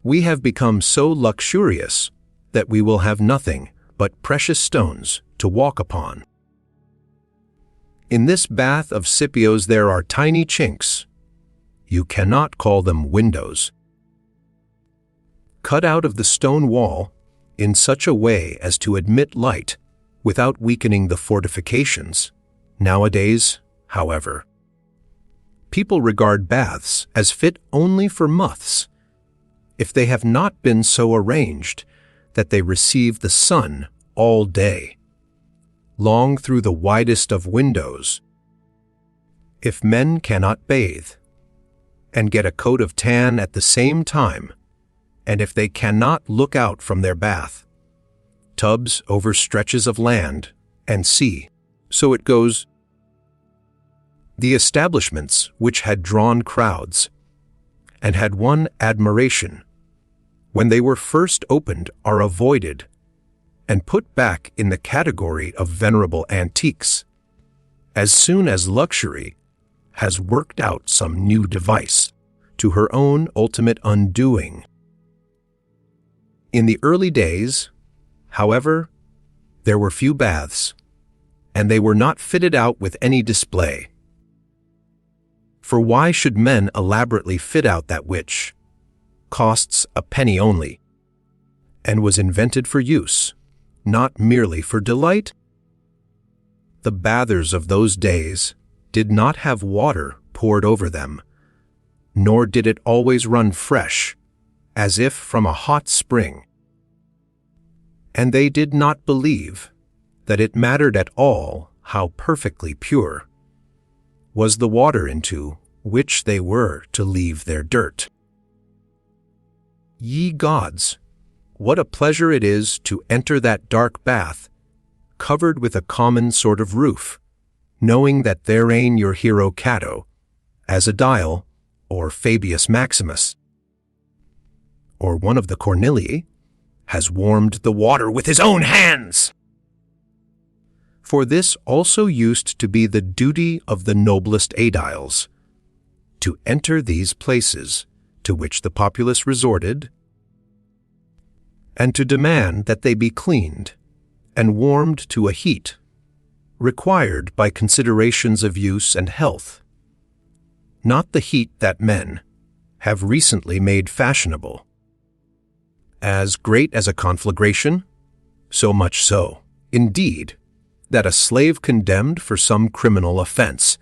S2: We have become so luxurious that we will have nothing but precious stones to walk upon. In this bath of Scipio's there are tiny chinks. You cannot call them windows. Cut out of the stone wall in such a way as to admit light without weakening the fortifications. Nowadays, however, people regard baths as fit only for moths, if they have not been so arranged that they receive the sun all day, long through the widest of windows. If men cannot bathe, and get a coat of tan at the same time, and if they cannot look out from their bath, tubs over stretches of land and sea, so it goes. The establishments which had drawn crowds, and had won admiration, when they were first opened are avoided, and put back in the category of venerable antiques, as soon as luxury has worked out some new device to her own ultimate undoing. In the early days, however, there were few baths, and they were not fitted out with any display. For why should men elaborately fit out that which costs a penny only, and was invented for use, not merely for delight? The bathers of those days did not have water poured over them, nor did it always run fresh, as if from a hot spring. And they did not believe that it mattered at all how perfectly pure was the water into which they were to leave their dirt. Ye gods, what a pleasure it is to enter that dark bath, covered with a common sort of roof, knowing that therein your hero Cato, as a dial, or Fabius Maximus, or one of the Cornelii, has warmed the water with his own hands. For this also used to be the duty of the noblest aediles, to enter these places to which the populace resorted, and to demand that they be cleaned and warmed to a heat required by considerations of use and health, not the heat that men have recently made fashionable. As great as a conflagration, so much so, indeed, that a slave condemned for some criminal offense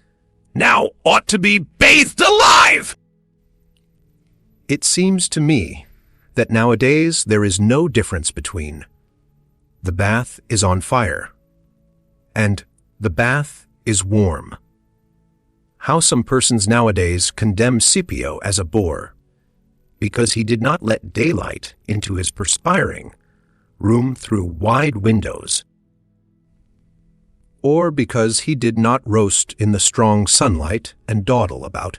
S3: now ought to be bathed alive!
S2: It seems to me that nowadays there is no difference between the bath is on fire and the bath is warm. How some persons nowadays condemn Scipio as a boor, because he did not let daylight into his perspiring room through wide windows, or because he did not roast in the strong sunlight and dawdle about,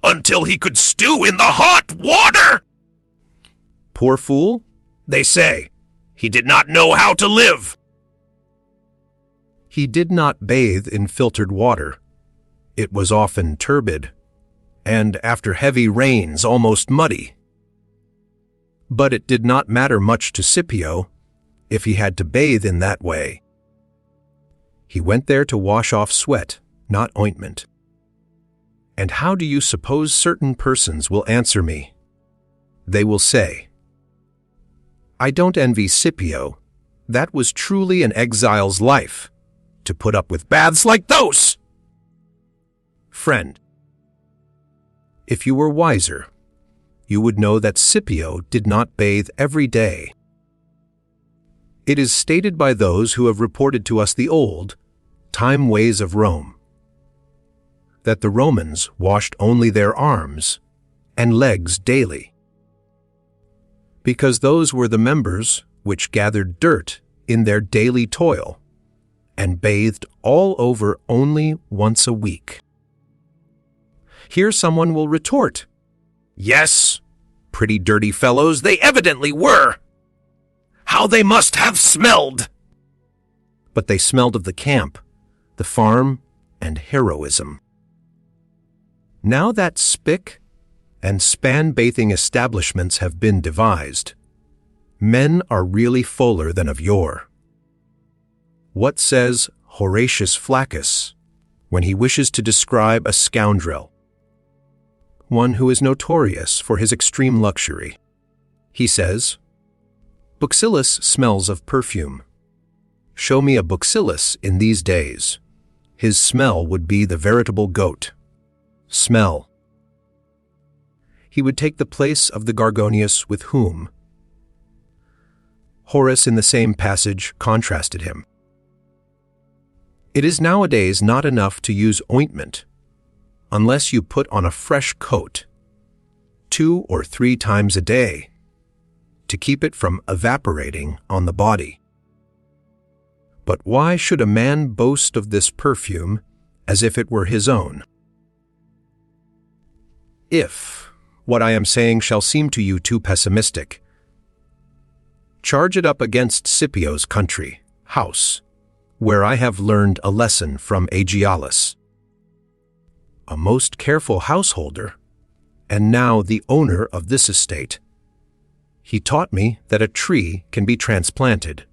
S3: until he could stew in the hot water!
S2: Poor fool,
S3: they say, he did not know how to live.
S2: He did not bathe in filtered water. It was often turbid, and after heavy rains almost muddy. But it did not matter much to Scipio if he had to bathe in that way. He went there to wash off sweat, not ointment. And how do you suppose certain persons will answer me? They will say, I don't envy Scipio. That was truly an exile's life, to put up with baths like those! Friend, if you were wiser, you would know that Scipio did not bathe every day. It is stated by those who have reported to us the old, time ways of Rome, that the Romans washed only their arms and legs daily, because those were the members which gathered dirt in their daily toil, and bathed all over only once a week. Here someone will retort,
S3: Yes, pretty dirty fellows they evidently were. How they must have smelled!
S2: but they smelled of the camp, the farm, and heroism. Now that spick and span bathing establishments have been devised, men are really fuller than of yore. What says Horatius Flaccus when he wishes to describe a scoundrel, one who is notorious for his extreme luxury? He says, Buxillus smells of perfume. Show me a Buxillus in these days. His smell would be the veritable goat. Smell. He would take the place of the Gorgonius with whom Horace in the same passage contrasted him. It is nowadays not enough to use ointment unless you put on a fresh coat 2 or 3 times a day to keep it from evaporating on the body. But why should a man boast of this perfume as if it were his own? If what I am saying shall seem to you too pessimistic, charge it up against Scipio's country, house, where I have learned a lesson from Aegialus, a most careful householder, and now the owner of this estate. He taught me that a tree can be transplanted,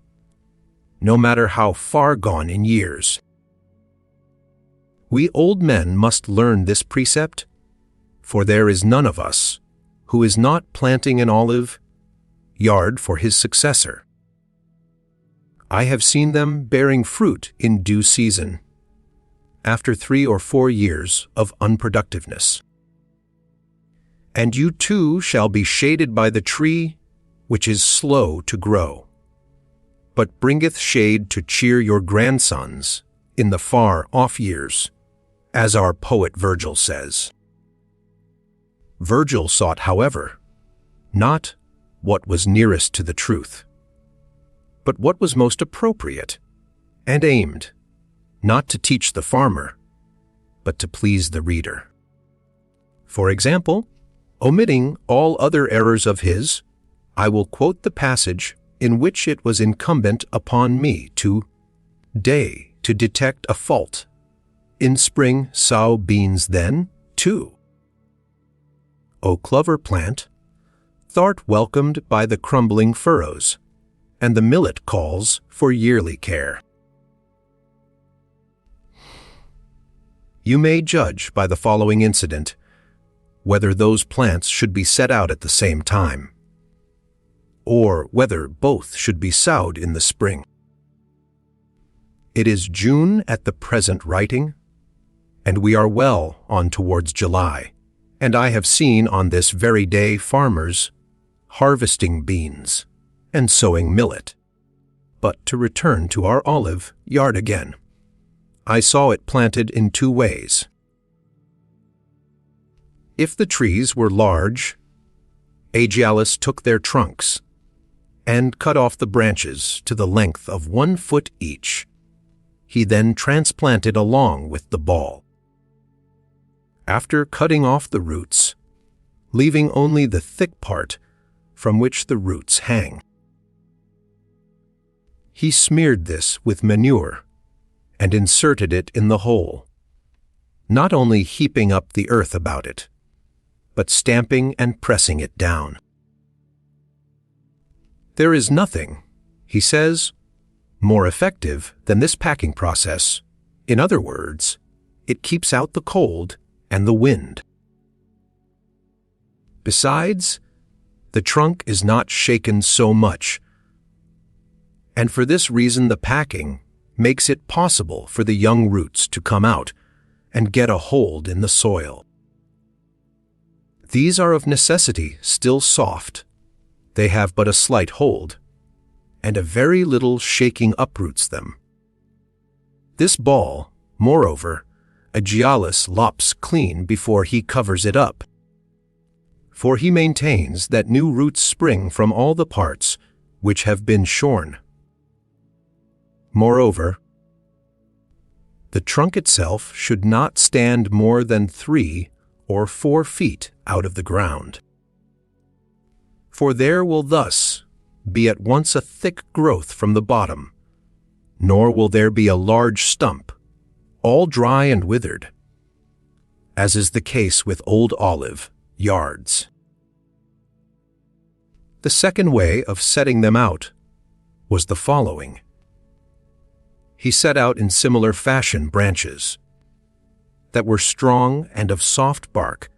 S2: no matter how far gone in years. We old men must learn this precept, for there is none of us who is not planting an olive yard for his successor. I have seen them bearing fruit in due season, after 3 or 4 years of unproductiveness. And you too shall be shaded by the tree which is slow to grow, but bringeth shade to cheer your grandsons in the far-off years, as our poet Virgil says. Virgil sought, however, not what was nearest to the truth, but what was most appropriate, and aimed, not to teach the farmer, but to please the reader. For example, omitting all other errors of his, I will quote the passage in which it was incumbent upon me to detect a fault. In spring sow beans then, too. O clover plant, thou'rt welcomed by the crumbling furrows, and the millet calls for yearly care. You may judge by the following incident whether those plants should be set out at the same time, or whether both should be sowed in the spring. It is June at the present writing, and we are well on towards July, and I have seen on this very day farmers harvesting beans and sowing millet. But to return to our olive yard again, I saw it planted in 2 ways. If the trees were large, Aegialus took their trunks and cut off the branches to the length of 1 foot each. He then transplanted along with the ball. After cutting off the roots, leaving only the thick part from which the roots hang, he smeared this with manure and inserted it in the hole, not only heaping up the earth about it, but stamping and pressing it down. There is nothing, he says, more effective than this packing process. In other words, it keeps out the cold and the wind. Besides, the trunk is not shaken so much, and for this reason the packing makes it possible for the young roots to come out and get a hold in the soil. These are of necessity still soft. They have but a slight hold, and a very little shaking uproots them. This ball, moreover, Aegialus lops clean before he covers it up, for he maintains that new roots spring from all the parts which have been shorn. Moreover, The trunk itself should not stand more than 3 or 4 feet out of the ground. For there will thus be at once a thick growth from the bottom, nor will there be a large stump, all dry and withered, as is the case with old olive yards. The second way of setting them out was the following. He set out in similar fashion branches that were strong and of soft bark,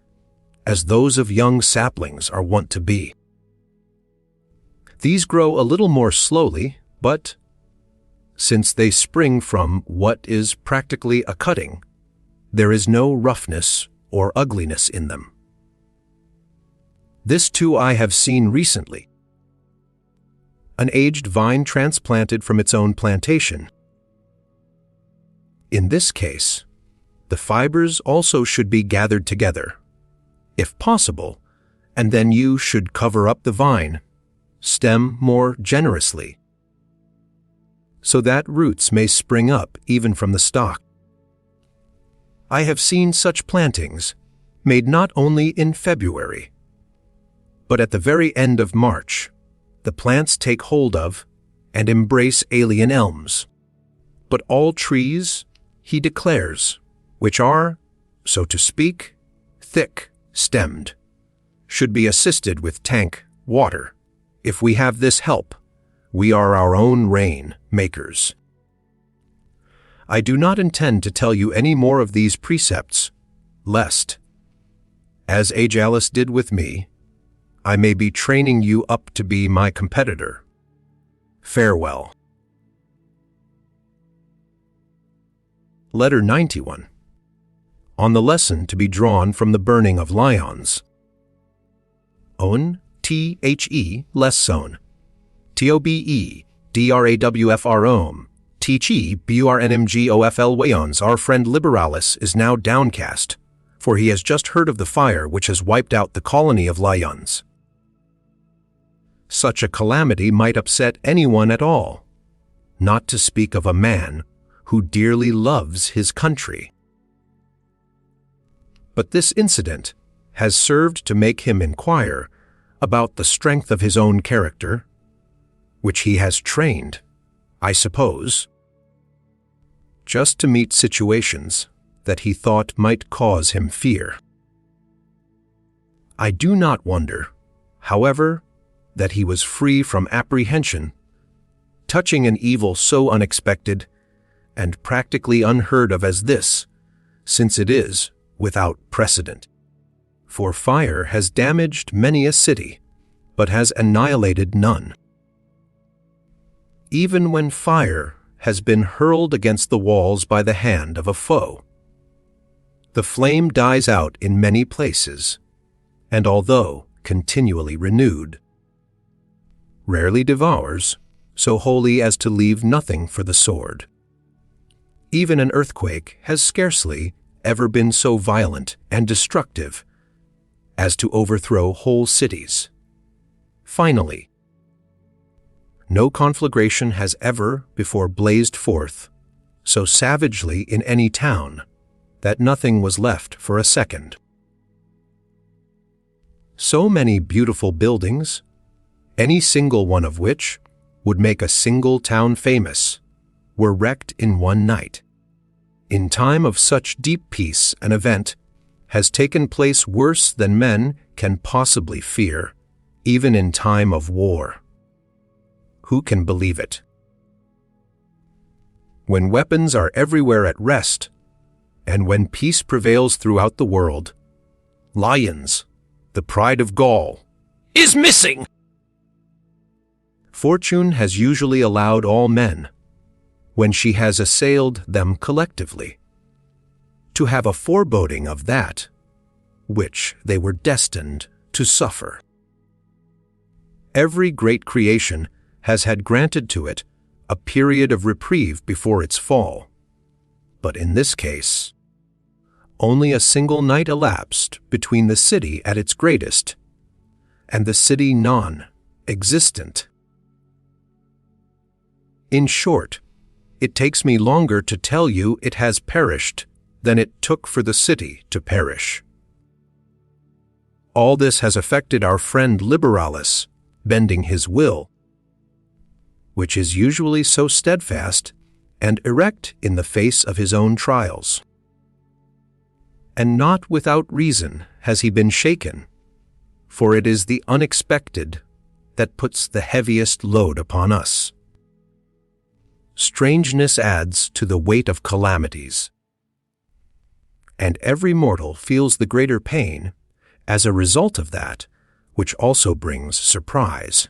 S2: as those of young saplings are wont to be. These grow a little more slowly, but since they spring from what is practically a cutting, there is no roughness or ugliness in them. This too I have seen recently. An aged vine transplanted from its own plantation. In this case, the fibers also should be gathered together, if possible, and then you should cover up the vine, stem more generously, so that roots may spring up even from the stalk. I have seen such plantings made not only in February, but at the very end of March. The plants take hold of and embrace alien elms, but all trees, he declares, which are, so to speak, thick-stemmed, should be assisted with tank water. If we have this help, we are our own rain makers. I do not intend to tell you any more of these precepts, lest, as Aegialus did with me, I may be training you up to be my competitor. Farewell. Letter 91. On the lesson to be drawn from the burning of Lyons. Owen, T-H-E, lesson. T-O-B-E, D-R-A-W-F-R-O-M. T-Chi, B-U-R-N-M-G-O-F-L Wayons, our friend Liberalis, is now downcast, for he has just heard of the fire which has wiped out the colony of Lyons. Such a calamity might upset anyone at all, not to speak of a man who dearly loves his country. But this incident has served to make him inquire about the strength of his own character, which he has trained, I suppose, just to meet situations that he thought might cause him fear. I do not wonder, however, that he was free from apprehension touching an evil so unexpected and practically unheard of as this, since it is without precedent. For fire has damaged many a city, but has annihilated none. Even when fire has been hurled against the walls by the hand of a foe, the flame dies out in many places, and although continually renewed, rarely devours, so wholly as to leave nothing for the sword. Even an earthquake has scarcely ever been so violent and destructive as to overthrow whole cities. Finally, no conflagration has ever before blazed forth so savagely in any town that nothing was left for a second. So many beautiful buildings, any single one of which would make a single town famous, were wrecked in one night. In time of such deep peace, an event has taken place worse than men can possibly fear, even in time of war. Who can believe it? When weapons are everywhere at rest, and when peace prevails throughout the world, Lyons, the pride of Gaul, is missing. Fortune has usually allowed all men, when she has assailed them collectively, to have a foreboding of that which they were destined to suffer. Every great creation has had granted to it a period of reprieve before its fall, but in this case, only a single night elapsed between the city at its greatest and the city non-existent. In short, it takes me longer to tell you it has perished than it took for the city to perish. All this has affected our friend Liberalis, bending his will, which is usually so steadfast and erect in the face of his own trials. And not without reason has he been shaken, for it is the unexpected that puts the heaviest load upon us. Strangeness adds to the weight of calamities, and every mortal feels the greater pain as a result of that, which also brings surprise.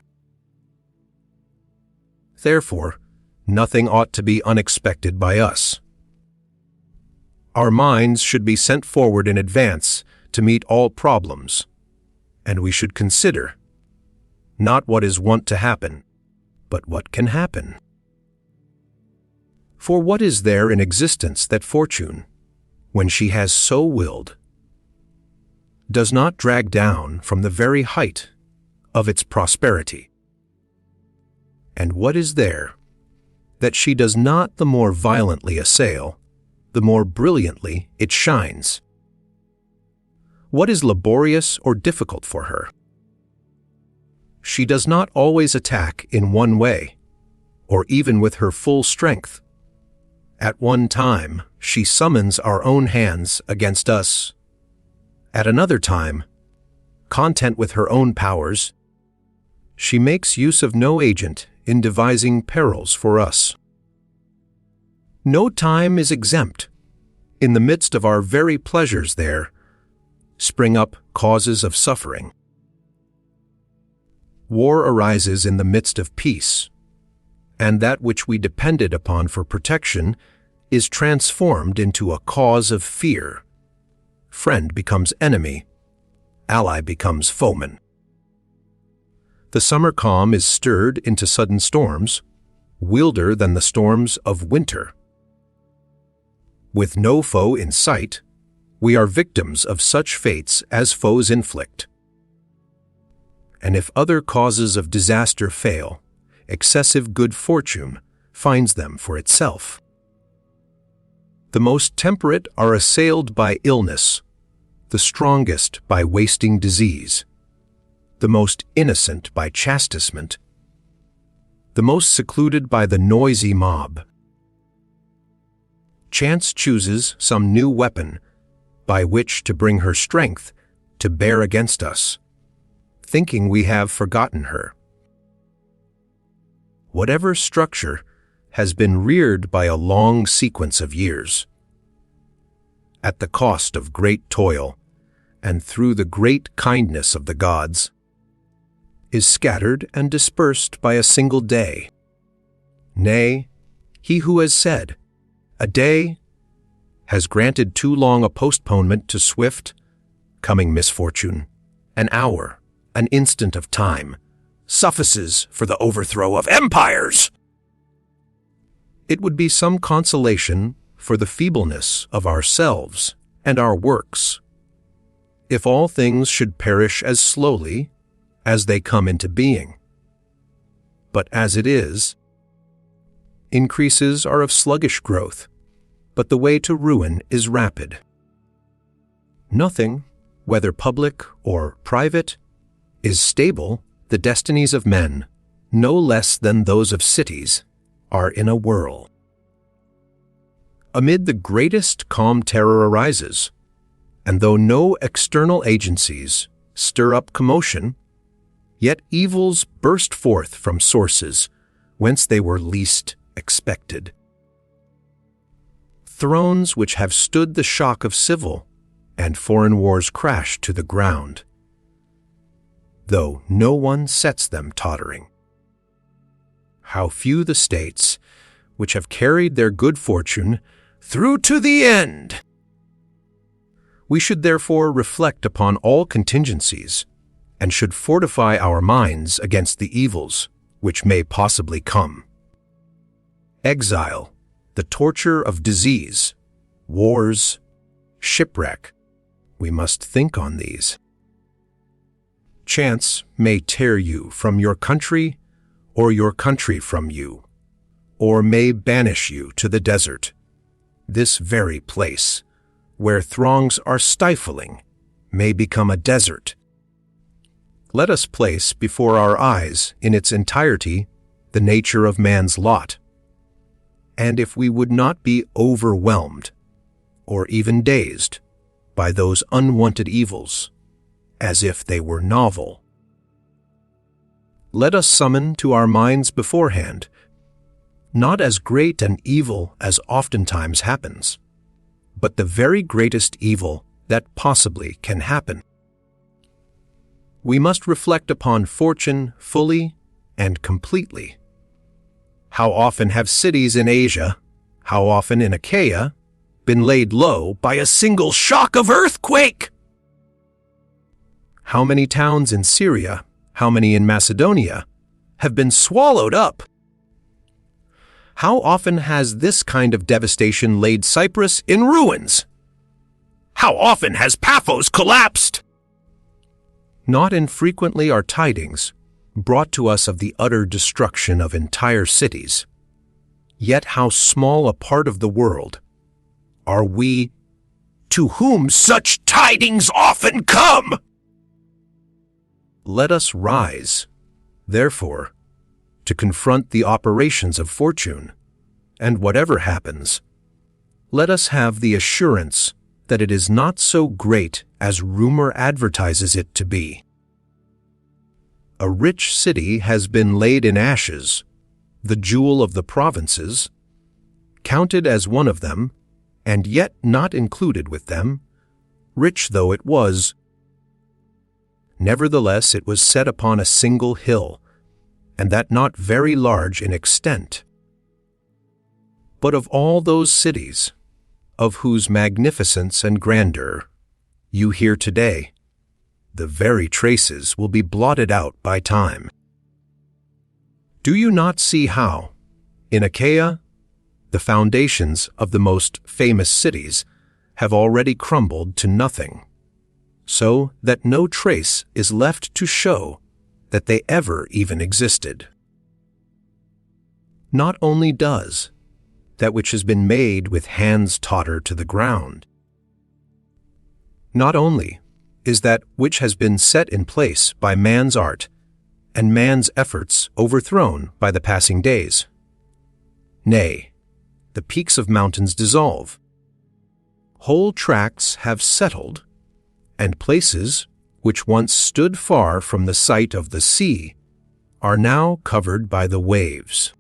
S2: Therefore, nothing ought to be unexpected by us. Our minds should be sent forward in advance to meet all problems, and we should consider not what is wont to happen, but what can happen. For what is there in existence that fortune, when she has so willed, does not drag down from the very height of its prosperity? And what is there that she does not the more violently assail, the more brilliantly it shines? What is laborious or difficult for her? She does not always attack in one way, or even with her full strength. At one time, she summons our own hands against us. At another time, content with her own powers, she makes use of no agent in devising perils for us. No time is exempt. In the midst of our very pleasures there spring up causes of suffering. War arises in the midst of peace, and that which we depended upon for protection is transformed into a cause of fear. Friend becomes enemy, ally becomes foeman. The summer calm is stirred into sudden storms, wilder than the storms of winter. With no foe in sight, we are victims of such fates as foes inflict. And if other causes of disaster fail, excessive good fortune finds them for itself. The most temperate are assailed by illness, the strongest by wasting disease, the most innocent by chastisement, the most secluded by the noisy mob. Chance chooses some new weapon by which to bring her strength to bear against us, thinking we have forgotten her. Whatever structure has been reared by a long sequence of years, at the cost of great toil and through the great kindness of the gods, is scattered and dispersed by a single day. Nay, he who has said, "A day," has granted too long a postponement to swift, coming misfortune. An hour, an instant of time, suffices for the overthrow of empires. It would be some consolation for the feebleness of ourselves and our works if all things should perish as slowly as they come into being. But as it is, increases are of sluggish growth, but the way to ruin is rapid. Nothing, whether public or private, is stable. The destinies of men, no less than those of cities, are in a whirl. Amid the greatest calm terror arises, and though no external agencies stir up commotion, yet evils burst forth from sources whence they were least expected. Thrones which have stood the shock of civil and foreign wars crash to the ground, though no one sets them tottering. How few the states which have carried their good fortune through to the end! We should therefore reflect upon all contingencies, and should fortify our minds against the evils which may possibly come. Exile, the torture of disease, wars, shipwreck, we must think on these. Chance may tear you from your country, or your country from you, or may banish you to the desert, this very place, where throngs are stifling, may become a desert. Let us place before our eyes in its entirety the nature of man's lot. And if we would not be overwhelmed, or even dazed, by those unwanted evils, as if they were novel, let us summon to our minds beforehand not as great an evil as oftentimes happens, but the very greatest evil that possibly can happen. We must reflect upon fortune fully and completely. How often have cities in Asia, how often in Achaia, been laid low by a single shock of earthquake? How many towns in Syria, how many in Macedonia, have been swallowed up? How often has this kind of devastation laid Cyprus in ruins?
S3: How often has Paphos collapsed?
S2: Not infrequently are tidings brought to us of the utter destruction of entire cities. Yet how small a part of the world are we
S3: to whom such tidings often come?
S2: Let us rise, therefore, to confront the operations of fortune, and whatever happens, let us have the assurance that it is not so great as rumor advertises it to be. A rich city has been laid in ashes, the jewel of the provinces, counted as one of them, and yet not included with them, rich though it was. Nevertheless, it was set upon a single hill, and that not very large in extent. But of all those cities, of whose magnificence and grandeur you hear today, the very traces will be blotted out by time. Do you not see how, in Achaia, the foundations of the most famous cities have already crumbled to nothing, so that no trace is left to show that they ever even existed? Not only does that which has been made with hands totter to the ground, not only is that which has been set in place by man's art and man's efforts overthrown by the passing days. Nay, the peaks of mountains dissolve. Whole tracts have settled, and places which once stood far from the sight of the sea are now covered by the waves.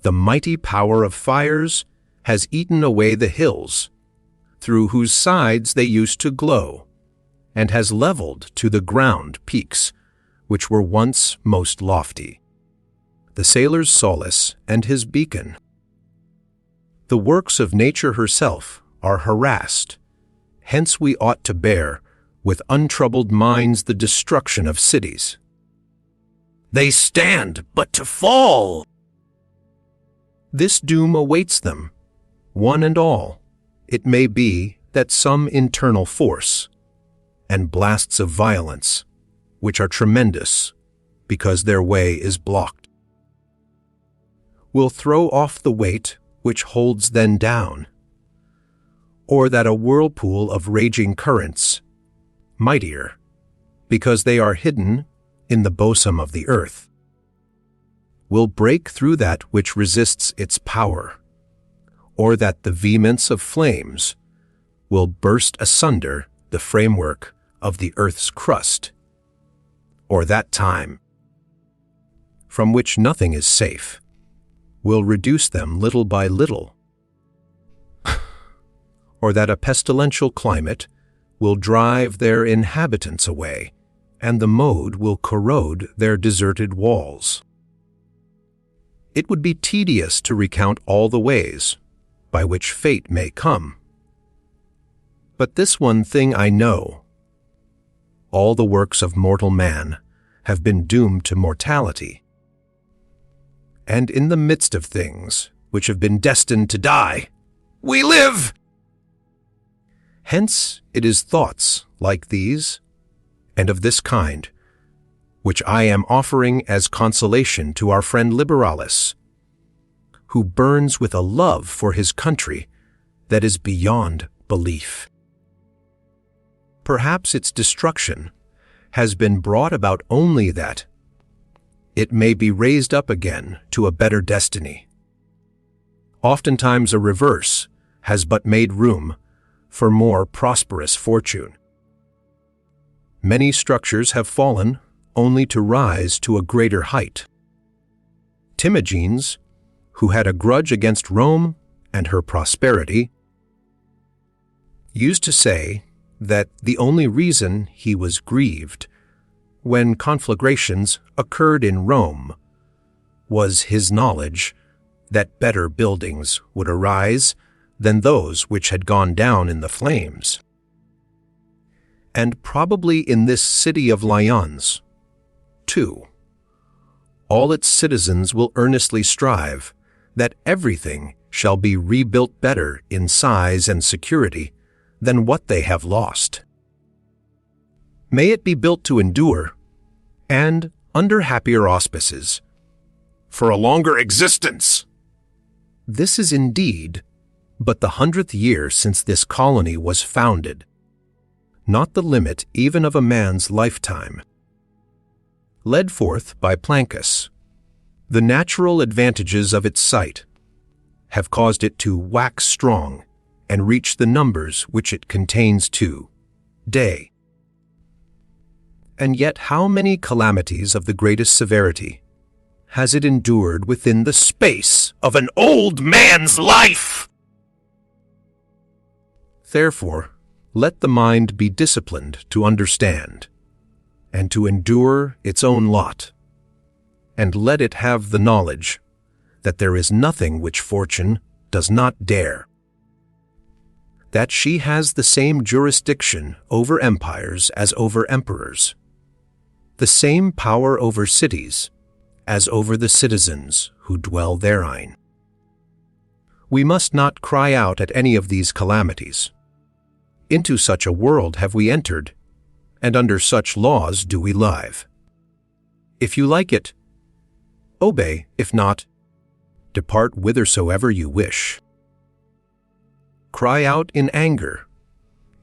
S2: The mighty power of fires has eaten away the hills, through whose sides they used to glow, and has leveled to the ground peaks which were once most lofty, the sailor's solace and his beacon. The works of nature herself are harassed, hence we ought to bear with untroubled minds the destruction of cities.
S3: They stand but to fall.
S2: This doom awaits them, one and all. It may be that some internal force, and blasts of violence, which are tremendous because their way is blocked, will throw off the weight which holds them down, or that a whirlpool of raging currents, mightier, because they are hidden in the bosom of the earth, will break through that which resists its power, or that the vehemence of flames will burst asunder the framework of the earth's crust, or that time, from which nothing is safe, will reduce them little by little, or that a pestilential climate will drive their inhabitants away, and the mold will corrode their deserted walls. It would be tedious to recount all the ways by which fate may come. But this one thing I know: all the works of mortal man have been doomed to mortality. And in the midst of things which have been destined to die, we live! Hence it is thoughts like these, and of this kind, which I am offering as consolation to our friend Liberalis, who burns with a love for his country that is beyond belief. Perhaps its destruction has been brought about only that it may be raised up again to a better destiny. Oftentimes a reverse has but made room for more prosperous fortune. Many structures have fallen only to rise to a greater height. Timagenes, who had a grudge against Rome and her prosperity, used to say that the only reason he was grieved when conflagrations occurred in Rome was his knowledge that better buildings would arise than those which had gone down in the flames. And probably in this city of Lyons, too, all its citizens will earnestly strive that everything shall be rebuilt better in size and security than what they have lost. May it be built to endure, and under happier auspices,
S3: For a longer existence.
S2: This is indeed but the 100th year since this colony was founded, not the limit even of a man's lifetime. Led forth by Plancus, the natural advantages of its site have caused it to wax strong and reach the numbers which it contains to-day. And yet how many calamities of the greatest severity has it endured within the space
S3: Of an old man's life.
S2: Therefore, let the mind be disciplined to understand, and to endure its own lot, and let it have the knowledge that there is nothing which fortune does not dare, that she has the same jurisdiction over empires as over emperors, the same power over cities as over the citizens who dwell therein. We must not cry out at any of these calamities. Into such a world have we entered, and under such laws do we live. If you like it, obey; if not, depart whithersoever you wish. Cry out in anger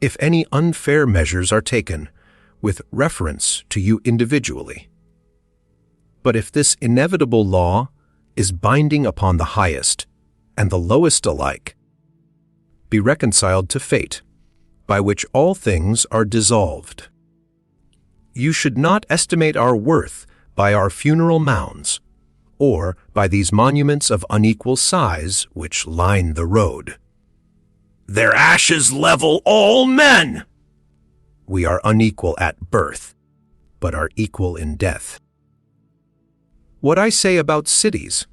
S2: if any unfair measures are taken with reference to you individually. But if this inevitable law is binding upon the highest and the lowest alike, be reconciled to fate, by which all things are dissolved. You should not estimate our worth by our funeral mounds, or by these monuments of unequal size which line the road.
S3: Their ashes level all men.
S2: We are unequal at birth, but are equal in death. What I say about cities,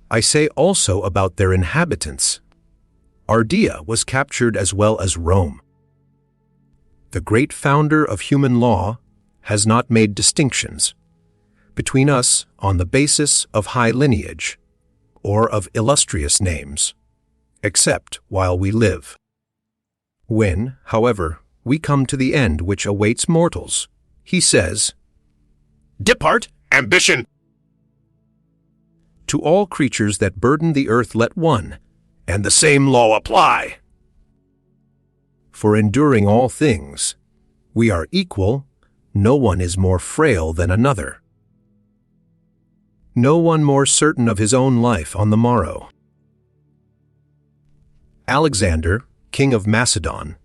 S2: I say also about their inhabitants. Ardea was captured as well as Rome. The great founder of human law has not made distinctions between us on the basis of high lineage or of illustrious names, except while we live. When, however, we come to the end which awaits mortals, he says,
S3: Depart, ambition.
S2: To all creatures that burden the earth let one,
S3: And the same law apply.
S2: For enduring all things, we are equal, no one is more frail than another. No one more certain of his own life on the morrow. Alexander, king of Macedon,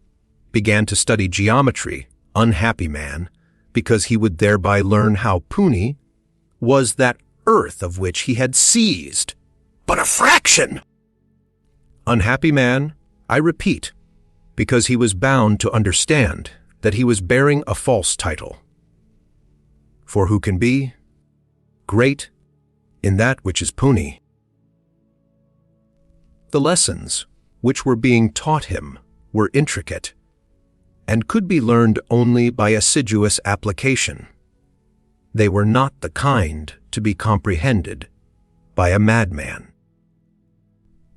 S2: began to study geometry, unhappy man, because he would thereby learn how puny was that earth of which he had seized
S3: But a fraction.
S2: Unhappy man, I repeat, because he was bound to understand that he was bearing a false title. For who can be great in that which is puny? The lessons which were being taught him were intricate, and could be learned only by assiduous application. They were not the kind to be comprehended by a madman,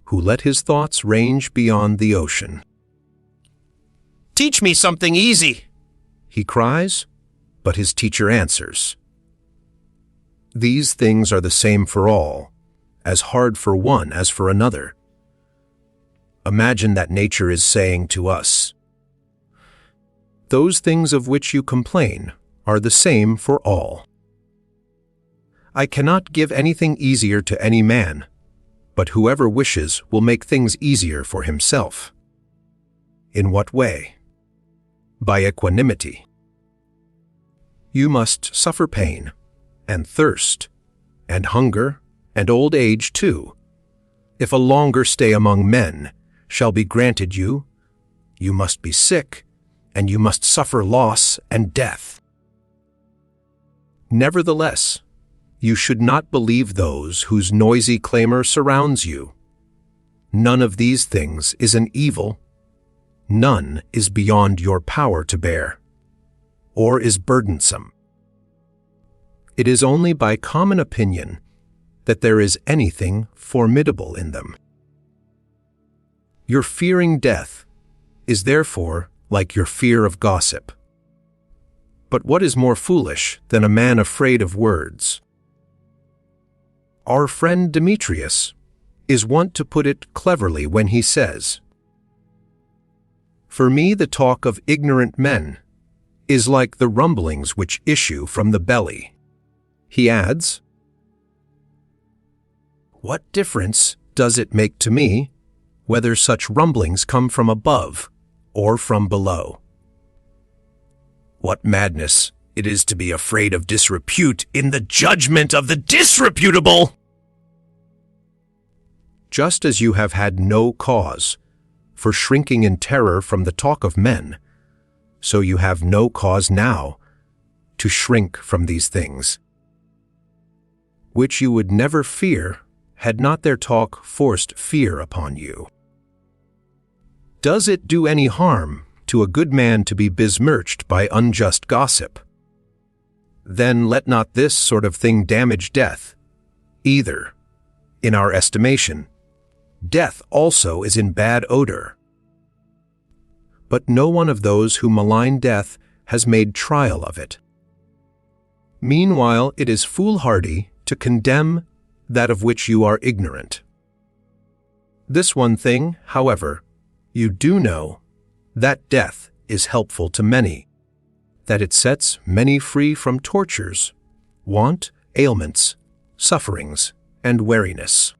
S2: who let his thoughts range beyond the ocean.
S3: Teach me something easy.
S2: He cries, but his teacher answers, These things are the same for all, as hard for one as for another. Imagine that nature is saying to us, those things of which you complain are the same for all. I cannot give anything easier to any man, but whoever wishes will make things easier for himself. In what way? By equanimity. You must suffer pain, and thirst, and hunger, and old age too. If a longer stay among men shall be granted you, you must be sick, and you must suffer loss and death. Nevertheless, you should not believe those whose noisy clamor surrounds you. None of these things is an evil. None is beyond your power to bear, or is burdensome. It is only by common opinion that there is anything formidable in them. Your fearing death is therefore like your fear of gossip. But what is more foolish than a man afraid of words? Our friend Demetrius is wont to put it cleverly when he says, "For me the talk of ignorant men is like the rumblings which issue from the belly." He adds, "What difference does it make to me whether such rumblings come from above or from below? What madness it is to be afraid of disrepute in the judgment of the disreputable! Just as you have had no cause for shrinking in terror from the talk of men, so you have no cause now to shrink from these things, which you would never fear had not their talk forced fear upon you. Does it do any harm to a good man to be besmirched by unjust gossip? Then let not this sort of thing damage death, either. In our estimation, death also is in bad odor. But no one of those who malign death has made trial of it. Meanwhile, it is foolhardy to condemn that of which you are ignorant. This one thing, however, you do know, that death is helpful to many, that it sets many free from tortures, want, ailments, sufferings, and weariness.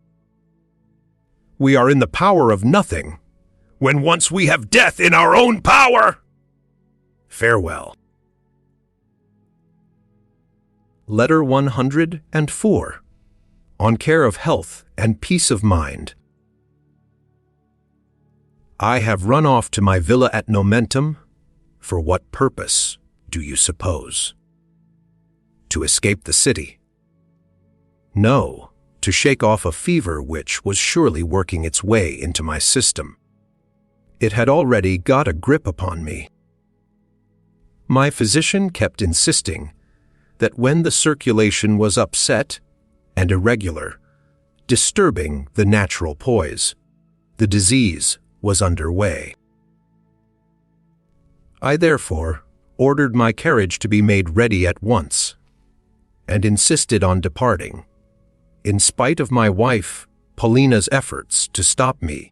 S2: We are in the power of nothing, when once we have death in our own power. Farewell. Letter 104. On care of health and peace of mind. I have run off to my villa at Nomentum. For what purpose, do you suppose? To escape the city? No, to shake off a fever which was surely working its way into my system. It had already got a grip upon me. My physician kept insisting that when the circulation was upset and irregular, disturbing the natural poise, the disease was under way. I therefore ordered my carriage to be made ready at once, and insisted on departing, in spite of my wife Paulina's efforts to stop me.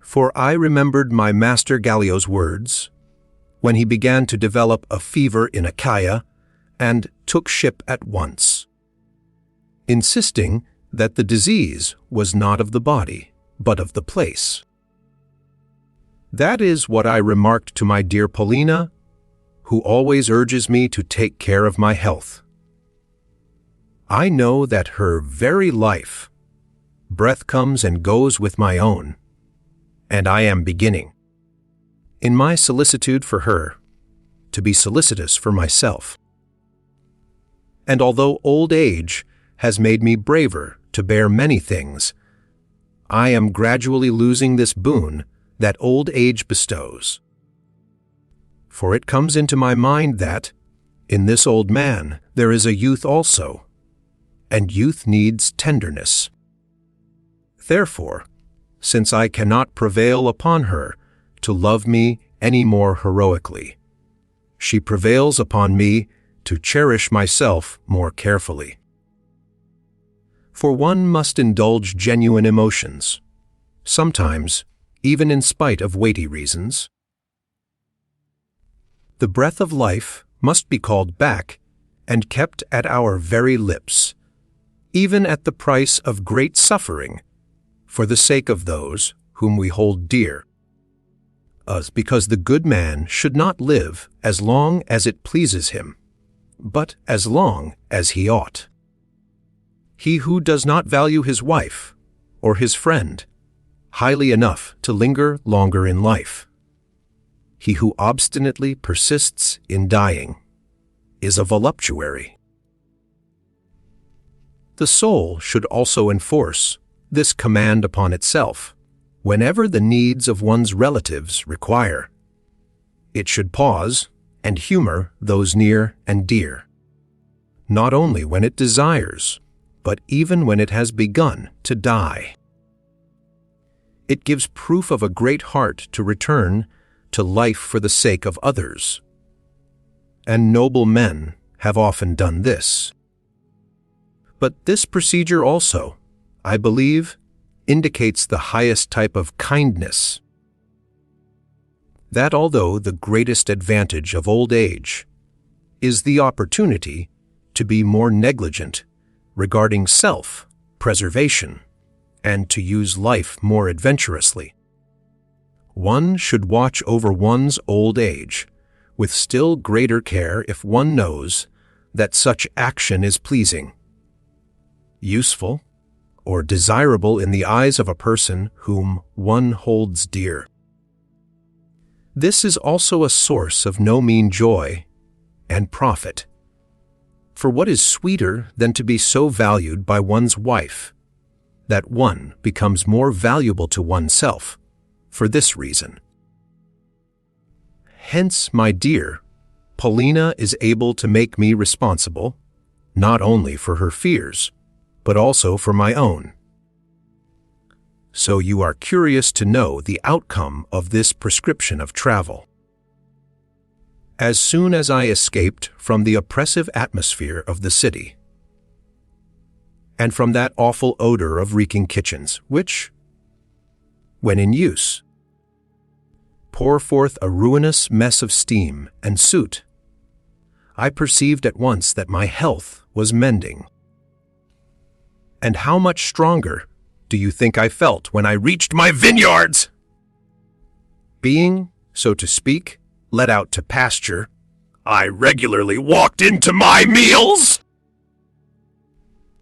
S2: For I remembered my master Gallio's words, when he began to develop a fever in Achaia, and took ship at once, insisting that the disease was not of the body, but of the place. That is what I remarked to my dear Paulina, who always urges me to take care of my health. I know that her very life, breath comes and goes with my own, and I am beginning, in my solicitude for her, to be solicitous for myself. And although old age has made me braver to bear many things, I am gradually losing this boon that old age bestows. For it comes into my mind that, in this old man, there is a youth also, and youth needs tenderness. Therefore, since I cannot prevail upon her to love me any more heroically, she prevails upon me to cherish myself more carefully. For one must indulge genuine emotions, sometimes even in spite of weighty reasons. The breath of life must be called back and kept at our very lips, even at the price of great suffering, for the sake of those whom we hold dear. Because the good man should not live as long as it pleases him, but as long as he ought. He who does not value his wife or his friend highly enough to linger longer in life, he who obstinately persists in dying, is a voluptuary. The soul should also enforce this command upon itself whenever the needs of one's relatives require. It should pause and humor those near and dear, not only when it desires, but even when it has begun to die. It gives proof of a great heart to return to life for the sake of others. And noble men have often done this. But this procedure also, I believe, indicates the highest type of kindness. That although the greatest advantage of old age is the opportunity to be more negligent regarding self-preservation and to use life more adventurously, one should watch over one's old age with still greater care if one knows that such action is pleasing, useful, or desirable in the eyes of a person whom one holds dear. This is also a source of no mean joy and profit. For what is sweeter than to be so valued by one's wife that one becomes more valuable to oneself for this reason? Hence, my dear, Paulina is able to make me responsible, not only for her fears, but also for my own. So you are curious to know the outcome of this prescription of travel. As soon as I escaped from the oppressive atmosphere of the city, and from that awful odor of reeking kitchens, which, when in use, pour forth a ruinous mess of steam and soot, I perceived at once that my health was mending. And how much stronger do you think I felt when I reached my vineyards? Being, so to speak, let out to pasture,
S3: I regularly walked into my meals.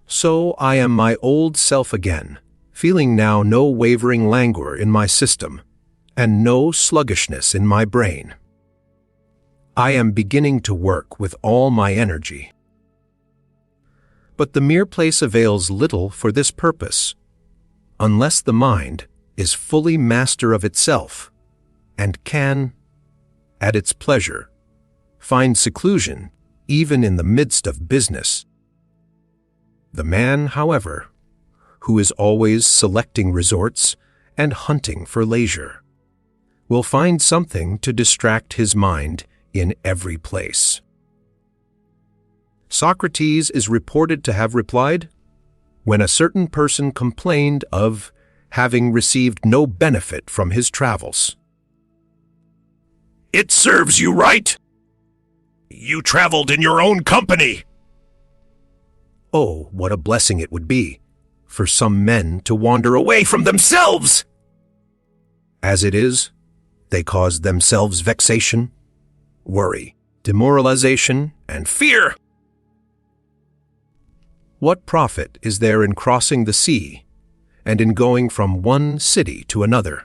S2: So I am my old self again, feeling now no wavering languor in my system, and no sluggishness in my brain. I am beginning to work with all my energy. But the mere place avails little for this purpose, unless the mind is fully master of itself, and can, at its pleasure, find seclusion even in the midst of business. The man, however, who is always selecting resorts and hunting for leisure, will find something to distract his mind in every place. Socrates is reported to have replied, when a certain person complained of having received no benefit from his travels,
S3: It serves you right. You traveled in your own company.
S2: Oh, what a blessing it would be for some men to wander away from themselves! As it is, they cause themselves vexation, worry, demoralization, and fear. What profit is there in crossing the sea and in going from one city to another?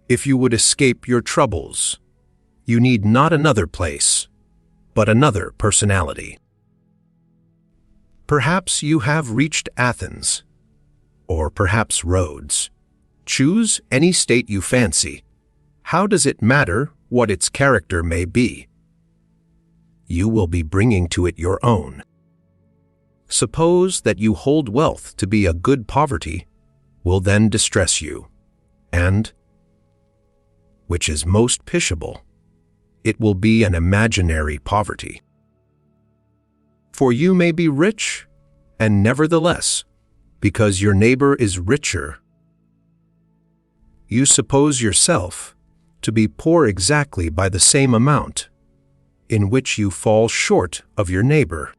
S2: If you would escape your troubles, you need not another place, but another personality. Perhaps you have reached Athens, or perhaps Rhodes. Choose any state you fancy. How does it matter what its character may be? You will be bringing to it your own. Suppose that you hold wealth to be a good poverty, will then distress you, and, which is most pitiable, it will be an imaginary poverty. For you may be rich, and nevertheless, because your neighbor is richer, you suppose yourself to be poor exactly by the same amount, in which you fall short of your neighbor.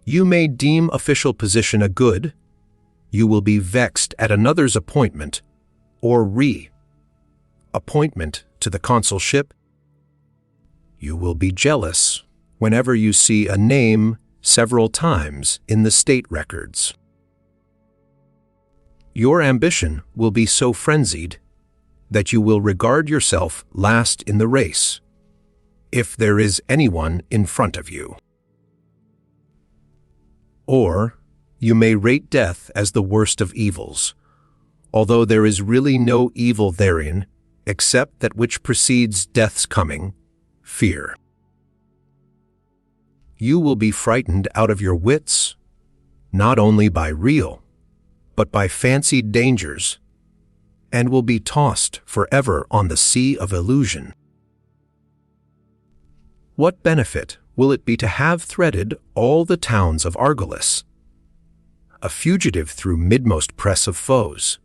S2: You may deem official position a good, you will be vexed at another's appointment, or appointment to the consulship. You will be jealous whenever you see a name several times in the state records. Your ambition will be so frenzied that you will regard yourself last in the race, if there is anyone in front of you. Or you may rate death as the worst of evils, although there is really no evil therein except that which precedes death's coming, fear. You will be frightened out of your wits, not only by real, but by fancied dangers, and will be tossed forever on the sea of illusion. What benefit will it be to have threaded all the towns of Argolis, a fugitive through midmost press of foes?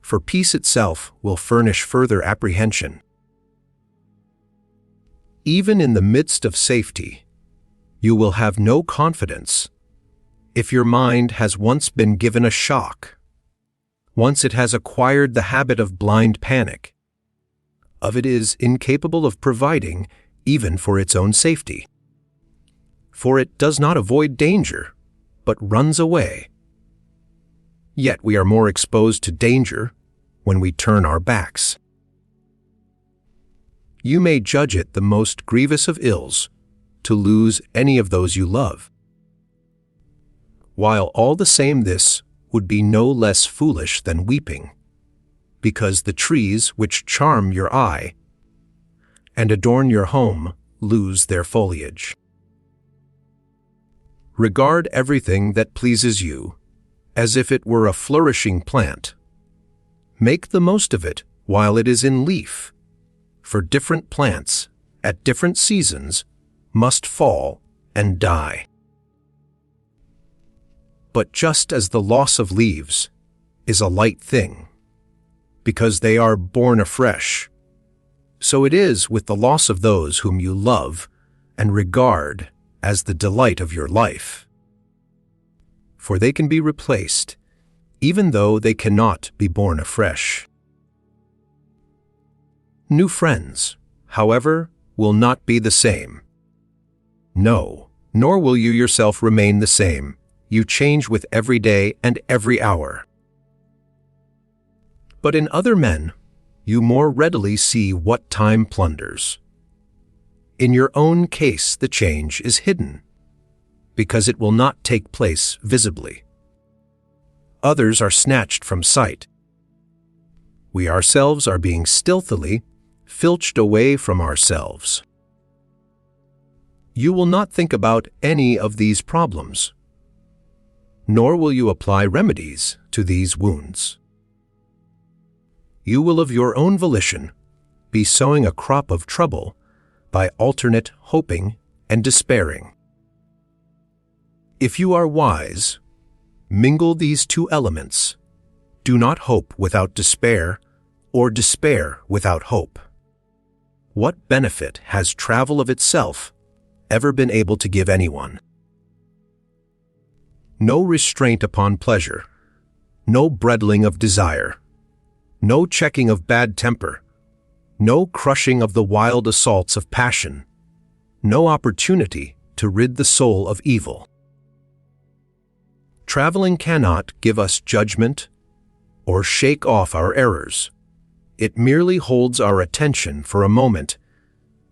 S2: For peace itself will furnish further apprehension. Even in the midst of safety, you will have no confidence if your mind has once been given a shock, once it has acquired the habit of blind panic, of it is incapable of providing even for its own safety. For it does not avoid danger, but runs away. Yet we are more exposed to danger when we turn our backs. You may judge it the most grievous of ills to lose any of those you love, while all the same this would be no less foolish than weeping, because the trees which charm your eye and adorn your home lose their foliage. Regard everything that pleases you as if it were a flourishing plant. Make the most of it while it is in leaf, for different plants at different seasons must fall and die. But just as the loss of leaves is a light thing, because they are born afresh, so it is with the loss of those whom you love and regard as the delight of your life. For they can be replaced, even though they cannot be born afresh. New friends, however, will not be the same. No, nor will you yourself remain the same. You change with every day and every hour. But in other men, you more readily see what time plunders. In your own case, the change is hidden, because it will not take place visibly. Others are snatched from sight. We ourselves are being stealthily filched away from ourselves. You will not think about any of these problems, nor will you apply remedies to these wounds. You will of your own volition be sowing a crop of trouble by alternate hoping and despairing. If you are wise, mingle these two elements. Do not hope without despair, or despair without hope. What benefit has travel of itself ever been able to give anyone? No restraint upon pleasure, no bridling of desire, no checking of bad temper, no crushing of the wild assaults of passion, no opportunity to rid the soul of evil. Traveling cannot give us judgment or shake off our errors. It merely holds our attention for a moment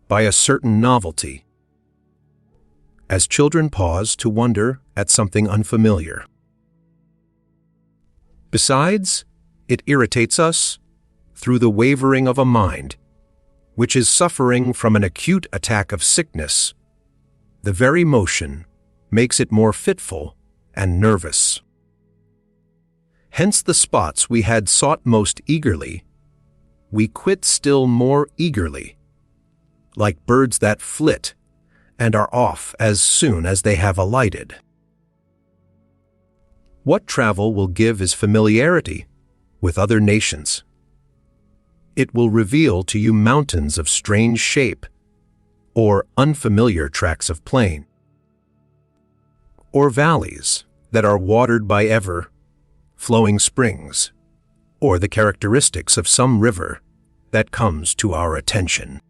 S2: by a certain novelty, as children pause to wonder at something unfamiliar. Besides, it irritates us through the wavering of a mind which is suffering from an acute attack of sickness. The very motion makes it more fitful and nervous. Hence the spots we had sought most eagerly we quit still more eagerly, like birds that flit, and are off as soon as they have alighted. What travel will give is familiarity with other nations. It will reveal to you mountains of strange shape, or unfamiliar tracts of plain, or valleys that are watered by ever-flowing springs, or the characteristics of some river that comes to our attention.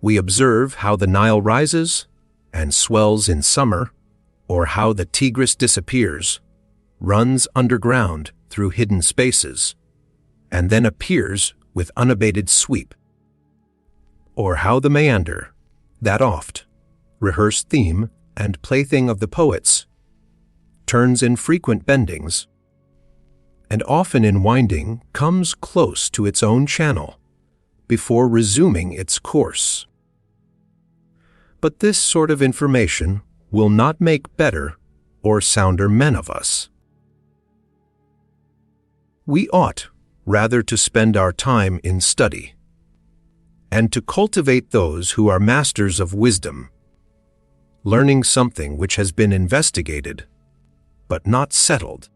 S2: We observe how the Nile rises and swells in summer, or how the Tigris disappears, runs underground through hidden spaces, and then appears with unabated sweep, or how the meander, that oft rehearsed theme and plaything of the poets, turns in frequent bendings, and often in winding comes close to its own channel before resuming its course. But this sort of information will not make better or sounder men of us. We ought rather to spend our time in study, and to cultivate those who are masters of wisdom, learning something which has been investigated, but not settled.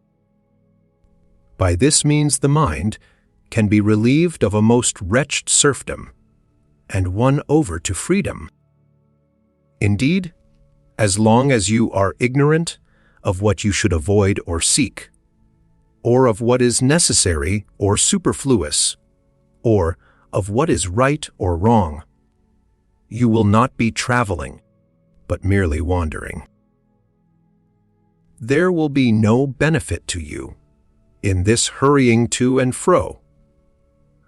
S2: By this means the mind can be relieved of a most wretched serfdom, and won over to freedom. Indeed, as long as you are ignorant of what you should avoid or seek, or of what is necessary or superfluous, or of what is right or wrong, you will not be traveling, but merely wandering. There will be no benefit to you in this hurrying to and fro,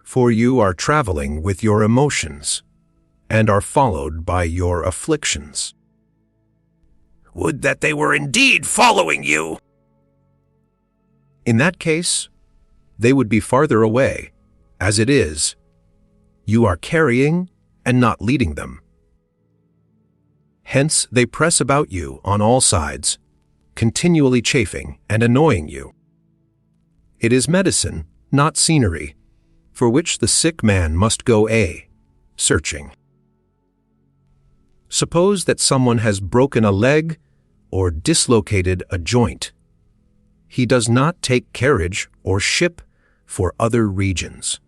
S2: for you are traveling with your emotions, and are followed by your afflictions.
S3: Would that they were indeed following you!
S2: In that case, they would be farther away. As it is, you are carrying and not leading them. Hence they press about you on all sides, continually chafing and annoying you. It is medicine, not scenery, for which the sick man must go searching. Suppose that someone has broken a leg or dislocated a joint. He does not take carriage or ship for other regions,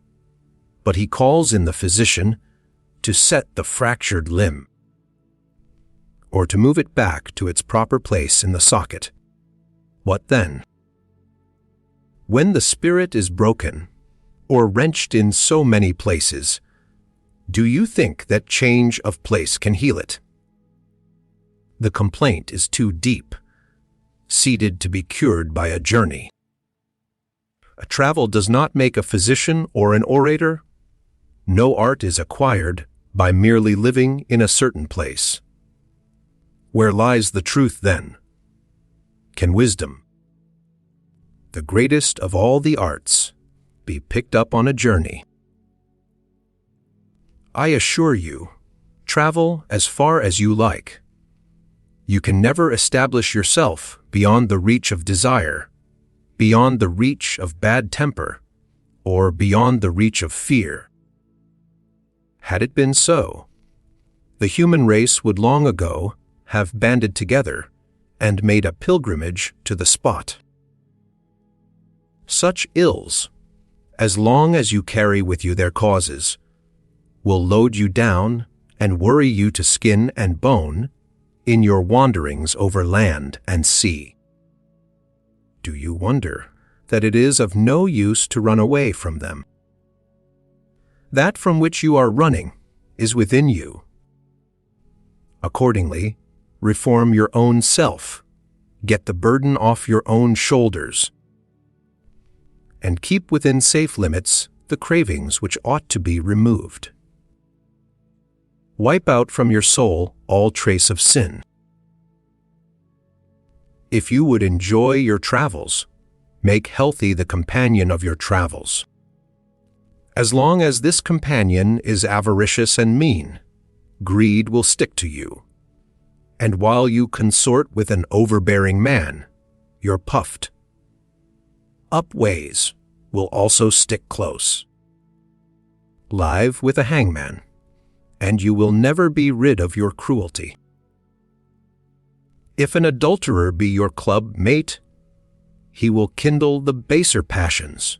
S2: but he calls in the physician to set the fractured limb, or to move it back to its proper place in the socket. What then? When the spirit is broken, or wrenched in so many places, do you think that change of place can heal it? The complaint is too deep, seated to be cured by a journey. A travel does not make a physician or an orator. No art is acquired by merely living in a certain place. Where lies the truth, then? Can wisdom, the greatest of all the arts, be picked up on a journey? I assure you, travel as far as you like. You can never establish yourself beyond the reach of desire, beyond the reach of bad temper, or beyond the reach of fear. Had it been so, the human race would long ago have banded together and made a pilgrimage to the spot. Such ills, as long as you carry with you their causes, will load you down and worry you to skin and bone in your wanderings over land and sea. Do you wonder that it is of no use to run away from them? That from which you are running is within you. Accordingly, reform your own self, get the burden off your own shoulders, and keep within safe limits the cravings which ought to be removed. Wipe out from your soul all trace of sin. If you would enjoy your travels, make healthy the companion of your travels. As long as this companion is avaricious and mean, greed will stick to you, and while you consort with an overbearing man, you're puffed. Up ways, will also stick close. Live with a hangman, and you will never be rid of your cruelty. If an adulterer be your club mate, he will kindle the baser passions.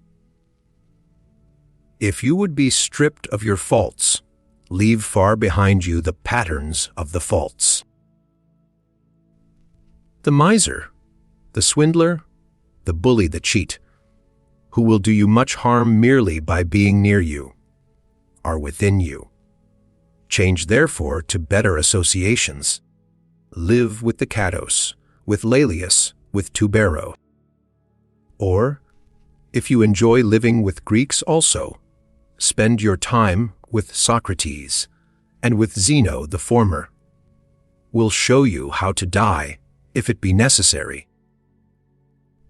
S2: If you would be stripped of your faults, leave far behind you the patterns of the faults. The miser, the swindler, the bully, the cheat, who will do you much harm merely by being near you, are within you. Change therefore to better associations. Live with the Catos, with Laelius, with Tubero. Or, if you enjoy living with Greeks also, spend your time with Socrates, and with Zeno the former. Will show you how to die, if it be necessary.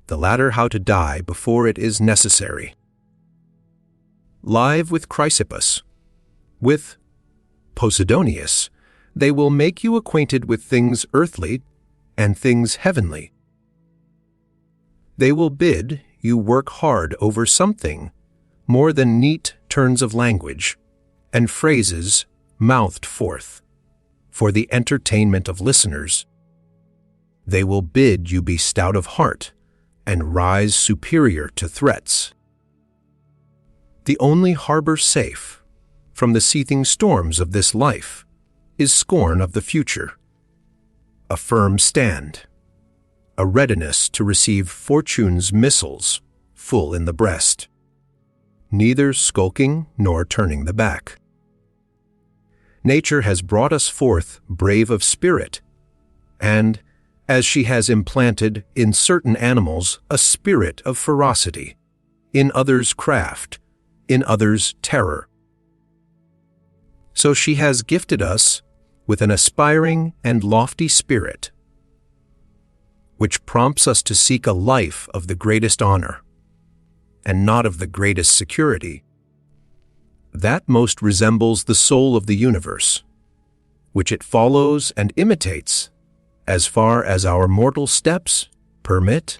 S2: The latter how to die before it is necessary. Live with Chrysippus, with Posidonius, they will make you acquainted with things earthly and things heavenly. They will bid you work hard over something more than neat turns of language and phrases mouthed forth for the entertainment of listeners. They will bid you be stout of heart and rise superior to threats. The only harbor safe from the seething storms of this life is scorn of the future, a firm stand, a readiness to receive fortune's missiles full in the breast, neither skulking nor turning the back. Nature has brought us forth brave of spirit, and, as she has implanted in certain animals a spirit of ferocity, in others craft, in others terror, so she has gifted us with an aspiring and lofty spirit, which prompts us to seek a life of the greatest honor, and not of the greatest security. That most resembles the soul of the universe, which it follows and imitates as far as our mortal steps permit.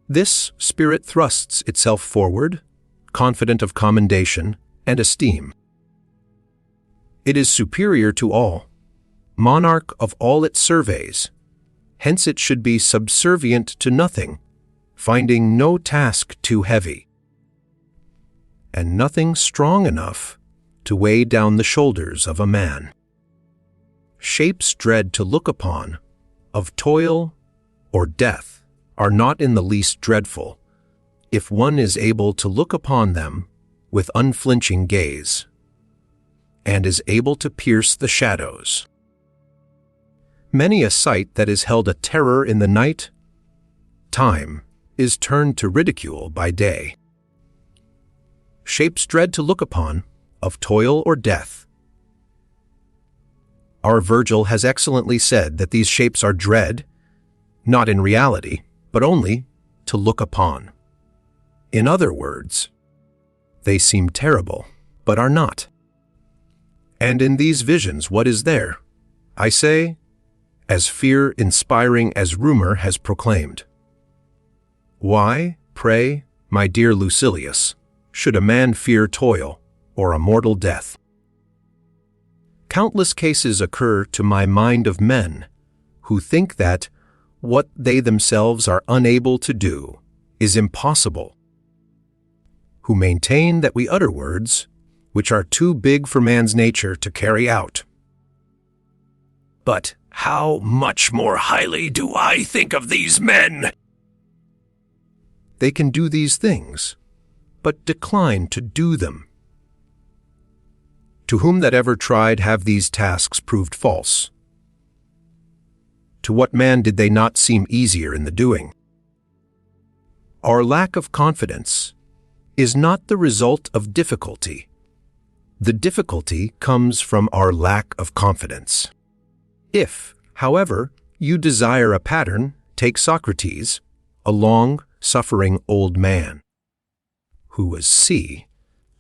S2: This spirit thrusts itself forward, confident of commendation and esteem. It is superior to all, monarch of all it surveys, hence it should be subservient to nothing, finding no task too heavy, and nothing strong enough to weigh down the shoulders of a man. Shapes dread to look upon, of toil or death, are not in the least dreadful, if one is able to look upon them with unflinching gaze, and is able to pierce the shadows. Many a sight that is held a terror in the night, time, is turned to ridicule by day. Shapes dread to look upon, of toil or death. Our Virgil has excellently said that these shapes are dread, not in reality, but only to look upon. In other words, they seem terrible, but are not. And in these visions what is there? I say, as fear-inspiring as rumor has proclaimed. Why, pray, my dear Lucilius, should a man fear toil or a mortal death? Countless cases occur to my mind of men who think that what they themselves are unable to do is impossible, who maintain that we utter words which are too big for man's nature to carry out.
S3: But how much more highly do I think of these men?
S2: They can do these things, but decline to do them. To whom that ever tried have these tasks proved false? To what man did they not seem easier in the doing? Our lack of confidence is not the result of difficulty. The difficulty comes from our lack of confidence. If, however, you desire a pattern, take Socrates, a long-suffering old man, who was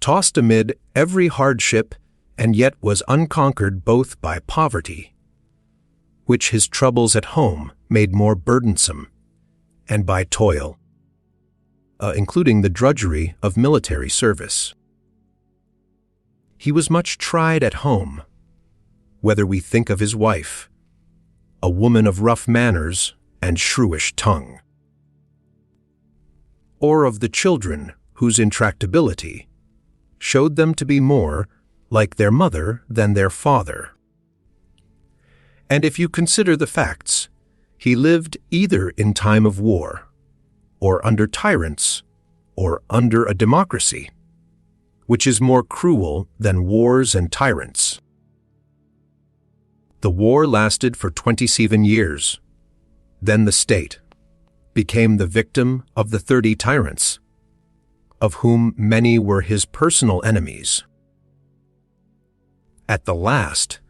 S2: tossed amid every hardship and yet was unconquered both by poverty, which his troubles at home made more burdensome, and by toil, including the drudgery of military service. He was much tried at home, whether we think of his wife, a woman of rough manners and shrewish tongue, or of the children whose intractability showed them to be more like their mother than their father. And if you consider the facts, he lived either in time of war, or under tyrants, or under a democracy, which is more cruel than wars and tyrants. The war lasted for 27 years. Then the state became the victim of the 30 tyrants, of whom many were his personal enemies. At the last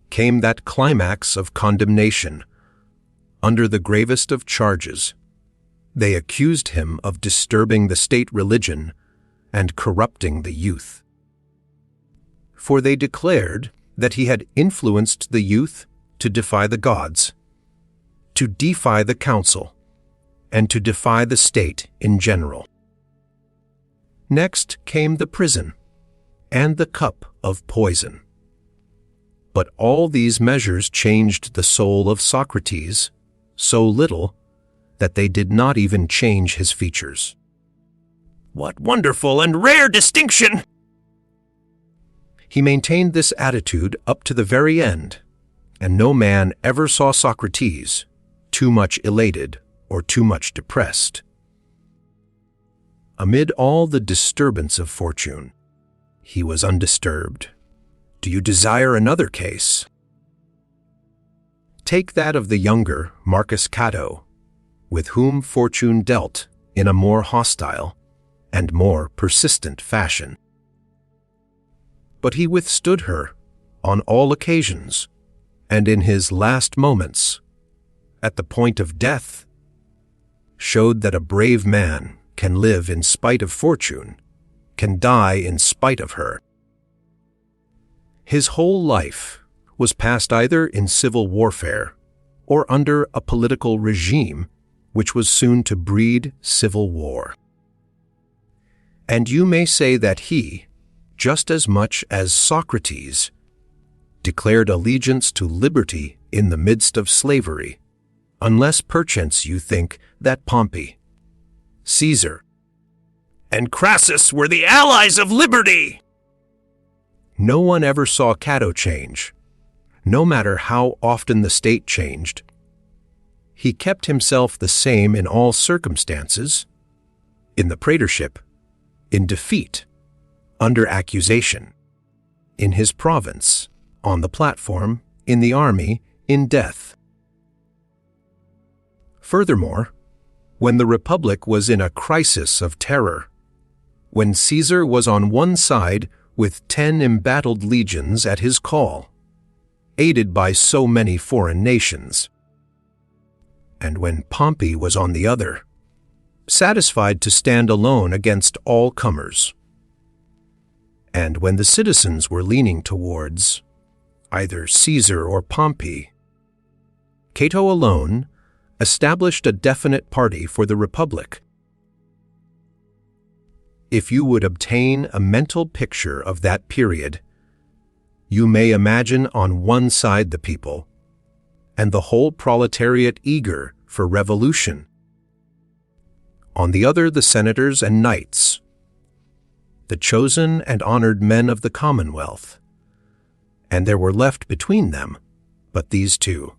S2: came that climax of condemnation. Under the gravest of charges, they accused him of disturbing the state religion and corrupting the youth. For they declared that he had influenced the youth to defy the gods, to defy the council, and to defy the state in general. Next came the prison and the cup of poison. But all these measures changed the soul of Socrates so little that they did not even change his features.
S3: What wonderful and rare distinction!
S2: He maintained this attitude up to the very end, and no man ever saw Socrates too much elated or too much depressed. Amid all the disturbance of fortune, he was undisturbed. Do you desire another case? Take that of the younger Marcus Cato, with whom fortune dealt in a more hostile and more persistent fashion. But he withstood her on all occasions, and in his last moments, at the point of death, showed that a brave man can live in spite of fortune, can die in spite of her. His whole life was passed either in civil warfare or under a political regime which was soon to breed civil war. And you may say that he, just as much as Socrates, declared allegiance to liberty in the midst of slavery, unless perchance you think that Pompey, Caesar,
S3: and Crassus were the allies of liberty.
S2: No one ever saw Cato change, no matter how often the state changed. He kept himself the same in all circumstances, in the praetorship, in defeat, under accusation, in his province, on the platform, in the army, in death. Furthermore, when the Republic was in a crisis of terror, when Caesar was on one side with 10 embattled legions at his call, aided by so many foreign nations, and when Pompey was on the other, satisfied to stand alone against all comers, and when the citizens were leaning towards either Caesar or Pompey, Cato alone established a definite party for the Republic. If you would obtain a mental picture of that period, you may imagine on one side the people, and the whole proletariat eager for revolution. On the other, the senators and knights, the chosen and honored men of the Commonwealth, and there were left between them but these two,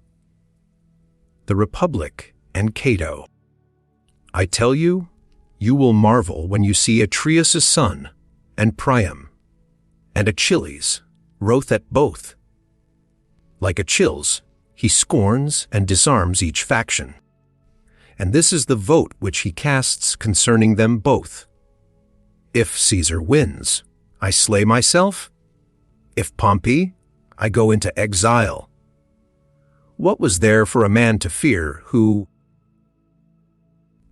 S2: the Republic and Cato. I tell you, you will marvel when you see Atreus' son, and Priam, and Achilles, wroth at both. Like Achilles, he scorns and disarms each faction. And this is the vote which he casts concerning them both. If Caesar wins, I slay myself. If Pompey, I go into exile. What was there for a man to fear who,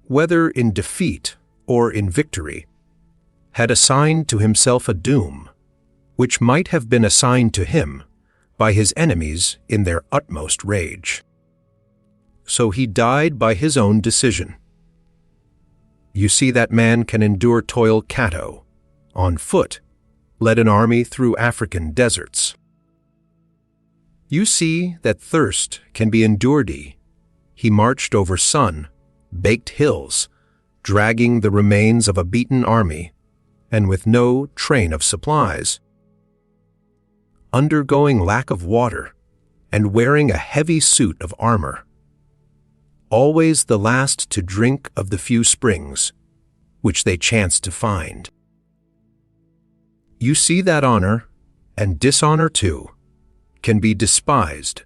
S2: whether in defeat or in victory, had assigned to himself a doom which might have been assigned to him by his enemies in their utmost rage? So he died by his own decision. You see that man can endure toil. Cato, on foot, led an army through African deserts. You see that thirst can be endured. He marched over sun-baked hills, dragging the remains of a beaten army, and with no train of supplies. Undergoing lack of water, and wearing a heavy suit of armor. Always the last to drink of the few springs, which they chance to find. You see that honor, and dishonor too, can be despised,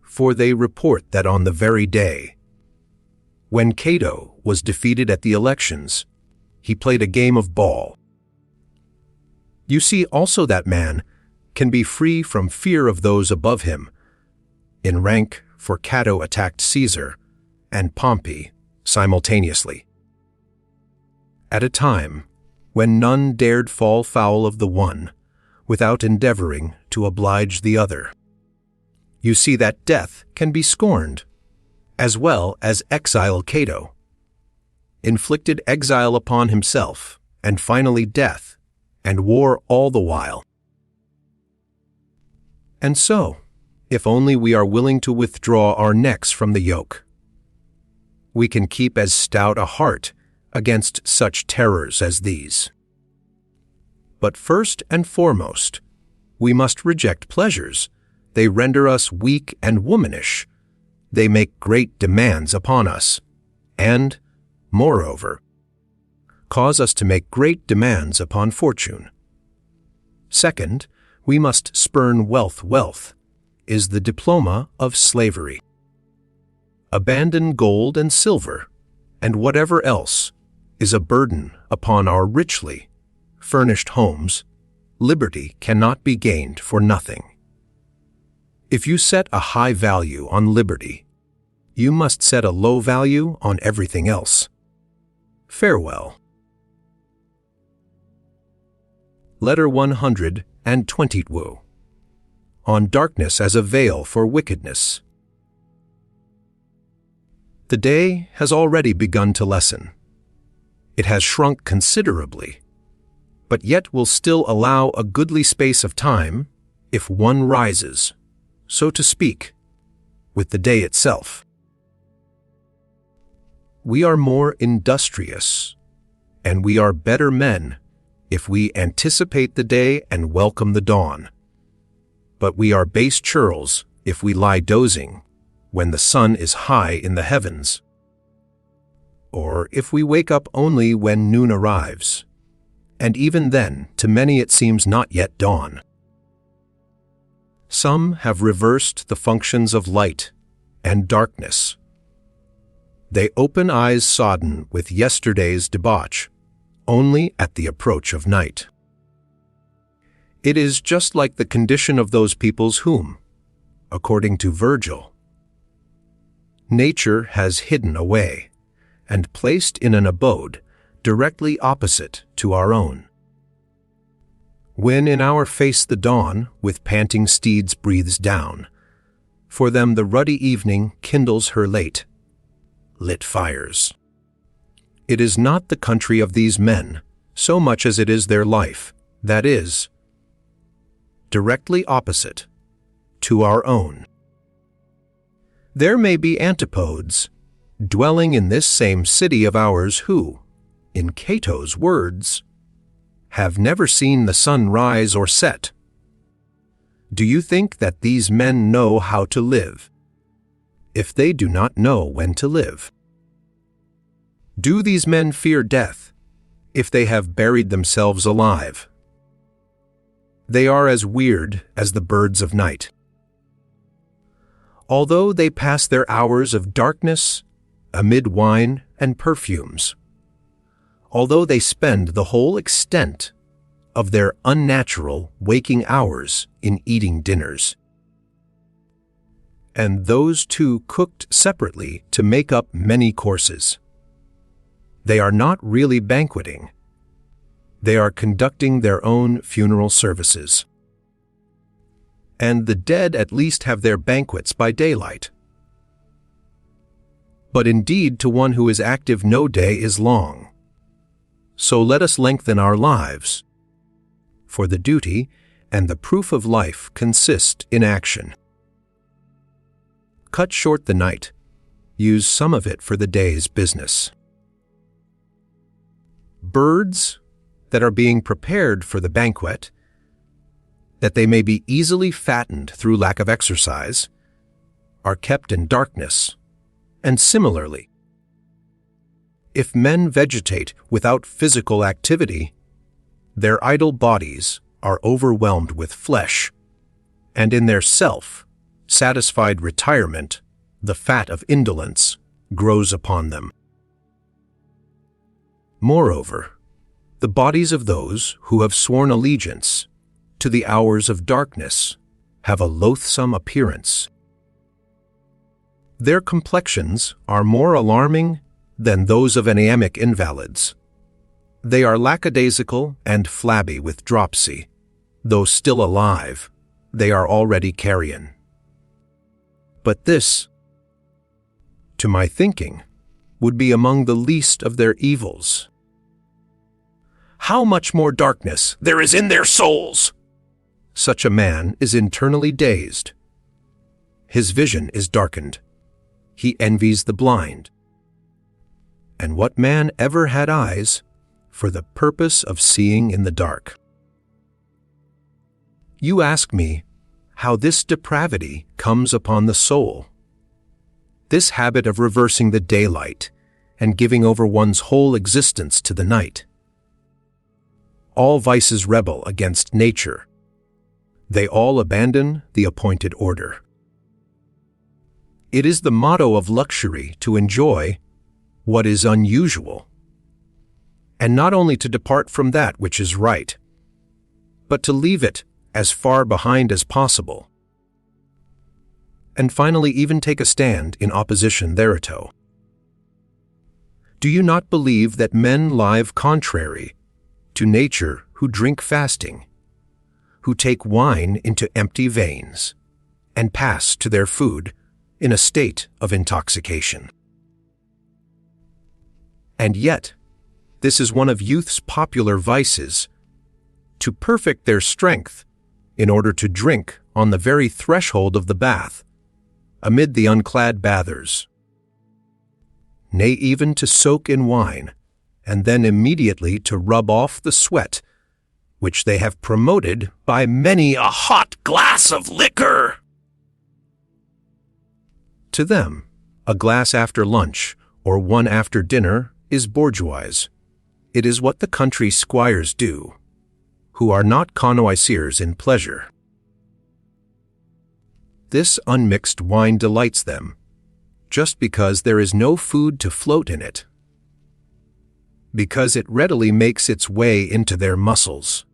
S2: for they report that on the very day when Cato was defeated at the elections, he played a game of ball. You see also that man can be free from fear of those above him, in rank, for Cato attacked Caesar and Pompey simultaneously, at a time when none dared fall foul of the one without endeavoring to oblige the other. You see that death can be scorned, as well as exile. Cato inflicted exile upon himself, and finally death, and war all the while. And so, if only we are willing to withdraw our necks from the yoke, we can keep as stout a heart against such terrors as these. But first and foremost, we must reject pleasures. They render us weak and womanish. They make great demands upon us, and, moreover, cause us to make great demands upon fortune. Second, we must spurn wealth. Wealth is the diploma of slavery. Abandon gold and silver, and whatever else is a burden upon our richly furnished homes. Liberty cannot be gained for nothing. If you set a high value on liberty, you must set a low value on everything else. Farewell. Letter 120. On darkness as a veil for wickedness. The day has already begun to lessen. It has shrunk considerably, but yet will still allow a goodly space of time if one rises, so to speak, with the day itself. We are more industrious, and we are better men if we anticipate the day and welcome the dawn. But we are base churls if we lie dozing when the sun is high in the heavens, or if we wake up only when noon arrives, and even then to many it seems not yet dawn. Some have reversed the functions of light and darkness. They open eyes sodden with yesterday's debauch only at the approach of night. It is just like the condition of those peoples whom, according to Virgil, nature has hidden away and placed in an abode directly opposite to our own. When in our face the dawn with panting steeds breathes down, for them the ruddy evening kindles her lit fires. It is not the country of these men so much as it is their life, that is, directly opposite to our own. There may be antipodes dwelling in this same city of ours who, in Cato's words, have never seen the sun rise or set. Do you think that these men know how to live, if they do not know when to live? Do these men fear death, if they have buried themselves alive? They are as weird as the birds of night. Although they pass their hours of darkness amid wine and perfumes, although they spend the whole extent of their unnatural waking hours in eating dinners, and those too cooked separately to make up many courses, they are not really banqueting. They are conducting their own funeral services. And the dead at least have their banquets by daylight. but indeed to one who is active no day is long. So let us lengthen our lives, for the duty and the proof of life consist in action. Cut short the night, use some of it for the day's business. Birds that are being prepared for the banquet, that they may be easily fattened through lack of exercise, are kept in darkness, and similarly, if men vegetate without physical activity, their idle bodies are overwhelmed with flesh, and in their self-satisfied retirement, the fat of indolence grows upon them. Moreover, the bodies of those who have sworn allegiance to the hours of darkness have a loathsome appearance. Their complexions are more alarming than those of anemic invalids. They are lackadaisical and flabby with dropsy. Though still alive, they are already carrion. But this, to my thinking, would be among the least of their evils. How much more darkness
S3: There is in their souls.
S2: such a man is internally dazed. His vision is darkened. He envies the blind. And what man ever had eyes for the purpose of seeing in the dark? You ask me how this depravity comes upon the soul. This habit of reversing the daylight and giving over one's whole existence to the night. All vices rebel against nature. They all abandon the appointed order. It is the motto of luxury to enjoy what is unusual, and not only to depart from that which is right, but to leave it as far behind as possible, and finally even take a stand in opposition thereto. Do you not believe that men live contrary to nature who drink fasting, who take wine into empty veins, and pass to their food in a state of intoxication? And yet, this is one of youth's popular vices, to perfect their strength in order to drink on the very threshold of the bath, amid the unclad bathers, nay, even to soak in wine, and then immediately to rub off the sweat, which they have promoted by many a hot glass of liquor. To them, a glass after lunch or one after dinner is bourgeois. It is what the country squires do, who are not connoisseurs in pleasure. This unmixed wine delights them, just because there is no food to float in it, because it readily makes its way into their muscles.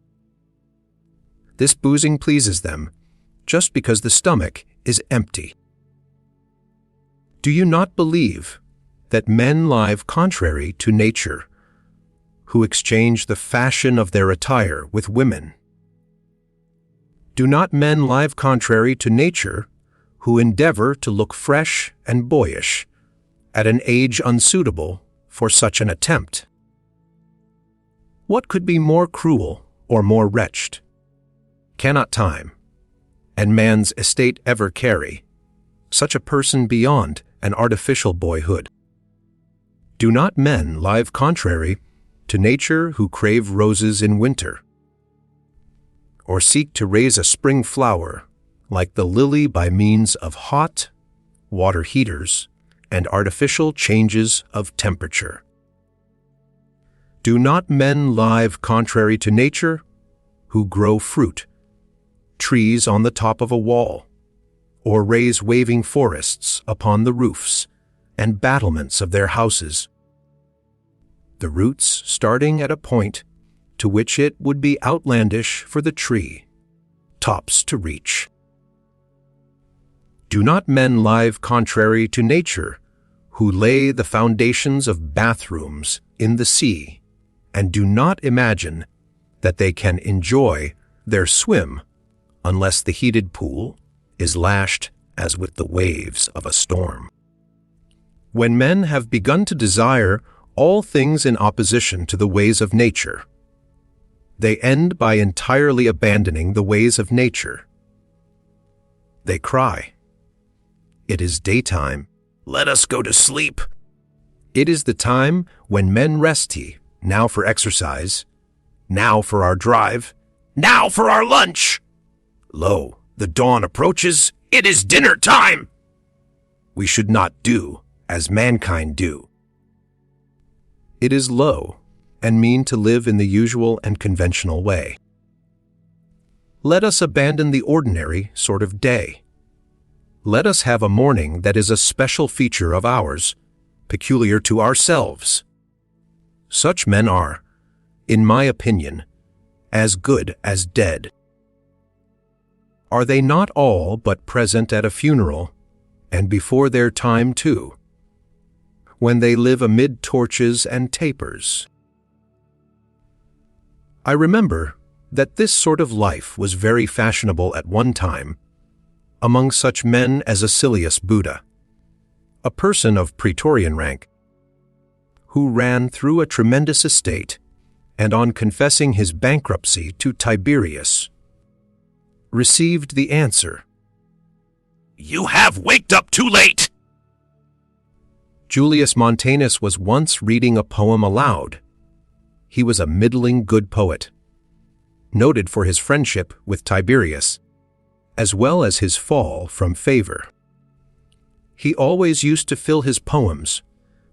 S2: This boozing pleases them, just because the stomach is empty. Do you not believe that men live contrary to nature, who exchange the fashion of their attire with women? Do not men live contrary to nature, who endeavor to look fresh and boyish at an age unsuitable for such an attempt? What could be more cruel or more wretched? Cannot time, and man's estate ever carry, such a person beyond an artificial boyhood? Do not men live contrary to nature who crave roses in winter, or seek to raise a spring flower like the lily by means of hot water heaters and artificial changes of temperature? Do not men live contrary to nature who grow fruit, trees on the top of a wall, or raise waving forests upon the roofs and battlements of their houses, the roots starting at a point to which it would be outlandish for the tree tops to reach? Do not men live contrary to nature who lay the foundations of bathrooms in the sea and do not imagine that they can enjoy their swim unless the heated pool is lashed as with the waves of a storm? When men have begun to desire all things in opposition to the ways of nature, they end by entirely abandoning the ways of nature. They cry, "It is daytime.
S3: Let us go to sleep."
S2: It is the time when men rest ye, now for exercise, now for our drive,
S3: Now for our lunch.
S2: lo, the dawn approaches.
S3: It is dinner time.
S2: We should not do as mankind do. It is low and mean to live in the usual and conventional way. Let us abandon the ordinary sort of day. Let us have a morning that is a special feature of ours, peculiar to ourselves. Such men are, in my opinion, as good as dead. Are they not all but present at a funeral, and before their time too, when they live amid torches and tapers? I remember that this sort of life was very fashionable at one time among such men as Lucilius Buddha, a person of praetorian rank, who ran through a tremendous estate and on confessing his bankruptcy to Tiberius, received the answer,
S3: You have waked up too late.
S2: Julius Montanus was once reading a poem aloud. He was a middling good poet, noted for his friendship with Tiberius, as well as his fall from favor. He always used to fill his poems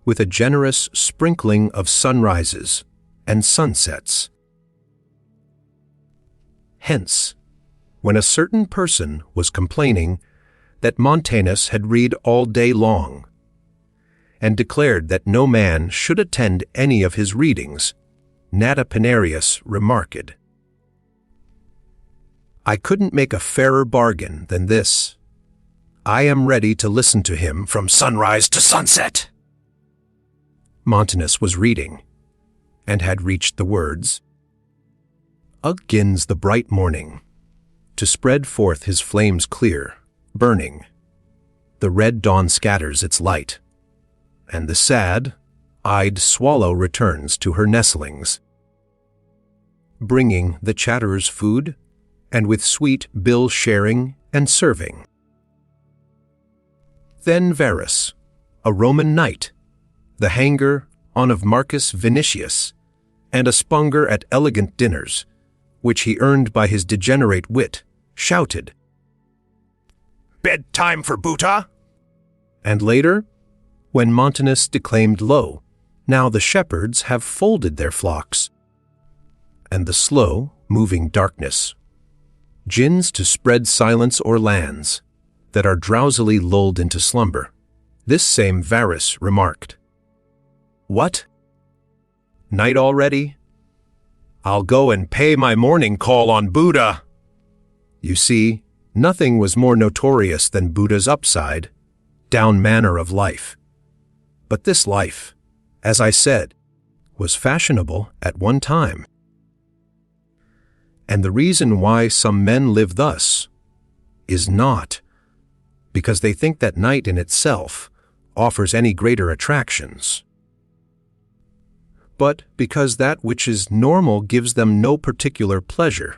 S2: with a generous sprinkling of sunrises and sunsets. Hence, when a certain person was complaining that Montanus had read all day long, and declared that no man should attend any of his readings, Natapinarius remarked, I couldn't make a fairer bargain than this. I am ready to listen to him from sunrise to sunset. Montanus was reading, and had reached the words, Begins the bright morning, to spread forth his flames clear, burning. The red dawn scatters its light, and the sad-eyed swallow returns to her nestlings, bringing the chatterer's food, and with sweet bill sharing and serving. Then Varus, a Roman knight, the hanger on of Marcus Vinicius, and a sponger at elegant dinners, which he earned by his degenerate wit, shouted,
S3: Bedtime for Buddha.
S2: And later, when Montanus declaimed low, Now the shepherds have folded their flocks, and the slow, moving darkness gins to spread silence o'er lands that are drowsily lulled into slumber. This same Varus remarked, What? Night already? I'll go and pay my morning call on Buddha. You see, nothing was more notorious than Buddha's upside, down manner of life. But this life, as I said, was fashionable at one time. And the reason why some men live thus is not because they think that night in itself offers any greater attractions, but because that which is normal gives them no particular pleasure,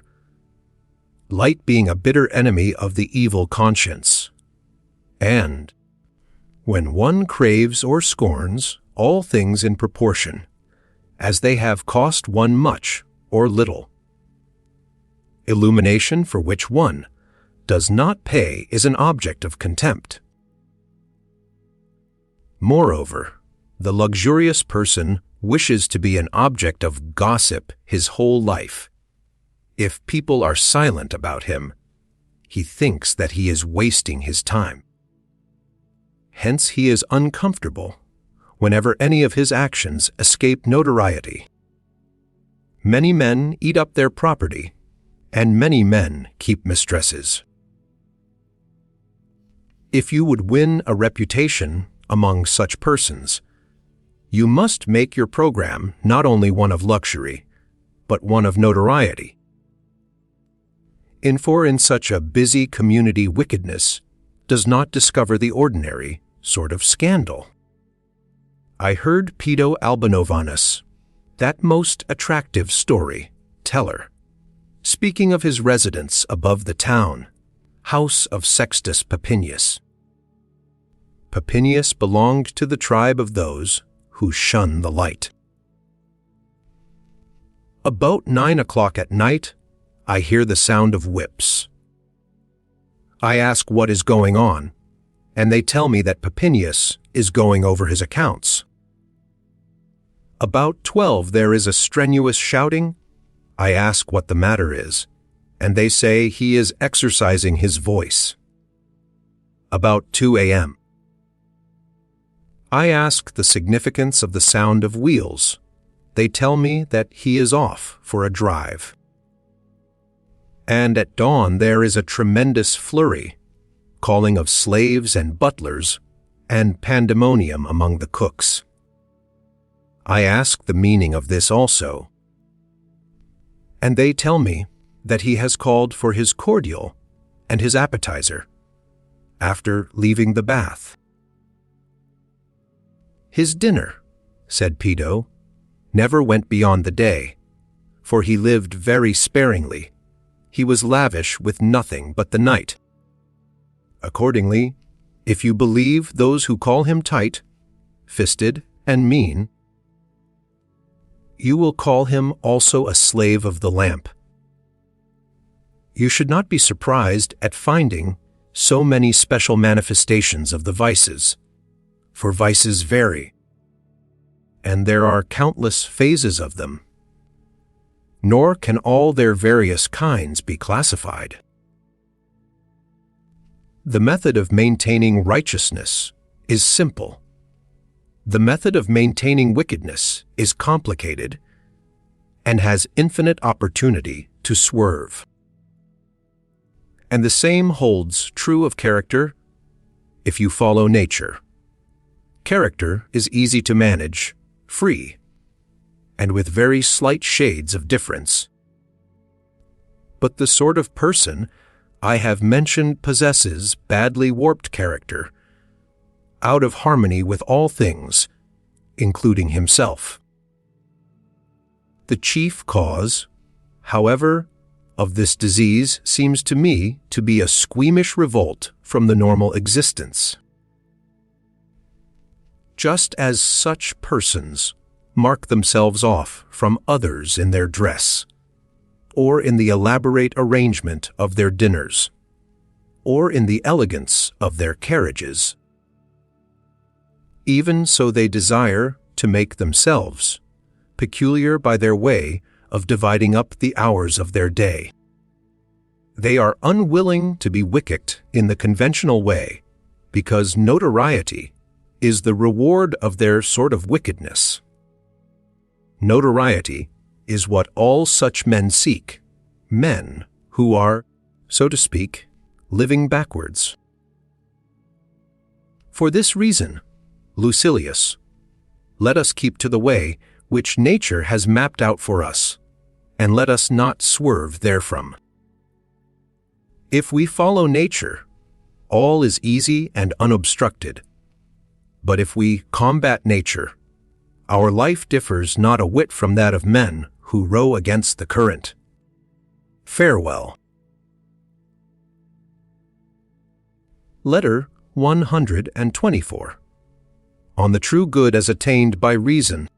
S2: light being a bitter enemy of the evil conscience. And when one craves or scorns all things in proportion, as they have cost one much or little, illumination for which one does not pay is an object of contempt. Moreover, the luxurious person wishes to be an object of gossip his whole life. If people are silent about him, he thinks that he is wasting his time. Hence he is uncomfortable whenever any of his actions escape notoriety. Many men eat up their property, and many men keep mistresses. If you would win a reputation among such persons, you must make your program not only one of luxury, but one of notoriety. For in such a busy community wickedness does not discover the ordinary sort of scandal. I heard Pedo Albinovanus, that most attractive story teller, speaking of his residence above the town, house of Sextus Papinius. Papinius belonged to the tribe of those who shun the light. About 9 o'clock at night, I hear the sound of whips. I ask what is going on, and they tell me that Papinius is going over his accounts. About 12 there is a strenuous shouting. I ask what the matter is, and they say he is exercising his voice. About 2 a.m. I ask the significance of the sound of wheels. They tell me that he is off for a drive. And at dawn there is a tremendous flurry, calling of slaves and butlers, and pandemonium among the cooks. I ask the meaning of this also, and they tell me that he has called for his cordial and his appetizer after leaving the bath. His dinner, said Pedo, never went beyond the day, for he lived very sparingly. He was lavish with nothing but the night. Accordingly, if you believe those who call him tight-fisted and mean, you will call him also a slave of the lamp. You should not be surprised at finding so many special manifestations of the vices, for vices vary, and there are countless phases of them, nor can all their various kinds be classified. The method of maintaining righteousness is simple. The method of maintaining wickedness is complicated and has infinite opportunity to swerve. And the same holds true of character if you follow nature. Character is easy to manage, free, and with very slight shades of difference. But the sort of person I have mentioned possesses badly warped character, out of harmony with all things, including himself. The chief cause, however, of this disease seems to me to be a squeamish revolt from the normal existence. Just as such persons mark themselves off from others in their dress, or in the elaborate arrangement of their dinners, or in the elegance of their carriages, even so they desire to make themselves peculiar by their way of dividing up the hours of their day. They are unwilling to be wicked in the conventional way, because notoriety is the reward of their sort of wickedness. Notoriety is what all such men seek, men who are, so to speak, living backwards. For this reason, Lucilius, let us keep to the way which nature has mapped out for us, and let us not swerve therefrom. If we follow nature, all is easy and unobstructed. But if we combat nature, our life differs not a whit from that of men who row against the current. Farewell. Letter 124. On the true good as attained by reason.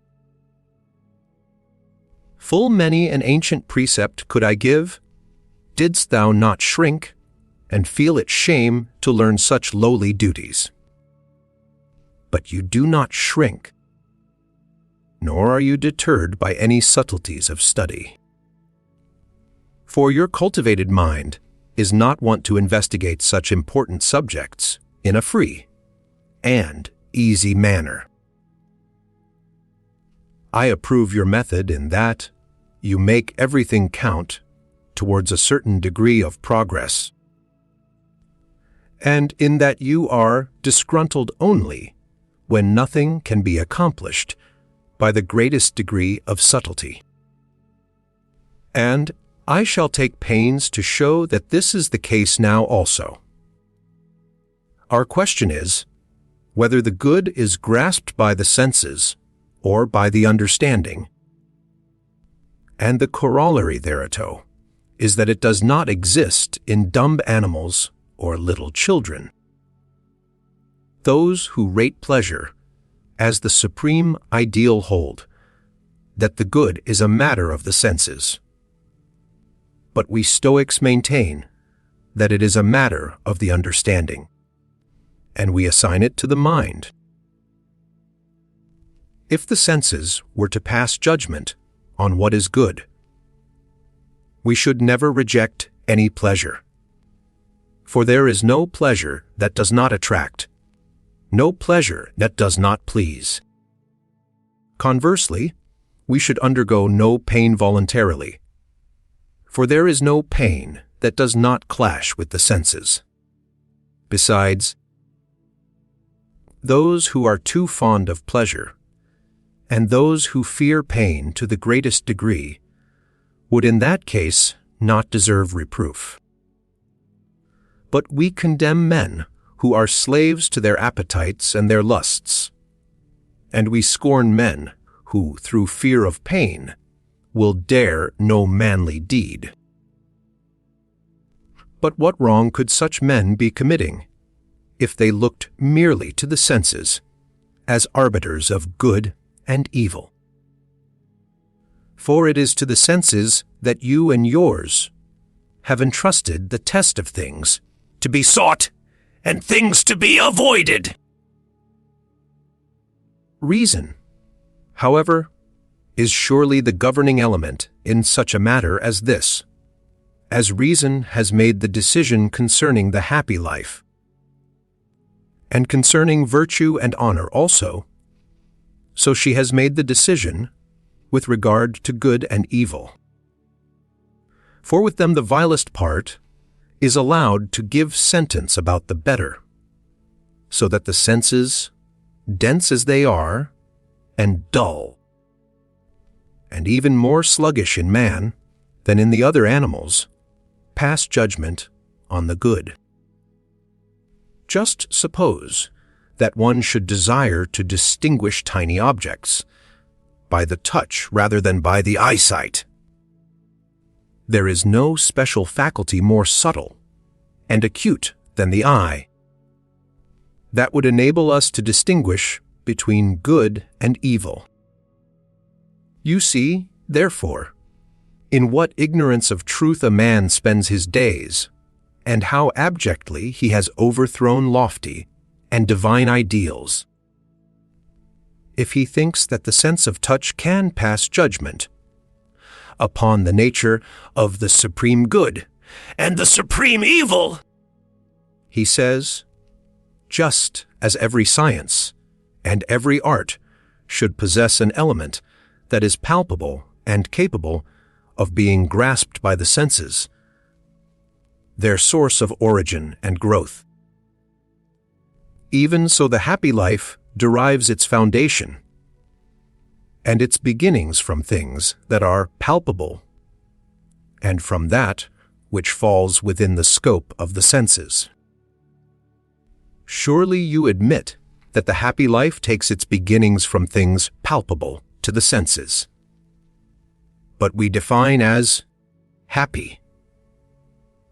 S2: Full many an ancient precept could I give, didst thou not shrink, and feel it shame to learn such lowly duties. But you do not shrink, nor are you deterred by any subtleties of study. For your cultivated mind is not wont to investigate such important subjects in a free and easy manner. I approve your method in that you make everything count towards a certain degree of progress, and in that you are disgruntled only when nothing can be accomplished by the greatest degree of subtlety. And I shall take pains to show that this is the case now also. Our question is, whether the good is grasped by the senses or by the understanding. And the corollary thereto is that it does not exist in dumb animals or little children. Those who rate pleasure as the supreme ideal hold that the good is a matter of the senses. But we Stoics maintain that it is a matter of the understanding, and we assign it to the mind. If the senses were to pass judgment on what is good, we should never reject any pleasure. For there is no pleasure that does not attract, no pleasure that does not please. Conversely, we should undergo no pain voluntarily, for there is no pain that does not clash with the senses. Besides, those who are too fond of pleasure, and those who fear pain to the greatest degree, would in that case not deserve reproof. But we condemn men who are slaves to their appetites and their lusts, and we scorn men who, through fear of pain, will dare no manly deed. But what wrong could such men be committing if they looked merely to the senses as arbiters of good and evil? For it is to the senses that you and yours have entrusted the test of things
S3: to be sought and things to be avoided.
S2: Reason, however, is surely the governing element in such a matter as this, as reason has made the decision concerning the happy life, and concerning virtue and honor also, so she has made the decision with regard to good and evil. For with them the vilest part is allowed to give sentence about the better, so that the senses, dense as they are, and dull, and even more sluggish in man than in the other animals, pass judgment on the good. Just suppose that one should desire to distinguish tiny objects by the touch rather than by the eyesight. There is no special faculty more subtle and acute than the eye that would enable us to distinguish between good and evil. You see, therefore, in what ignorance of truth a man spends his days, and how abjectly he has overthrown lofty and divine ideals, if he thinks that the sense of touch can pass judgment upon the nature of the supreme good
S3: and the supreme evil.
S2: He says, just as every science and every art should possess an element that is palpable and capable of being grasped by the senses, their source of origin and growth. Even so the happy life derives its foundation and its beginnings from things that are palpable, and from that which falls within the scope of the senses. Surely you admit that the happy life takes its beginnings from things palpable to the senses. But we define as happy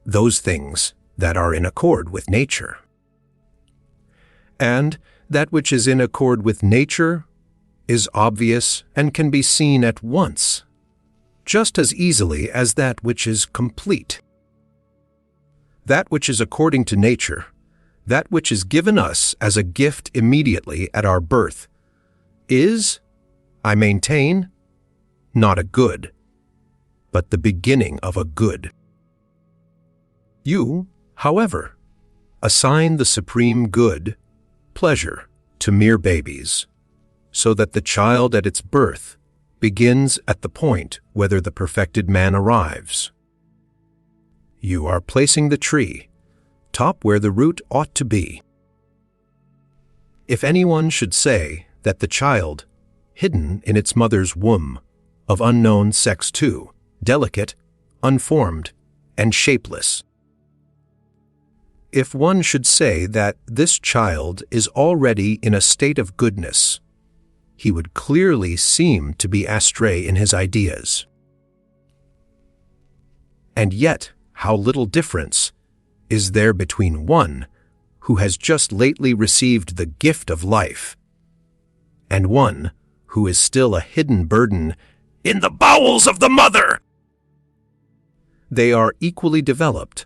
S2: those things that are in accord with nature. And that which is in accord with nature is obvious and can be seen at once, just as easily as that which is complete. That which is according to nature, that which is given us as a gift immediately at our birth, is, I maintain, not a good, but the beginning of a good. You, however, assign the supreme good, pleasure, to mere babies, so that the child at its birth begins at the point whither the perfected man arrives. You are placing the tree top where the root ought to be. If anyone should say that the child, hidden in its mother's womb, of unknown sex too, delicate, unformed, and shapeless, if one should say that this child is already in a state of goodness, he would clearly seem to be astray in his ideas. And yet, how little difference is there between one who has just lately received the gift of life and one who is still a hidden burden
S3: in the bowels of the mother.
S2: They are equally developed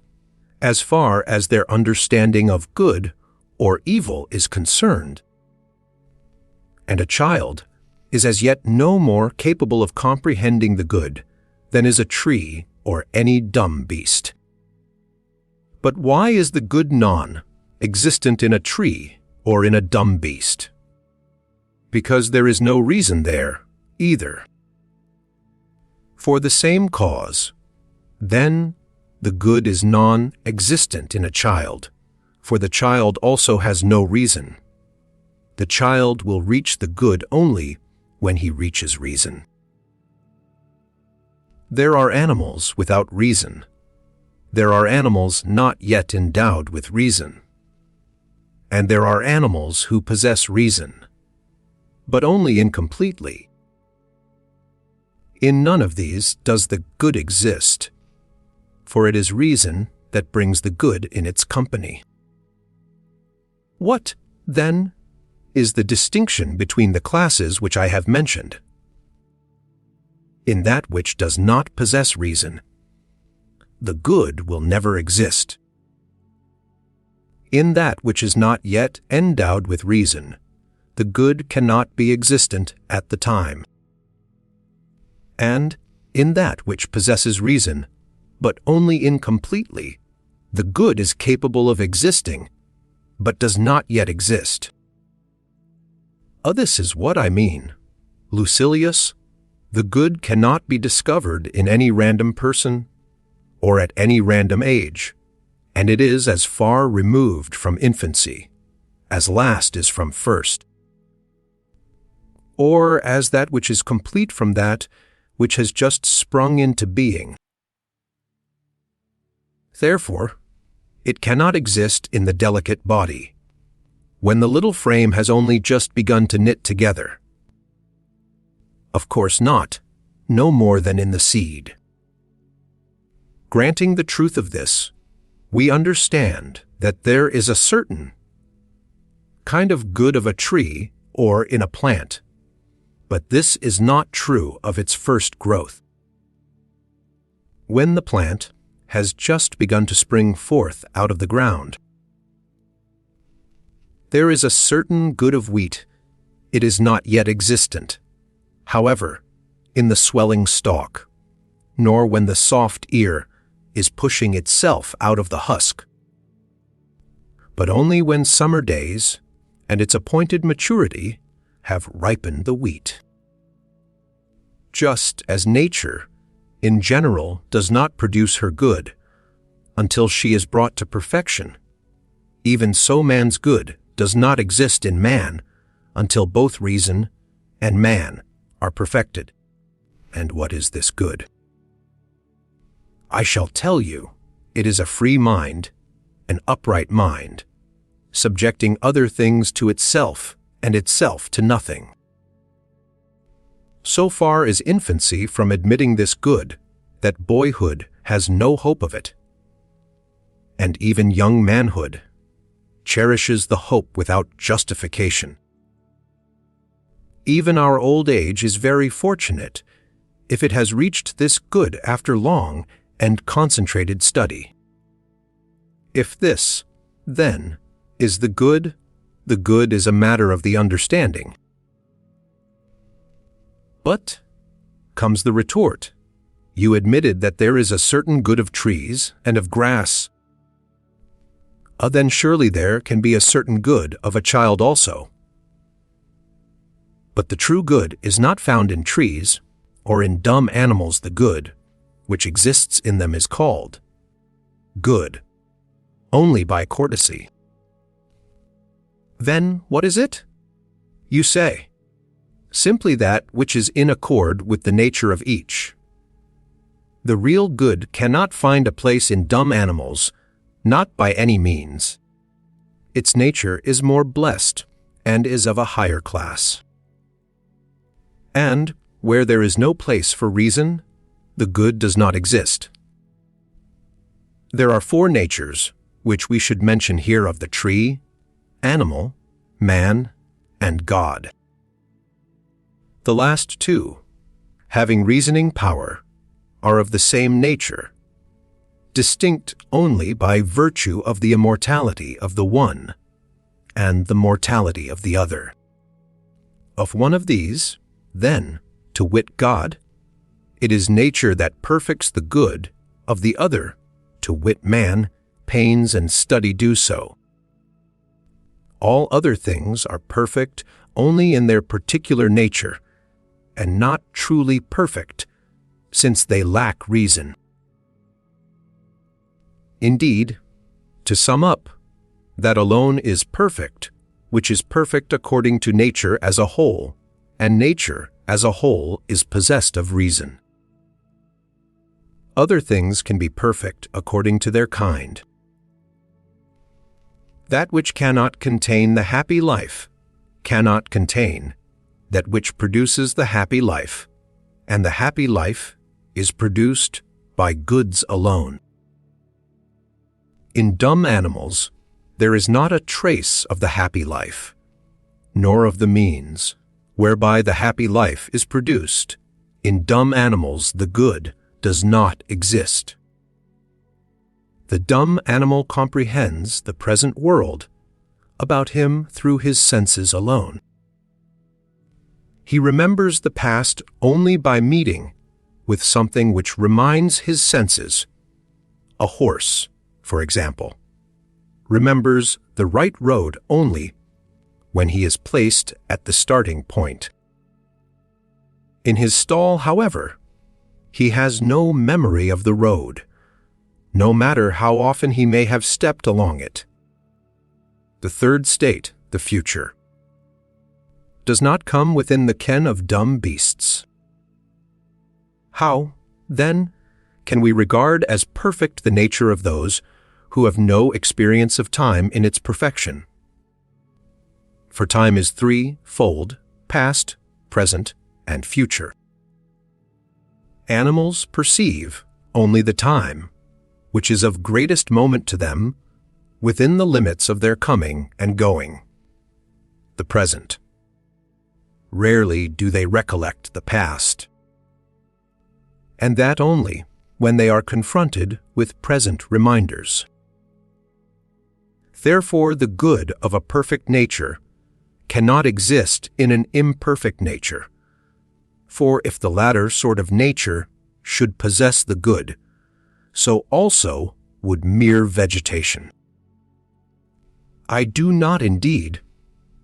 S2: as far as their understanding of good or evil is concerned. And a child is as yet no more capable of comprehending the good than is a tree or any dumb beast. But why is the good non-existent in a tree or in a dumb beast? Because there is no reason there either. For the same cause, then the good is non-existent in a child, for the child also has no reason. The child will reach the good only when he reaches reason. There are animals without reason. There are animals not yet endowed with reason. And there are animals who possess reason, but only incompletely. In none of these does the good exist, for it is reason that brings the good in its company. What, then, is the distinction between the classes which I have mentioned? In that which does not possess reason, the good will never exist. In that which is not yet endowed with reason, the good cannot be existent at the time. And in that which possesses reason, but only incompletely, the good is capable of existing, but does not yet exist. This is what I mean. Lucilius, the good cannot be discovered in any random person or at any random age, and it is as far removed from infancy as last is from first, or as that which is complete from that which has just sprung into being. Therefore, it cannot exist in the delicate body, when the little frame has only just begun to knit together. Of course not, no more than in the seed. Granting the truth of this, we understand that there is a certain kind of good of a tree or in a plant, but this is not true of its first growth. When the plant has just begun to spring forth out of the ground, there is a certain good of wheat. It is not yet existent, however, in the swelling stalk, nor when the soft ear is pushing itself out of the husk, but only when summer days and its appointed maturity have ripened the wheat. Just as nature, in general, does not produce her good until she is brought to perfection, even so man's good does not exist in man until both reason and man are perfected. And what is this good? I shall tell you, it is a free mind, an upright mind, subjecting other things to itself and itself to nothing. So far is infancy from admitting this good that boyhood has no hope of it, and even young manhood cherishes the hope without justification. Even our old age is very fortunate if it has reached this good after long and concentrated study. If this, then, is the good is a matter of the understanding. But, comes the retort, you admitted that there is a certain good of trees and of grass. Then surely there can be a certain good of a child also. But the true good is not found in trees, or in dumb animals. The good which exists in them is called good only by courtesy. Then what is it? You say, simply that which is in accord with the nature of each. The real good cannot find a place in dumb animals not by any means. Its nature is more blessed and is of a higher class. And where there is no place for reason, the good does not exist. There are four natures which we should mention here of the tree, animal, man, and God. The last two, having reasoning power, are of the same nature, distinct only by virtue of the immortality of the one and the mortality of the other. Of one of these, then, to wit God, it is nature that perfects the good, of the other, to wit man, pains and study do so. All other things are perfect only in their particular nature, and not truly perfect, since they lack reason. Indeed, to sum up, that alone is perfect, which is perfect according to nature as a whole, and nature as a whole is possessed of reason. Other things can be perfect according to their kind. That which cannot contain the happy life cannot contain that which produces the happy life, and the happy life is produced by goods alone. In dumb animals, there is not a trace of the happy life, nor of the means whereby the happy life is produced. In dumb animals, the good does not exist. The dumb animal comprehends the present world about him through his senses alone. He remembers the past only by meeting with something which reminds his senses. A horse, for example, remembers the right road only when he is placed at the starting point. In his stall, however, he has no memory of the road, no matter how often he may have stepped along it. The third state, the future, does not come within the ken of dumb beasts. How, then, can we regard as perfect the nature of those who have no experience of time in its perfection? For time is threefold: past, present, and future. Animals perceive only the time, which is of greatest moment to them, within the limits of their coming and going, the present. Rarely do they recollect the past, and that only when they are confronted with present reminders. Therefore, the good of a perfect nature cannot exist in an imperfect nature, for if the latter sort of nature should possess the good, so also would mere vegetation. I do not indeed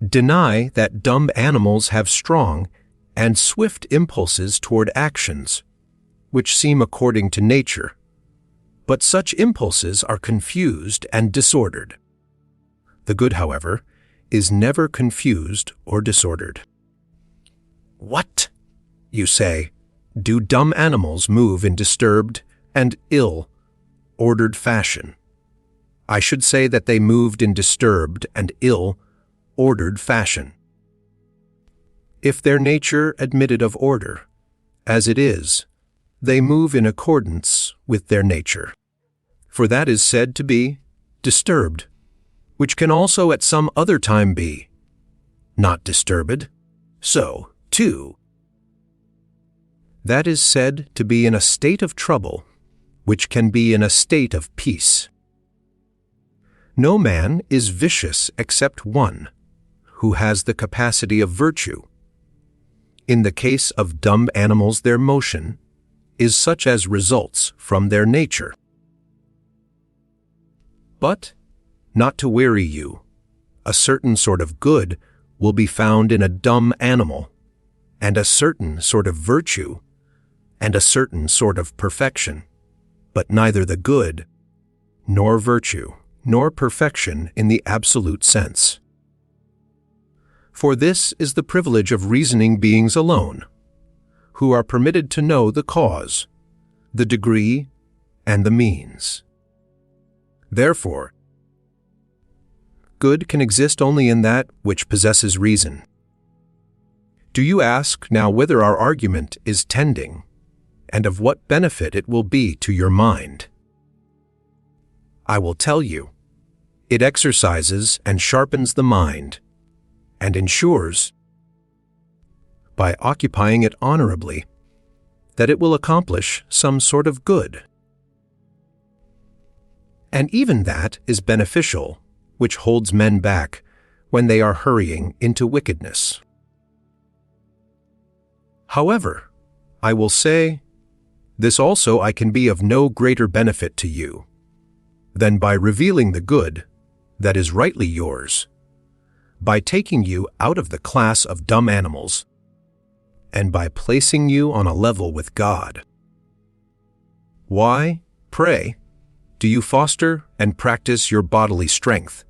S2: deny that dumb animals have strong and swift impulses toward actions, which seem according to nature, but such impulses are confused and disordered. The good, however, is never confused or disordered. What, you say, do dumb animals move in disturbed and ill-ordered fashion? I should say that they moved in disturbed and ill-ordered fashion. If their nature admitted of order, as it is, they move in accordance with their nature, for that is said to be disturbed, which can also at some other time be not disturbed. So, too, that is said to be in a state of trouble, which can be in a state of peace. No man is vicious except one, who has the capacity of virtue. In the case of dumb animals, their motion is such as results from their nature. But, not to weary you, a certain sort of good will be found in a dumb animal, and a certain sort of virtue, and a certain sort of perfection, but neither the good, nor virtue, nor perfection in the absolute sense. For this is the privilege of reasoning beings alone, who are permitted to know the cause, the degree, and the means. Therefore, good can exist only in that which possesses reason. Do you ask now whether our argument is tending, and of what benefit it will be to your mind? I will tell you, it exercises and sharpens the mind, and ensures, by occupying it honorably, that it will accomplish some sort of good. And even that is beneficial, which holds men back when they are hurrying into wickedness. However, I will say, this also I can be of no greater benefit to you than by revealing the good that is rightly yours, by taking you out of the class of dumb animals, and by placing you on a level with God. Why, pray, do you foster and practice your bodily strength?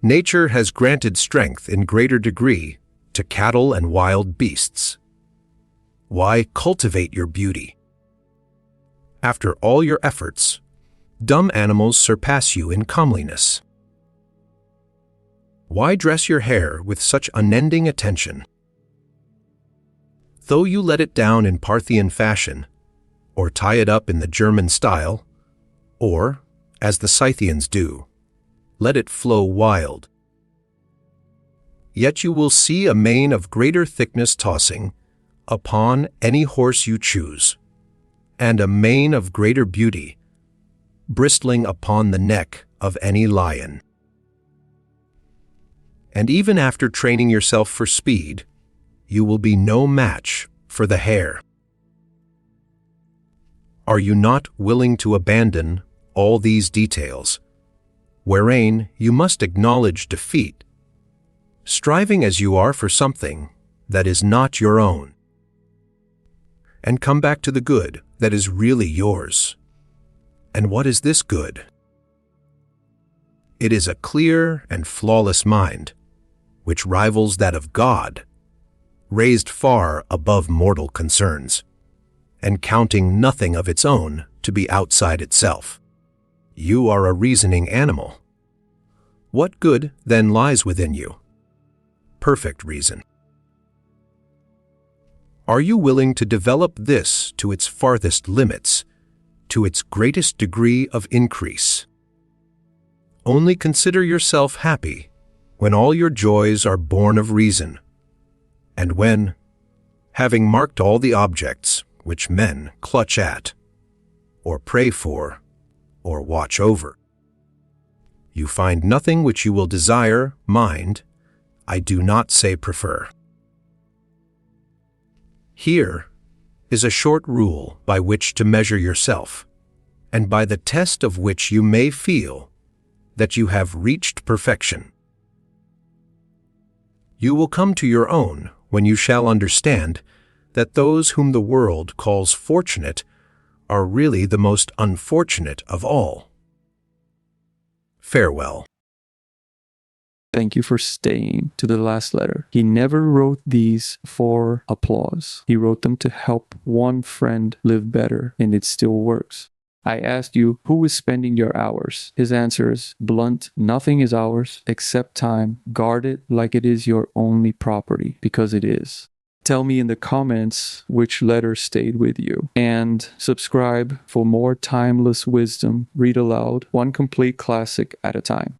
S2: Nature has granted strength in greater degree to cattle and wild beasts. Why cultivate your beauty? After all your efforts, dumb animals surpass you in comeliness. Why dress your hair with such unending attention? Though you let it down in Parthian fashion, or tie it up in the German style, or, as the Scythians do, let it flow wild, yet you will see a mane of greater thickness tossing upon any horse you choose, and a mane of greater beauty bristling upon the neck of any lion. And even after training yourself for speed, you will be no match for the hare. Are you not willing to abandon all these details, wherein you must acknowledge defeat, striving as you are for something that is not your own, and come back to the good that is really yours? And what is this good? It is a clear and flawless mind, which rivals that of God, raised far above mortal concerns, and counting nothing of its own to be outside itself. You are a reasoning animal. What good then lies within you? Perfect reason. Are you willing to develop this to its farthest limits, to its greatest degree of increase? Only consider yourself happy when all your joys are born of reason, and when, having marked all the objects which men clutch at, or pray for, or watch over, you find nothing which you will desire, mind, I do not say prefer. Here is a short rule by which to measure yourself, and by the test of which you may feel that you have reached perfection. You will come to your own when you shall understand that those whom the world calls fortunate are really the most unfortunate of all. Farewell.
S1: Thank you for staying to the last letter. He never wrote these for applause. He wrote them to help one friend live better, and it still works. I asked you, who is spending your hours? His answer is blunt. Nothing is ours except time. Guard it like it is your only property, because it is. Tell me in the comments which letter stayed with you. And subscribe for more timeless wisdom. Read aloud, one complete classic at a time.